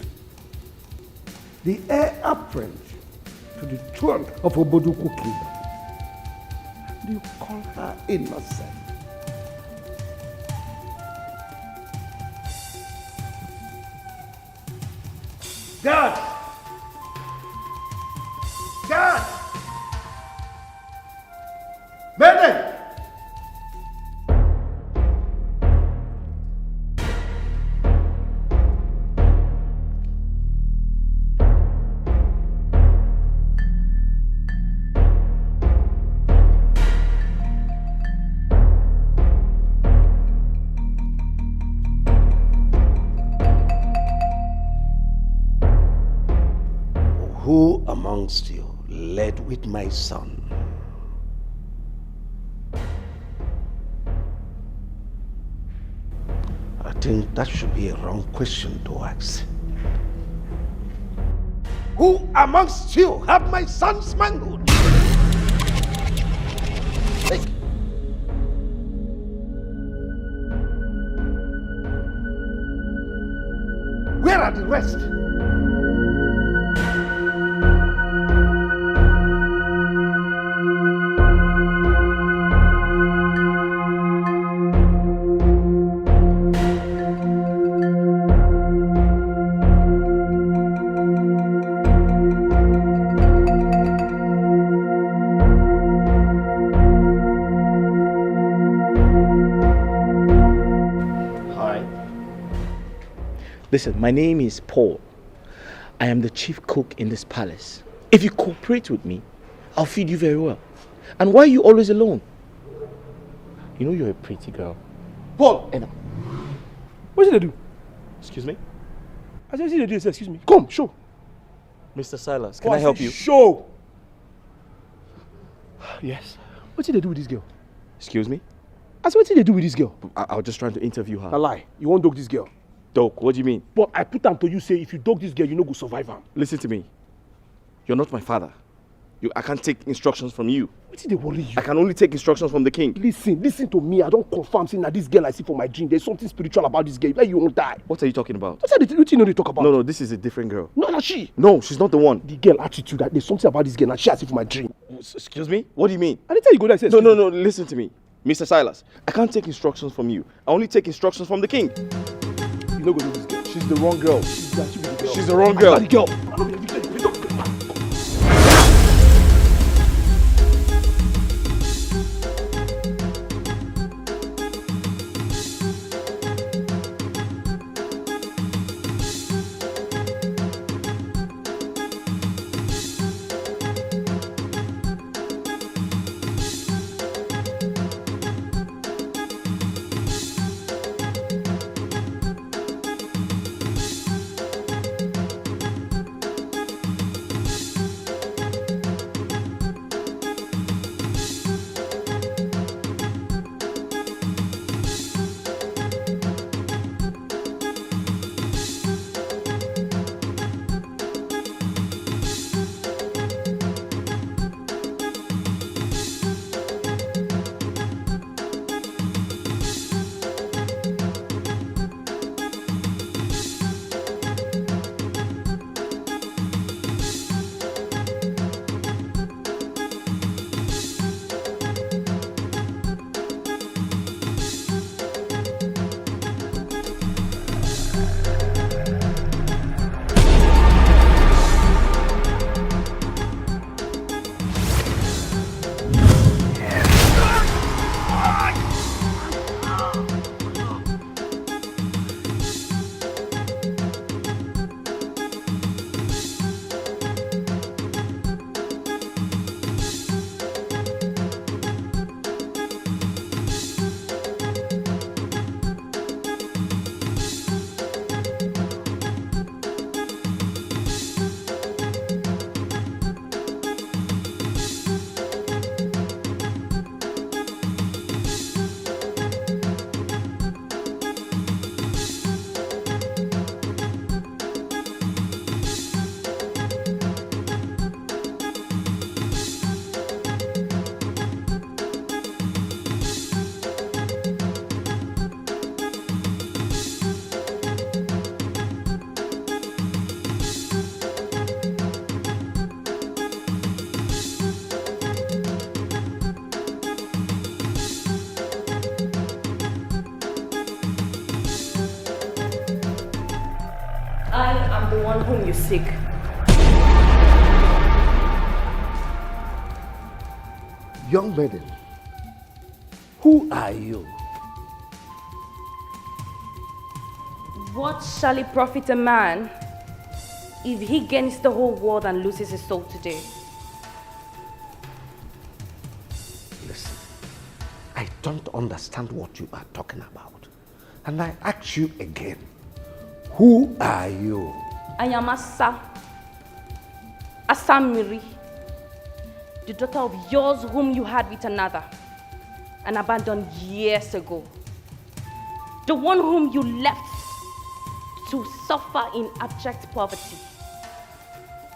the heir apparent to the throne of Oboduku kingdom. And you call her innocent? God! God! Maiden! Who amongst you led with my son? I think that should be a wrong question to ask. Who amongst you have my son's manhood? Hey. Where are the rest? Listen, my name is Paul. I am the chief cook in this palace. If you cooperate with me, I'll feed you very well. And why are you always alone? You know you're a pretty girl. Paul! And what did they do? Excuse me? I said, they do. Excuse me. Come, show. Mr. Silas, can I help you? Show! Yes. What did they do with this girl? Excuse me? I said, what did they do with this girl? I was just trying to interview her. A lie. You won't dog this girl. Dog, what do you mean? But I put them to you, say, if you dog this girl, you no go survive her. Listen to me. You're not my father. I can't take instructions from you. What did they worry you? I can only take instructions from the king. Listen to me. I don't confirm saying that this girl I see for my dream. There's something spiritual about this girl. Like you won't die. What are you talking about? What you know they talk about? No, this is a different girl. No, not she. No, she's not the one. The girl attitude, that there's something about this girl and she I see for my dream. Excuse me? What do you mean? I didn't tell you go there. No, listen to me. Mr. Silas, I can't take instructions from you. I only take instructions from the king. You know go do this girl. She's the wrong girl. She's the wrong girl. I the girl. am the one whom you seek. Young maiden, who are you? What shall it profit a man if he gains the whole world and loses his soul today? Listen, I don't understand what you are talking about. And I ask you again, who are you? I am Asamiri, the daughter of yours whom you had with another and abandoned years ago. The one whom you left to suffer in abject poverty.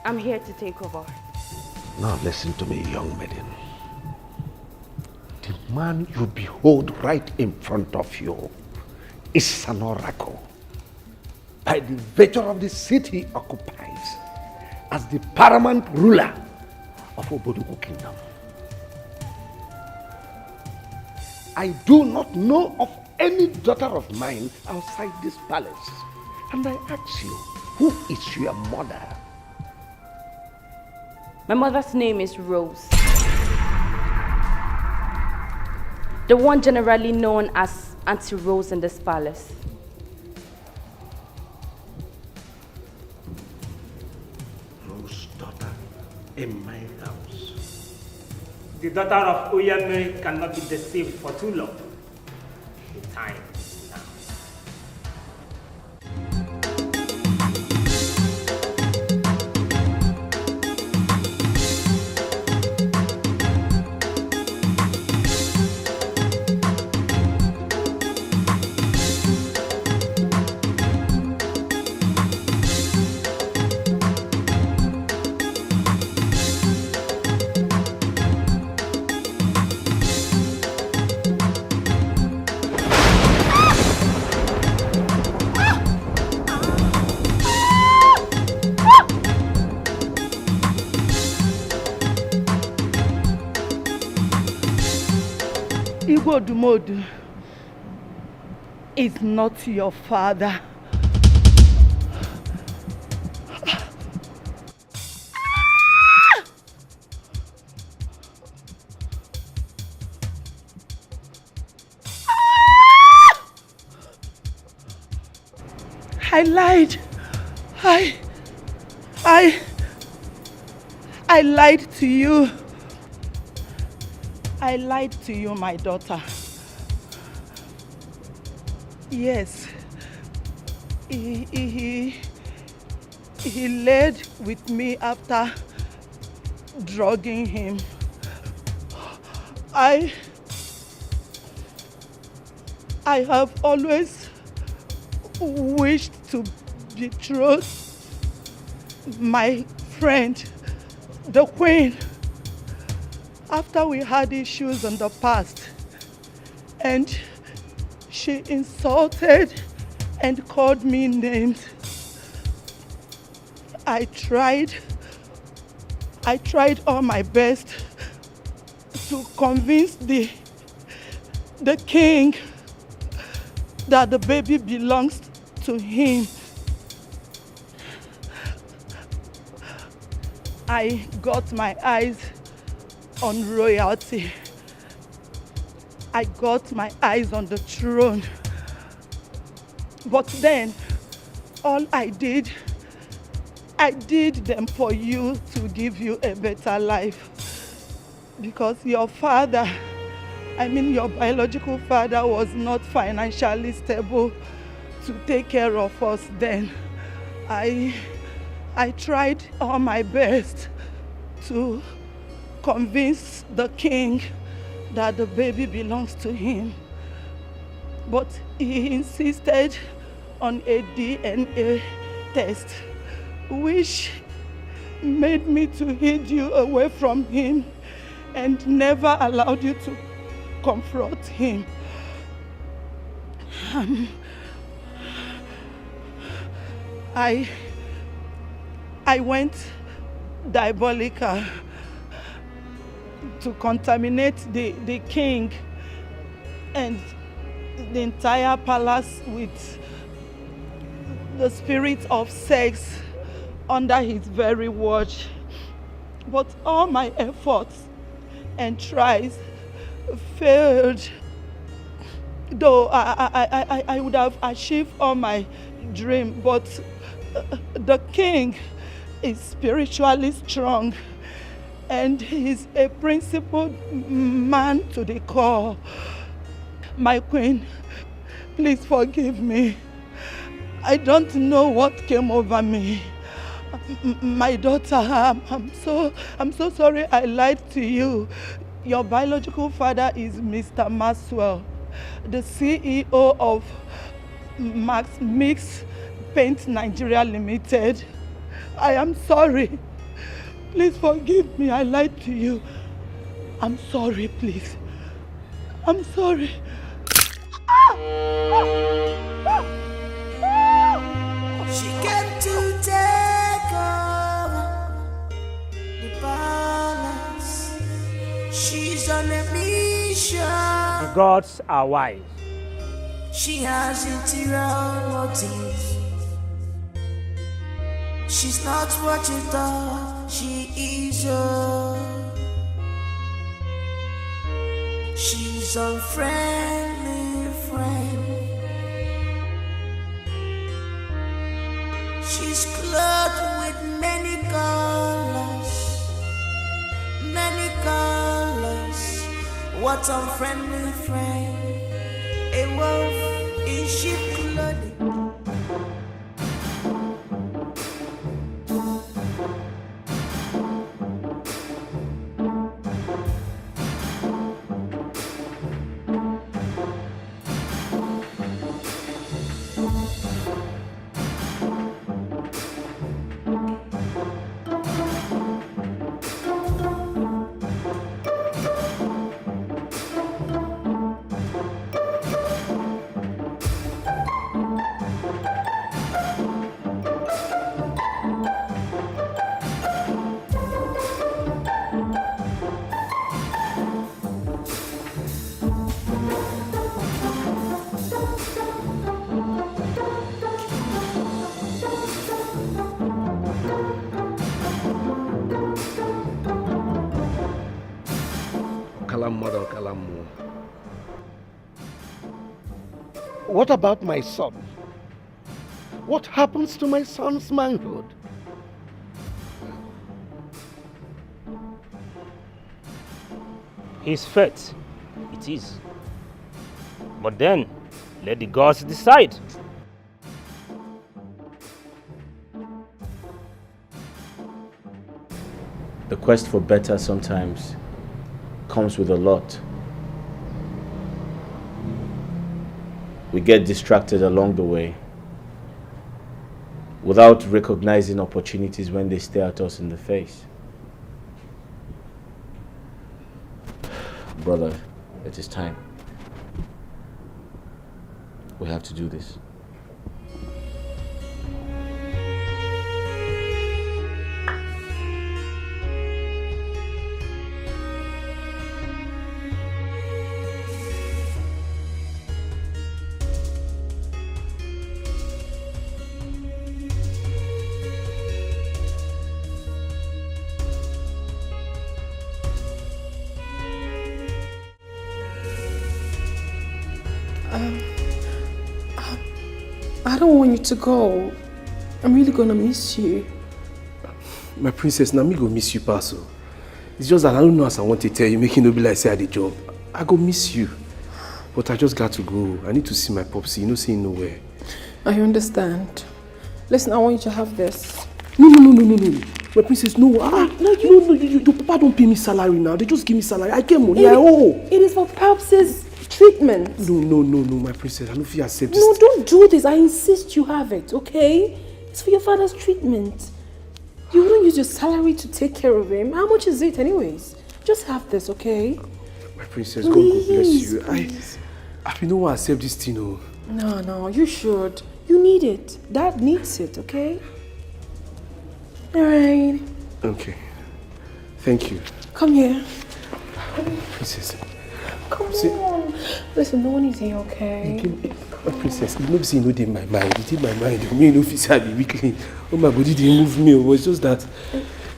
I'm here to take over. Now listen to me, young maiden. The man you behold right in front of you is an oracle. By the virtue of the seat he occupies as the paramount ruler of EbubeObio kingdom. I do not know of any daughter of mine outside this palace. And I ask you, who is your mother? My mother's name is Rose. The one generally known as Auntie Rose in this palace. Rose's daughter in my house. The daughter of Oyemiri cannot be deceived for too long. The time is now. EbubeObio is not your father. I lied. I lied to you. I lied to you, my daughter. Yes, he laid with me after drugging him. I have always wished to betroth my friend, the Queen, after we had issues in the past, and she insulted and called me names. I tried all my best to convince the king that the baby belongs to him. I got my eyes on royalty. I got my eyes on the throne. But then, all I did them for you to give you a better life. Because your father, your biological father, was not financially stable to take care of us then. I tried all my best to convince the king that the baby belongs to him. But he insisted on a DNA test, which made me to hide you away from him and never allowed you to confront him. I went diabolical to contaminate the king and the entire palace with the spirit of sex under his very watch. But all my efforts and tries failed. Though I would have achieved all my dream, but the king is spiritually strong and he's a principled man to the core. My queen, please forgive me. I don't know what came over me. My daughter, I'm so sorry I lied to you. Your biological father is Mr. Maxwell, the CEO of Max Mix Paint Nigeria Limited. I am sorry. Please forgive me. I lied to you. I'm sorry, please. I'm sorry. She came to take over the palace. She's on a mission. The gods are wise. She has interior motives. She's not what you thought she is. She's a friendly friend. She's clothed with many colors, many colors. What unfriendly friend? A wolf in sheep clothing. What about my son? What happens to my son's manhood? His fate, it is. But then, let the gods decide. The quest for better sometimes comes with a lot. We get distracted along the way without recognizing opportunities when they stare at us in the face. Brother, it is time. We have to do this. I don't want you to go. I'm really gonna miss you. My princess, now me go miss you, Paso. It's just that I don't know as I want to tell you, making no be like say I had a job. I go miss you. But I just got to go. I need to see my popsy. You know, seeing nowhere. I understand. Listen, I want you to have this. No. My princess, no. Your papa don't pay me salary now. They just give me salary. I get money. I owe. It is for Paps's treatment. No, my princess. I don't feel accept this. No, don't do this. I insist you have it, okay? It's for your father's treatment. You wouldn't use your salary to take care of him. How much is it anyways? Just have this, okay? My princess, God go bless you. I don't want to accept this thing, no. No, you should. You need it. Dad needs it, okay? Alright. Okay. Thank you. Come here. Princess, Come on. Listen, no one is here, okay? Princess, you know see no in my mind. It in my mind. Me no fit say be weakling. Oh my God, it didn't move me. It was just that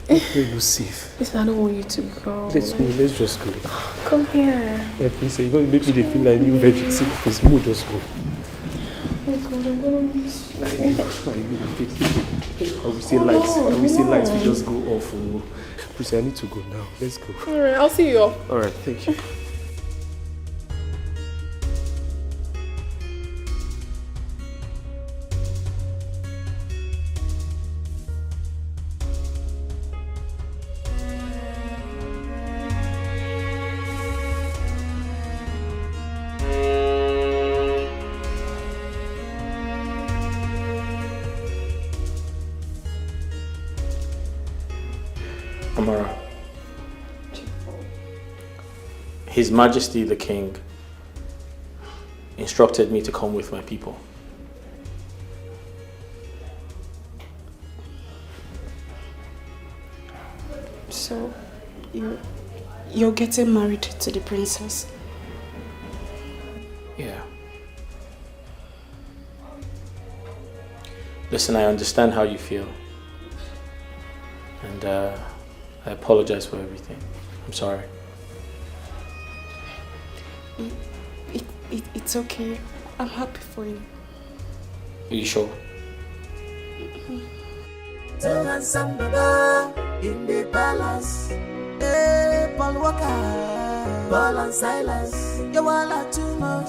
it was safe. Listen, I don't want you to go. Let's go. Let's just go. Come here. Yeah, Princess, you're going to make me feel like new virgin. See, please, move, just go. Oh God, I'm gonna miss you. I will say lights. I will say lights. We just go off. Oh. Princess, I need to go now. Let's go. Alright, I'll see you off. Alright, thank you. Amara, His Majesty the King instructed me to come with my people. So, you're getting married to the princess? Yeah. Listen, I understand how you feel. And I apologize for everything. I'm sorry. It's okay. I'm happy for you. Are you sure? So handsome Baba in the palace. Hey, Paul Walker, Paul and Silas. You all too much.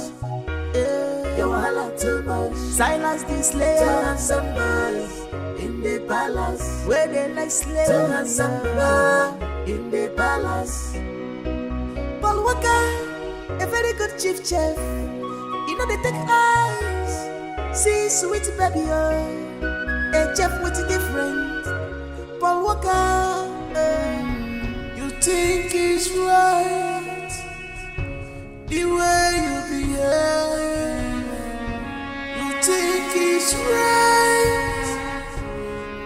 Hey, you all too much. Silas the slayer. So handsome boys in the palace. Where they like slaves. So handsome Baba in the palace. Paul Walker, a very good chief chef. You know they take eyes. See sweet baby, oh. A chef with different. Paul Walker, you think it's right the way you behave. You think it's right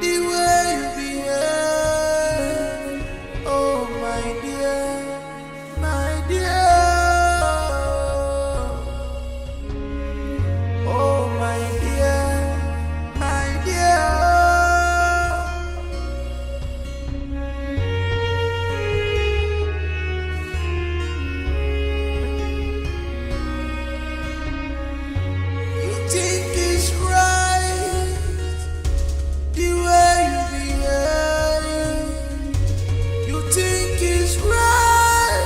the way you behave. Oh my dear, my dear. Oh my dear, my dear. You think it's right the way you behave. You think it's right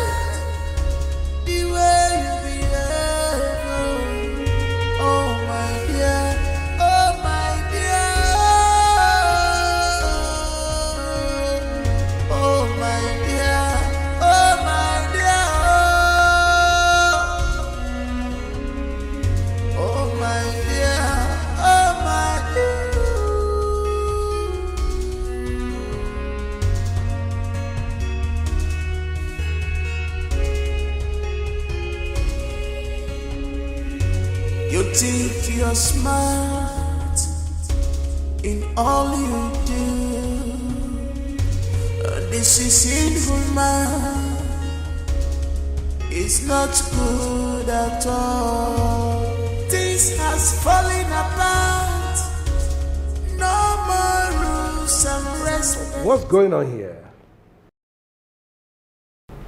the way you behave. Oh my dear, oh my dear, oh my dear, oh my dear, oh my dear, oh my dear. You think you're smart in all you do. This is sinful man. It's not good at all. Things has fallen apart. No more rules and respect. What's going on here?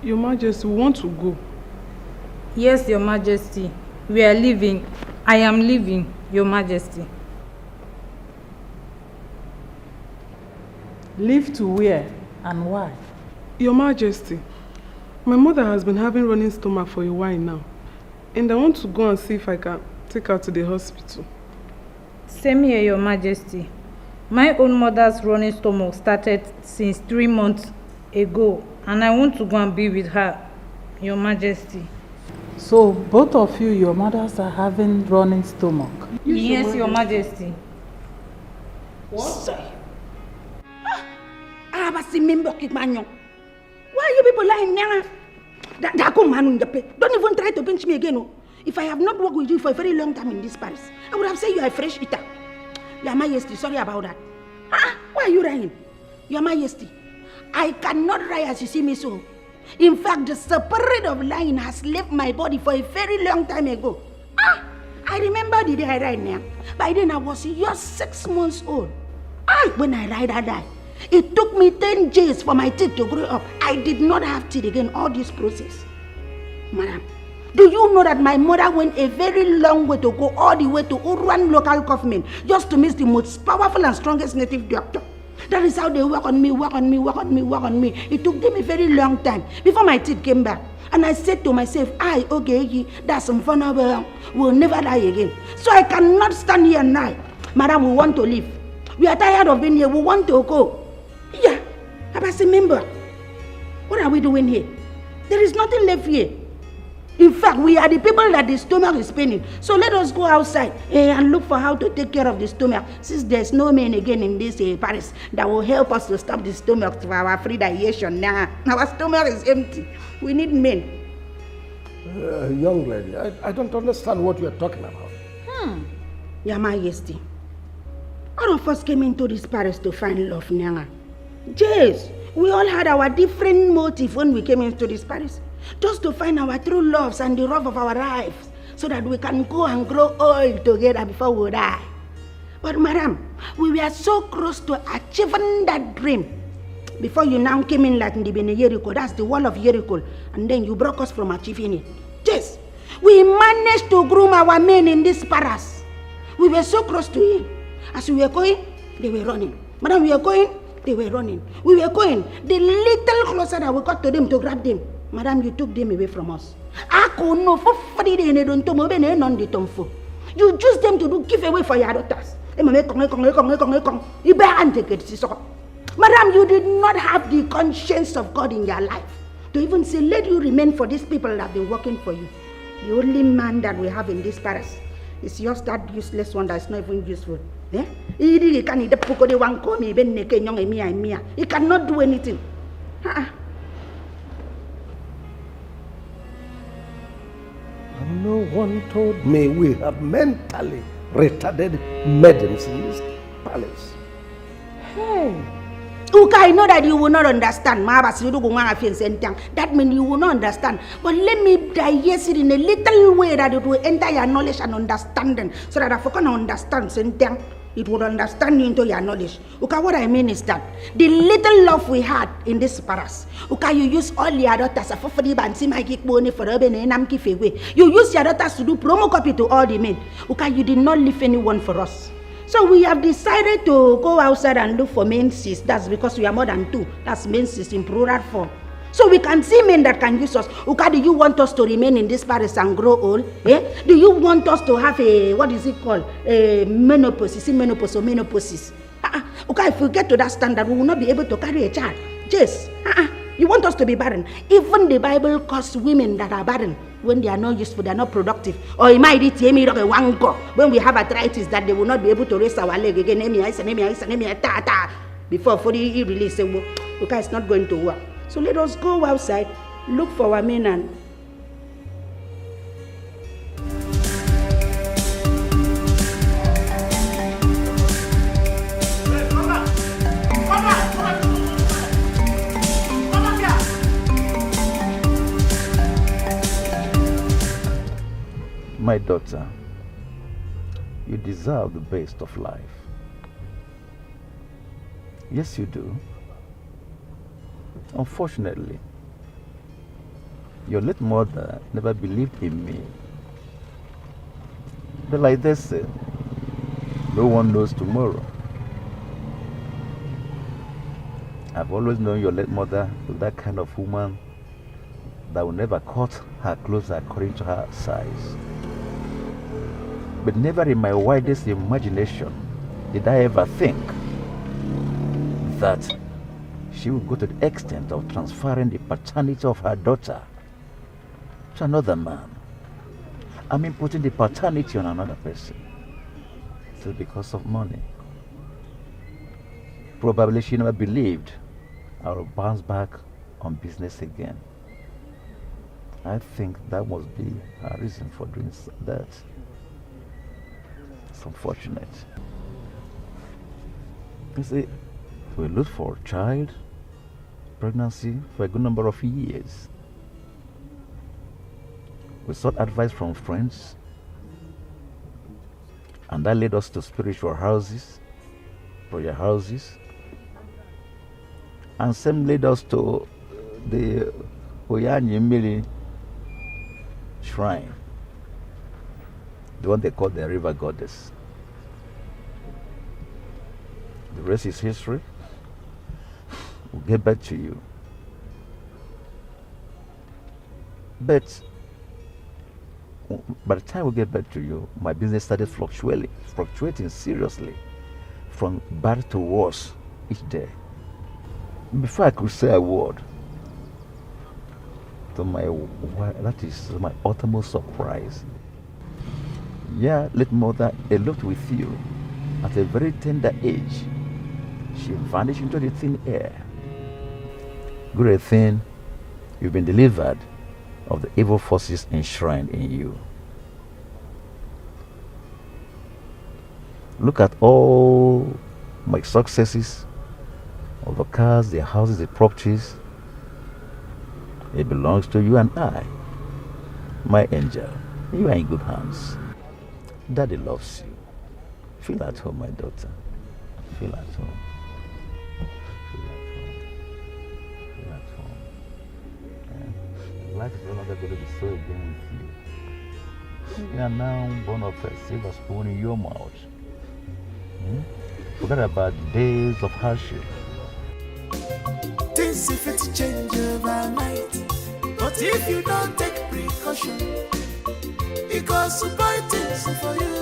Your Majesty, we want to go. Yes, Your Majesty. We are leaving. I am leaving, Your Majesty. Leave to where and why? Your Majesty, my mother has been having running stomach for a while now. And I want to go and see if I can take her to the hospital. Same here, Your Majesty. My own mother's running stomach started since 3 months ago. And I want to go and be with her, Your Majesty. So both of you, your mothers are having running stomach? Yes, Your Majesty. What? Why are you people lying now? Don't even try to pinch me again. If I have not worked with you for a very long time in this Paris, I would have said you are a fresh eater. Your Majesty, sorry about that. Why are you lying? Your Majesty, I cannot lie as you see me so. In fact, the spirit of lying has left my body for a very long time ago. I remember the day I died now. By then I was just 6 months old. When I died. It took me 10 days for my teeth to grow up. I did not have teeth again, all this process. Madam, do you know that my mother went a very long way to go all the way to Uruan local government just to meet the most powerful and strongest native doctor? That is how they work on me. It took them a very long time before my teeth came back. And I said to myself, okay, that's some fun. We'll never die again. So I cannot stand here now. Madam, we want to leave. We are tired of being here. We want to go. Yeah, I remember. What are we doing here? There is nothing left here. In fact, we are the people that the stomach is paining. So let us go outside and look for how to take care of the stomach. Since there's no man again in this Paris that will help us to stop the stomach for our free digestion. Now, our stomach is empty. We need men. Young lady, I don't understand what you are talking about. Your Majesty, all of us came into this Paris to find love, Nyanga. Yes, we all had our different motive when we came into this Paris. Just to find our true loves and the love of our lives, so that we can go and grow old together before we die. But madam, we were so close to achieving that dream before you now came in like in the Jericho. That's the wall of Jericho, and then you broke us from achieving it. Yes, we managed to groom our men in this Paris. We were so close to it. As we were going, they were running. Madam, we were going, they were running. We were going. The little closer that we got to them to grab them, madam, you took them away from us. You choose them to do giveaway for your daughters. Madam, you did not have the conscience of God in your life to even say, let you remain for these people that have been working for you. The only man that we have in this Paris is just that useless one that is not even useful. He cannot do anything. No one told me we have mentally retarded maidens in this palace. Hey. Uka, I know that you will not understand. That means you will not understand. But let me digest it in a little way that it will enter your knowledge and understanding, so that if you can understand something, it will understand you into your knowledge. Uka, what I mean is that the little love we had in this Paris, Uka, you use all your daughters. You use your daughters to do promo copy to all the men. Uka, you did not leave anyone for us. So we have decided to go outside and look for menses. That's because we are more than 2. That's menses in plural form. So we can see men that can use us. Uka, do you want us to remain in this Paris and grow old? Do you want us to have a, what is it called? A menopause. Is it menopause or menopause? Uka, if we get to that standard, we will not be able to carry a child. Yes. You want us to be barren. Even the Bible calls women that are barren when they are not useful, they are not productive. Or it might be when we have arthritis that they will not be able to raise our leg again. Before fully release, okay, it's not going to work. So let us go outside, look for our men and My daughter, you deserve the best of life. Yes, you do. Unfortunately, your late mother never believed in me. But like they said, no one knows tomorrow. I've always known your late mother to that kind of woman that will never cut her clothes according to her size. But never in my wildest imagination did I ever think that she would go to the extent of transferring the paternity of her daughter to another man. I mean, putting the paternity on another person. So because of money. Probably she never believed I would bounce back on business again. I think that must be her reason for doing that. It's unfortunate. You see, we look for a child, pregnancy for a good number of years. We sought advice from friends, and that led us to spiritual houses, prayer houses, and some led us to the Oyanyemili shrine, the one they call the river goddess. The rest is history. We'll get back to you. But by the time we get back to you, my business started fluctuating seriously, from bad to worse each day. Before I could say a word, to my wife, that is my uttermost surprise, yeah, late mother eloped with you at a very tender age. She vanished into the thin air. Great thing, you've been delivered of the evil forces enshrined in you. Look at all my successes, all the cars, the houses, the properties. It belongs to you and I. My angel, you are in good hands. Daddy loves you. Feel at home, my daughter. Feel at home. Feel at home. Life is no longer going to be so again with you. You are now born of a silver spoon in your mouth. Forget about the days of hardship. Things if it change overnight, but if you don't take precaution, it goes to buy things for you.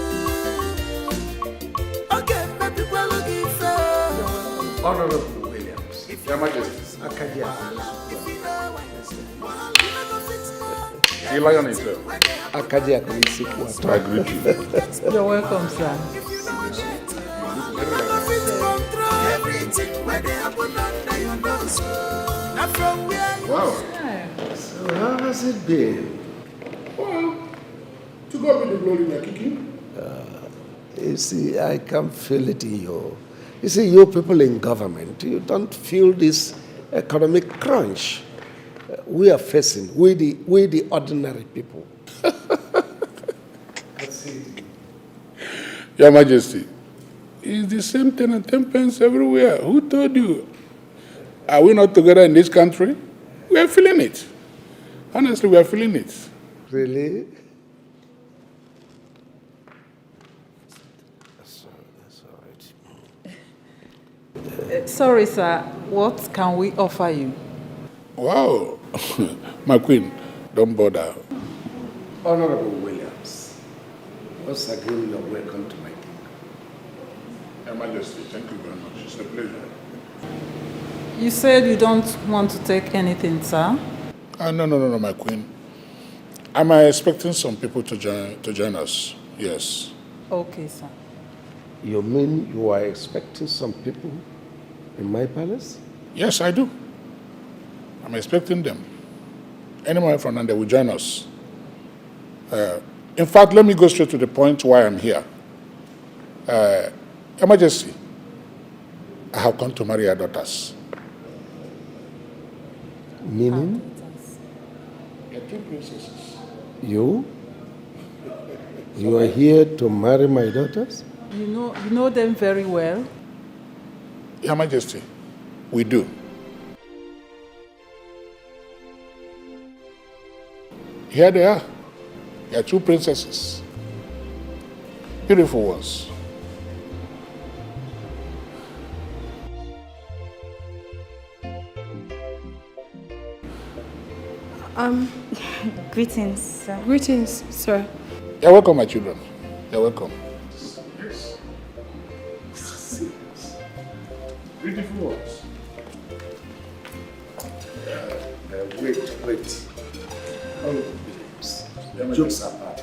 Okay, maybe we'll give Honorable Williams, Your Majesty, Akadia. You lie on it, sir. Akadia, I greet you. You're welcome, sir. Wow. So how has it been? Well, to God be the glory, we are kicking. You see, I can feel it in you. You see, you people in government, you don't feel this economic crunch we are facing, we the ordinary people. That's it. Your Majesty, it's the same 10 and 10 pence everywhere. Who told you? Are we not together in this country? We are feeling it. Honestly, we are feeling it. Really? That's all right. Sorry, sir. What can we offer you? Wow. My queen, don't bother. Honorable Williams, once again, you're welcome to my kingdom. Your Majesty, thank you very much. It's a pleasure. You said you don't want to take anything, sir? No, my queen. Am I expecting some people to join us? Yes. Okay, sir. You mean you are expecting some people in my palace? Yes, I do. I'm expecting them. Anyone from them, they will join us. In fact, let me go straight to the point why I'm here. Your Majesty, I have come to marry your daughters. Meaning? Your two princesses. You? You are here to marry my daughters? You know them very well. Your Majesty, we do. Here they are. Your two princesses. Beautiful ones. Greetings, sir. Greetings, sir. You're welcome, my children. You're welcome. Yes. Beautiful ones. Wait. Jokes apart.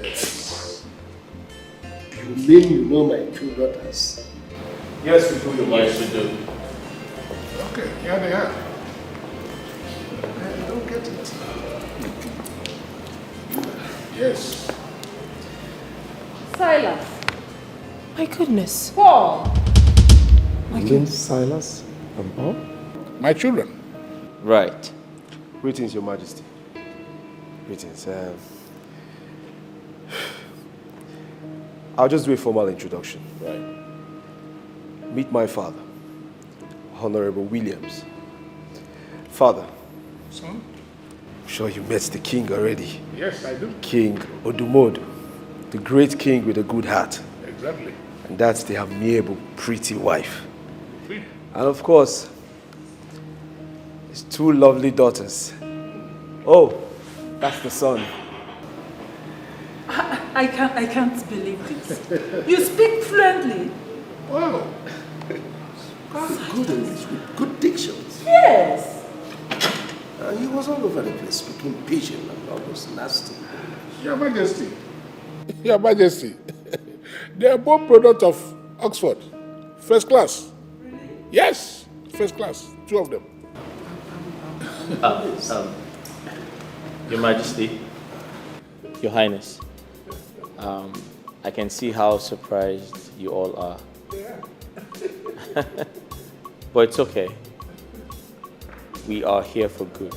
Yes. You mean you know my two daughters? Yes, we do. Yes, we do. Okay, here they are. I don't get it. Yes. Silas. My goodness. Paul. You mean Silas and Paul? my children. Right. Greetings, Your Majesty. Greetings. I'll just do a formal introduction. Right. Meet my father, Honorable Williams. Father. Son? I'm sure you met the king already. Yes, I do. King Odumodu, the great king with a good heart. Exactly. And that's the amiable, pretty wife. And of course, his two lovely daughters. Oh, that's the son. I can't believe this. You speak fluently. Wow. Good English with good dictions. Yes. He was all over the place speaking pigeon and all those nasty. Your Majesty. Your Majesty. They are both products of Oxford. First class. Yes, first class. Two of them. Your Majesty, Your Highness, I can see how surprised you all are. But it's okay. We are here for good.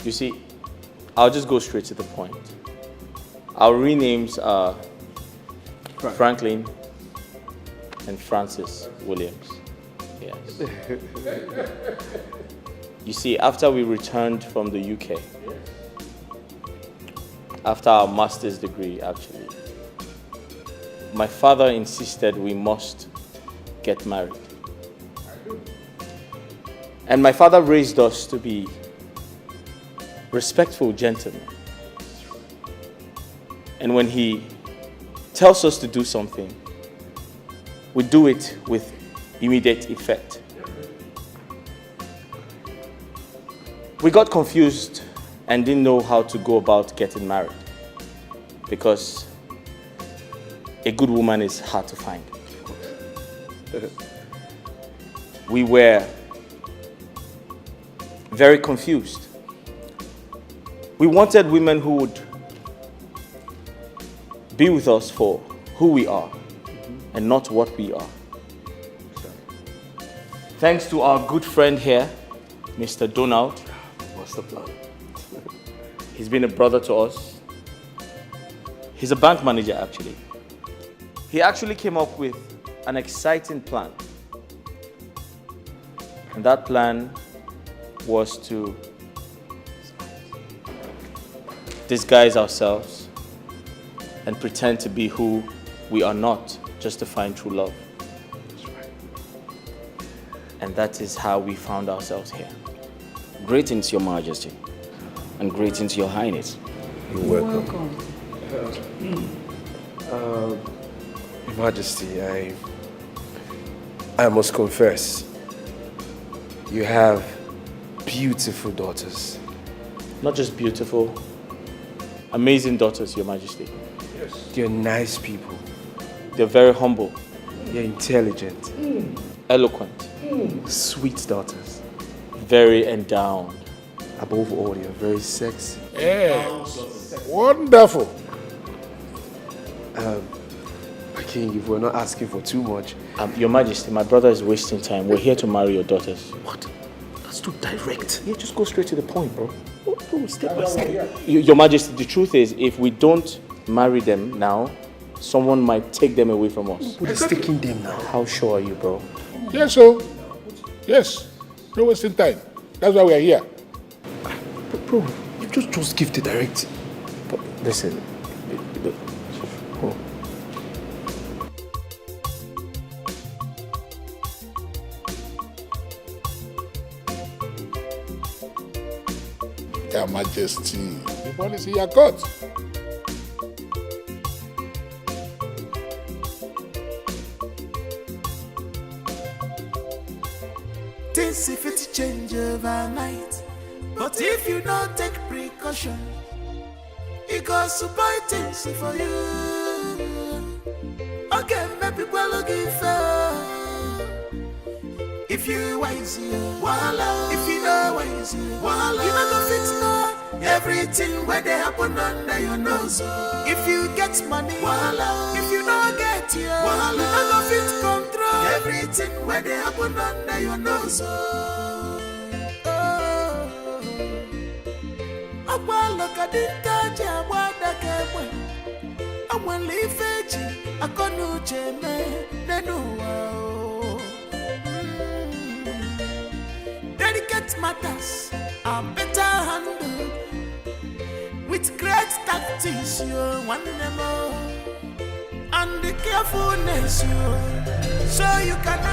You see, I'll just go straight to the point. Our real names are Franklin and Francis Williams. Yes. You see, after we returned from the UK, after our master's degree, actually, my father insisted we must get married. And my father raised us to be respectful gentlemen. And when he tells us to do something, we do it with immediate effect. We got confused and didn't know how to go about getting married because a good woman is hard to find. We were very confused. We wanted women who would be with us for who we are and not what we are. Thanks to our good friend here, Mr. Donald. What's the plan? He's been a brother to us. He's a bank manager, actually. He actually came up with an exciting plan. And that plan was to disguise ourselves and pretend to be who we are not, just to find true love. And that is how we found ourselves here. Greetings, Your Majesty, and greetings, Your Highness. You're welcome. Your Majesty, I must confess, you have beautiful daughters. Not just beautiful, amazing daughters, Your Majesty. Yes. They're nice people. They're very humble. They're intelligent. Eloquent. Sweet daughters. Very endowed. Above all, they're very sexy. Yes. Wonderful. My king, if we're not asking for too much. Your Majesty, my brother is wasting time. We're here to marry your daughters. What? That's too direct. Yeah, just go straight to the point, bro. Step by step. Your Majesty, the truth is, if we don't marry them now, someone might take them away from us. Nobody's taking them now. How sure are you, bro? Yes, so. Yes. No wasting time. That's why we are here. But bro, you just give the direct. But listen. Your Majesty, the ball is in your court. Things if it change overnight, but if you don't take precaution, it goes to buy things for you. Okay, maybe people looking for. If you wise, voila. If you know wise, voila. You not gonna fix no everything where they happen under your nose. If you get money, voila. If you don't get, voila. You not gonna fit control everything where they happen under your nose. Look at the Kaja, what the Kabwe. I will leave it. I can't do Jeme. Delicate matters are better handled with great tactics. You want them all, and the carefulness you so you cannot.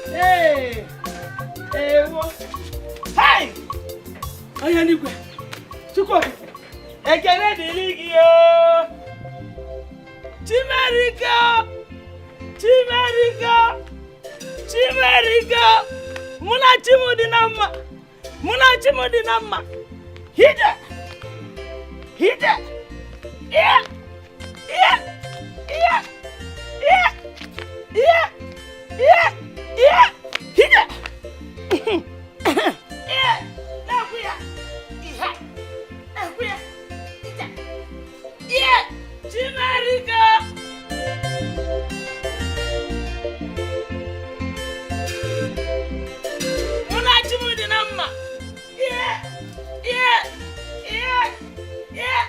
Hey! Hey! Ayanigwe! Chukwu! Ekene dịrị gị! Chimerika! Chimerika! Chimerika! Muna chimu dị na mma! Muna chimu dị na mma! Hide! Hide! Yeah! Yeah! Yeah! Yeah! Yeah! Yeah! Yeah! Hide! Yeah! Nakuya! Iha! Nakuya! Ita! Yeah! Chimerika! Muna chimu dị na mma! Yeah! Yeah! Yeah! Yeah!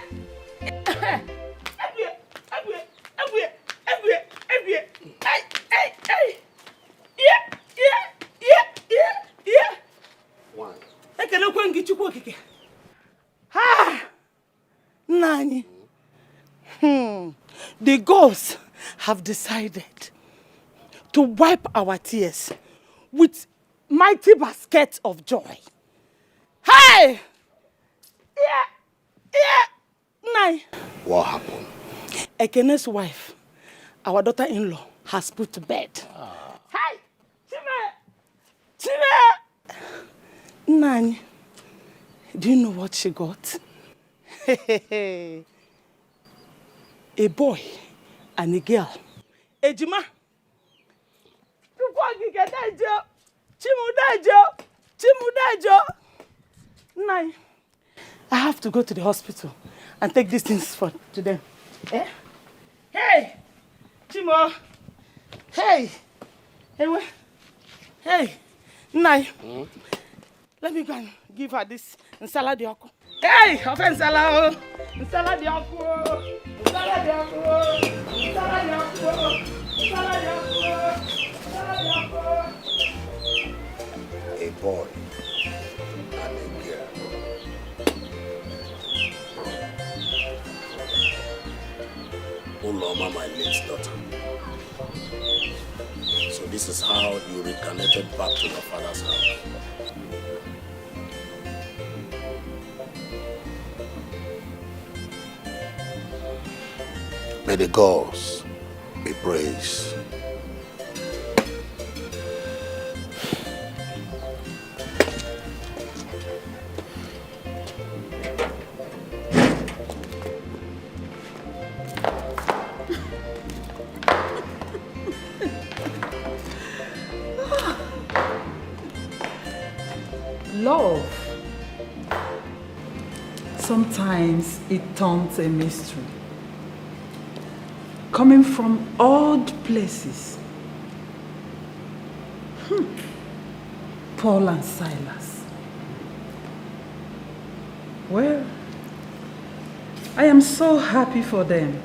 The ghosts have decided to wipe our tears with mighty baskets of joy. Hey! Nai. What happened? Ekene's wife, our daughter-in-law, has put to bed. Hey! Chime! Nani, do you know what she got? A boy and a girl. Ejima. Nai, I have to go to the hospital and take these things to them. Eh? Hey! Chimo! Hey! Hey! Nai! Let me go and give her this nsala dioko. Hey! Ofe nsala! Nsala dioko! Nsala dioko! Nsala dioko! Nsala dioko! Nsala dioko! A boy and a girl. Uloma, my late daughter. So this is how you reconnected back to your father's house. May the gods be praised. Love. Sometimes it turns a mystery. Coming from odd places. Paul and Silas. Well, I am so happy for them.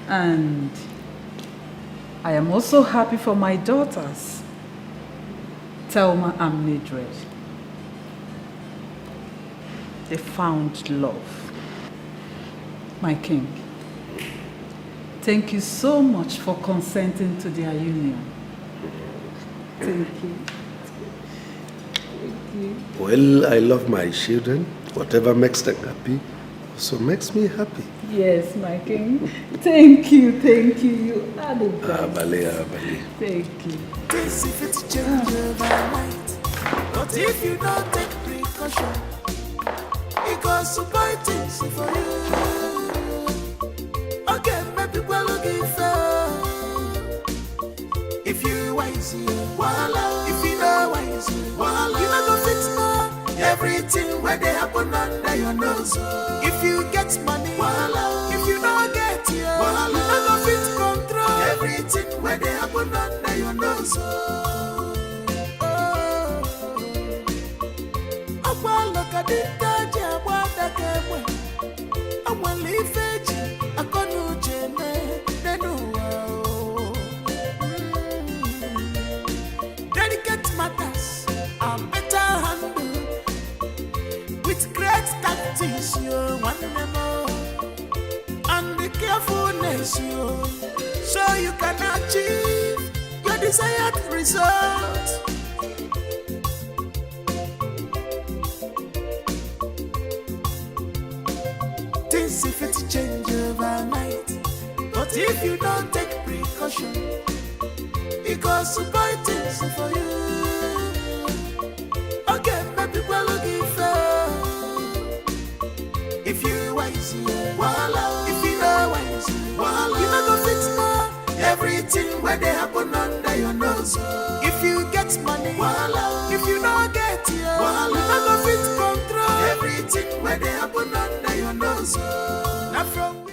And I am also happy for my daughters, Thelma and Mildred. They found love. My king, thank you so much for consenting to their union. Thank you. Thank you. Well, I love my children. Whatever makes them happy also makes me happy. Yes, my king. Thank you. You are the best. Abale. Thank you. This if it's change overnight, but if you don't take precaution, it goes to buy things for you. Okay, maybe we'll looking fair. If you wise, voila. If you know wise, voila. You know go fix more. Everything where they happen under your nose. If you get money, voila. If you don't get it, voila. You know go fit control. Everything where they happen under your nose. Look at it, I want that game. I want to leave it. I can't do Delicate matters are better handled with great tactics. You want them all, and the carefulness so you can achieve your desired result. Things if it change overnight, but if you don't take precaution, it goes to buy things for you. Okay, maybe we'll looking fair. If you wise, voila. If you know wise, voila. You know go fix more. Everything where they happen under your nose. If you get money, voila. If you don't get it, voila. You know go fit control. Everything where they happen under your nose. Now from